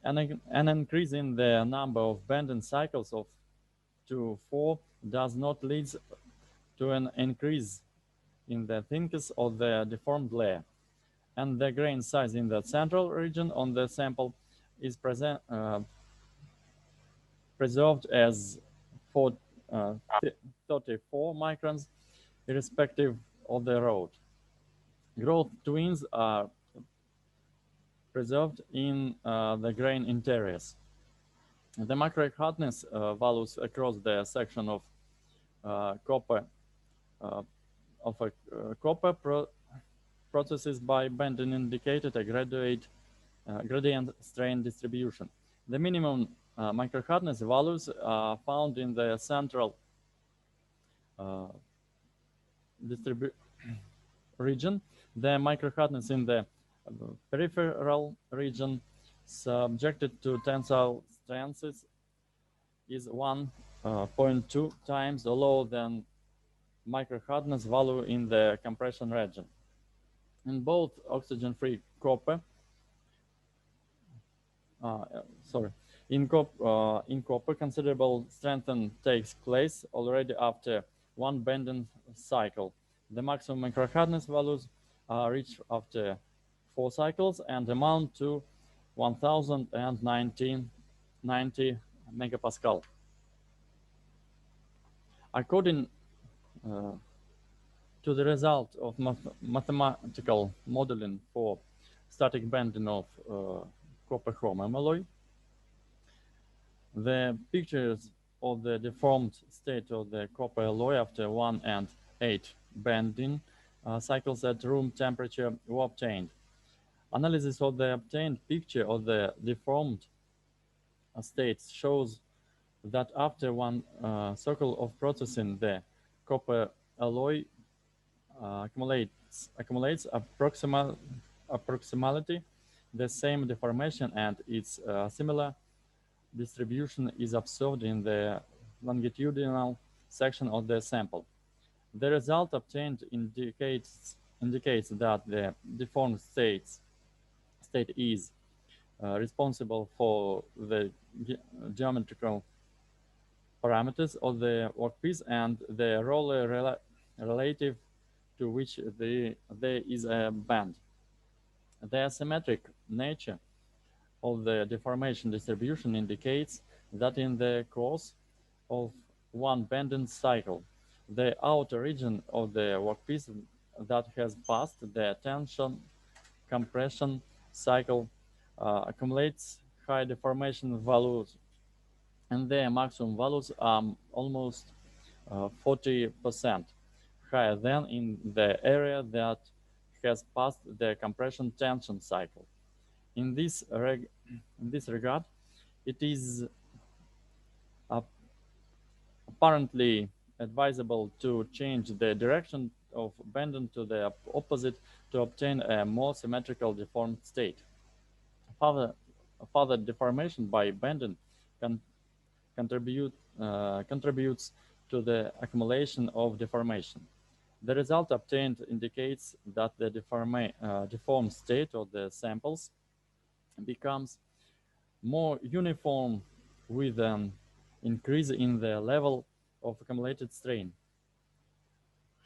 An increase in the number of bending cycles to 4 does not lead to an increase in the thickness of the deformed layer, and the grain size in the central region on the sample is preserved as 34 microns, irrespective of the road. Growth twins are preserved in the grain interiors. The macro hardness values across the section of copper processes by bending indicated a gradient strain distribution. The minimum micro hardness values are found in the central region. The micro hardness in the peripheral region subjected to tensile stresses is 1.2 times lower than micro hardness value in the compression region. In both oxygen-free copper, in copper, considerable strengthening takes place already after one bending cycle. The maximum micro hardness values are reached after 4 cycles and amount to 1090 megapascal. According to the result of mathematical modeling for static bending of copper chromium alloy, the pictures of the deformed state of the copper alloy after 1 and 8 bending cycles at room temperature were obtained. Analysis of the obtained picture of the deformed states shows that after one cycle of processing, the copper alloy accumulates approximately the same deformation, and its similar distribution is observed in the longitudinal section of the sample. The result obtained indicates that the deformed state is responsible for the geometrical parameters of the workpiece and the roller relative to which there is a bend. The asymmetric nature of the deformation distribution indicates that in the course of one bending cycle, the outer region of the workpiece that has passed the tension compression cycle accumulates high deformation values, and their maximum values are almost 40% higher than in the area that has passed the compression tension cycle. In this regard, it is apparently advisable to change the direction of bending to the opposite to obtain a more symmetrical deformed state. Further deformation by bending contributes to the accumulation of deformation. The result obtained indicates that the deformed state of the samples becomes more uniform with an increase in the level of accumulated strain.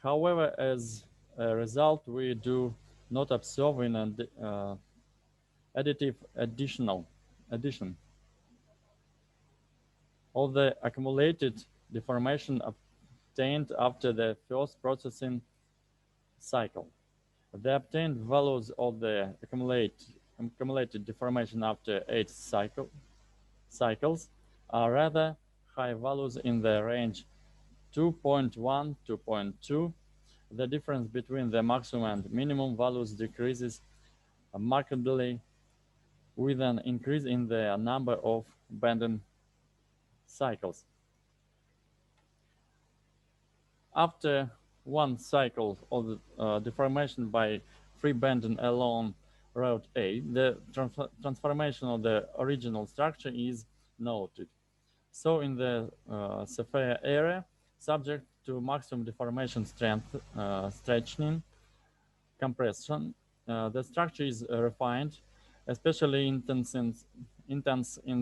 However, as a result, we do not observe an additive addition of the accumulated deformation obtained after the first processing cycle. The obtained values of the accumulated deformation after 8 cycles are rather high values in the range 2.1, 2.2. The difference between the maximum and minimum values decreases markedly with an increase in the number of bending cycles. After one cycle of deformation by free bending along route A, the transformation of the original structure is noted. So in the sapphire area, subject to maximum deformation strength, stretching, compression, the structure is refined, especially intense in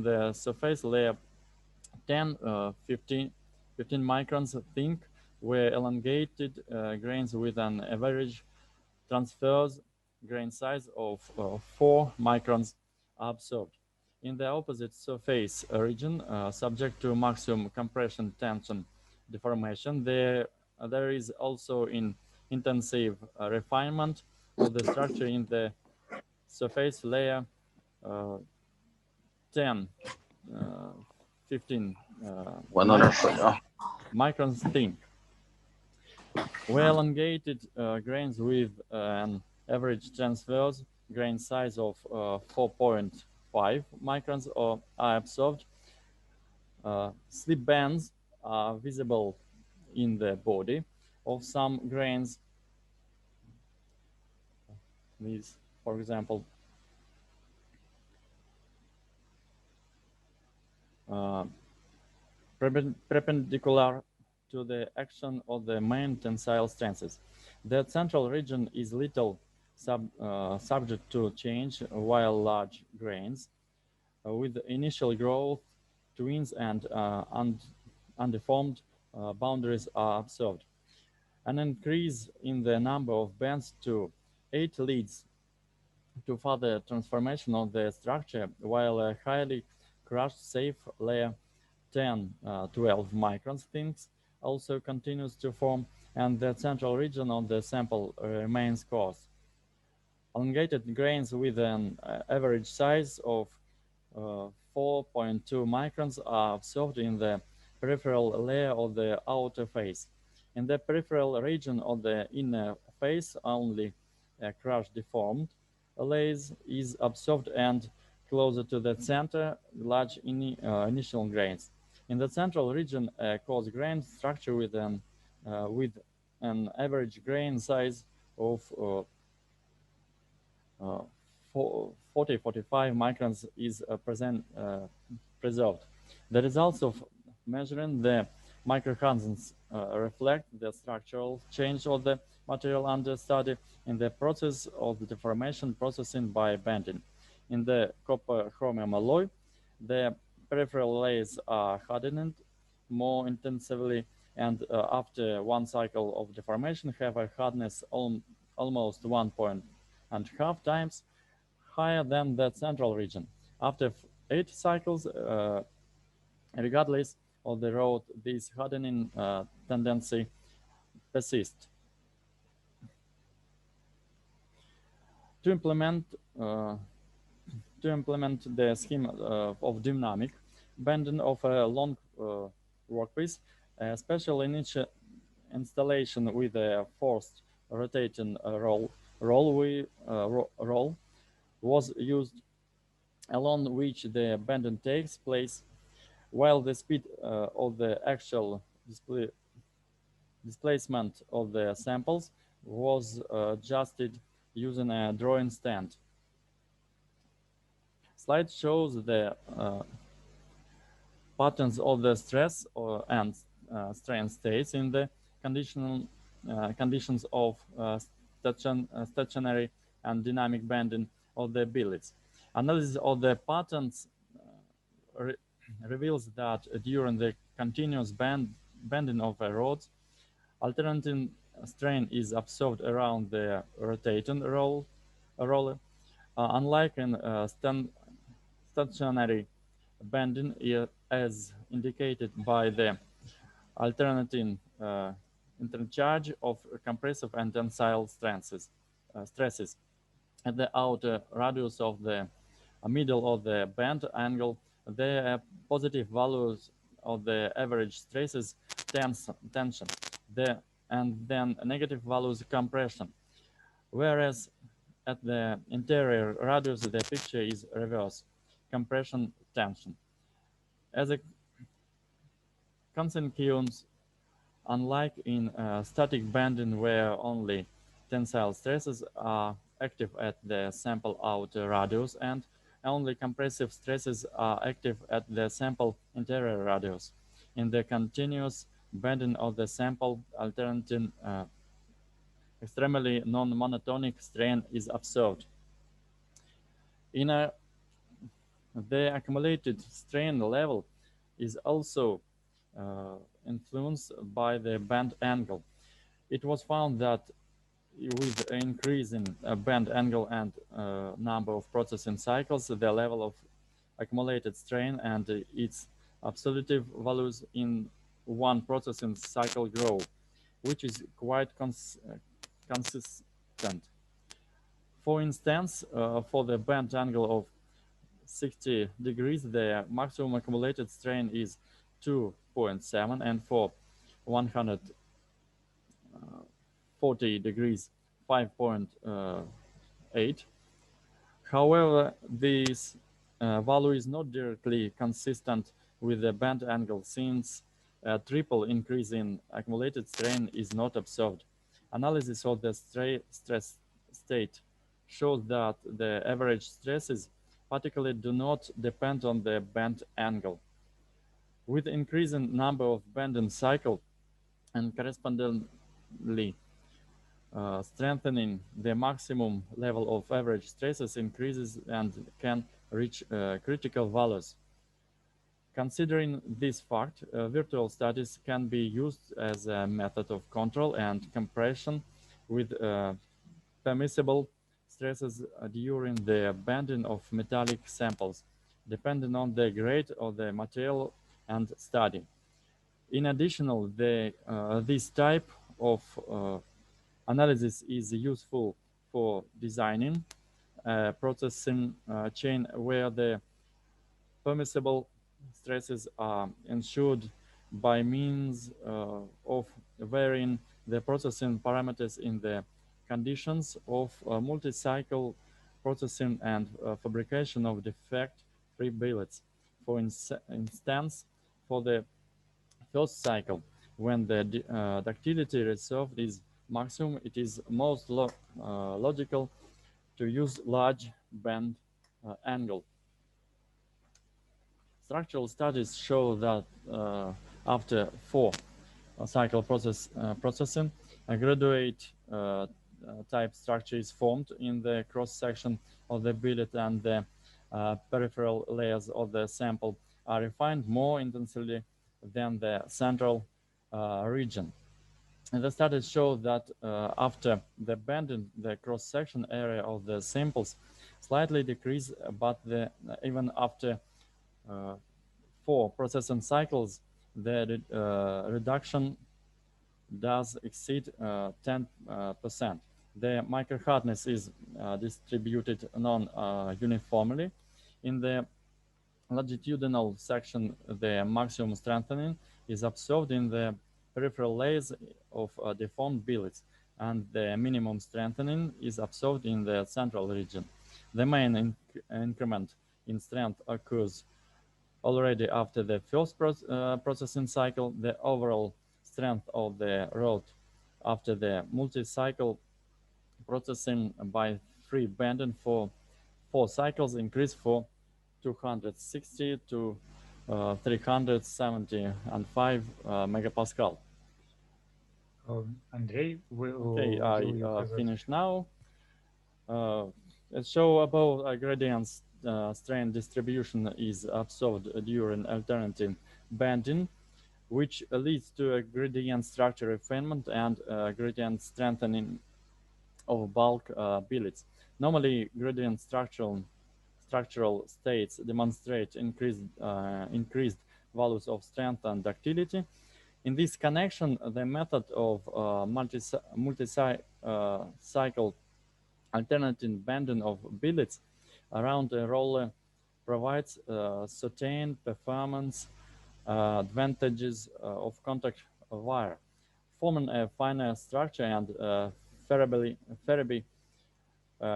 the surface layer 10, 15 microns thick, where elongated grains with an average transverse grain size of 4 microns are observed. In the opposite surface region, subject to maximum compression tension deformation, there is also intensive refinement of the structure in the surface layer 10, 15 microns thin. Well-elongated grains with an average transverse grain size of 4.5 microns are observed. Slip bands are visible in the body of some grains. These, for example, perpendicular to the action of the main tensile strengths. The central region is little subject to change, while large grains with initial growth, twins, and undeformed boundaries are observed. An increase in the number of bands to 8 leads to further transformation of the structure, while a highly crushed safe layer 10-12 microns thinks also continues to form, and the central region of the sample remains coarse. Elongated grains with an average size of 4.2 microns are observed in the peripheral layer of the outer face. In the peripheral region of the inner face, only a crushed deformed layers is observed, and closer to the center, large initial grains. In the central region, a coarse grain structure with an average grain size of 40-45 microns is preserved. The results of measuring the microhazons reflect the structural change of the material under study in the process of the deformation processing by bending. In the copper chromium alloy, the peripheral layers are hardened more intensively, and after one cycle of deformation have a hardness almost 1.5 times higher than the central region. After 8 cycles, regardless of the road, this hardening tendency persists. To implement the scheme of dynamic bending of a long workpiece, a special installation with a forced rotating roll was used, along which the bending takes place, while the speed of the actual displacement of the samples was adjusted using a drawing stand. Slide shows the patterns of the stress and strain states in the conditions of stationary and dynamic bending of the billets. Analysis of the patterns reveals that during the continuous bending of a rod, alternating strain is observed around the rotating roller. Unlike in stationary bending, as indicated by the alternating interchange of compressive and tensile stresses at the outer radius of the middle of the bend angle, there are positive values of the average stresses tension, and then negative values compression, whereas at the interior radius the picture is reverse, compression tension. As a consequence, unlike in static bending where only tensile stresses are active at the sample outer radius and only compressive stresses are active at the sample interior radius, in the continuous bending of the sample, alternating extremely non-monotonic strain is observed. The accumulated strain level is also influenced by the bend angle. It was found that with increase in bend angle and number of processing cycles, the level of accumulated strain and its absolute values in one processing cycle grow, which is quite consistent. For instance, for the bend angle of 60 degrees, the maximum accumulated strain is 2.7, and for 140 degrees, 5.8. However, this value is not directly consistent with the bend angle, since a triple increase in accumulated strain is not observed. Analysis of the stress state shows that the average stresses particularly do not depend on the bend angle. With increasing number of bending cycle and correspondingly strengthening, the maximum level of average stresses increases and can reach critical values. Considering this fact, virtual studies can be used as a method of control and compression with permissible stresses during the bending of metallic samples, depending on the grade of the material and study. In addition, this type of analysis is useful for designing a processing chain where the permissible stresses are ensured by means of varying the processing parameters in the conditions of multi-cycle processing and fabrication of defect-free billets. For instance, for the first cycle, when the ductility reserve is maximum, it is most logical to use large bend angle. Structural studies show that after 4 cycle processing, a graduate type structure is formed in the cross section of the billet, and the peripheral layers of the sample are refined more intensely than the central region. And the studies show that after the bending, the cross-section area of the samples slightly decrease, but even after 4 processing cycles, the reduction does exceed 10%. The micro-hardness is distributed non-uniformly. In the longitudinal section, the maximum strengthening is observed in the peripheral layers of deformed billets, and the minimum strengthening is observed in the central region. The main increment in strength occurs already after the first processing cycle. The overall strength of the rod after the multi-cycle processing by free bending for 4 cycles increased for 260 to 375 megapascal. Andrey, okay, I finished now. Let's show above gradients strain distribution is observed during alternating bending, which leads to a gradient structure refinement and gradient strengthening of bulk billets. Normally, gradient structural states demonstrate increased values of strength and ductility. In this connection, the method of multi-cycle alternating bending of billets around a roller provides certain performance advantages of contact wire, forming a finer structure and favorably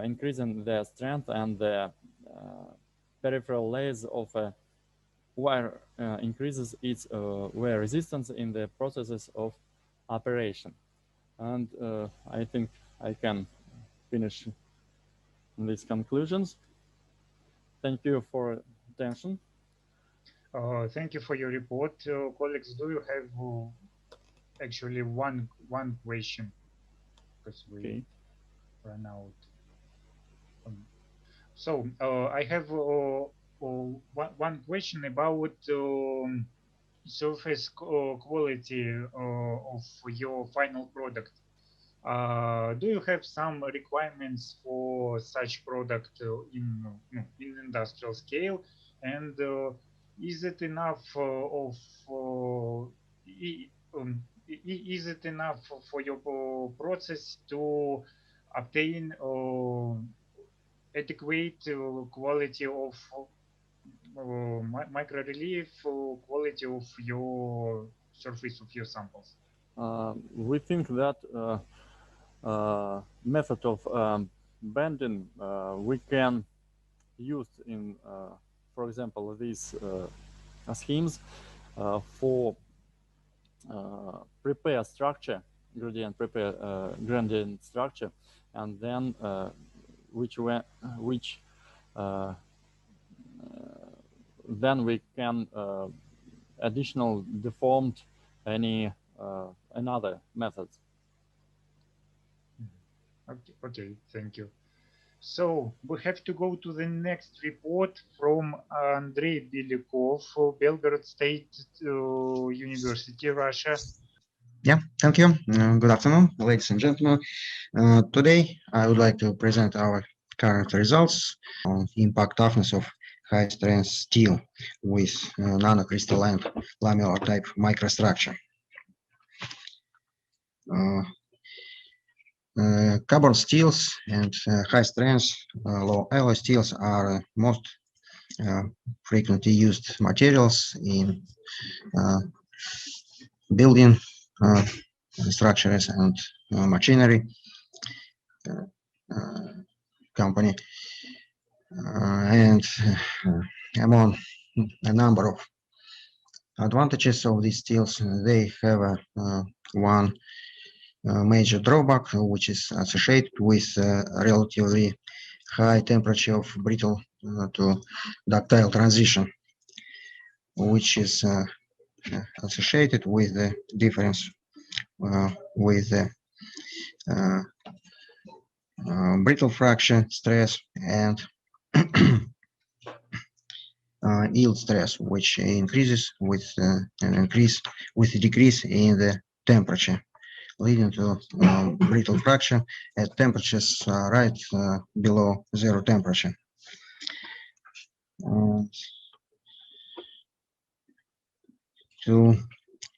increasing the strength, and the peripheral layers of a wire increases its wear resistance in the processes of operation. And I think I can finish these conclusions. Thank you for attention. Thank you for your report. Colleagues, do you have actually one question? Because we ran out. So I have one question about surface quality of your final product. Do you have some requirements for such product in industrial scale, and is it enough is it enough for your process to obtain adequate quality of micro relief, quality of your surface of your samples? We think that method of bending we can use in, for example, these schemes for prepare structure, gradient structure, and then then we can additional deformed any another methods. Okay, thank you. So we have to go to the next report from Andrey Belyakov, Belgorod State University, Russia. Yeah, thank you. Good afternoon, ladies and gentlemen. Today, I would like to present our current results on impact toughness of high-strength steel with nanocrystalline lamellar type microstructure. Carbon steels and high-strength low alloy steels are most frequently used materials in building structures and machinery company, and among a number of advantages of these steels, they have one major drawback, which is associated with relatively high temperature of brittle to ductile transition, which is associated with the difference with the brittle fracture stress and yield stress, which increases with a decrease in the temperature, leading to brittle fracture at temperatures right below zero temperature. To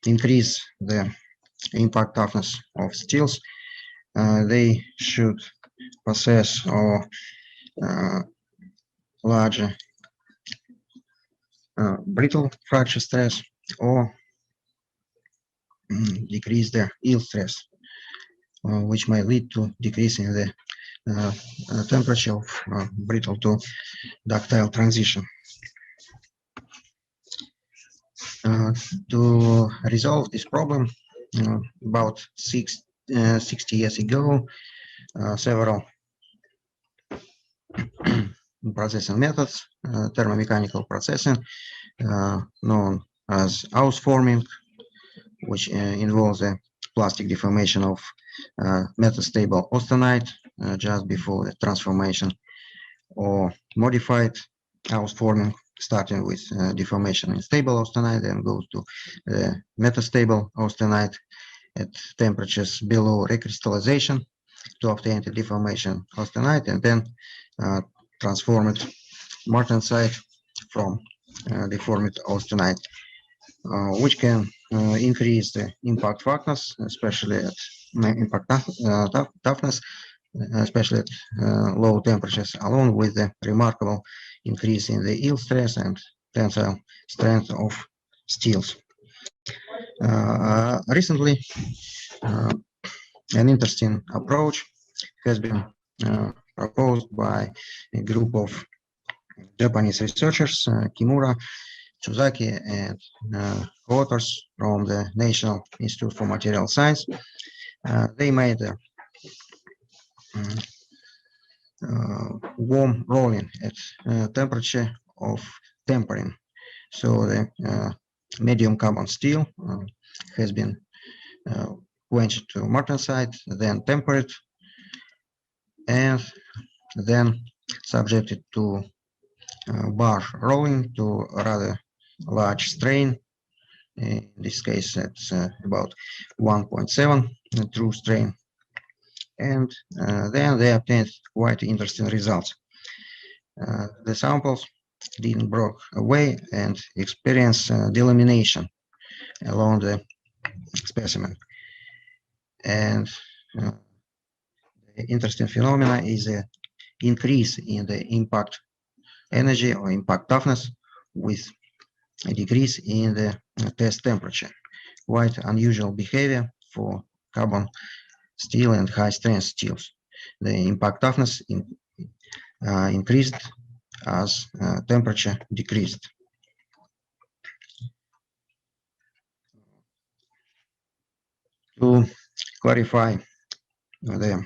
increase the impact toughness of steels, they should possess or larger brittle fracture stress or decrease the yield stress, which might lead to decrease in the temperature of brittle to ductile transition. To resolve this problem, about 60 years ago, several processing methods, thermomechanical processing, known as ausforming, which involves a plastic deformation of metastable austenite just before the transformation, or modified ausforming, starting with deformation in stable austenite, then goes to metastable austenite at temperatures below recrystallization to obtain the deformation austenite, and then transformed martensite from deformed austenite, which can increase the impact toughness, especially at toughness, especially at low temperatures, along with the remarkable increase in the yield stress and tensile strength of steels. Recently, an interesting approach has been proposed by a group of Japanese researchers, Kimura, Chuzaki, and authors from the National Institute for Material Science. They made a warm rolling at temperature of tempering. So the medium carbon steel has been quenched to martensite, then tempered, and then subjected to bar rolling to a rather large strain. In this case, it's about 1.7 true strain. And then they obtained quite interesting results. The samples didn't break away and experienced delamination along the specimen. And the interesting phenomena is a increase in the impact energy or impact toughness with a decrease in the test temperature. Quite unusual behavior for carbon steel and high strength steels. The impact toughness increased as temperature decreased. To clarify the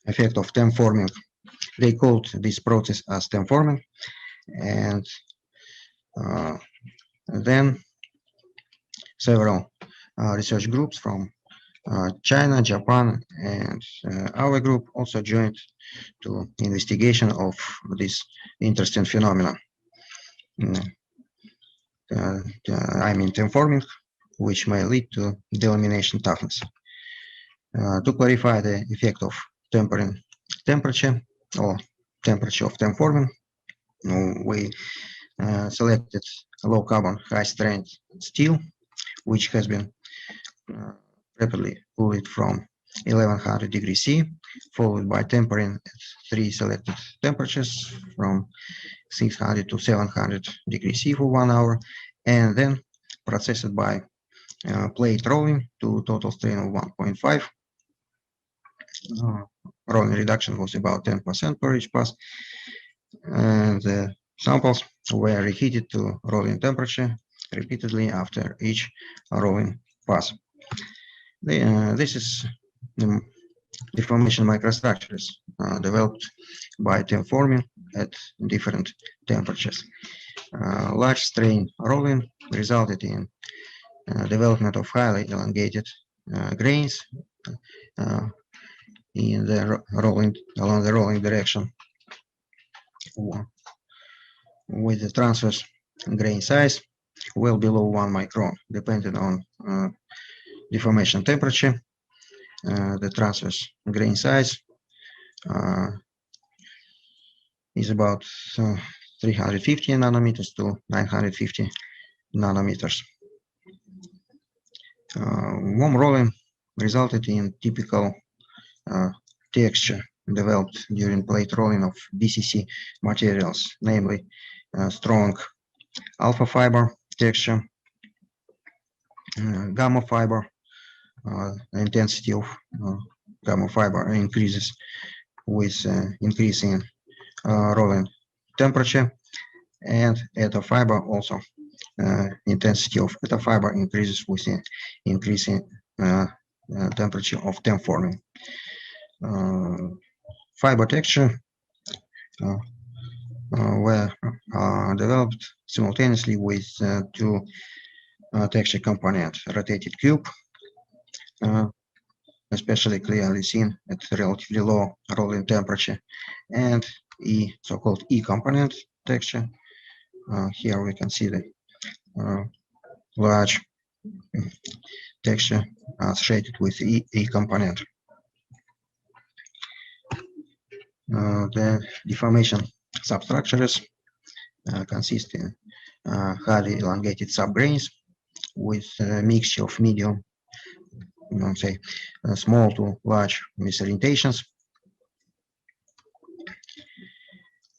effect of term forming, they called this process as term forming, and then several research groups from China, Japan, and our group also joined to investigation of this interesting phenomenon. I mean term forming, which may lead to delamination toughness. To clarify the effect of tempering temperature or temperature of term forming, we selected low carbon high strength steel, which has been rapidly cooled from 1100 degrees C, followed by tempering at 3 selected temperatures from 600 to 700 degrees C for 1 hour, and then processed by plate rolling to total strain of 1.5. Rolling reduction was about 10% per each pass, and the samples were reheated to rolling temperature repeatedly after each rolling pass. This is the deformation microstructures developed by term forming at different temperatures. Large strain rolling resulted in development of highly elongated grains in the along the rolling direction, with the transverse grain size well below 1 micron, depending on deformation temperature. The transverse grain size is about 350 nanometers to 950 nanometers. Warm rolling resulted in typical texture developed during plate rolling of BCC materials, namely strong alpha fiber texture, gamma fiber. Intensity of gamma fiber increases with increasing rolling temperature, and eta fiber also intensity of eta fiber increases with increasing temperature of term forming. Fiber texture were developed simultaneously with two texture components: rotated cube, especially clearly seen at relatively low rolling temperature, and so-called E component texture. Here we can see the large texture associated with E component. The deformation substructures consist in highly elongated subgrains with a mixture of medium, say, small to large misorientations,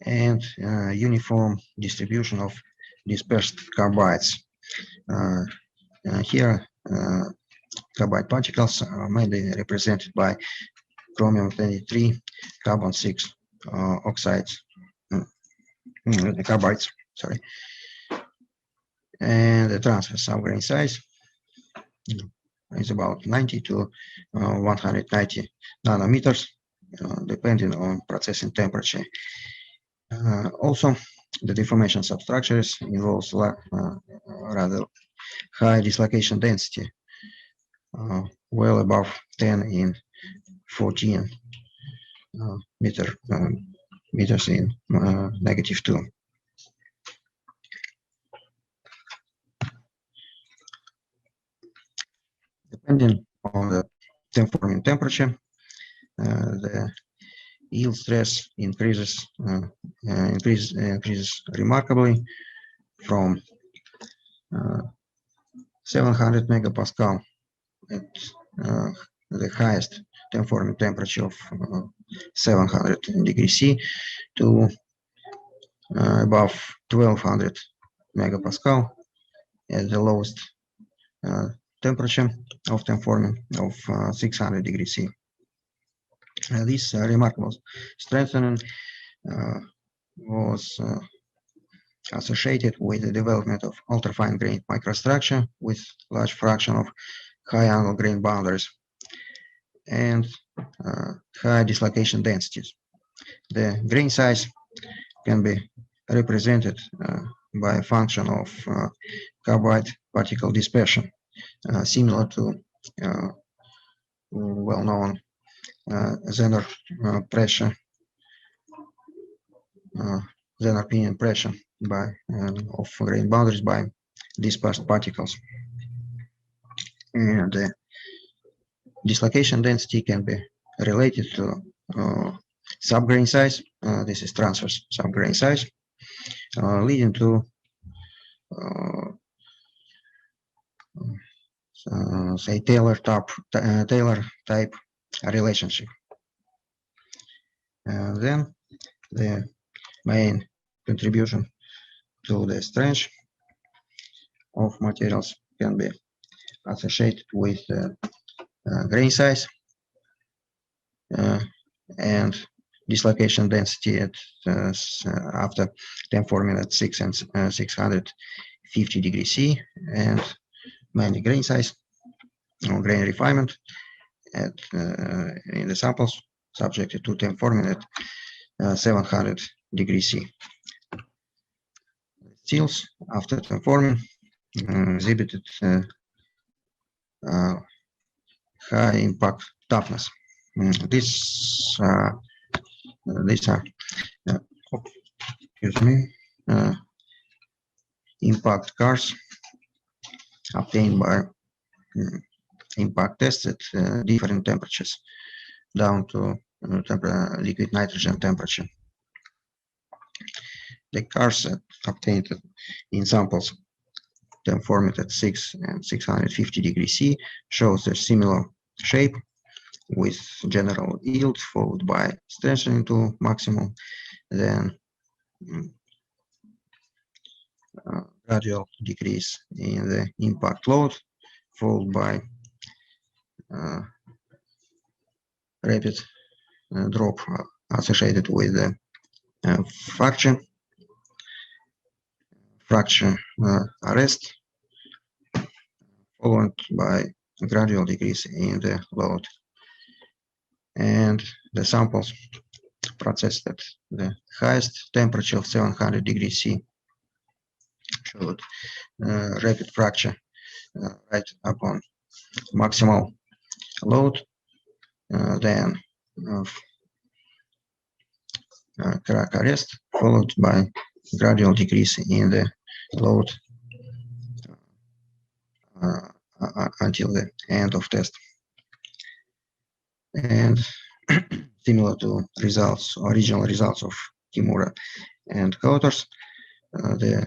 and uniform distribution of dispersed carbides. Here, carbide particles are mainly represented by chromium-23 carbon-6 oxides, carbides, sorry. And the transverse subgrain size is about 90 to 190 nanometers, depending on processing temperature. Also, the deformation substructures involves rather high dislocation density, well above 10 in 14 meters in -2. Depending on the term forming temperature, the yield stress increases remarkably from 700 megapascal at the highest forming temperature of 700 degrees C to above 1200 megapascal at the lowest temperature of forming of 600 degrees C. This remarkable strengthening was associated with the development of ultrafine grained microstructure with large fraction of high angle grain boundaries and high dislocation densities. The grain size can be represented by a function of carbide particle dispersion, similar to well-known Zener pressure, Zener pinion pressure of grain boundaries by dispersed particles. And the dislocation density can be related to subgrain size. This is transverse subgrain size, leading to say Taylor type relationship. Then the main contribution to the strength of materials can be associated with grain size and dislocation density at after forming at 650 degrees C, and mainly grain size or grain refinement at in the samples subjected to forming at 700 degrees C. Steels after forming exhibited high impact toughness. These are excuse me, impact cars obtained by impact tests at different temperatures down to liquid nitrogen temperature. The cars obtained in samples formed at 600 and 650 degrees C shows a similar shape with general yield followed by strengthening to maximum, then gradual decrease in the impact load followed by rapid drop associated with the fracture arrest, followed by gradual decrease in the load. And the samples processed at the highest temperature of 700 degrees C showed rapid fracture right upon maximal load, then crack arrest, followed by gradual decrease in the load until the end of test. And similar to original results of Kimura and co-authors, the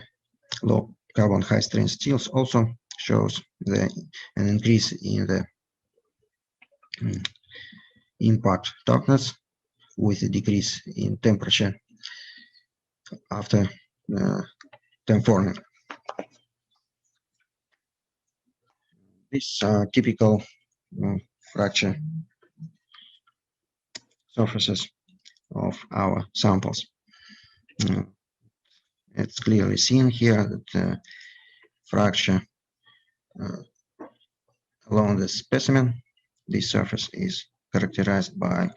low carbon high strength steels also shows an increase in the impact toughness with a decrease in temperature after forming. These are typical fracture surfaces of our samples. It's clearly seen here that fracture along the specimen, this surface is characterized by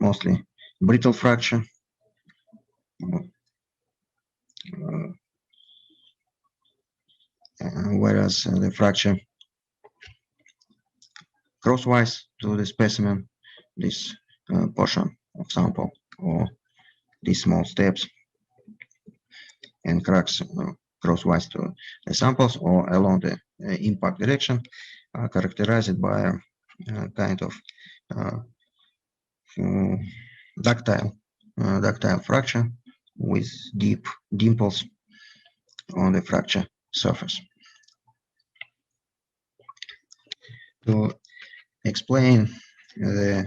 mostly brittle fracture, whereas the fracture crosswise to the specimen, this portion of sample or these small steps and cracks crosswise to the samples or along the impact direction are characterized by a kind of ductile fracture with deep dimples on the fracture surface. To explain the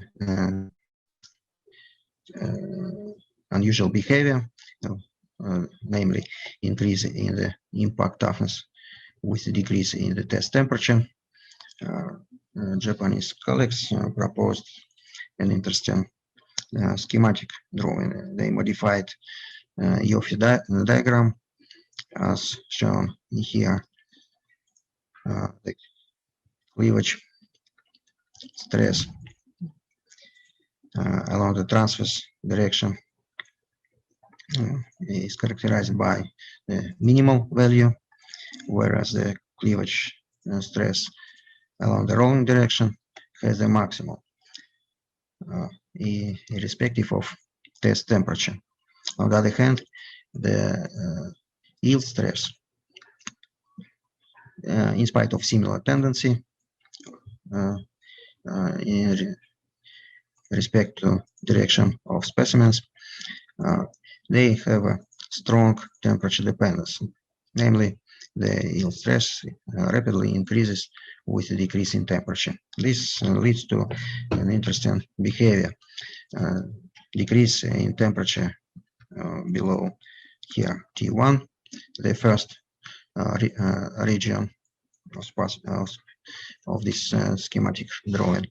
unusual behavior, namely increase in the impact toughness with a decrease in the test temperature. Japanese colleagues proposed an interesting schematic drawing. They modified Yoffie diagram as shown here. The cleavage stress along the transverse direction is characterized by the minimal value, whereas the cleavage stress along the rolling direction has the maximal, irrespective of test temperature. On the other hand, the yield stress, in spite of similar tendency, in respect to direction of specimens, they have a strong temperature dependence. Namely, the yield stress rapidly increases with a decrease in temperature. This leads to an interesting behavior. Decrease in temperature below here T1, the first region of this schematic drawing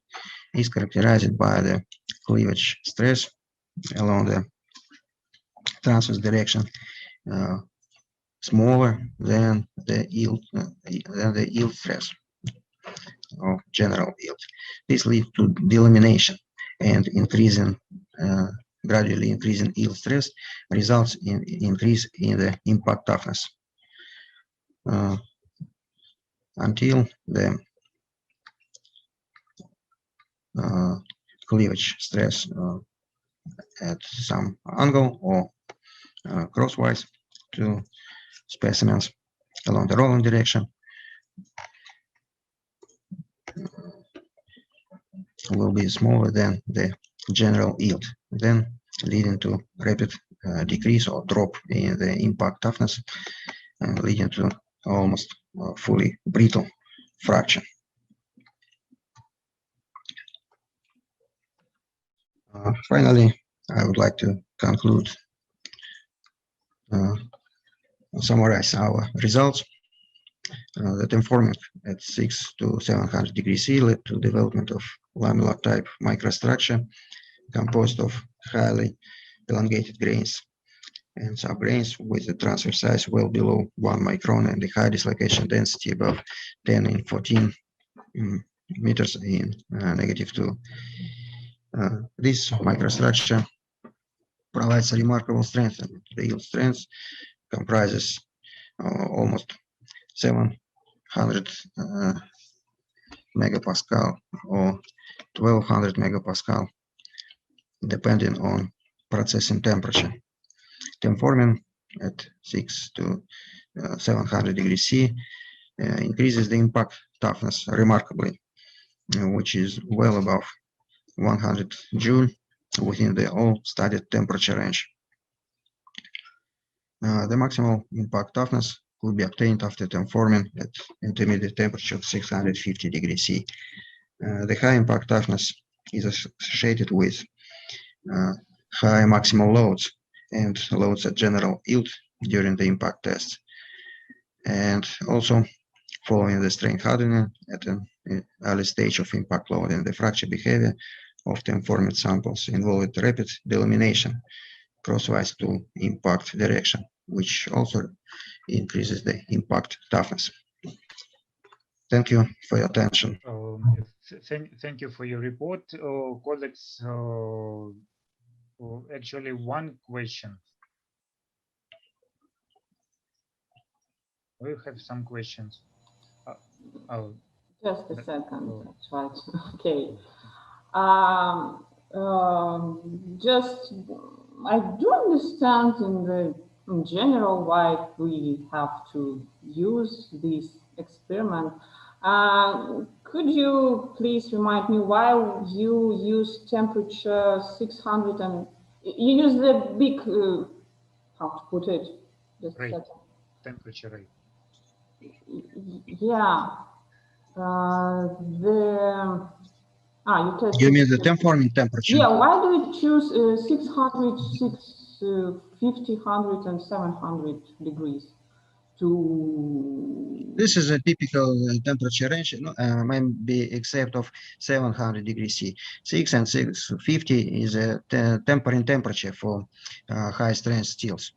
is characterized by the cleavage stress along the transverse direction smaller than the yield stress of general yield. This leads to delamination, and gradually increasing yield stress results in increase in the impact toughness until the cleavage stress at some angle or crosswise to specimens along the rolling direction will be smaller than the general yield, then leading to rapid decrease or drop in the impact toughness, leading to almost fully brittle fracture. Finally, I would like to conclude, summarize our results. That informing at 600 to 700 degrees C led to development of lamellar type microstructure composed of highly elongated grains and subgrains with a transfer size well below 1 micron and the high dislocation density above 10 in 14 meters in -2. This microstructure provides a remarkable strength. The yield strength comprises almost 700 megapascal or 1200 megapascal, depending on processing temperature. Forming at 600 to 700 degrees C increases the impact toughness remarkably, which is well above 100 joule within the all studied temperature range. The maximal impact toughness could be obtained after forming at intermediate temperature of 650 degrees C. The high impact toughness is associated with high maximal loads and loads at general yield during the impact test. And also following the strain hardening at an early stage of impact loading, the fracture behavior of formed samples involved rapid delamination crosswise to impact direction, which also increases the impact toughness. Thank you for your attention. Thank you for your report, colleagues. Actually, one question. We have some questions. Just a second. That's right. Okay. Just I do understand in general why we have to use this experiment. Could you please remind me why you use temperature 600 and you use the big, how to put it? Just rate. Temperature rate. Yeah. You tested. You mean the temp-forming temperature? Yeah, why do you choose 600, 650, 100, and 700 degrees? This is a typical temperature range, maybe except of 700 degrees C. 6 and 650 is a tempering temperature for high-strength steels.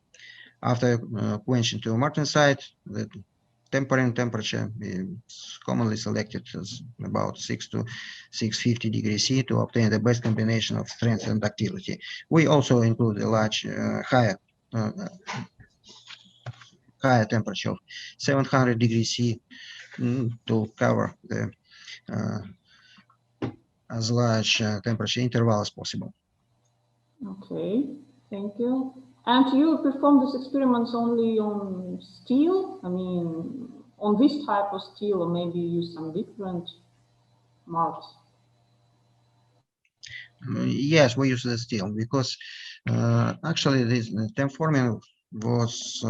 After quenching to martensite, the tempering temperature is commonly selected as about 6 to 650 degrees C to obtain the best combination of strength and ductility. We also include a large higher temperature of 700 degrees C to cover the as large temperature interval as possible. Okay, thank you. And you perform these experiments only on steel? I mean, on this type of steel, or maybe use some different marks? Yes, we use the steel because actually this temp-forming was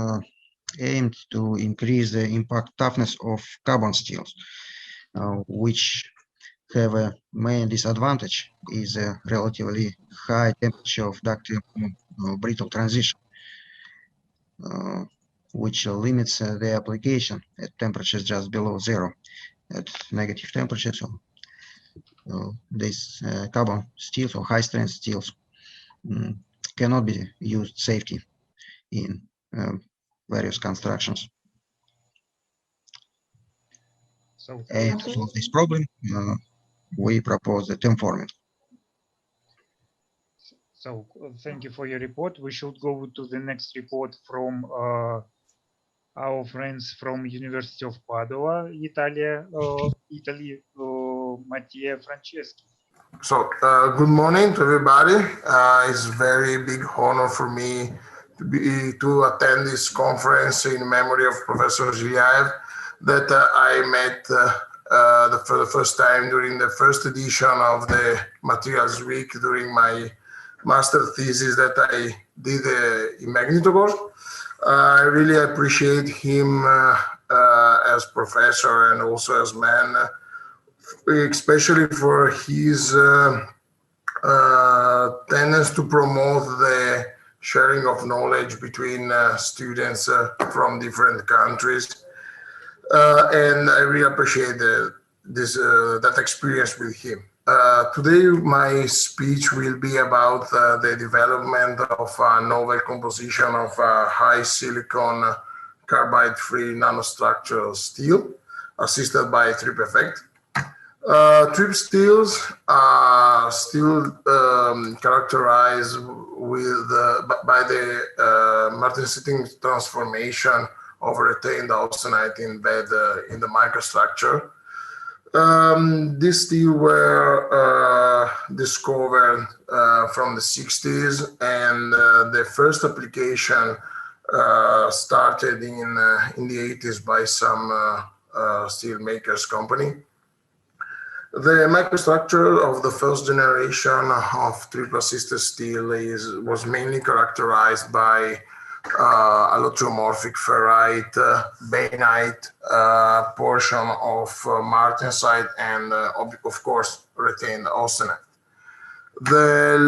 aimed to increase the impact toughness of carbon steels, which have a main disadvantage is a relatively high temperature of ductile brittle transition, which limits the application at temperatures just below zero, at negative temperatures. So these carbon steels or high-strength steels cannot be used safely in various constructions. And to solve this problem, we propose the temp-forming. So thank you for your report. We should go to the next report from our friends from University of Padua, Italy, Mattia Franceschi. So good morning to everybody. It's a very big honor for me to attend this conference in memory of Professor ZHILYAEV that I met for the first time during the first edition of the Materials Week during my master thesis that I did in Magnitogorsk. I really appreciate him as professor and also as man, especially for his tendency to promote the sharing of knowledge between students from different countries. And I really appreciate that experience with him. Today, my speech will be about the development of a novel composition of high silicon carbide-free nanostructural steel assisted by trip effect. Trip steels are still characterized by the martensitic transformation of retained austenite embedded in the microstructure. These steel were discovered from the 60s, and the first application started in the 80s by some steel makers company. The microstructure of the first generation of triple-assisted steel was mainly characterized by allotropomorphic ferrite, bainite, portion of martensite, and of course retained austenite. The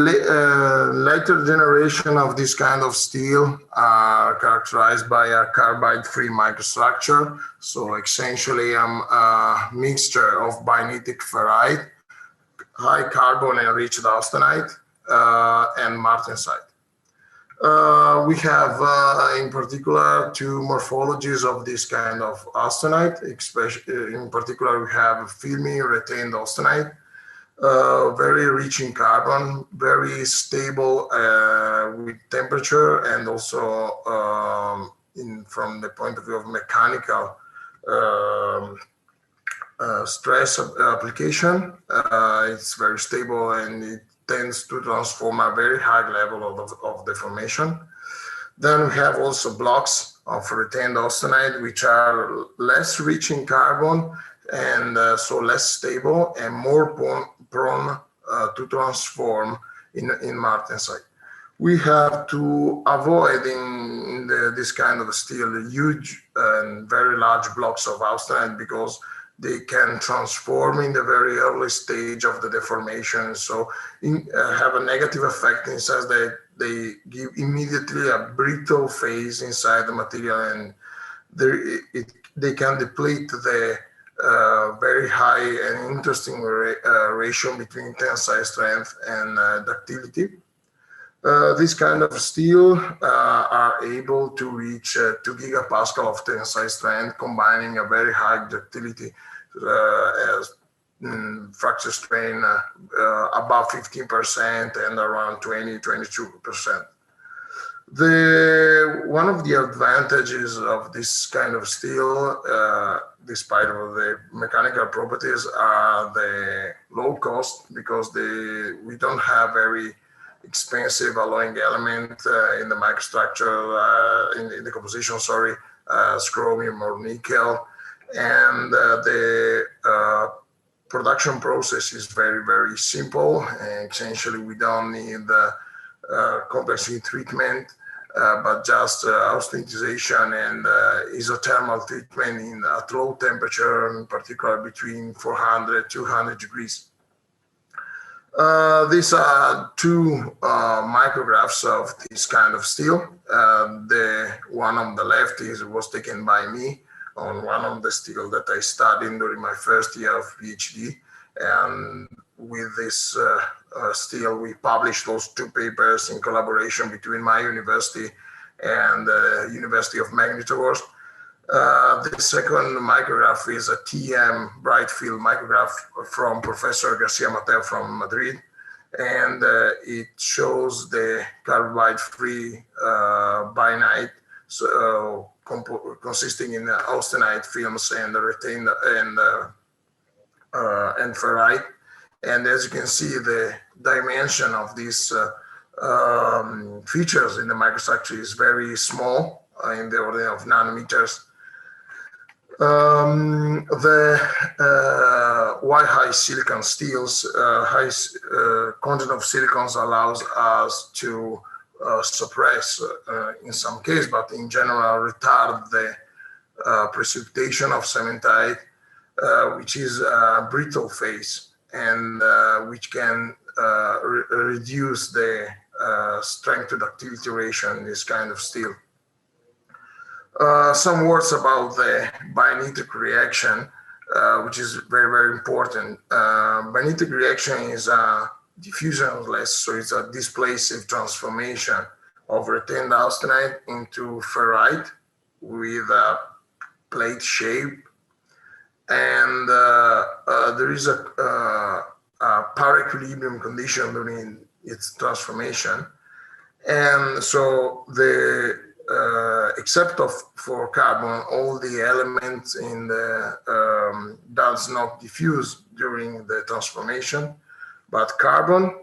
later generation of this kind of steel are characterized by a carbide-free microstructure, so essentially a mixture of bainitic ferrite, high carbon enriched austenite, and martensite. We have, in particular, two morphologies of this kind of austenite. In particular, we have filmy retained austenite, very rich in carbon, very stable with temperature, and also from the point of view of mechanical stress application. It's very stable and it tends to transform a very high level of deformation. Then we have also blocks of retained austenite, which are less rich in carbon and so less stable and more prone to transform in martensite. We have to avoid in this kind of steel huge and very large blocks of austenite because they can transform in the very early stage of the deformation. So have a negative effect in the sense that they give immediately a brittle phase inside the material, and they can deplete the very high and interesting ratio between tensile strength and ductility. This kind of steel are able to reach 2 gigapascal of tensile strength, combining a very high ductility as fracture strain above 15% and around 22%. One of the advantages of this kind of steel, despite of the mechanical properties, are the low cost, because we don't have very expensive alloying element in the microstructure, in the composition, sorry, as chromium or nickel. And the production process is very, very simple. And essentially, we don't need complex heat treatment, but just austenitization and isothermal treatment at low temperature, in particular between 400 200 degrees. These are two micrographs of this kind of steel. The one on the left was taken by me on one of the steel that I studied during my first year of PhD. And with this steel, we published those two papers in collaboration between my university and the University of Magnitogorsk. The second micrograph is a TM bright field micrograph from Professor Garcia Mateo from Madrid, and it shows the carbide-free bainite, so consisting in austenite films and retained and ferrite. And as you can see, the dimension of these features in the microstructure is very small, in the order of nanometers. The Y-high silicon steels, high content of silicons allows us to suppress, in some case, but in general, retard the precipitation of cementite, which is a brittle phase, and which can reduce the strength to ductility ratio in this kind of steel. Some words about the bionitic reaction, which is very, very important. Bionitic reaction is a diffusionless, so it's a displacive transformation of retained austenite into ferrite with a plate shape. And there is a para-equilibrium condition during its transformation. And so except for carbon, all the elements in the does not diffuse during the transformation, but carbon,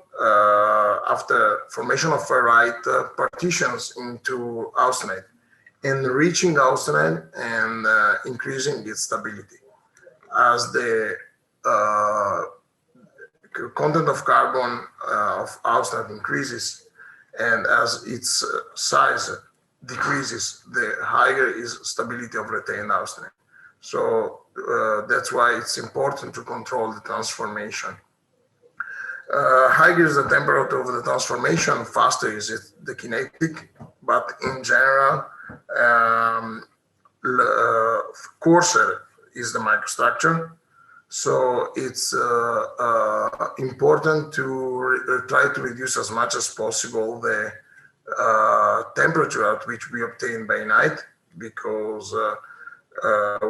after formation of ferrite, partitions into austenite, enriching austenite and increasing its stability. As the content of carbon of austenite increases, and as its size decreases, the higher is stability of retained austenite. So that's why it's important to control the transformation. Higher is the temperature of the transformation, faster is it the kinetic, but in general, coarser is the microstructure. So it's important to try to reduce as much as possible the temperature at which we obtain bainite, because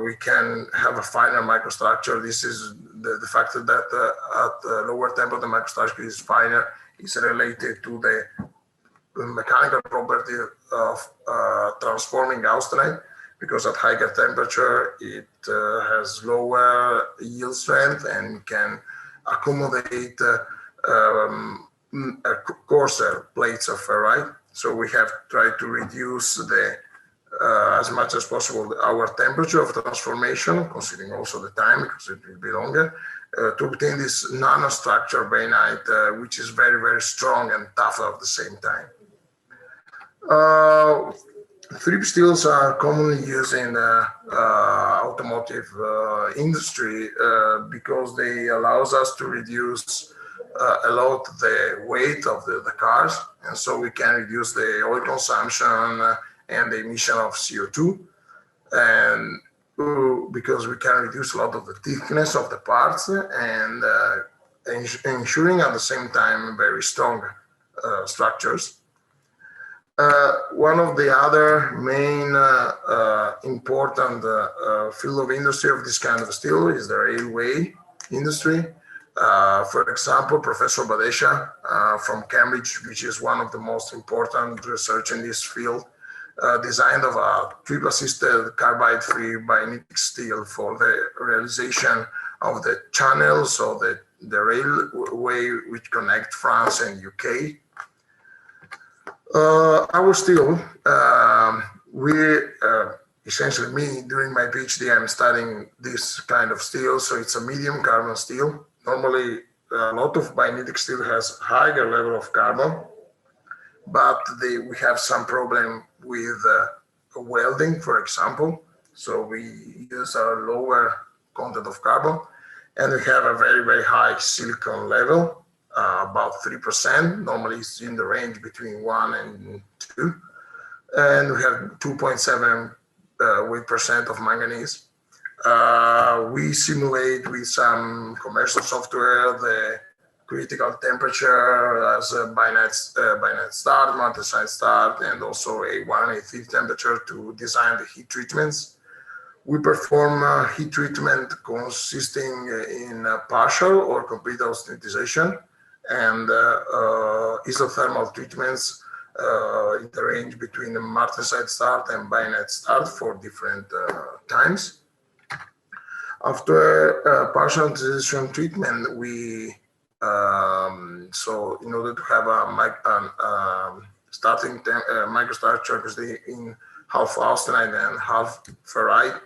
we can have a finer microstructure. This is the fact that at lower temperature the microstructure is finer is related to the mechanical property of transforming austenite, because at higher temperature it has lower yield strength and can accommodate coarser plates of ferrite. So we have tried to reduce as much as possible our temperature of transformation, considering also the time, because it will be longer, to obtain this nanostructure bainite, which is very, very strong and tough at the same time. 3P steels are commonly used in the automotive industry because they allows us to reduce a lot the weight of the cars, and so we can reduce the oil consumption and the emission of CO2, and because we can reduce a lot of the thickness of the parts and ensuring at the same time very strong structures. One of the other main important field of industry of this kind of steel is the railway industry. For example, Professor Badesha from Cambridge, which is one of the most important research in this field, designed of a triple-assisted carbide-free bionic steel for the realization of the channels of the railway which connect France and UK. Our steel, essentially me, during my PhD, I'm studying this kind of steel, so it's a medium carbon steel. Normally, a lot of bionic steel has higher level of carbon, but we have some problem with welding, for example. So we use a lower content of carbon, and we have a very, very high silicon level. About 3%, normally it's in the range between 1 and 2, and we have 2.7 weight% of manganese. We simulate with some commercial software the critical temperature as a binite start, multi-site start, and also a 1 1/8 temperature to design the heat treatments. We perform heat treatment consisting in partial or complete austenitization, and isothermal treatments in the range between the martensite start and bayonet start for different times. After partial austenitization treatment, we so in order to have a starting microstructure in half austenite and half ferrite,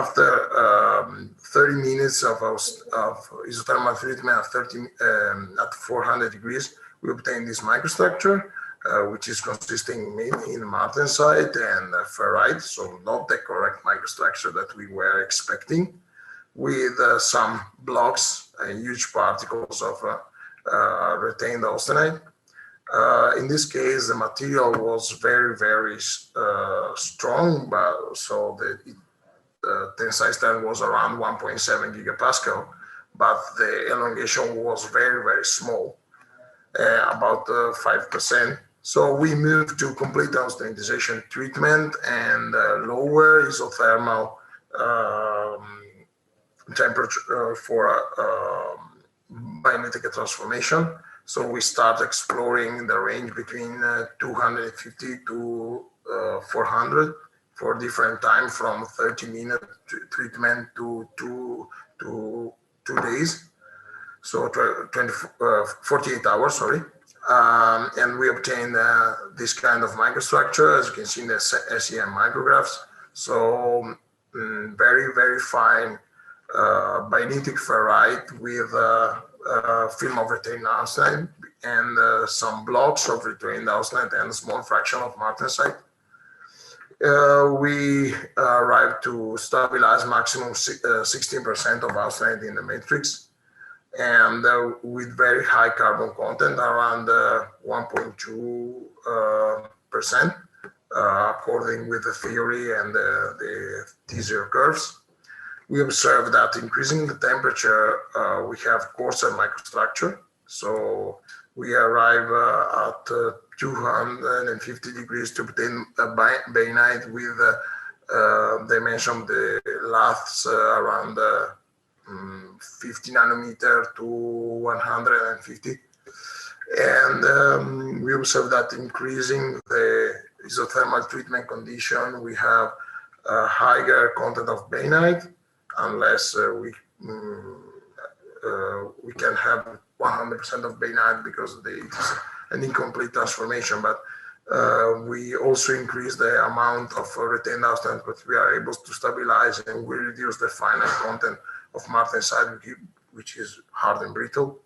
after 30 minutes of isothermal treatment at 400 degrees, we obtain this microstructure, which is consisting mainly in martensite and ferrite, so not the correct microstructure that we were expecting, with some blocks and huge particles of retained austenite. In this case, the material was very, very strong, but so the tensile strength was around 1.7 gigapascal, but the elongation was very, very small, about 5%. So we moved to complete austenitization treatment and lower isothermal temperature for bionic transformation. So we start exploring the range between 250 to 400 for different time, from 30-minute treatment to 2 days, so 48 hours, sorry. And we obtain this kind of microstructure, as you can see in the SEM micrographs. So very, very fine bionic ferrite with film of retained austenite and some blocks of retained austenite and a small fraction of martensite. We arrived to stabilize maximum 16% of austenite in the matrix, and with very high carbon content, around 1.2%, according with the theory and the Tessier curves. We observed that increasing the temperature, we have coarser microstructure. So we arrive at 250 degrees to obtain a bainite with dimension of the laths around 50 nanometer to 150. And we observe that increasing the isothermal treatment condition, we have a higher content of bainite, unless we can have 100% of bainite because it's an incomplete transformation. But we also increase the amount of retained austenite, but we are able to stabilize, and we reduce the final content of martensite, which is hard and brittle.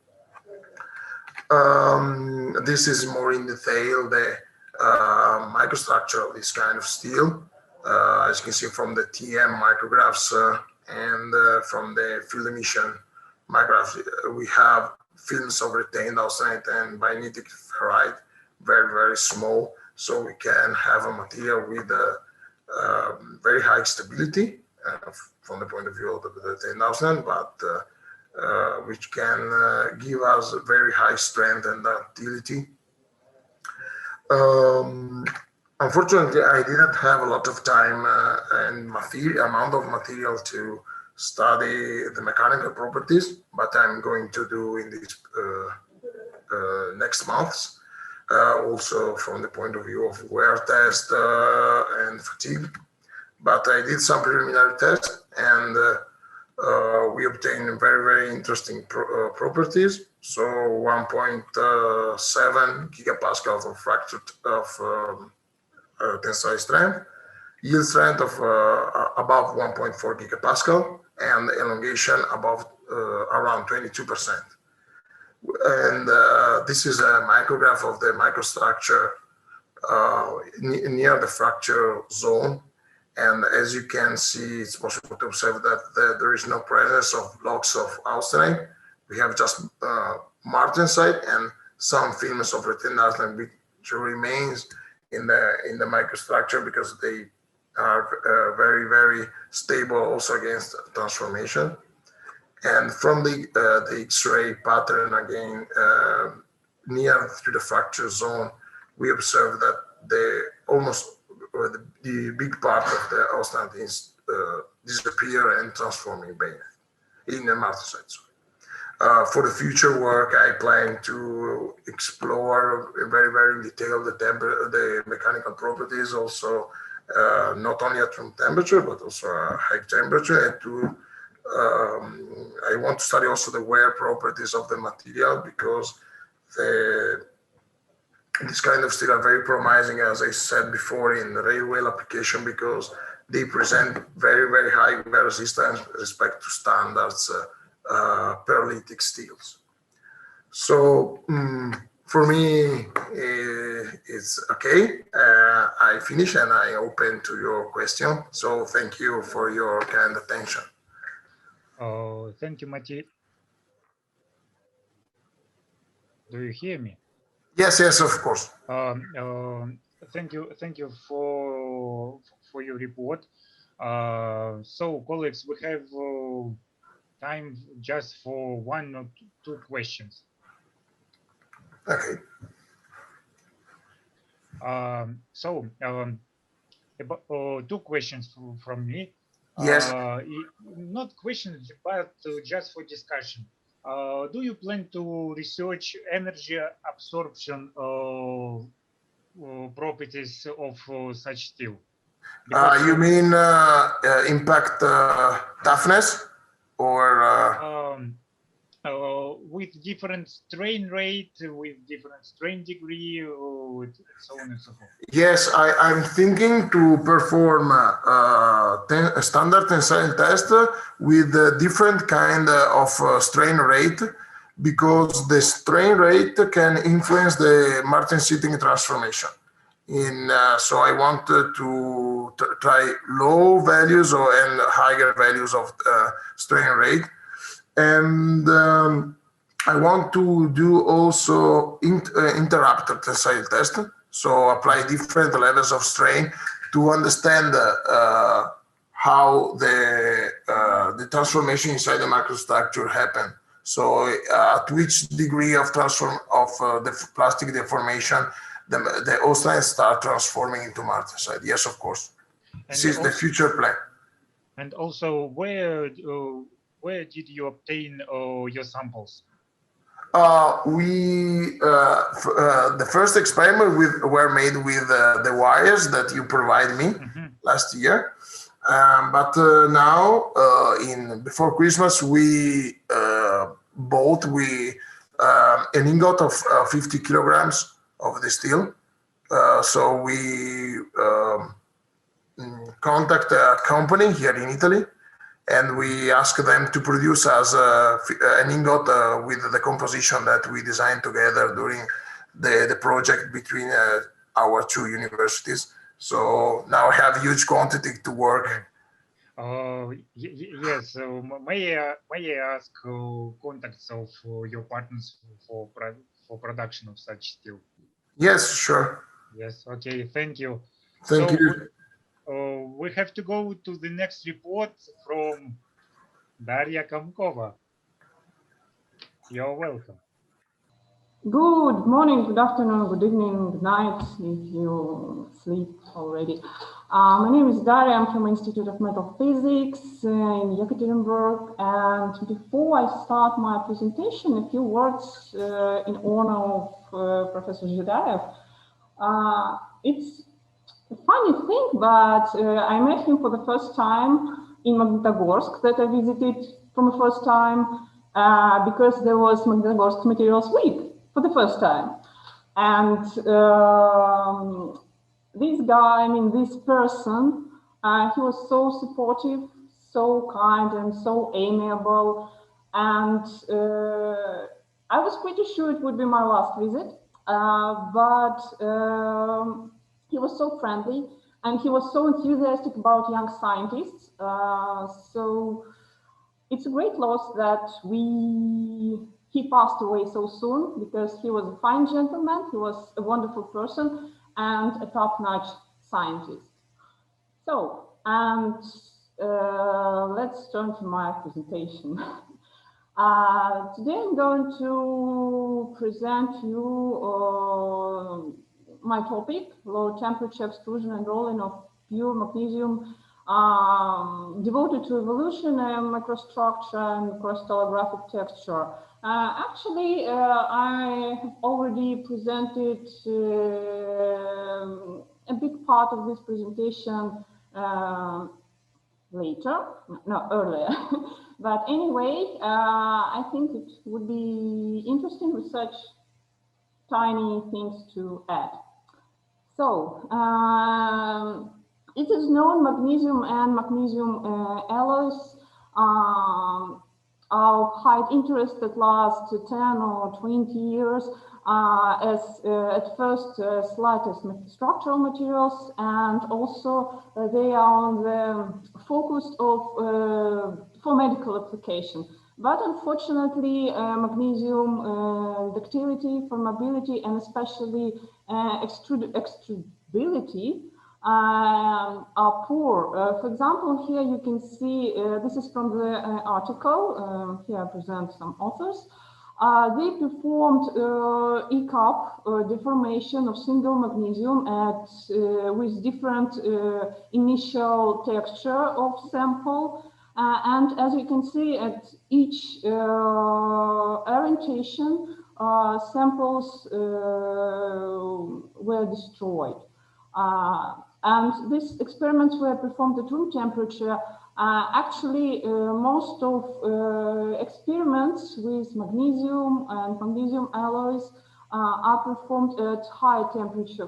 This is more in detail the microstructure of this kind of steel. As you can see from the TM micrographs and from the field emission micrographs, we have films of retained austenite and magnetic ferrite, very, very small. So we can have a material with very high stability from the point of view of the retained austenite, but which can give us very high strength and ductility. Unfortunately, I didn't have a lot of time and amount of material to study the mechanical properties, but I'm going to do in these next months. Also from the point of view of wear test and fatigue. But I did some preliminary tests and we obtained very, very interesting properties. So 1.7 gigapascals of fracture of tensile strength, yield strength of above 1.4 gigapascal, and elongation above around 22%. And this is a micrograph of the microstructure near the fracture zone. And as you can see, it's possible to observe that there is no presence of blocks of austenite. We have just martensite and some films of retained austenite which remains in the microstructure because they are very, very stable also against transformation. And from the X-ray pattern again, near to the fracture zone, we observe that the big part of the austenite is disappear and transforming in the martensite. For the future work, I plan to explore very, very detailed the mechanical properties, also not only at room temperature but also high temperature, and to I want to study also the wear properties of the material because this kind of steel are very promising, as I said before, in the railway application because they present very, very high wear resistance with respect to standards perlitic steels. So for me, it's okay. I finish and I open to your question. So thank you for your kind attention. Thank you, Mattia. Do you hear me? Yes, yes, of course. Thank you for your report. So, colleagues, we have time just for one or two questions. Okay. So, two questions from me. Yes. Not questions, but just for discussion. Do you plan to research energy absorption properties of such steel? You mean impact toughness or? With different strain rate, with different strain degree, so on and so forth. Yes, I'm thinking to perform a standard tensile test with a different kind of strain rate, because the strain rate can influence the martensitting transformation. So I wanted to try low values and higher values of strain rate. And I want to do also interrupter tensile test. So apply different levels of strain to understand how the transformation inside the microstructure happen. So at which degree of the plastic deformation the austenite start transforming into martensite. Yes, of course. This is the future plan. And also, where did you obtain your samples? The first experiment were made with the wires that you provide me last year. But now, before Christmas, we bought an ingot of 50 kilograms of the steel. So we contact a company here in Italy, and we ask them to produce us an ingot with the composition that we designed together during the project between our two universities. So now I have huge quantity to work. Yes, may I ask contacts of your partners for production of such steel? Yes, sure. Yes, okay, thank you. Thank you. We have to go to the next report from Daria Komkova. You're welcome. Good morning, good afternoon, good evening, good night, if you sleep already. My name is Daria, I'm from Institute of Metal Physics in Yekaterinburg, and before I start my presentation, a few words in honor of Professor ZHILYAEV. It's a funny thing, but I met him for the first time in Magnitogorsk that I visited from the first time because there was Magnitogorsk Materials Week for the first time. And this guy, I mean, this person, he was so supportive, so kind, and so amiable. And I was pretty sure it would be my last visit, but he was so friendly and he was so enthusiastic about young scientists. So it's a great loss that he passed away so soon, because he was a fine gentleman, he was a wonderful person and a top-notch scientist. So, and let's turn to my presentation. Today I'm going to present you my topic, low temperature extrusion and rolling of pure magnesium, devoted to evolution and microstructure and crystallographic texture. Actually, I have already presented a big part of this presentation earlier. But anyway, I think it would be interesting with such tiny things to add. So, it is known magnesium and magnesium alloys are of high interest that last 10 or 20 years as at first slightest structural materials, and also they are on the focus of for medical application. But unfortunately, magnesium ductility, formability, and especially extrudability are poor. For example, here you can see, this is from the article, here I present some authors. They performed ECAP deformation of single magnesium with different initial texture of sample. And as you can see, at each orientation, samples were destroyed. And these experiments were performed at room temperature. Actually, most of experiments with magnesium and magnesium alloys are performed at high temperature.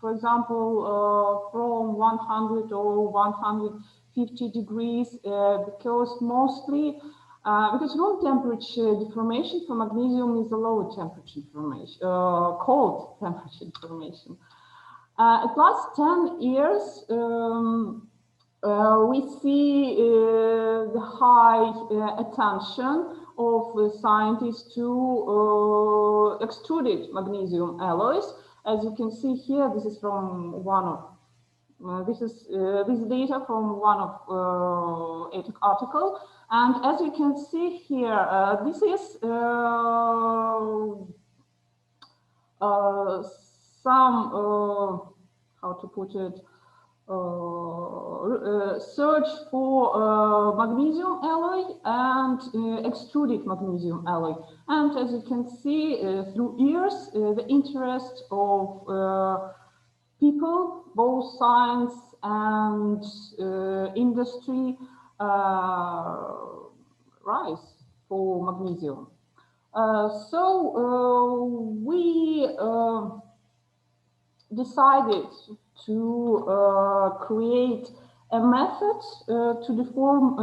For example, from 100 or 150 degrees, because mostly, because room temperature deformation for magnesium is a low temperature deformation, cold temperature deformation. At last 10 years, we see the high attention of scientists to extruded magnesium alloys. As you can see here, this is from one of this data from one of article, and as you can see here, this is some how to put it, search for magnesium alloy and extruded magnesium alloy. And as you can see, through years, the interest of people, both science and industry, rise for magnesium. So we decided to create a method to deform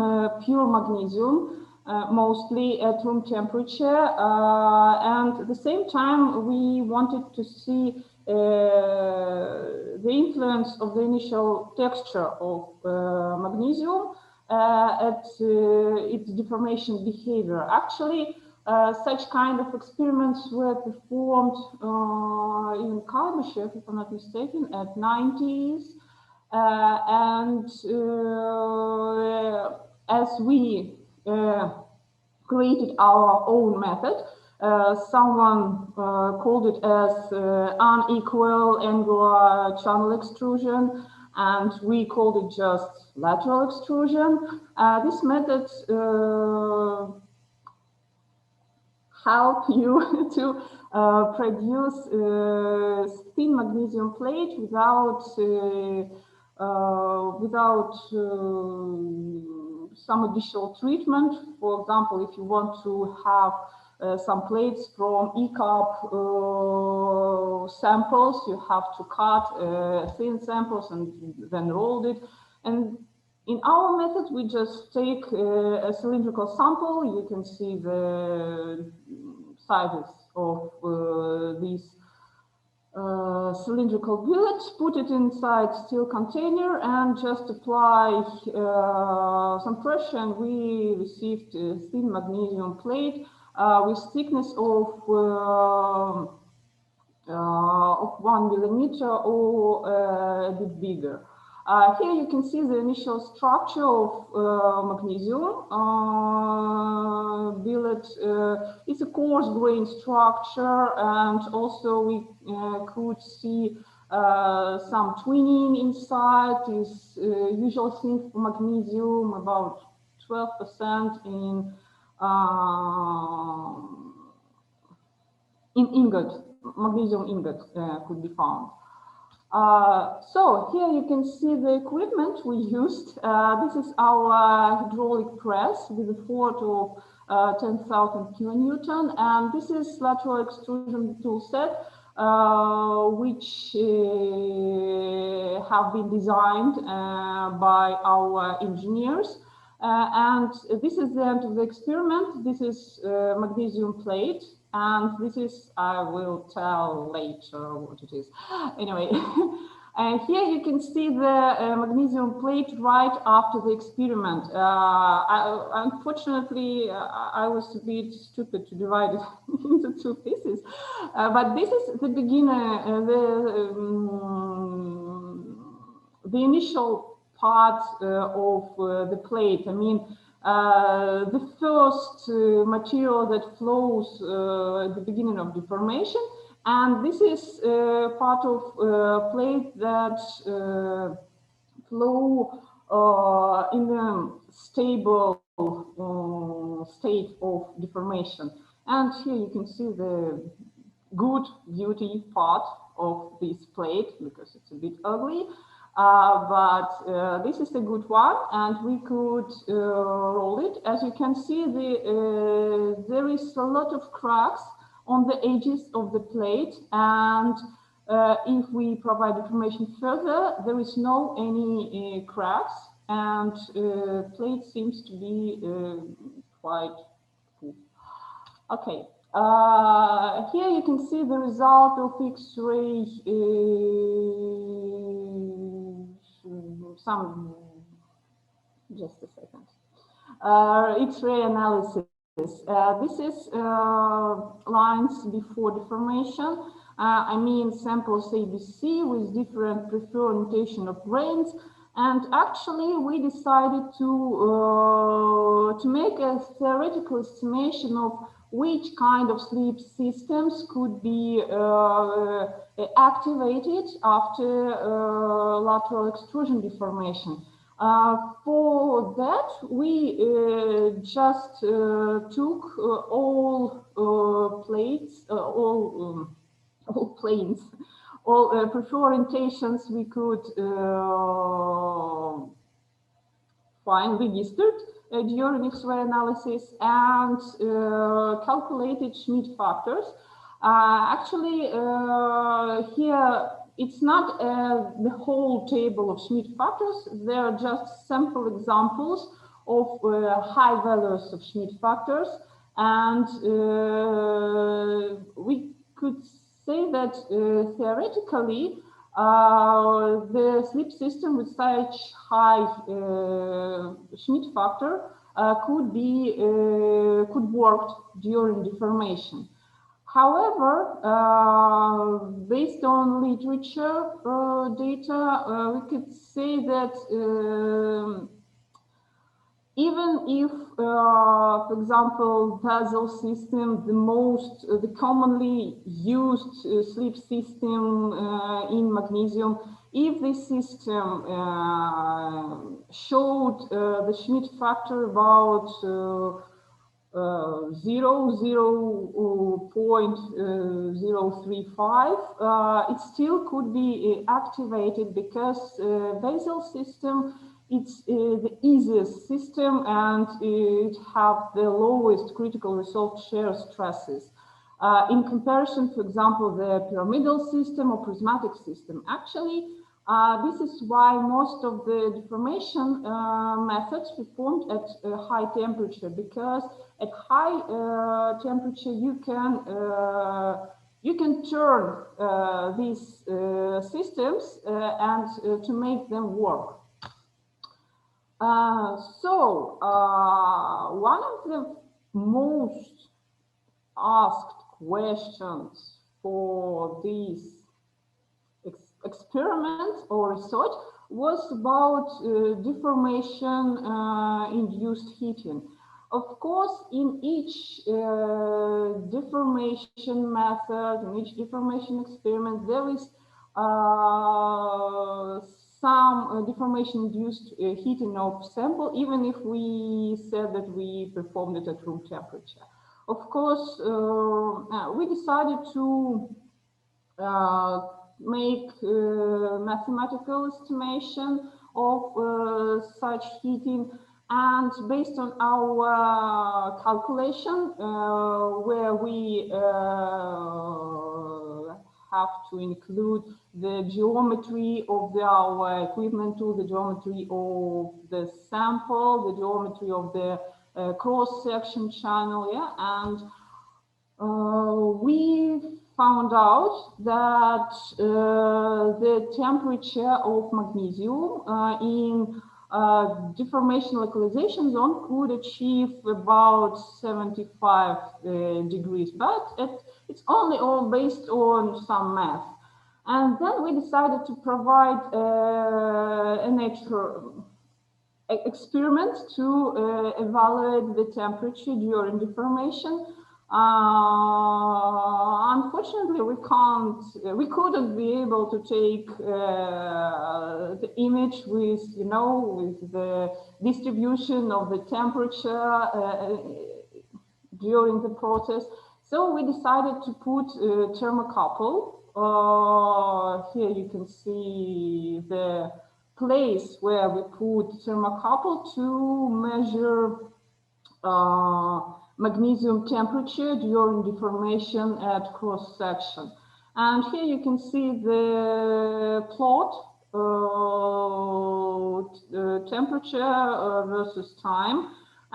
pure magnesium, mostly at room temperature, and at the same time we wanted to see the influence of the initial texture of magnesium at its deformation behavior. Actually, such kind of experiments were performed in Kalbyshev, if I'm not mistaken, at 90s. And as we created our own method, someone called it as unequal angular channel extrusion, and we called it just lateral extrusion. This method help you to produce thin magnesium plate without some additional treatment. For example, if you want to have some plates from ECAP samples, you have to cut thin samples and then roll it. And in our method, we just take a cylindrical sample. You can see the sizes of these cylindrical billets, put it inside steel container, and just apply some pressure, and we received a thin magnesium plate with thickness of 1 millimeter or a bit bigger. Here you can see the initial structure of magnesium billet. It's a coarse grain structure, and also we could see some twinning inside. Is usual thing for magnesium, about 12% in ingot, magnesium ingot could be found. So here you can see the equipment we used. This is our hydraulic press with a force of 10,000 kilonewton, and this is lateral extrusion tool set, which have been designed by our engineers. And this is the end of the experiment. This is magnesium plate. And this is, I will tell later what it is. Anyway, and here you can see the magnesium plate right after the experiment. Unfortunately, I was a bit stupid to divide it into two pieces. But this is the beginner, the initial part of the plate. I mean, the first material that flows at the beginning of deformation, and this is part of plate that flow in a stable state of deformation. And here you can see the good beauty part of this plate, because it's a bit ugly. But this is a good one, and we could roll it. As you can see, there is a lot of cracks on the edges of the plate, and if we provide information further, there is no any cracks, and plate seems to be quite cool. Okay. Here you can see the result of X-ray, just a second, X-ray analysis. This is lines before deformation. I mean samples ABC with different preferred orientation of grains. And actually, we decided to make a theoretical estimation of which kind of sleep systems could be activated after lateral extrusion deformation. For that, we just took all plates, all planes, all preferred orientations we could find registered during X-ray analysis, and calculated Schmidt factors. Actually, here it's not the whole table of Schmidt factors. They are just sample examples of high values of Schmidt factors, and we could say that theoretically, the sleep system with such high Schmidt factor could work during deformation. However, based on literature data, we could say that even if, for example, basal system, the commonly used sleep system in magnesium, if this system showed the Schmidt factor about 0.035, it still could be activated because basal system, it's the easiest system and it have the lowest critical resolved shear stresses. In comparison, for example, the pyramidal system or prismatic system. Actually, this is why most of the deformation methods performed at a high temperature, because at high temperature you can turn these systems and to make them work. One of the most asked questions for these experiments or research was about deformation induced heating. Of course, in each deformation method, in each deformation experiment, there is some deformation-induced heating of sample, even if we said that we performed it at room temperature. Of course, we decided to make mathematical estimation of such heating, and based on our calculation, where we have to include the geometry of our equipment tool, the geometry of the sample, the geometry of the cross-section channel, and we found out that the temperature of magnesium in deformation localization zone could achieve about 75 degrees, but it's only all based on some math. And then we decided to provide an experiment to evaluate the temperature during deformation. Unfortunately, we couldn't be able to take the image with, with the distribution of the temperature during the process. So we decided to put a thermocouple. Here you can see the place where we put thermocouple to measure magnesium temperature during deformation at cross section. And here you can see the plot, temperature versus time.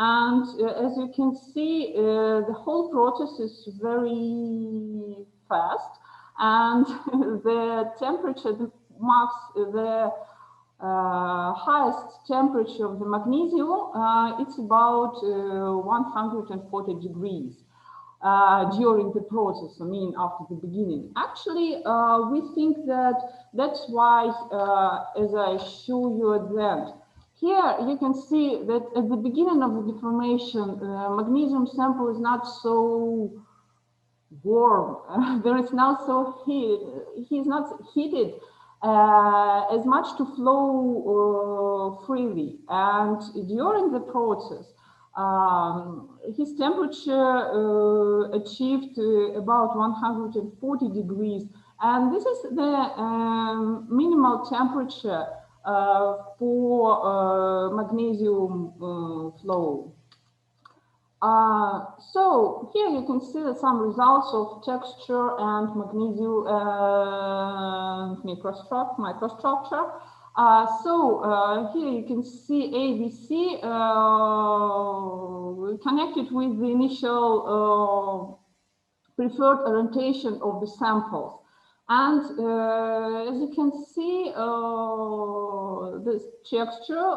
And as you can see, the whole process is very fast, and the temperature marks the highest temperature of the magnesium. It's about 140 degrees during the process, after the beginning. Actually, we think that that's why, as I show you at the end, here you can see that at the beginning of the deformation, magnesium sample is not so warm. There is not so heat. He's not heated as much to flow freely. And during the process, his temperature achieved about 140 degrees. And this is the minimal temperature for magnesium flow. So here you can see some results of texture and magnesium microstructure. Here you can see ABC connected with the initial preferred orientation of the samples. And as you can see, this texture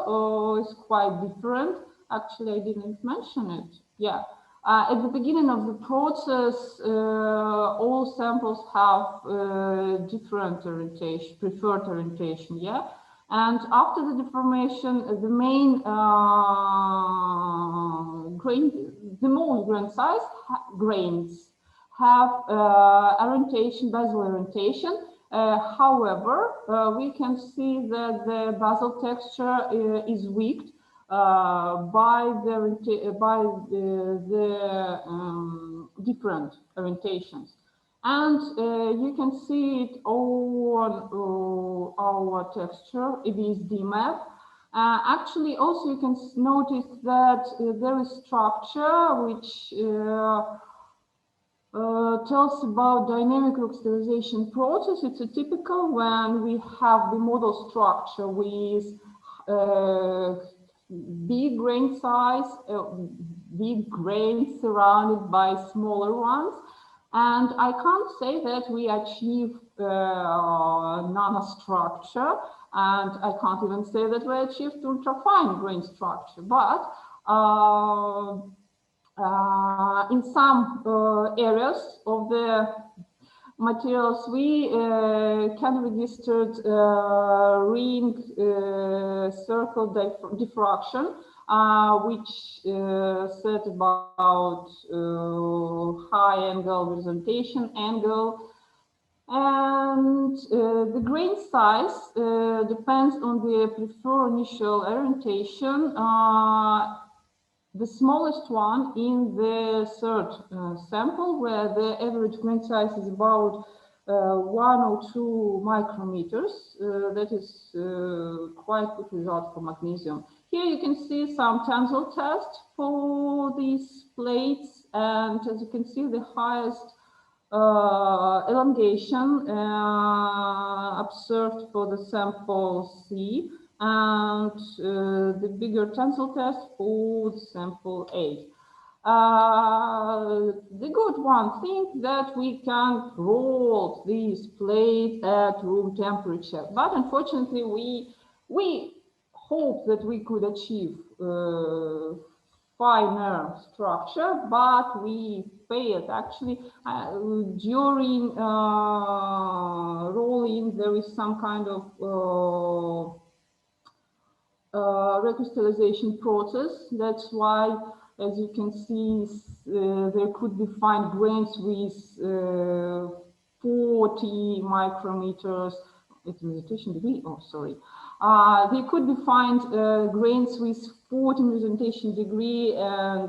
is quite different. Actually, I didn't mention it. Yeah. At the beginning of the process, all samples have different orientation, preferred orientation, yeah? And after the deformation, the main the most grain size grains have orientation, basal orientation. However, we can see that the basal texture is weakened by the different orientations. And you can see it on our texture, it is DMAP. Actually, also you can notice that there is structure which tells about dynamic crystallization process. It's a typical when we have the model structure with big grain size, big grains surrounded by smaller ones. And I can't say that we achieve nanostructure, and I can't even say that we achieved ultrafine grain structure, but in some areas of the materials we can register ring circle diffraction, which said about high angle presentation angle. And the grain size depends on the preferred initial orientation. The smallest one in the third sample, where the average grain size is about 1 or 2 micrometers. That is quite good result for magnesium. Here you can see some tensile test for these plates, and as you can see, the highest elongation observed for the sample C, and the bigger tensile test for the sample A. The good one thing that we can roll these plates at room temperature, but unfortunately we hope that we could achieve finer structure, but we failed. Actually, during rolling, there is some kind of recrystallization process. That's why, as you can see, there could be fine grains with 40 micrometers. It's presentation degree. Oh, sorry. They could be found grains with 40 presentation degree and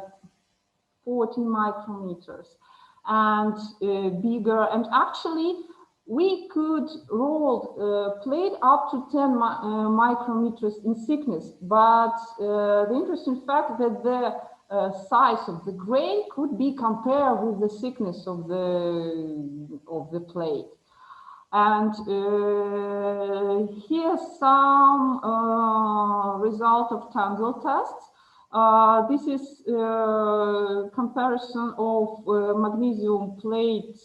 40 micrometers and bigger. And actually, we could roll plate up to 10 micrometers in thickness. But the interesting fact that the size of the grain could be compared with the thickness of the plate. And here's some result of tensile tests. This is comparison of magnesium plate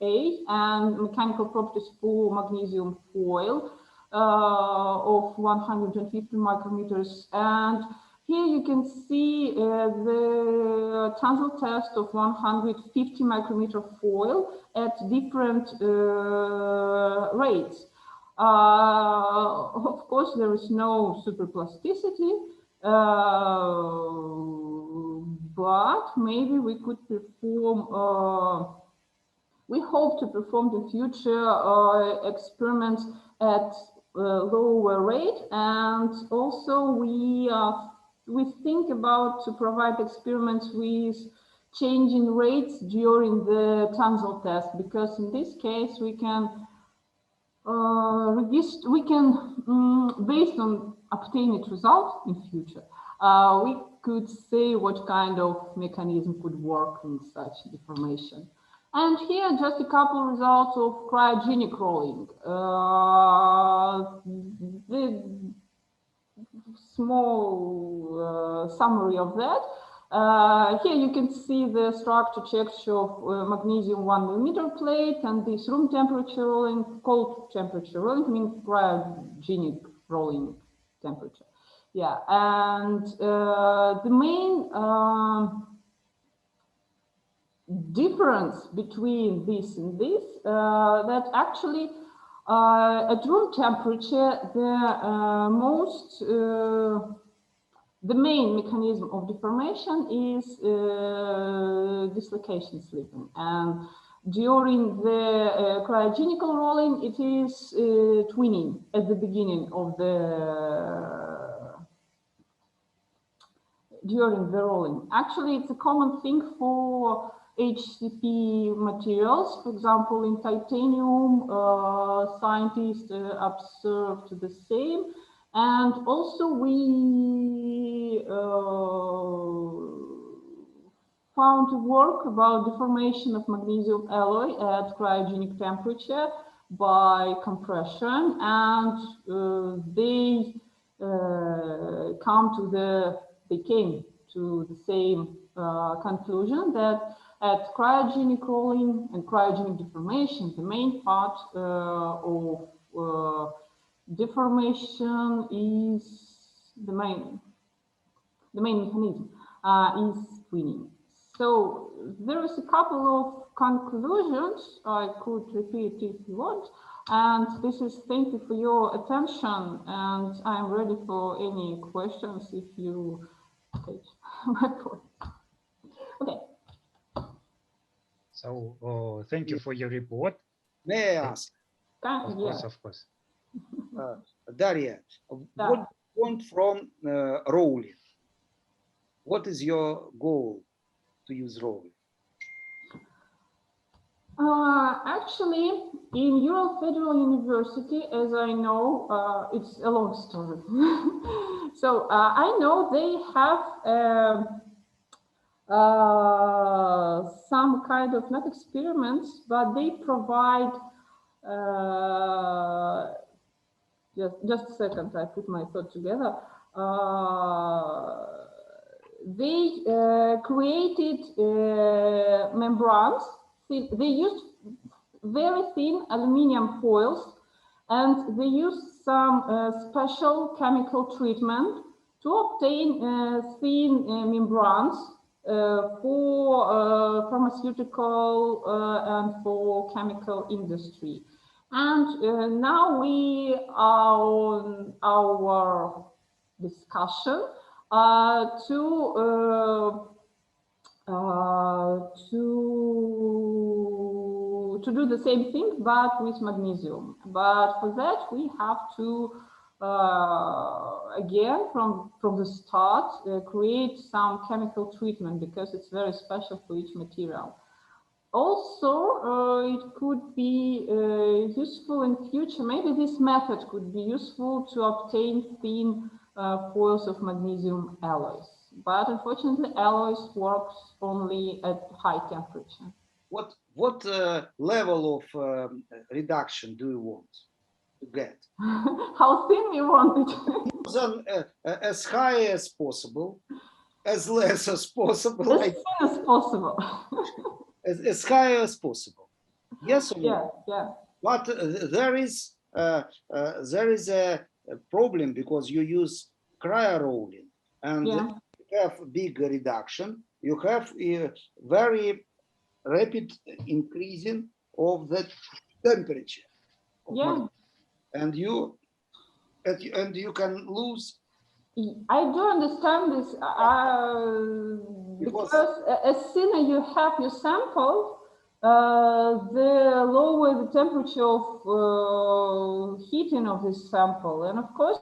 A and mechanical properties for magnesium foil of 150 micrometers. And here you can see the tensile test of 150 micrometer foil at different rates. Of course, there is no superplasticity, but maybe we could perform, we hope to perform the future experiments at lower rate, and also we think about to provide experiments with changing rates during the tensile test, because in this case we can based on obtained result in future, we could say what kind of mechanism could work in such deformation. And here just a couple results of cryogenic rolling. The small summary of that. Here you can see the structure texture of magnesium 1 millimeter plate, and this room temperature rolling, cold temperature rolling, means cryogenic rolling temperature. Yeah, and the main difference between this and this, that actually at room temperature, the main mechanism of deformation is dislocation slipping, and during the cryogenical rolling, it is twinning at the beginning of during the rolling. Actually, it's a common thing for HCP materials. For example, in titanium, scientists observed the same. And also we found work about deformation of magnesium alloy at cryogenic temperature by compression, and they came to the same conclusion that at cryogenic rolling and cryogenic deformation, the main part of deformation is the main mechanism is twinning. So there is a couple of conclusions. I could repeat if you want. And this is, thank you for your attention. And I'm ready for any questions if you take my point. Okay. So thank you for your report. May I ask? Of course. Daria, what do you want from rolling? What is your goal to use rolling? Actually, in Ural Federal University, as I know, it's a long story. So I know they have some kind of, not experiments, but they provide, just a second, I put my thought together. They created membranes. They used very thin aluminum foils, and they used some special chemical treatment to obtain thin membranes for pharmaceutical and for chemical industry. And now we are on our discussion to do the same thing, but with magnesium. But for that, we have to again from the start create some chemical treatment, because it's very special for each material. Also, it could be useful in future. Maybe this method could be useful to obtain thin foils of magnesium alloys. But unfortunately, alloys works only at high temperature. What level of reduction do you want to get? How thin you want it? As high as possible, as less as possible. As thin as possible. As high as possible. Yes or no? Yeah. But there is a problem, because you use cryo rolling, and you have big reduction. You have a very rapid increasing of the temperature. And you can lose. I do understand this, because as sooner you have your sample, the lower the temperature of heating of this sample. And of course,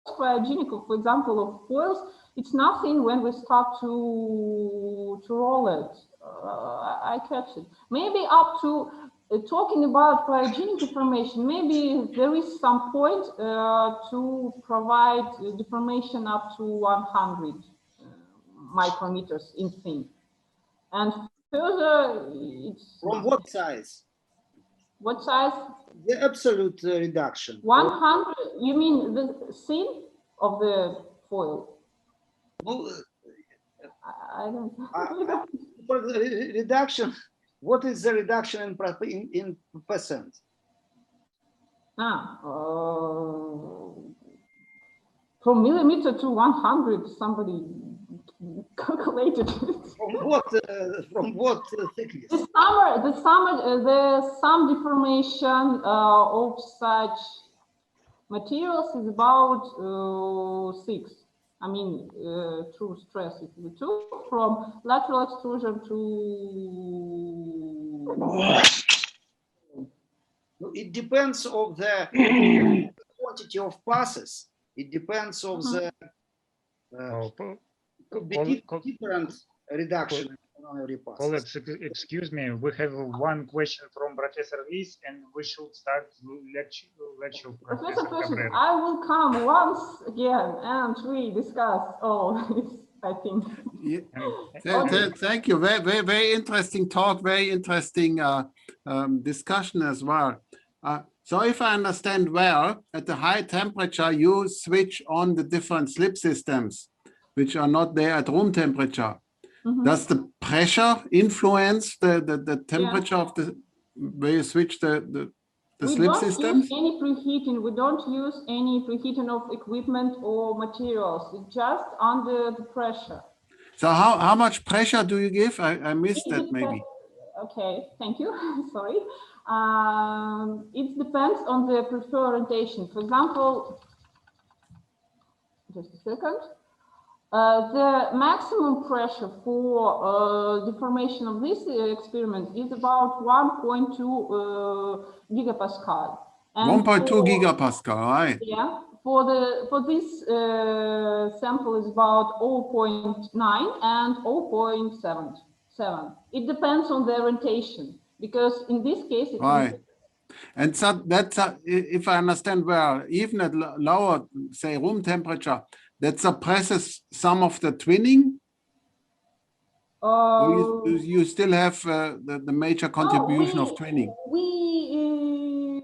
cryogenic, for example, of foils, it's nothing when we start to roll it. I catch it. Maybe up to talking about cryogenic deformation, maybe there is some point to provide deformation up to 100 micrometers in thin. And further, it's... From what size? What size? The absolute reduction. 100, you mean the thin of the foil? Well, I don't. For the reduction, what is the reduction in percent? From millimeter to 100, somebody calculated. From what thickness? The sum deformation of such materials is about 6. I mean, true stress is the 2 from lateral extrusion to. It depends of the quantity of passes. It depends of the could be different reduction on every pass. Colleagues, excuse me, we have one question from Professor Liss, and we should start lecture. Professor Pesin, I will come once again and we discuss all this, I think. Yeah. Thank you. Very interesting talk, very interesting discussion as well. So if I understand well, at the high temperature, you switch on the different slip systems, which are not there at room temperature. Does the pressure influence the temperature of the where you switch the slip systems? We don't use any preheating. We don't use any preheating of equipment or materials. It's just under the pressure. So how much pressure do you give? I missed that maybe. Okay, thank you. Sorry. It depends on the preferred orientation. For example, just a second. The maximum pressure for deformation of this experiment is about 1.2 gigapascal. 1.2 gigapascal, right? Yeah. For this sample is about 0.9 and 0.7. It depends on the orientation, because in this case, it right. And so that's if I understand well, even at lower, say, room temperature, that suppresses some of the twinning. Or you still have the major contribution of twinning. We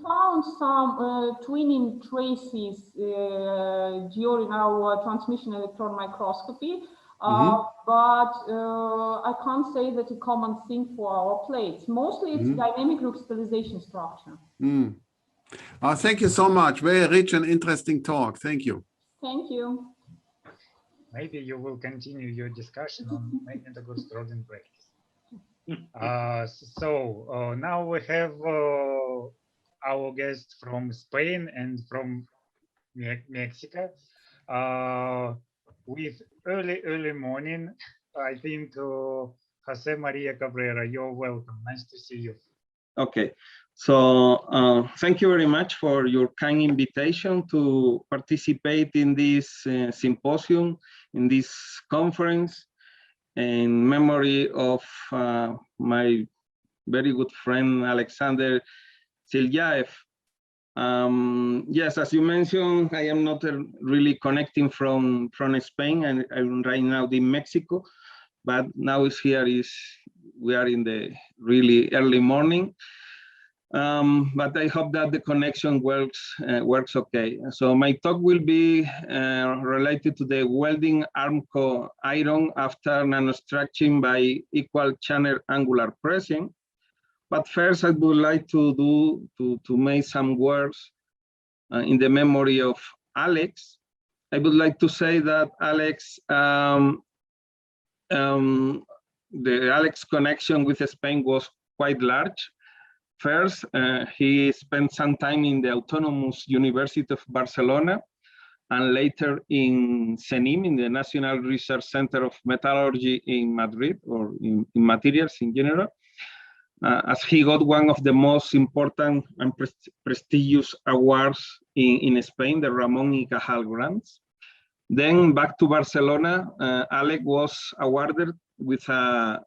found some twinning traces during our transmission electron microscopy, but I can't say that a common thing for our plates. Mostly it's dynamic recrystallization structure. Thank you so much. Very rich and interesting talk. Thank you. Thank you. Maybe you will continue your discussion on Magnitogorsk rodent practice. So now we have our guest from Spain and from Mexico. With early morning, I think Jose Maria Cabrera, you're welcome. Nice to see you. Okay, so thank you very much for your kind invitation to participate in this symposium, in this conference, in memory of my very good friend, Alexander ZHILYAEV. Yes, as you mentioned, I am not really connecting from Spain, and I'm right now in Mexico, but now we are in the really early morning. But I hope that the connection works okay. So my talk will be related to the welding arm iron after nanostructuring by equal channel angular pressing. But first, I would like to make some words in the memory of Alex. I would like to say that Alex, the Alex connection with Spain was quite large. First, he spent some time in the Autonomous University of Barcelona, and later in CENIM, in the National Research Center of Metallurgy in Madrid, or in materials in general, as he got one of the most important and prestigious awards in Spain, the Ramon y Cajal grants. Then back to Barcelona, Alex was awarded with a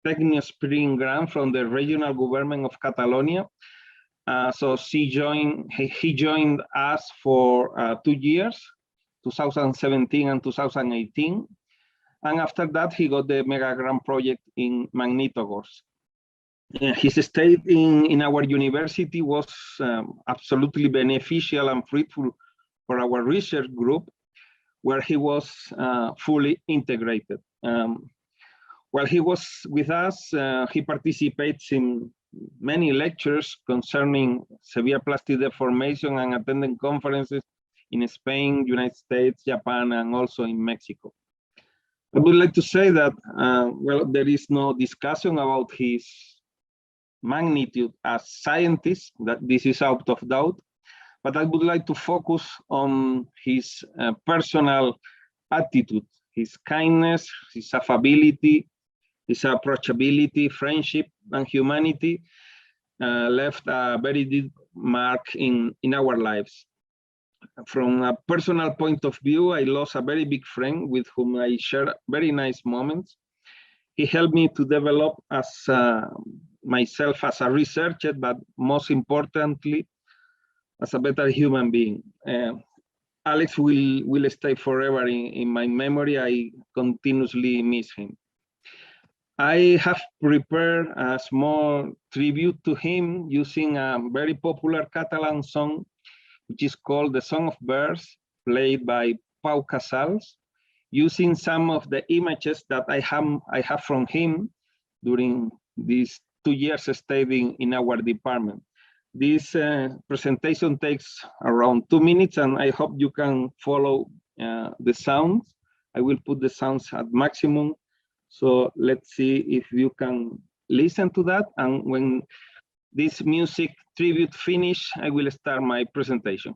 Technio-Spring grant from the regional government of Catalonia. So he joined us for 2 years, 2017 and 2018. And after that, he got the mega grant project in Magnitogorsk. His stay in our university was absolutely beneficial and fruitful for our research group. where he was fully integrated. While he was with us, he participates in many lectures concerning severe plastic deformation and attended conferences in Spain, United States, Japan, and also in Mexico. I would like to say that, well, there is no discussion about his magnitude as scientist, that this is out of doubt, but I would like to focus on his personal attitude, his kindness, his affability, his approachability, friendship, and humanity left a very deep mark in our lives. From a personal point of view, I lost a very big friend with whom I shared very nice moments. He helped me to develop as myself as a researcher, but most importantly, as a better human being. Alex will stay forever in my memory. I continuously miss him. I have prepared a small tribute to him using a very popular Catalan song, which is called The Song of Birds, played by Pau Casals, using some of the images that I have from him during these 2 years staying in our department. This presentation takes around 2 minutes, and I hope you can follow the sounds. I will put the sounds at maximum. So let's see if you can listen to that. And when this music tribute finish, I will start my presentation.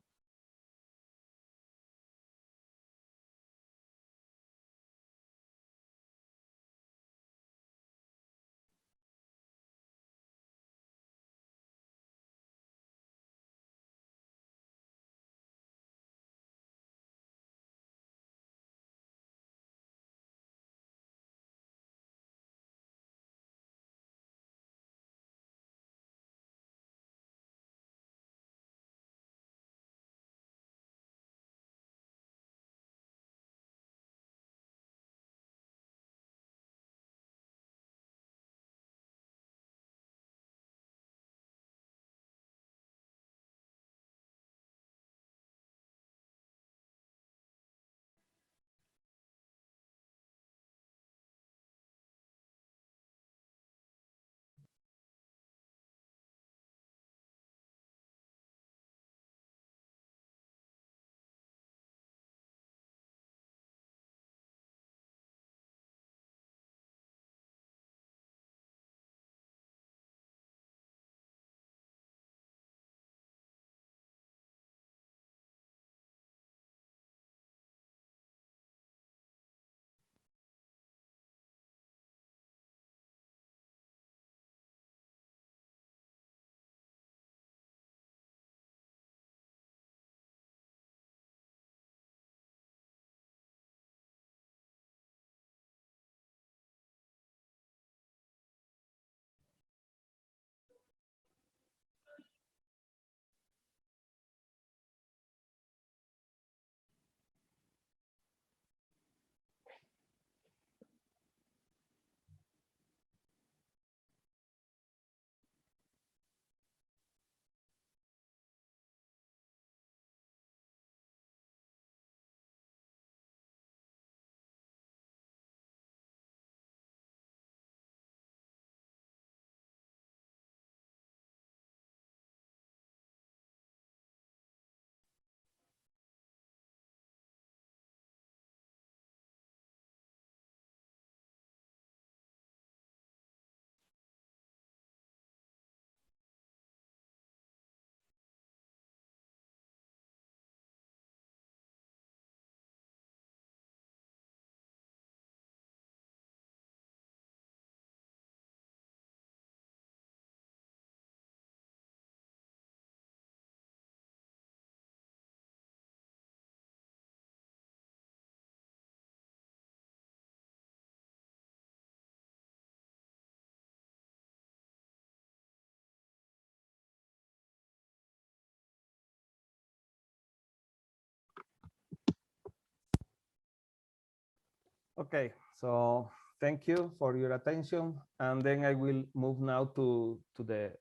Okay, so thank you for your attention. And then I will move now to the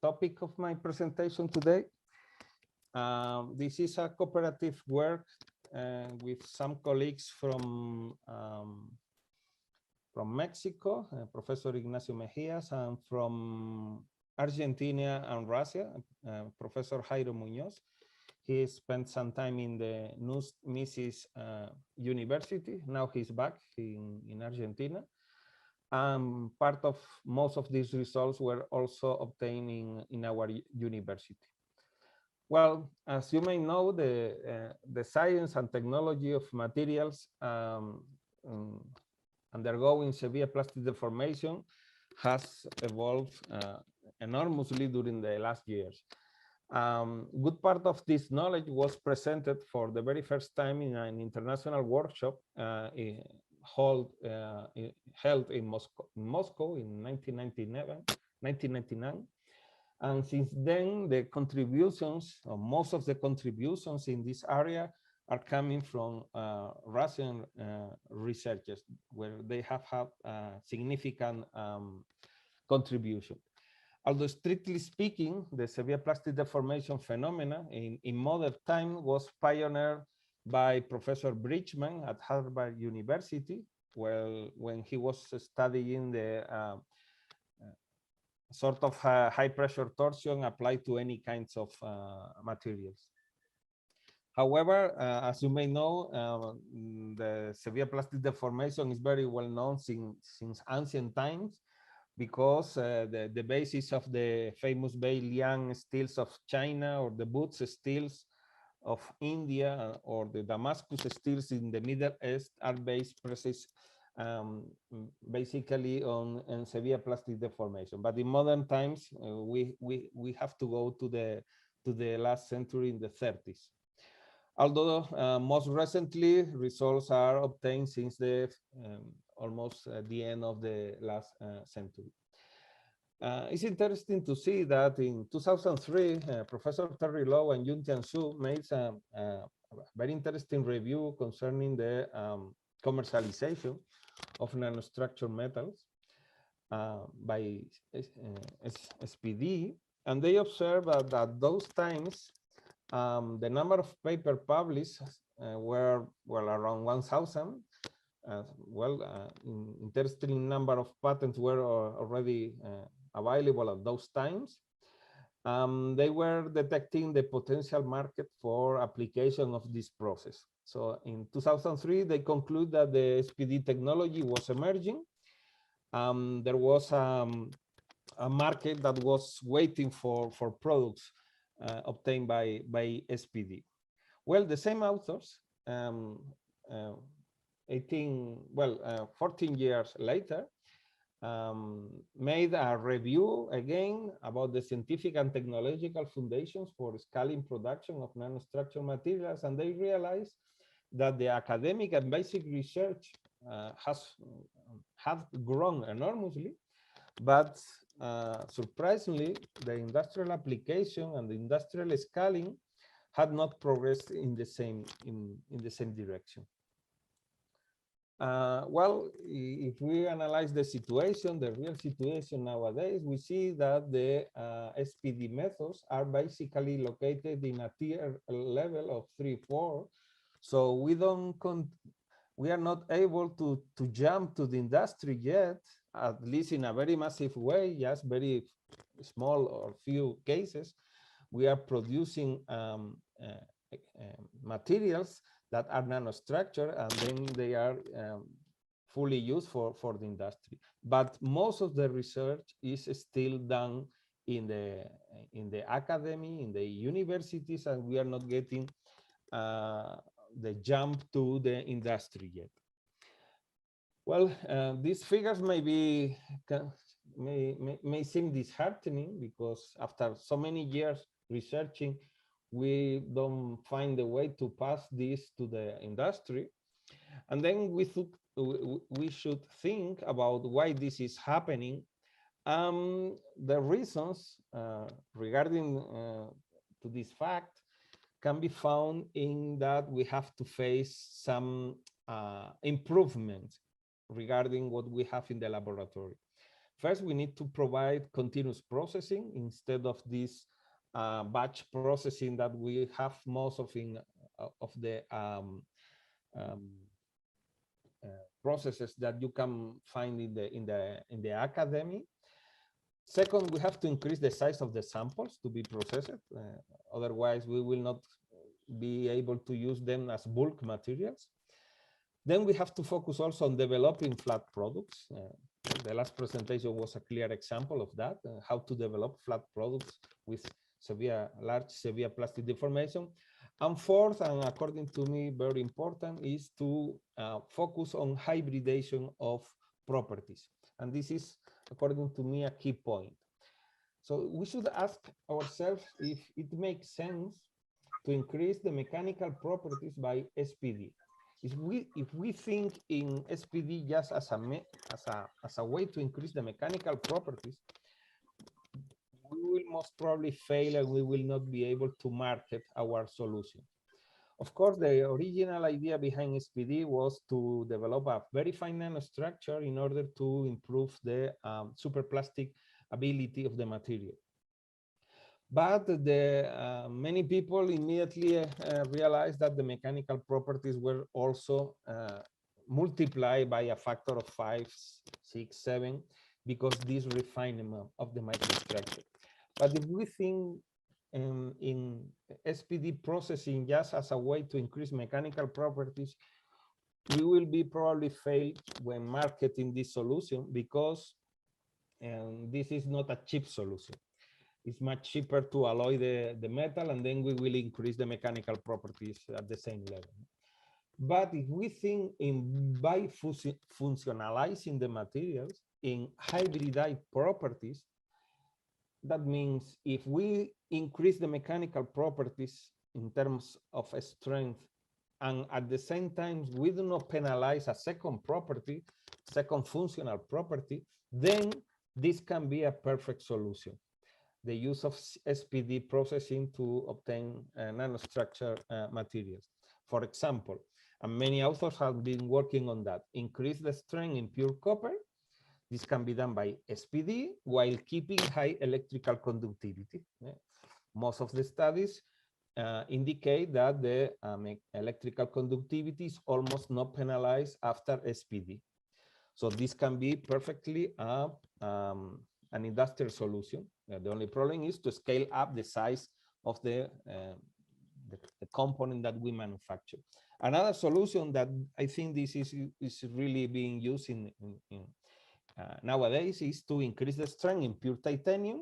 topic of my presentation today. This is a cooperative work with some colleagues from Mexico, Professor Ignacio Mejias, and from Argentina and Russia, Professor Jairo Muñoz. He spent some time in the Mises University. Now he's back in Argentina. Part of most of these results were also obtained in our university. Well, as you may know, the science and technology of materials undergoing severe plastic deformation has evolved enormously during the last years. Good part of this knowledge was presented for the very first time in an international workshop held in Moscow in 1999. And since then, the contributions, or most of the contributions in this area, are coming from Russian researchers, where they have had significant contribution. Although strictly speaking, the severe plastic deformation phenomena in modern time was pioneered by Professor Bridgman at Harvard University, when he was studying the sort of high pressure torsion applied to any kinds of materials. However, as you may know, the severe plastic deformation is very well known since ancient times, because the basis of the famous Beiliang steels of China, or the Boots steels of India, or the Damascus steels in the Middle East are based basically on severe plastic deformation. But in modern times, we have to go to the last century, in the 30s. Although most recently results are obtained since the almost the end of the last century. It's interesting to see that in 2003, Professor Terry Lowe and Yuntian Xu made a very interesting review concerning the commercialization of nanostructured metals by SPD, and they observed that at those times, the number of papers published were around 1,000. Interesting number of patents were already available at those times. They were detecting the potential market for application of this process. So in 2003, they conclude that the SPD technology was emerging. There was a market that was waiting for products obtained by SPD. Well, the same authors, 14 years later, made a review again about the scientific and technological foundations for scaling production of nanostructured materials, and they realized that the academic and basic research have grown enormously, but surprisingly, the industrial application and the industrial scaling had not progressed in the same direction. Well, if we analyze the situation, the real situation nowadays, we see that the SPD methods are basically located in a tier level of 3-4. So we are not able to jump to the industry yet, at least in a very massive way, just very small or few cases. We are producing materials that are nanostructured, and then they are fully used for the industry. But most of the research is still done in the academy, in the universities, and we are not getting the jump to the industry yet. Well, these figures may seem disheartening, because after so many years researching, we don't find a way to pass this to the industry. And then we should think about why this is happening. The reasons regarding to this fact can be found in that we have to face some improvements regarding what we have in the laboratory. First, we need to provide continuous processing instead of this batch processing that we have most of in processes that you can find in the academy. Second, we have to increase the size of the samples to be processed. Otherwise, we will not be able to use them as bulk materials. Then we have to focus also on developing flat products. The last presentation was a clear example of that, how to develop flat products with large severe plastic deformation. And fourth, and according to me, very important, is to focus on hybridization of properties. And this is, according to me, a key point. So we should ask ourselves if it makes sense to increase the mechanical properties by SPD. If we think in SPD just as a way to increase the mechanical properties, we will most probably fail and we will not be able to market our solution. Of course, the original idea behind SPD was to develop a very fine nanostructure in order to improve the superplastic ability of the material. But many people immediately realized that the mechanical properties were also multiplied by a factor of 5, 6, 7, because this refinement of the microstructure. But if we think in SPD processing just as a way to increase mechanical properties, we will be probably failed when marketing this solution, because this is not a cheap solution. It's much cheaper to alloy the metal, and then we will increase the mechanical properties at the same level. But if we think in by functionalizing the materials in hybridized properties, that means if we increase the mechanical properties in terms of strength, and at the same time we do not penalize a second property, second functional property, then this can be a perfect solution. The use of SPD processing to obtain nanostructure materials. For example, and many authors have been working on that, increase the strength in pure copper. This can be done by SPD while keeping high electrical conductivity. Most of the studies indicate that the electrical conductivity is almost not penalized after SPD. So this can be perfectly an industrial solution. The only problem is to scale up the size of the component that we manufacture. Another solution that I think this is really being used nowadays is to increase the strength in pure titanium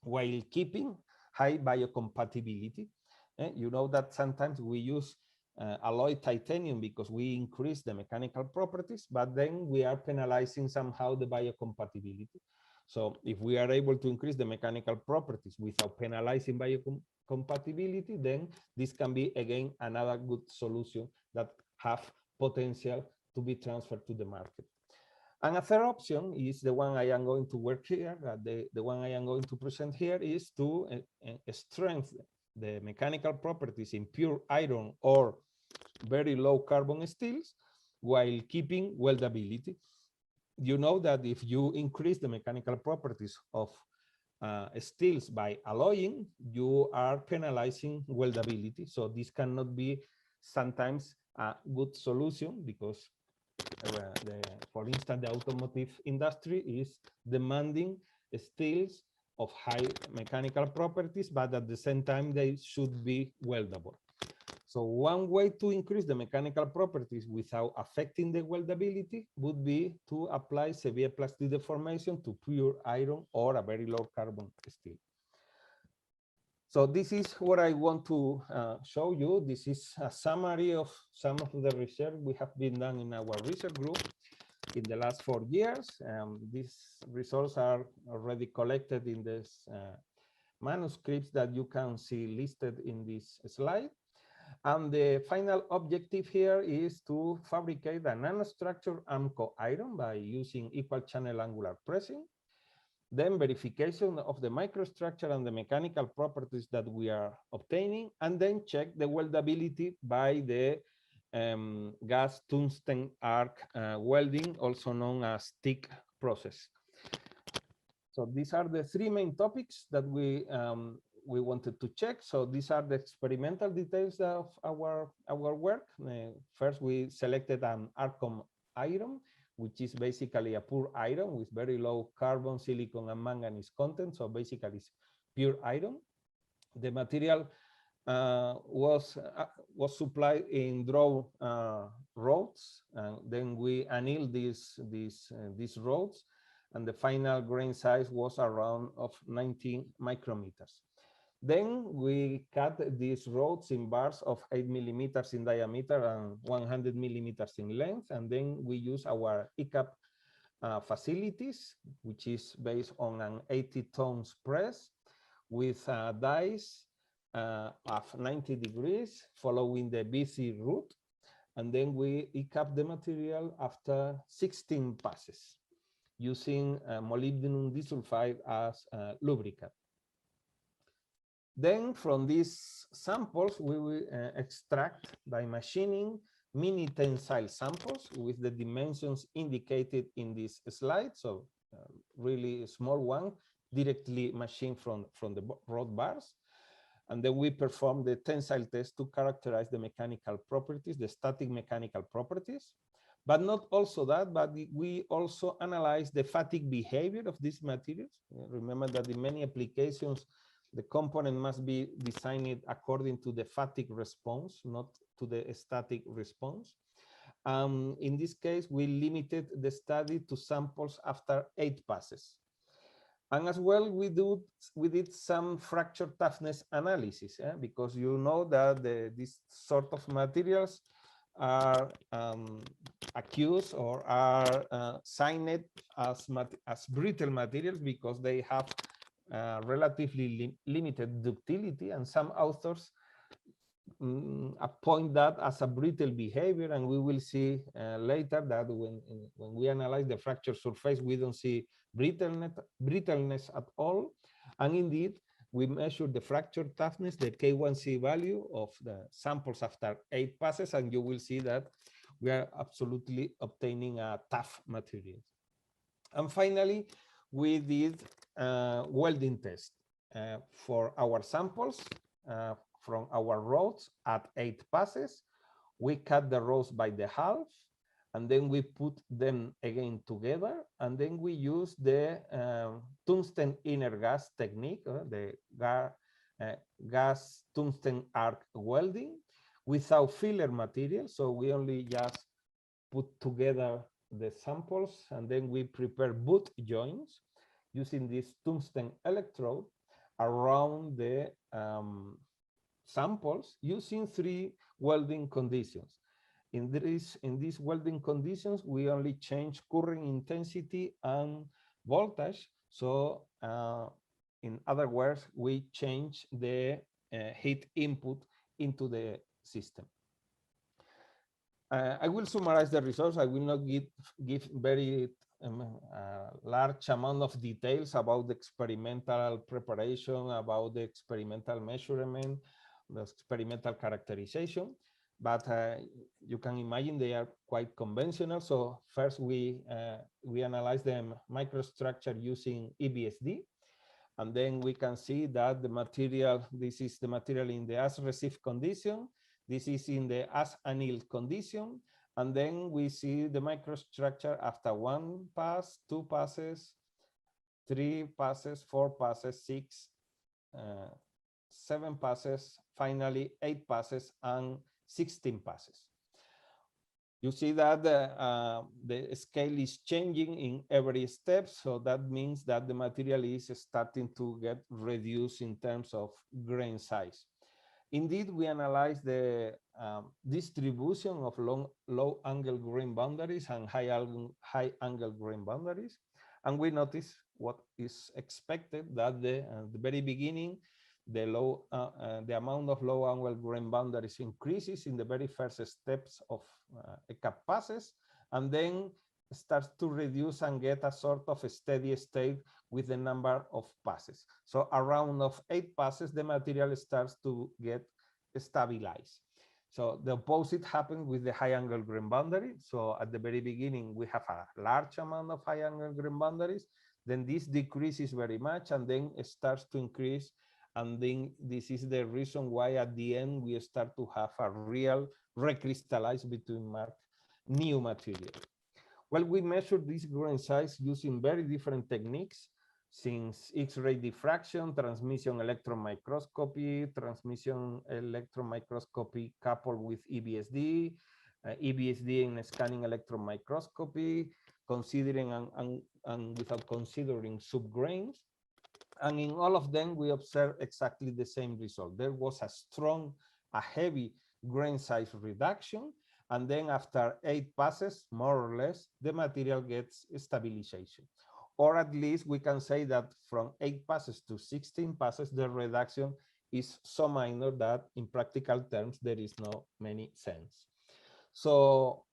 while keeping high biocompatibility. You know that sometimes we use alloy titanium because we increase the mechanical properties, but then we are penalizing somehow the biocompatibility. So if we are able to increase the mechanical properties without penalizing biocompatibility, then this can be, again, another good solution that have potential to be transferred to the market. And a third option is the one I am going to work here. The one I am going to present here is to strengthen the mechanical properties in pure iron or very low carbon steels while keeping weldability. You know that if you increase the mechanical properties of steels by alloying, you are penalizing weldability. So this cannot be sometimes a good solution because, for instance, the automotive industry is demanding steels of high mechanical properties, but at the same time, they should be weldable. So one way to increase the mechanical properties without affecting the weldability would be to apply severe plastic deformation to pure iron or a very low carbon steel. So this is what I want to show you. This is a summary of some of the research we have been done in our research group in the last 4 years. These results are already collected in this manuscripts that you can see listed in this slide. And the final objective here is to fabricate a nanostructured AMCO iron by using equal channel angular pressing. Then verification of the microstructure and the mechanical properties that we are obtaining, and then check the weldability by the gas tungsten arc welding, also known as TIC process. So these are the 3 main topics that we we wanted to check. So these are the experimental details of our work. First, we selected an Arcom iron, which is basically a pure iron with very low carbon, silicon, and manganese content. So basically, it's pure iron. The material was supplied in draw rods, and then we annealed these rods, and the final grain size was around of 19 micrometers. Then we cut these rods in bars of 8 millimeters in diameter and 100 millimeters in length, and then we use our ECAP facilities, which is based on an 80 tons press with dies of 90 degrees following the BC route, and then we ECAP the material after 16 passes using molybdenum disulfide as lubricant. Then from these samples, we will extract by machining mini tensile samples with the dimensions indicated in this slide. So really small one, directly machined from the rod bars. And then we perform the tensile test to characterize the mechanical properties, the static mechanical properties. But not also that, but we also analyze the fatigue behavior of these materials. Remember that in many applications, the component must be designed according to the fatigue response, not to the static response. In this case, we limited the study to samples after 8 passes. And as well, we did some fracture toughness analysis, because you know that these sort of materials are accused or are signed as brittle materials because they have relatively limited ductility, and some authors point that as a brittle behavior, and we will see later that when we analyze the fracture surface, we don't see brittleness at all. And indeed, we measure the fracture toughness, the K1C value of the samples after 8 passes, and you will see that we are absolutely obtaining a tough material. And finally, we did welding test for our samples from our rods at 8 passes. We cut the rods by the half, and then we put them again together, and then we use the tungsten inner gas technique, the gas tungsten arc welding without filler material. So we only just put together the samples, and then we prepare boot joints using this tungsten electrode around the samples using 3 welding conditions. In these welding conditions, we only change current intensity and voltage. So in other words, we change the heat input into the system. I will summarize the results. I will not give very large amount of details about the experimental preparation, about the experimental measurement, the experimental characterization, but you can imagine they are quite conventional. So first we analyze the microstructure using EBSD, and then we can see that the material, this is the material in the as received condition, this is in the as annealed condition, and then we see the microstructure after 1 pass, 2 passes, 3 passes, 4 passes, 6, 7 passes, finally 8 passes, and 16 passes. You see that the scale is changing in every step, so that means that the material is starting to get reduced in terms of grain size. Indeed, we analyze the distribution of low angle grain boundaries and high angle grain boundaries, and we notice what is expected, that at the very beginning, the amount of low angle grain boundaries increases in the very first steps of ECAP passes, and then starts to reduce and get a sort of a steady state with the number of passes. So around of 8 passes, the material starts to get stabilized. So the opposite happens with the high angle grain boundary. So at the very beginning, we have a large amount of high angle grain boundaries. Then this decreases very much, and then it starts to increase And then this is the reason why at the end we start to have a real recrystallized between new material. Well, we measured this grain size using very different techniques, since X-ray diffraction, transmission electron microscopy, transmission electron microscopy coupled with EBSD, EBSD in scanning electron microscopy, considering and without considering subgrains. And in all of them, we observed exactly the same result. There was a heavy grain size reduction. And then after 8 passes, more or less, the material gets stabilization. Or at least we can say that from 8 passes to 16 passes, the reduction is so minor that in practical terms, there is no many sense. So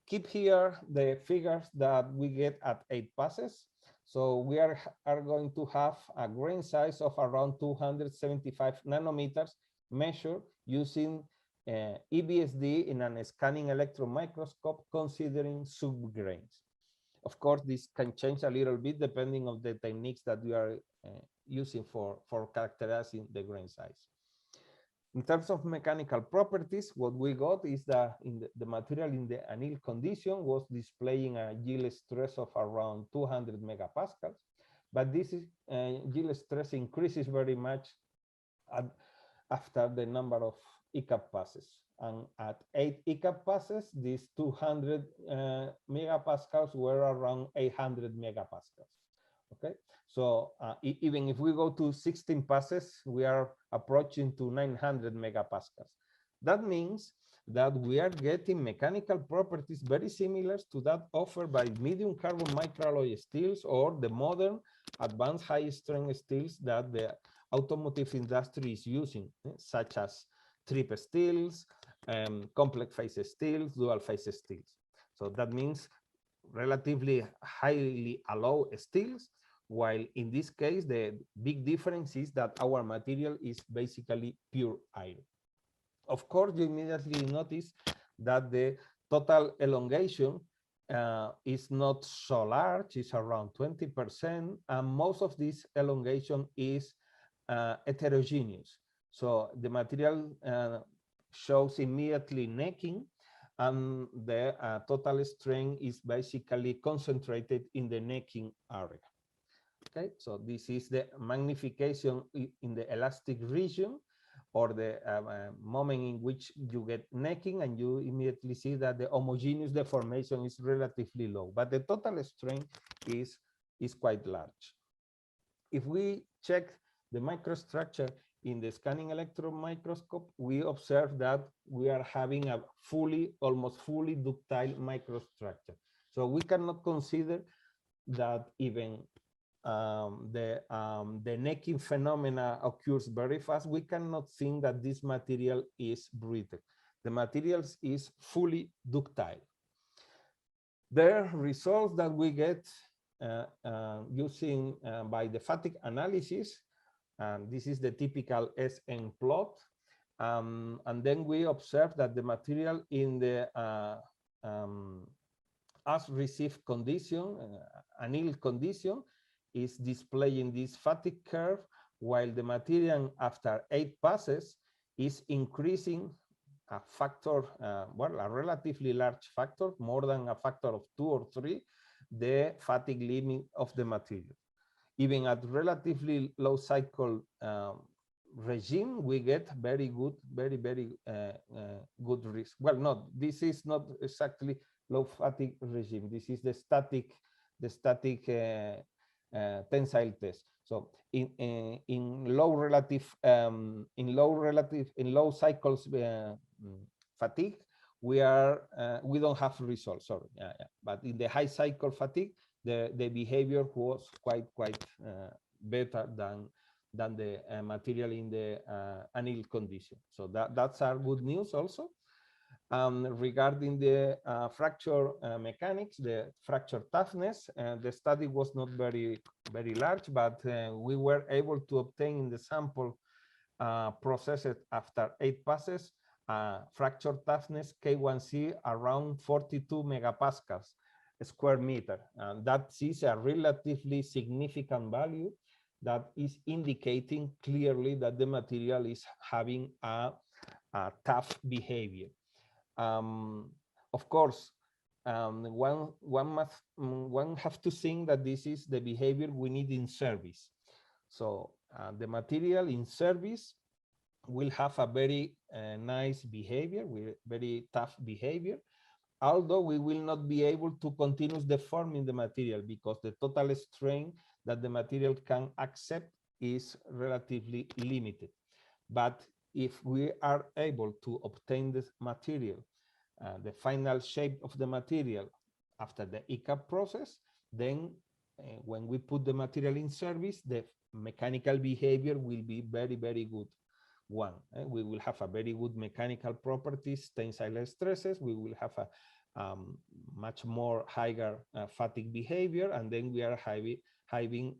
keep here the figures that we get at 8 passes. So we are going to have a grain size of around 275 nanometers measured using EBSD in a scanning electron microscope, considering subgrains. Of course, this can change a little bit depending on the techniques that we are using for characterizing the grain size. In terms of mechanical properties, what we got is that the material in the anneal condition was displaying a yield stress of around 200 megapascals, but this yield stress increases very much after the number of ECAP passes. And at 8 ECAP passes, these 200 megapascals were around 800 megapascals. Okay, so even if we go to 16 passes, we are approaching to 900 megapascals. That means that we are getting mechanical properties very similar to that offered by medium carbon microalloy steels or the modern advanced high strength steels that the automotive industry is using, such as trip steels, complex phase steels, dual phase steels. So that means relatively highly alloyed steels, while in this case, the big difference is that our material is basically pure iron. Of course, you immediately notice that the total elongation is not so large, it's around 20%, and most of this elongation is heterogeneous. So the material shows immediately necking, and the total strength is basically concentrated in the necking area. Okay, so this is the magnification in the elastic region, or the moment in which you get necking, and you immediately see that the homogeneous deformation is relatively low, but the total strength is quite large. If we check the microstructure in the scanning electron microscope, we observe that we are having a almost fully ductile microstructure. So we cannot consider that even the necking phenomena occurs very fast. We cannot think that this material is brittle. The material is fully ductile. The results that we get using by the fatigue analysis, and this is the typical SN plot, and then we observe that the material in the as received condition, anneal condition, is displaying this fatigue curve, while the material after 8 passes is increasing a factor, well, a relatively large factor, more than a factor of 2 or 3, the fatigue limit of the material. Even at relatively low cycle regime, we get very good, very good risk. Well, no, this is not exactly low fatigue regime. This is the static tensile test. So in low cycles fatigue, we don't have results. Sorry, but in the high cycle fatigue, the behavior was quite better than the material in the anneal condition. So that's our good news also. Regarding the fracture mechanics, the fracture toughness, the study was not very large, but we were able to obtain in the sample processed after 8 passes fracture toughness K1C around 42 megapascals square meter, and that is a relatively significant value that is indicating clearly that the material is having a tough behavior. Of course, one have to think that this is the behavior we need in service. So the material in service will have a very nice behavior, very tough behavior, although we will not be able to continue deforming the material because the total strain that the material can accept is relatively limited. But if we are able to obtain this material, the final shape of the material after the ECAP process, then when we put the material in service, the mechanical behavior will be very, very good one. We will have a very good mechanical properties, tensile stresses. We will have a much more higher fatigue behavior, and then we are having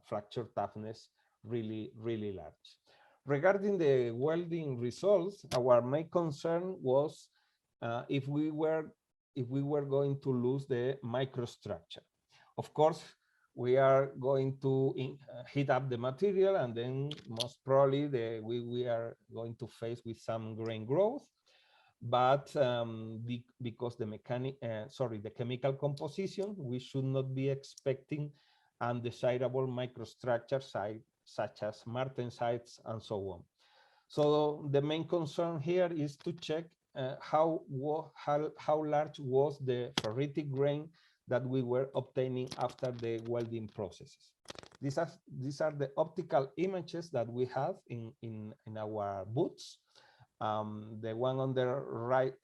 fracture toughness really, really large. Regarding the welding results, our main concern was if we were going to lose the microstructure. Of course, we are going to heat up the material, and then most probably we are going to face with some grain growth. But because the chemical composition, we should not be expecting undesirable microstructures such as martensites and so on. So the main concern here is to check how large was the ferritic grain that we were obtaining after the welding processes. These are the optical images that we have in our boots. The one on the right,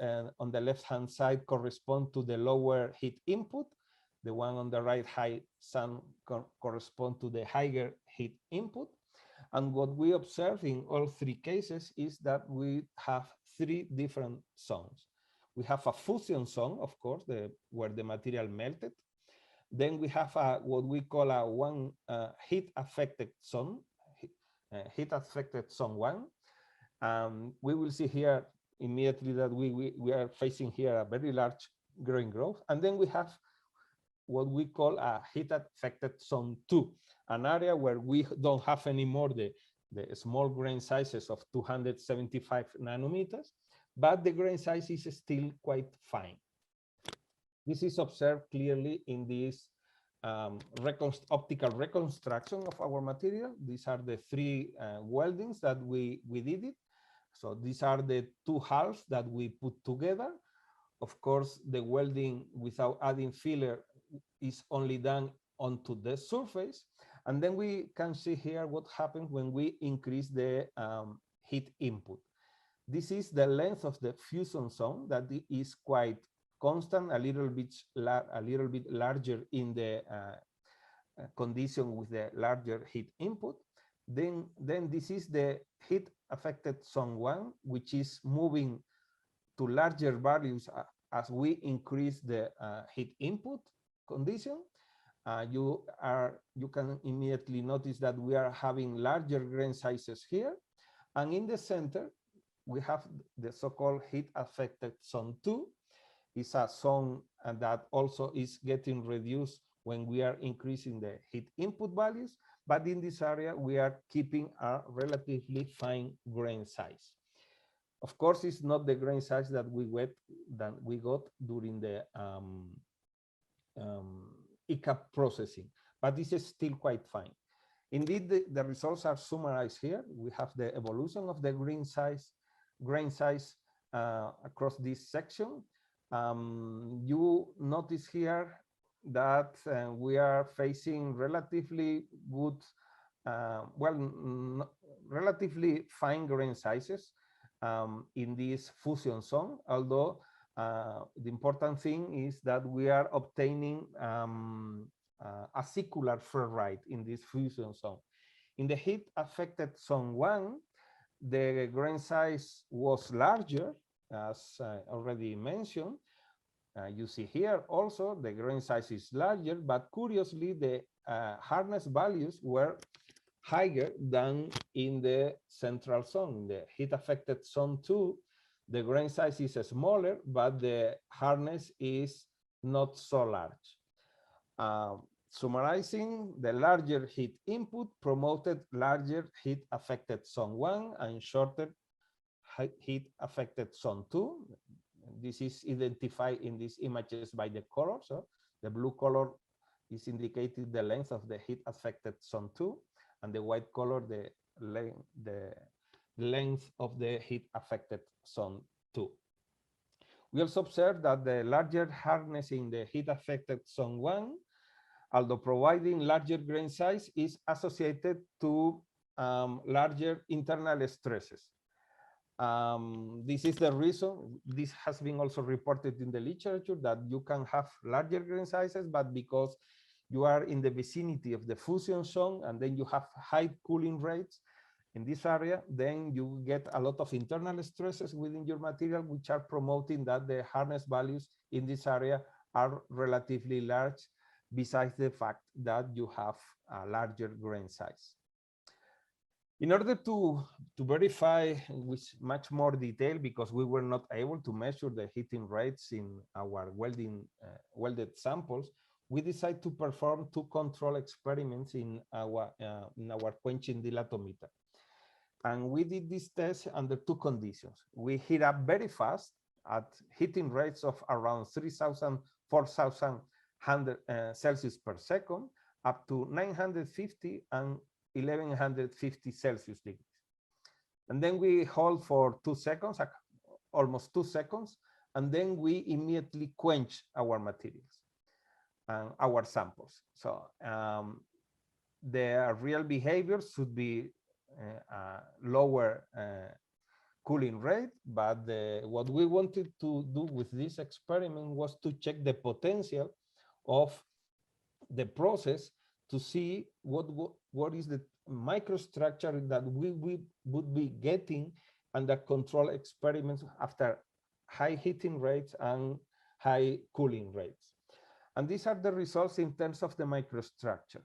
on the left-hand side, correspond to the lower heat input. The one on the right-hand side correspond to the higher heat input. And what we observe in all three cases is that we have three different zones. We have a fusion zone, of course, where the material melted. Then we have what we call a one heat-affected zone, heat-affected zone 1. We will see here immediately that we are facing here a very large grain growth. And then we have what we call a heat-affected zone 2, an area where we don't have anymore the small grain sizes of 275 nanometers, but the grain size is still quite fine. This is observed clearly in this optical reconstruction of our material. These are the three weldings that we did it. So these are the two halves that we put together. Of course, the welding without adding filler is only done onto the surface. And then we can see here what happens when we increase the heat input. This is the length of the fusion zone that is quite constant, a little bit larger in the condition with the larger heat input. Then this is the heat affected zone 1, which is moving to larger values as we increase the heat input condition. You can immediately notice that we are having larger grain sizes here, and in the center we have the so-called heat affected zone 2. It's a zone that also is getting reduced when we are increasing the heat input values, but in this area we are keeping a relatively fine grain size. Of course, it's not the grain size that we got during the ECAP processing, but this is still quite fine. Indeed, the results are summarized here. We have the evolution of the grain size across this section. You notice here that we are facing relatively good, relatively fine grain sizes in this fusion zone, although the important thing is that we are obtaining acicular ferrite in this fusion zone. In the heat affected zone 1, the grain size was larger, as already mentioned. You see here also the grain size is larger, but curiously the hardness values were higher than in the central zone. In the heat affected zone 2, the grain size is smaller, but the hardness is not so large. Summarizing, the larger heat input promoted larger heat affected zone 1 and shorter heat affected zone 2. This is identified in these images by the color. So the blue color is indicating the length of the heat affected zone 2, and the white color the length of the heat affected zone 2. We also observed that the larger hardness in the heat affected zone 1, although providing larger grain size, is associated to larger internal stresses. This is the reason, this has been also reported in the literature, that you can have larger grain sizes, but because you are in the vicinity of the fusion zone and then you have high cooling rates in this area, then you get a lot of internal stresses within your material, which are promoting that the hardness values in this area are relatively large, besides the fact that you have a larger grain size. In order to verify with much more detail, because we were not able to measure the heating rates in our welded samples, we decided to perform 2 control experiments in our quenching dilatometer. And we did this test under 2 conditions. We heat up very fast at heating rates of around 3,000, 4,100 Celsius per second, up to 950 and 1150 Celsius degrees. And then we hold for 2 seconds, almost 2 seconds, and then we immediately quench our materials and our samples. So the real behavior should be a lower cooling rate, but what we wanted to do with this experiment was to check the potential of the process to see what is the microstructure that we would be getting under control experiments after high heating rates and high cooling rates. And these are the results in terms of the microstructure.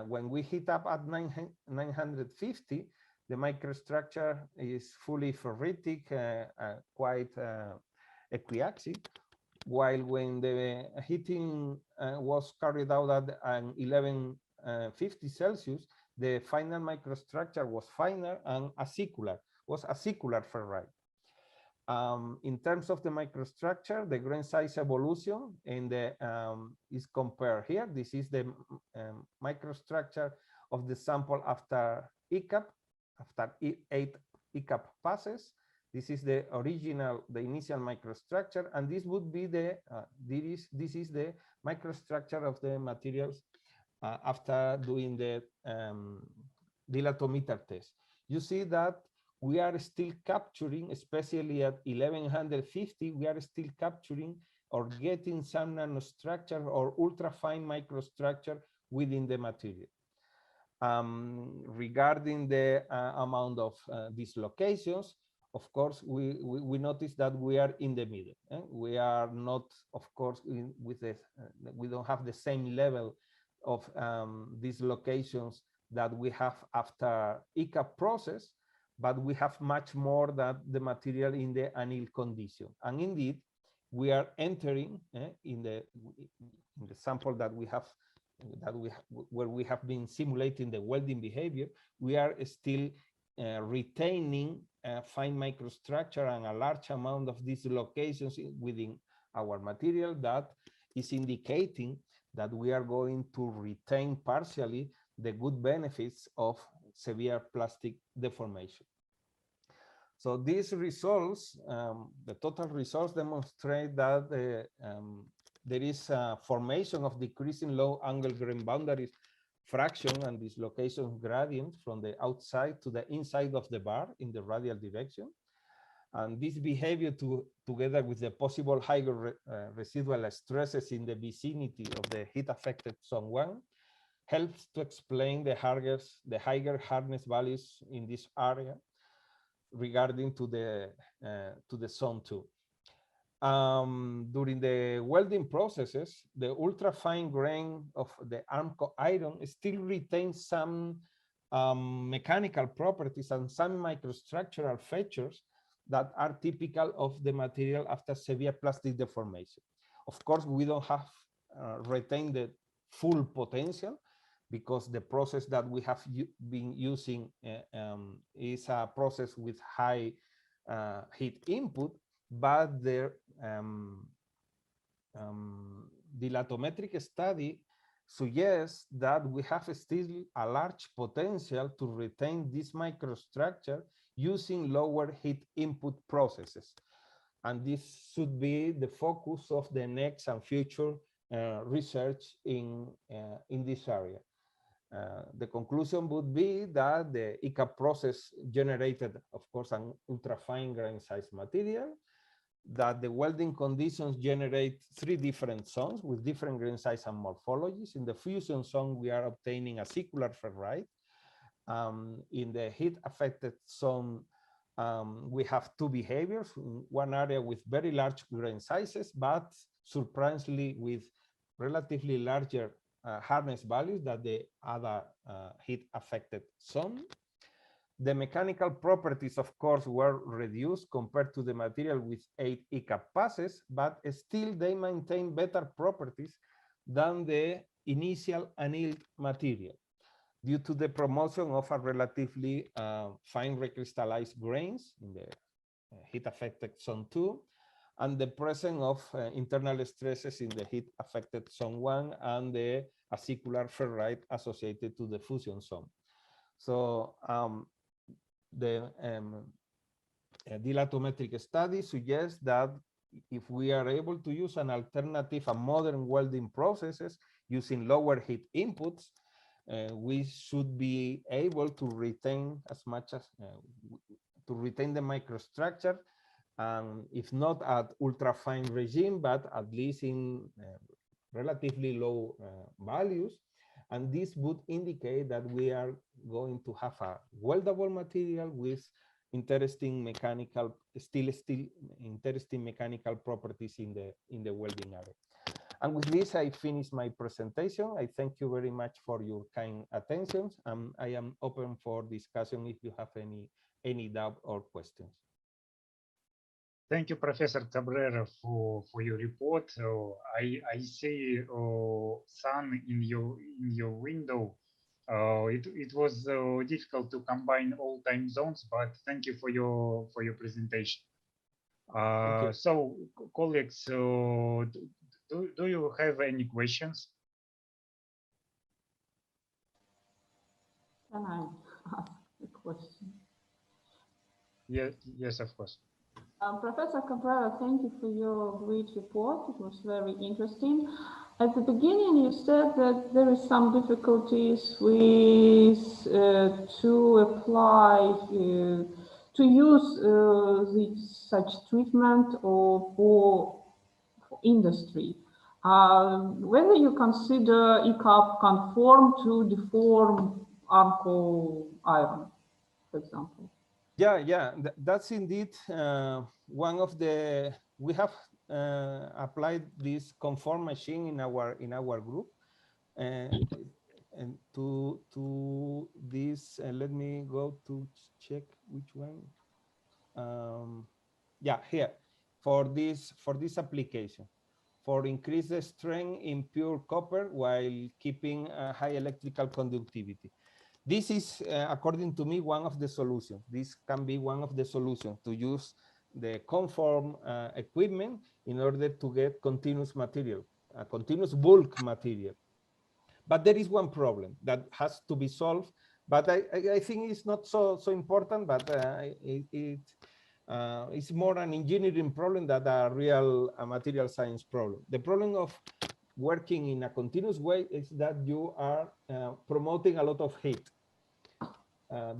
When we heat up at 950, the microstructure is fully ferritic, quite equiaxic, while when the heating was carried out at 1150 Celsius, the final microstructure was finer and acicular, was acicular ferrite. In terms of the microstructure, the grain size evolution in the is compared here. This is the microstructure of the sample after ECAP, after 8 ECAP passes. This is the original, the initial microstructure, and this would be the this is the microstructure of the materials after doing the dilatometer test. You see that we are still capturing, especially at 1150, we are still capturing or getting some nanostructure or ultra-fine microstructure within the material. Regarding the amount of dislocations, of course, we notice that we are in the middle. We are not, of course, with the, we don't have the same level of dislocations that we have after ECAP process, but we have much more than the material in the anneal condition. And indeed, we are entering in the sample that we have, where we have been simulating the welding behavior, we are still retaining fine microstructure and a large amount of dislocations within our material that is indicating that we are going to retain partially the good benefits of severe plastic deformation. So these results, the total results demonstrate that there is a formation of decreasing low angle grain boundaries fraction and dislocation gradient from the outside to the inside of the bar in the radial direction. And this behavior together with the possible higher residual stresses in the vicinity of the heat affected zone 1 helps to explain the higher hardness values in this area regarding to the zone 2. During the welding processes, the ultra-fine grain of the Armco iron still retains some mechanical properties and some microstructural features that are typical of the material after severe plastic deformation. Of course, we don't have retained the full potential, because the process that we have been using is a process with high heat input, but the dilatometric study suggests that we have still a large potential to retain this microstructure using lower heat input processes. And this should be the focus of the next and future research in this area. The conclusion would be that the ECAP process generated, of course, an ultra-fine grain size material, that the welding conditions generate 3 different zones with different grain size and morphologies. In the fusion zone, we are obtaining a acicular ferrite. In the heat-affected zone, we have 2 behaviors, one area with very large grain sizes, but surprisingly with relatively larger hardness values than the other heat-affected zone. The mechanical properties, of course, were reduced compared to the material with 8 ECAP passes, but still they maintain better properties than the initial annealed material due to the promotion of a relatively fine recrystallized grains in the heat-affected zone 2, and the presence of internal stresses in the heat-affected zone 1 and the acicular ferrite associated to the fusion zone. So the dilatometric study suggests that if we are able to use an alternative and modern welding processes using lower heat inputs, we should be able to retain as much as to retain the microstructure, if not at ultra fine regime, but at least in relatively low values. And this would indicate that we are going to have a weldable material with interesting mechanical, still interesting mechanical properties in the welding area. And with this, I finish my presentation. I thank you very much for your kind attention. I am open for discussion if you have any doubt or questions. Thank you, Professor Cabrera, for your report. I see sun in your window. It was difficult to combine all time zones, but thank you for your presentation. So, colleagues, do you have any questions? Can I ask a question? Yes, of course. Professor Cabrera, thank you for your great report. It was very interesting. At the beginning, you said that there is some difficulties with to apply to use such treatment or for industry. Whether you consider ECAP conform to deform Arco iron, for example. Yeah, that's indeed one of the, we have applied this conform machine in our group, and to this, let me go to check which one. Yeah, here for this application, for increase the strength in pure copper while keeping high electrical conductivity. This is, according to me, one of the solutions. This can be one of the solutions, to use the conform equipment in order to get continuous material, continuous bulk material. But there is one problem that has to be solved, but I think it's not so important, but it's more an engineering problem than a real material science problem. The problem of working in a continuous way is that you are promoting a lot of heat.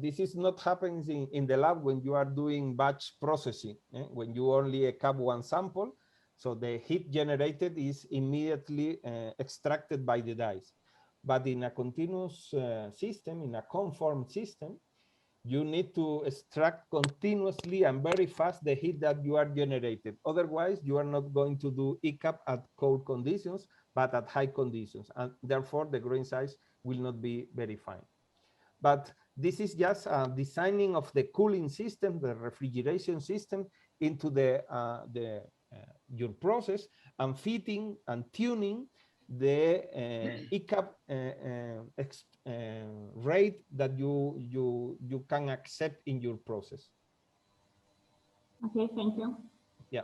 This is not happening in the lab when you are doing batch processing, when you only cap one sample. So the heat generated is immediately extracted by the dies. But in a continuous system, in a conform system, you need to extract continuously and very fast the heat that you are generated. Otherwise, you are not going to do ECAP at cold conditions, but at high conditions. And therefore, the grain size will not be very fine. But this is just designing of the cooling system, the refrigeration system into your process, and fitting and tuning the ECAP rate that you can accept in your process. Okay, thank you. Yeah.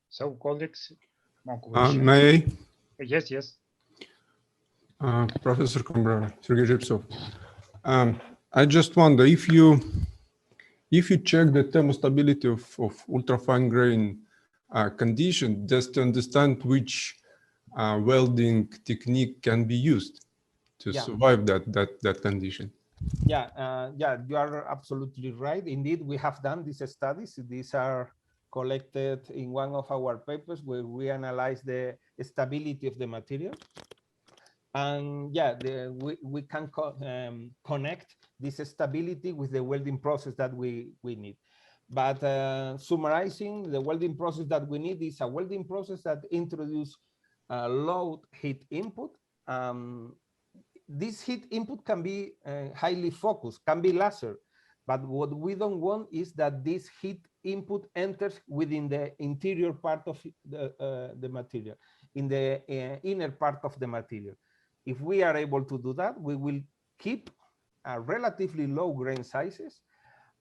So, colleagues, more questions? May I? Yes, yes. Professor Cabrera, Sergei Zhipsov. I just wonder if you check the thermostability of ultrafine grain condition, just to understand which welding technique can be used to survive that condition. Yeah, yeah, you are absolutely right. Indeed, we have done these studies. These are collected in one of our papers where we analyze the stability of the material. And yeah, we can connect this stability with the welding process that we need. But summarizing, the welding process that we need is a welding process that introduces low heat input. This heat input can be highly focused, can be laser, but what we don't want is that this heat input enters within the interior part of the material, in the inner part of the material. If we are able to do that, we will keep relatively low grain sizes.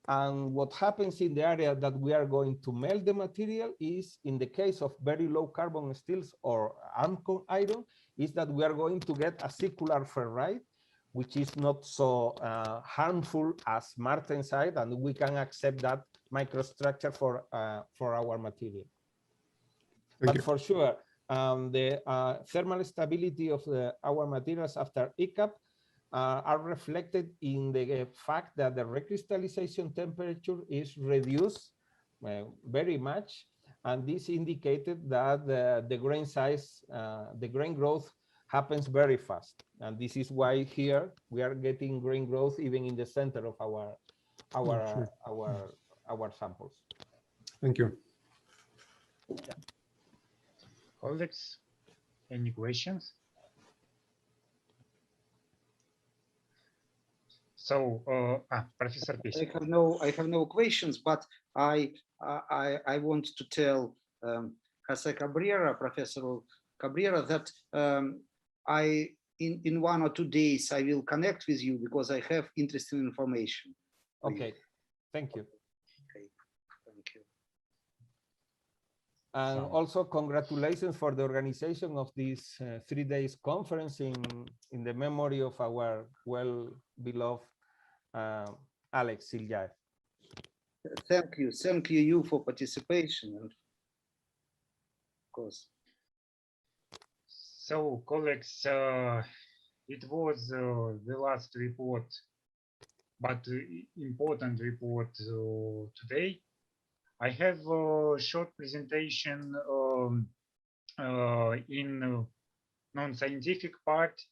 And what happens in the area that we are going to melt the material is, in the case of very low carbon steels or Amcon iron, is that we are going to get a circular ferrite, which is not so harmful as martensite, and we can accept that microstructure for our material. But for sure, the thermal stability of our materials after ECAP are reflected in the fact that the recrystallization temperature is reduced very much, and this indicated that the grain size, the grain growth happens very fast, and this is why here we are getting grain growth even in the center of our samples. Thank you. Yeah. Colleagues, any questions? So, Professor Pesin. I have no questions, but I want to tell Jose Cabrera, Professor Cabrera, that in 1 or 2 days I will connect with you because I have interesting information. Okay, thank you. Okay, thank you. And also congratulations for the organization of this 3 days conference in the memory of our well-beloved Alex ZHILYAEV. Thank you for participation, and of course. So, colleagues, it was the last report, but important report today. I have a short presentation in non-scientific part.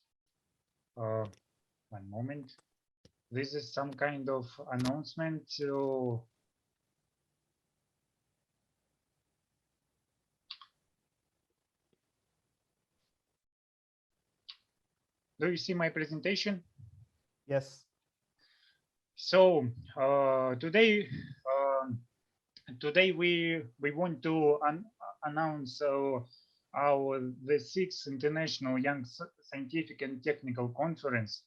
One moment. This is some kind of announcement. Do you see my presentation? Yes. So today we want to announce the 6th International Young Scientific and Technical Conference.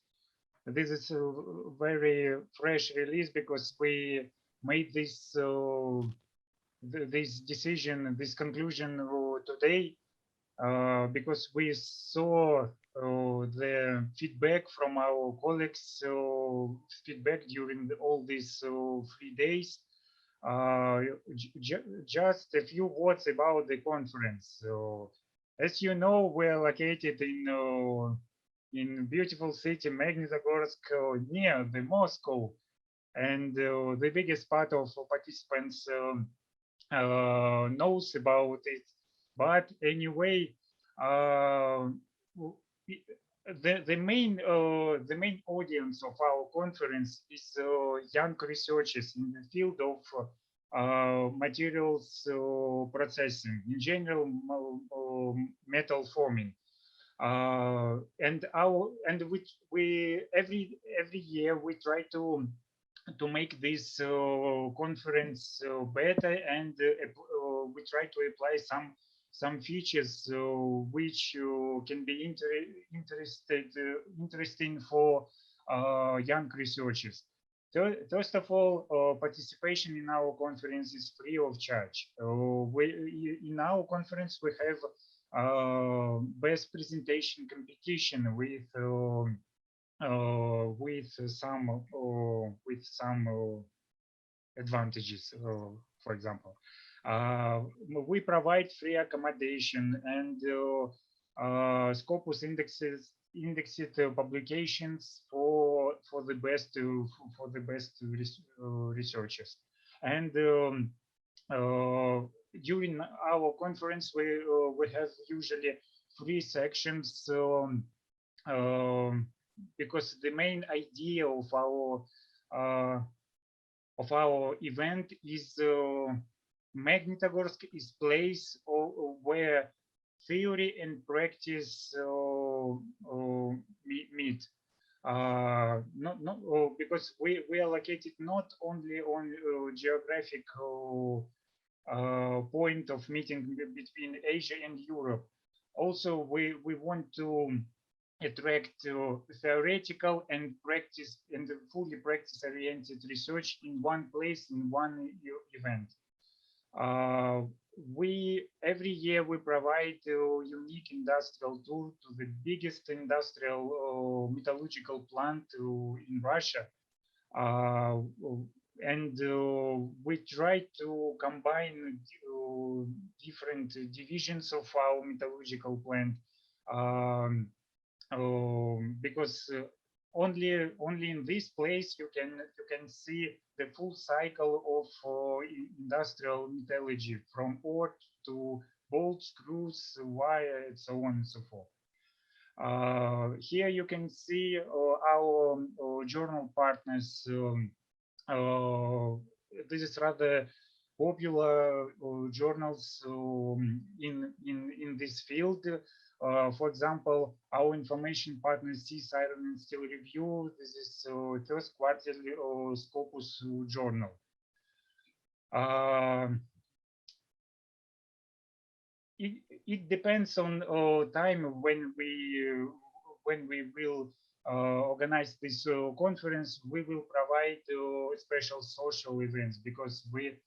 This is a very fresh release because we made this this decision, this conclusion today because we saw the feedback from our colleagues, feedback during all these 3 days. Just a few words about the conference. As you know, we're located in beautiful city Magnitogorsk, near the Moscow, and the biggest part of participants knows about it. But anyway, the main audience of our conference is young researchers in the field of materials processing, in general metal forming, and which we every year we try to make this conference better, and we try to apply some features which can be interesting for young researchers. First of all, participation in our conference is free of charge. In our conference, we have best presentation competition with some advantages. For example, we provide free accommodation and Scopus indexed publications for the best researchers. And during our conference, we have usually 3 sections because the main idea of our event is Magnitogorsk is place where theory and practice meet. Because we are located not only on geographic point of meeting between Asia and Europe. Also, we want to attract theoretical and practice and fully practice-oriented research in one place, in one event. Every year we provide a unique industrial tour to the biggest industrial metallurgical plant in Russia. And we try to combine different divisions of our metallurgical plant because only in this place you can see the full cycle of industrial metallurgy, from ore to bolts, screws, wire, and so on and so forth. Here you can see our journal partners. This is rather popular journals in this field. For example, our information partner Seas, Iron and Steel Review. This is first quarterly Scopus journal. It depends on time when we will organize this conference. We will provide special social events because we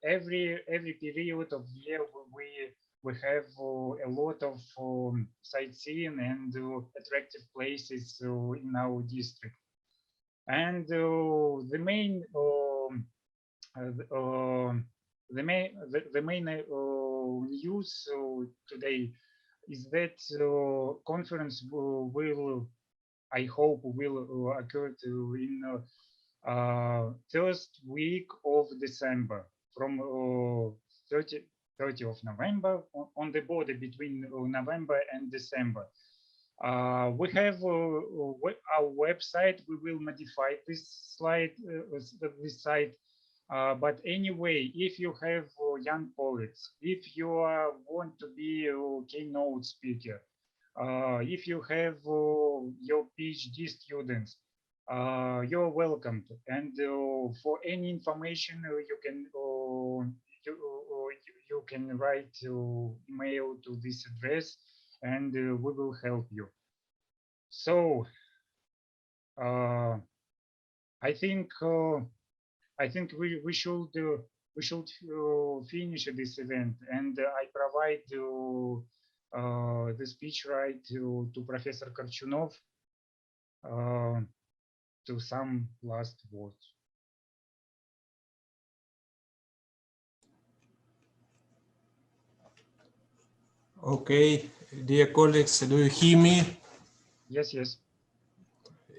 every period of the year we have a lot of sightseeing and attractive places in our district. And the main news today is that conference will, I hope, will occur in first week of December, from 30 of November, on the border between November and December. We have our website. We will modify this slide, this site. But anyway, if you have young poets, if you want to be a keynote speaker, if you have your PhD students, you're welcome. And for any information, you can write email to this address, and we will help you. So I think we should finish this event, and I provide the speech right to Professor Korchunov to some last words. Okay, dear colleagues, do you hear me? Yes, yes.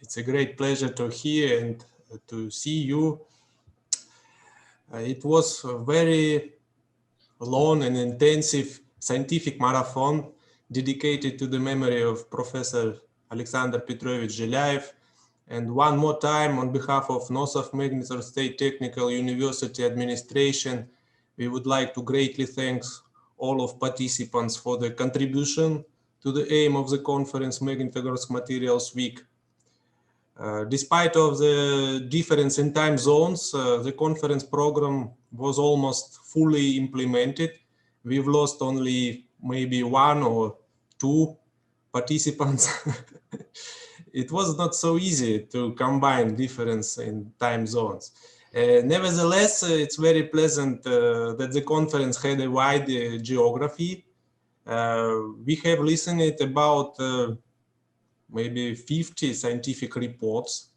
It's a great pleasure to hear and to see you. It was a very long and intensive scientific marathon dedicated to the memory of Professor Alexander Petrovich ZHILYAEV. And one more time, on behalf of North of Magnitogorsk State Technical University Administration, we would like to greatly thank all of participants for the contribution to the aim of the conference Magnitogorsk Materials Week. Despite of the difference in time zones, the conference program was almost fully implemented, we've lost only maybe 1 or 2 participants. It was not so easy to combine difference in time zones. Nevertheless, it's very pleasant that the conference had a wide geography. We have listened about maybe 50 scientific reports.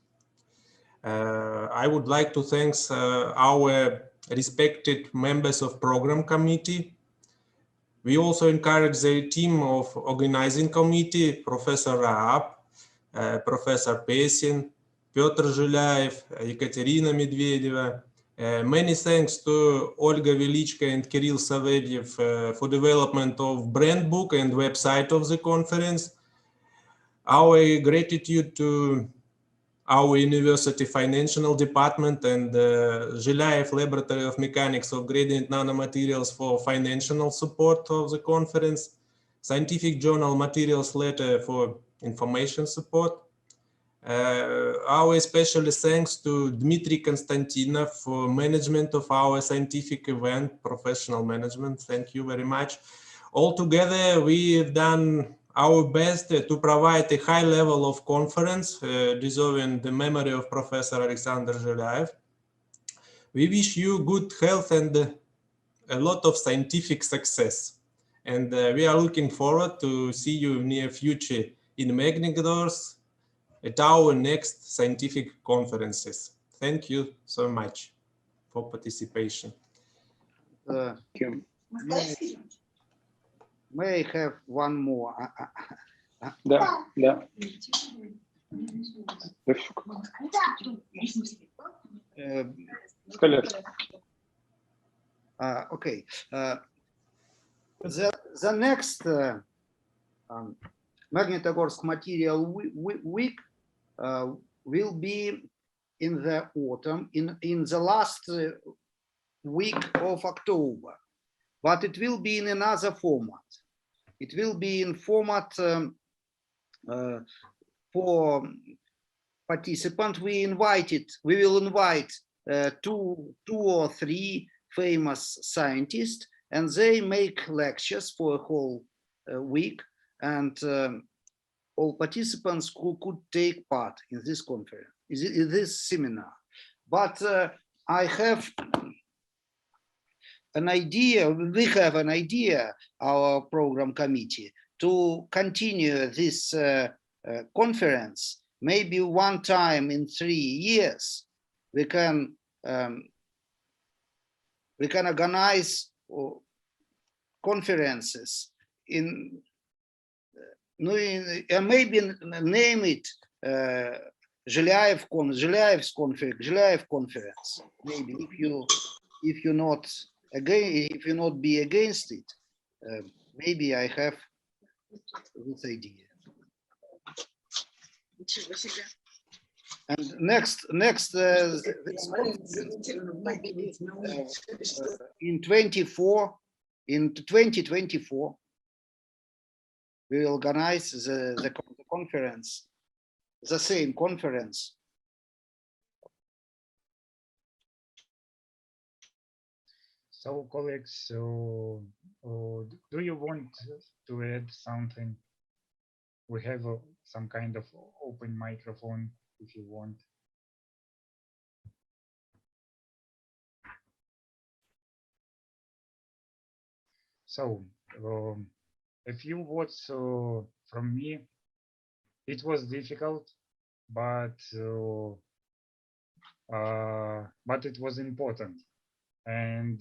I would like to thank our respected members of program committee. We also encourage the team of organizing committee, Professor Raab, Professor Pesin, Petr ZHILYAEV, Ekaterina Medvedeva. Many thanks to Olga Velichka and Kirill Savedyev for development of brand book and website of the conference. Our gratitude to our university financial department and ZHILYAEV Laboratory of Mechanics of Gradient Nanomaterials for financial support of the conference, Scientific Journal Materials Letter for information support. Our especially thanks to Dmitry Konstantinov for management of our scientific event, professional management. Thank you very much. Altogether, we've done our best to provide a high level of conference deserving the memory of Professor Alexander ZHILYAEV. We wish you good health and a lot of scientific success. And we are looking forward to see you in the near future in Magnitogorsk at our next scientific conferences. Thank you so much for participation. May I have one more? Да. Okay. The next Magnitogorsk Material Week will be in the autumn, in the last week of October, but it will be in another format. It will be in format for participants. We will invite two or three famous scientists, and they make lectures for a whole week, and all participants who could take part in this conference, in this seminar. But I have an idea, we have an idea, our program committee, to continue this conference. Maybe one time in 3 years, we can organize conferences maybe name it ZHILYAEV conference. Maybe if you not be against it, maybe I have this idea. And next in 2024, we will organize the conference, the same conference. So, colleagues, do you want to add something? We have some kind of open microphone if you want. So, a few words from me. It was difficult, but it was important. And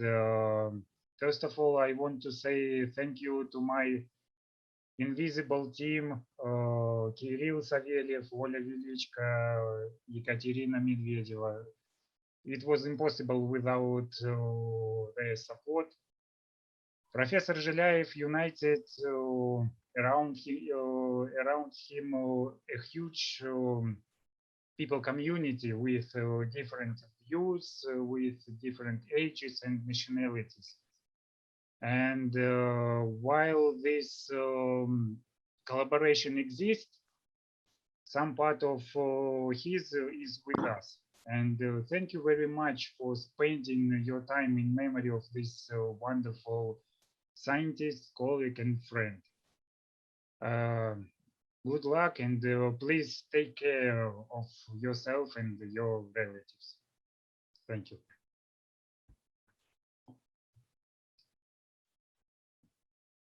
first of all, I want to say thank you to my invisible team, Kirill Savelyev, Olga Velichka, Ekaterina Medvedeva. It was impossible without their support. Professor ZHILYAEV united around him a huge people community with different views, with different ages and nationalities. And while this collaboration exists, some part of his is with us. And thank you very much for spending your time in memory of this wonderful scientist, colleague, and friend. Good luck, and please take care of yourself and your relatives. Thank you.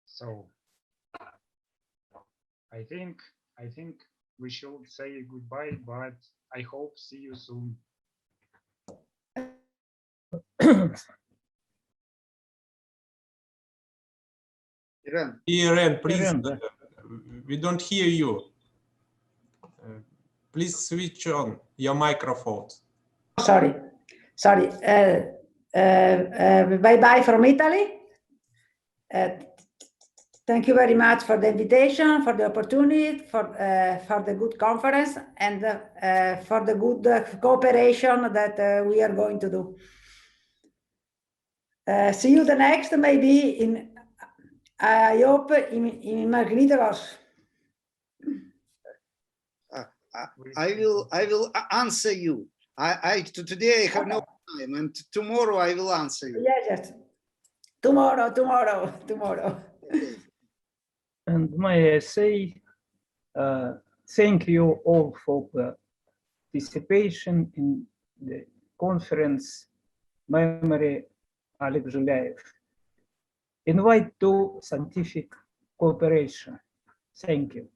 So I think we should say goodbye, but I hope see you soon. Iran, please, we don't hear you. Please switch on your microphone. Sorry. Bye-bye from Italy. Thank you very much for the invitation, for the opportunity, for the good conference, and for the good cooperation that we are going to do. See you the next, maybe in, I hope, in Magnitogorsk. I will answer you. Today I have no time, and tomorrow I will answer you. Yes. Tomorrow. And may I say thank you all for participation in the conference Memory Oleg ZHILYAEV. Invite to scientific cooperation. Thank you.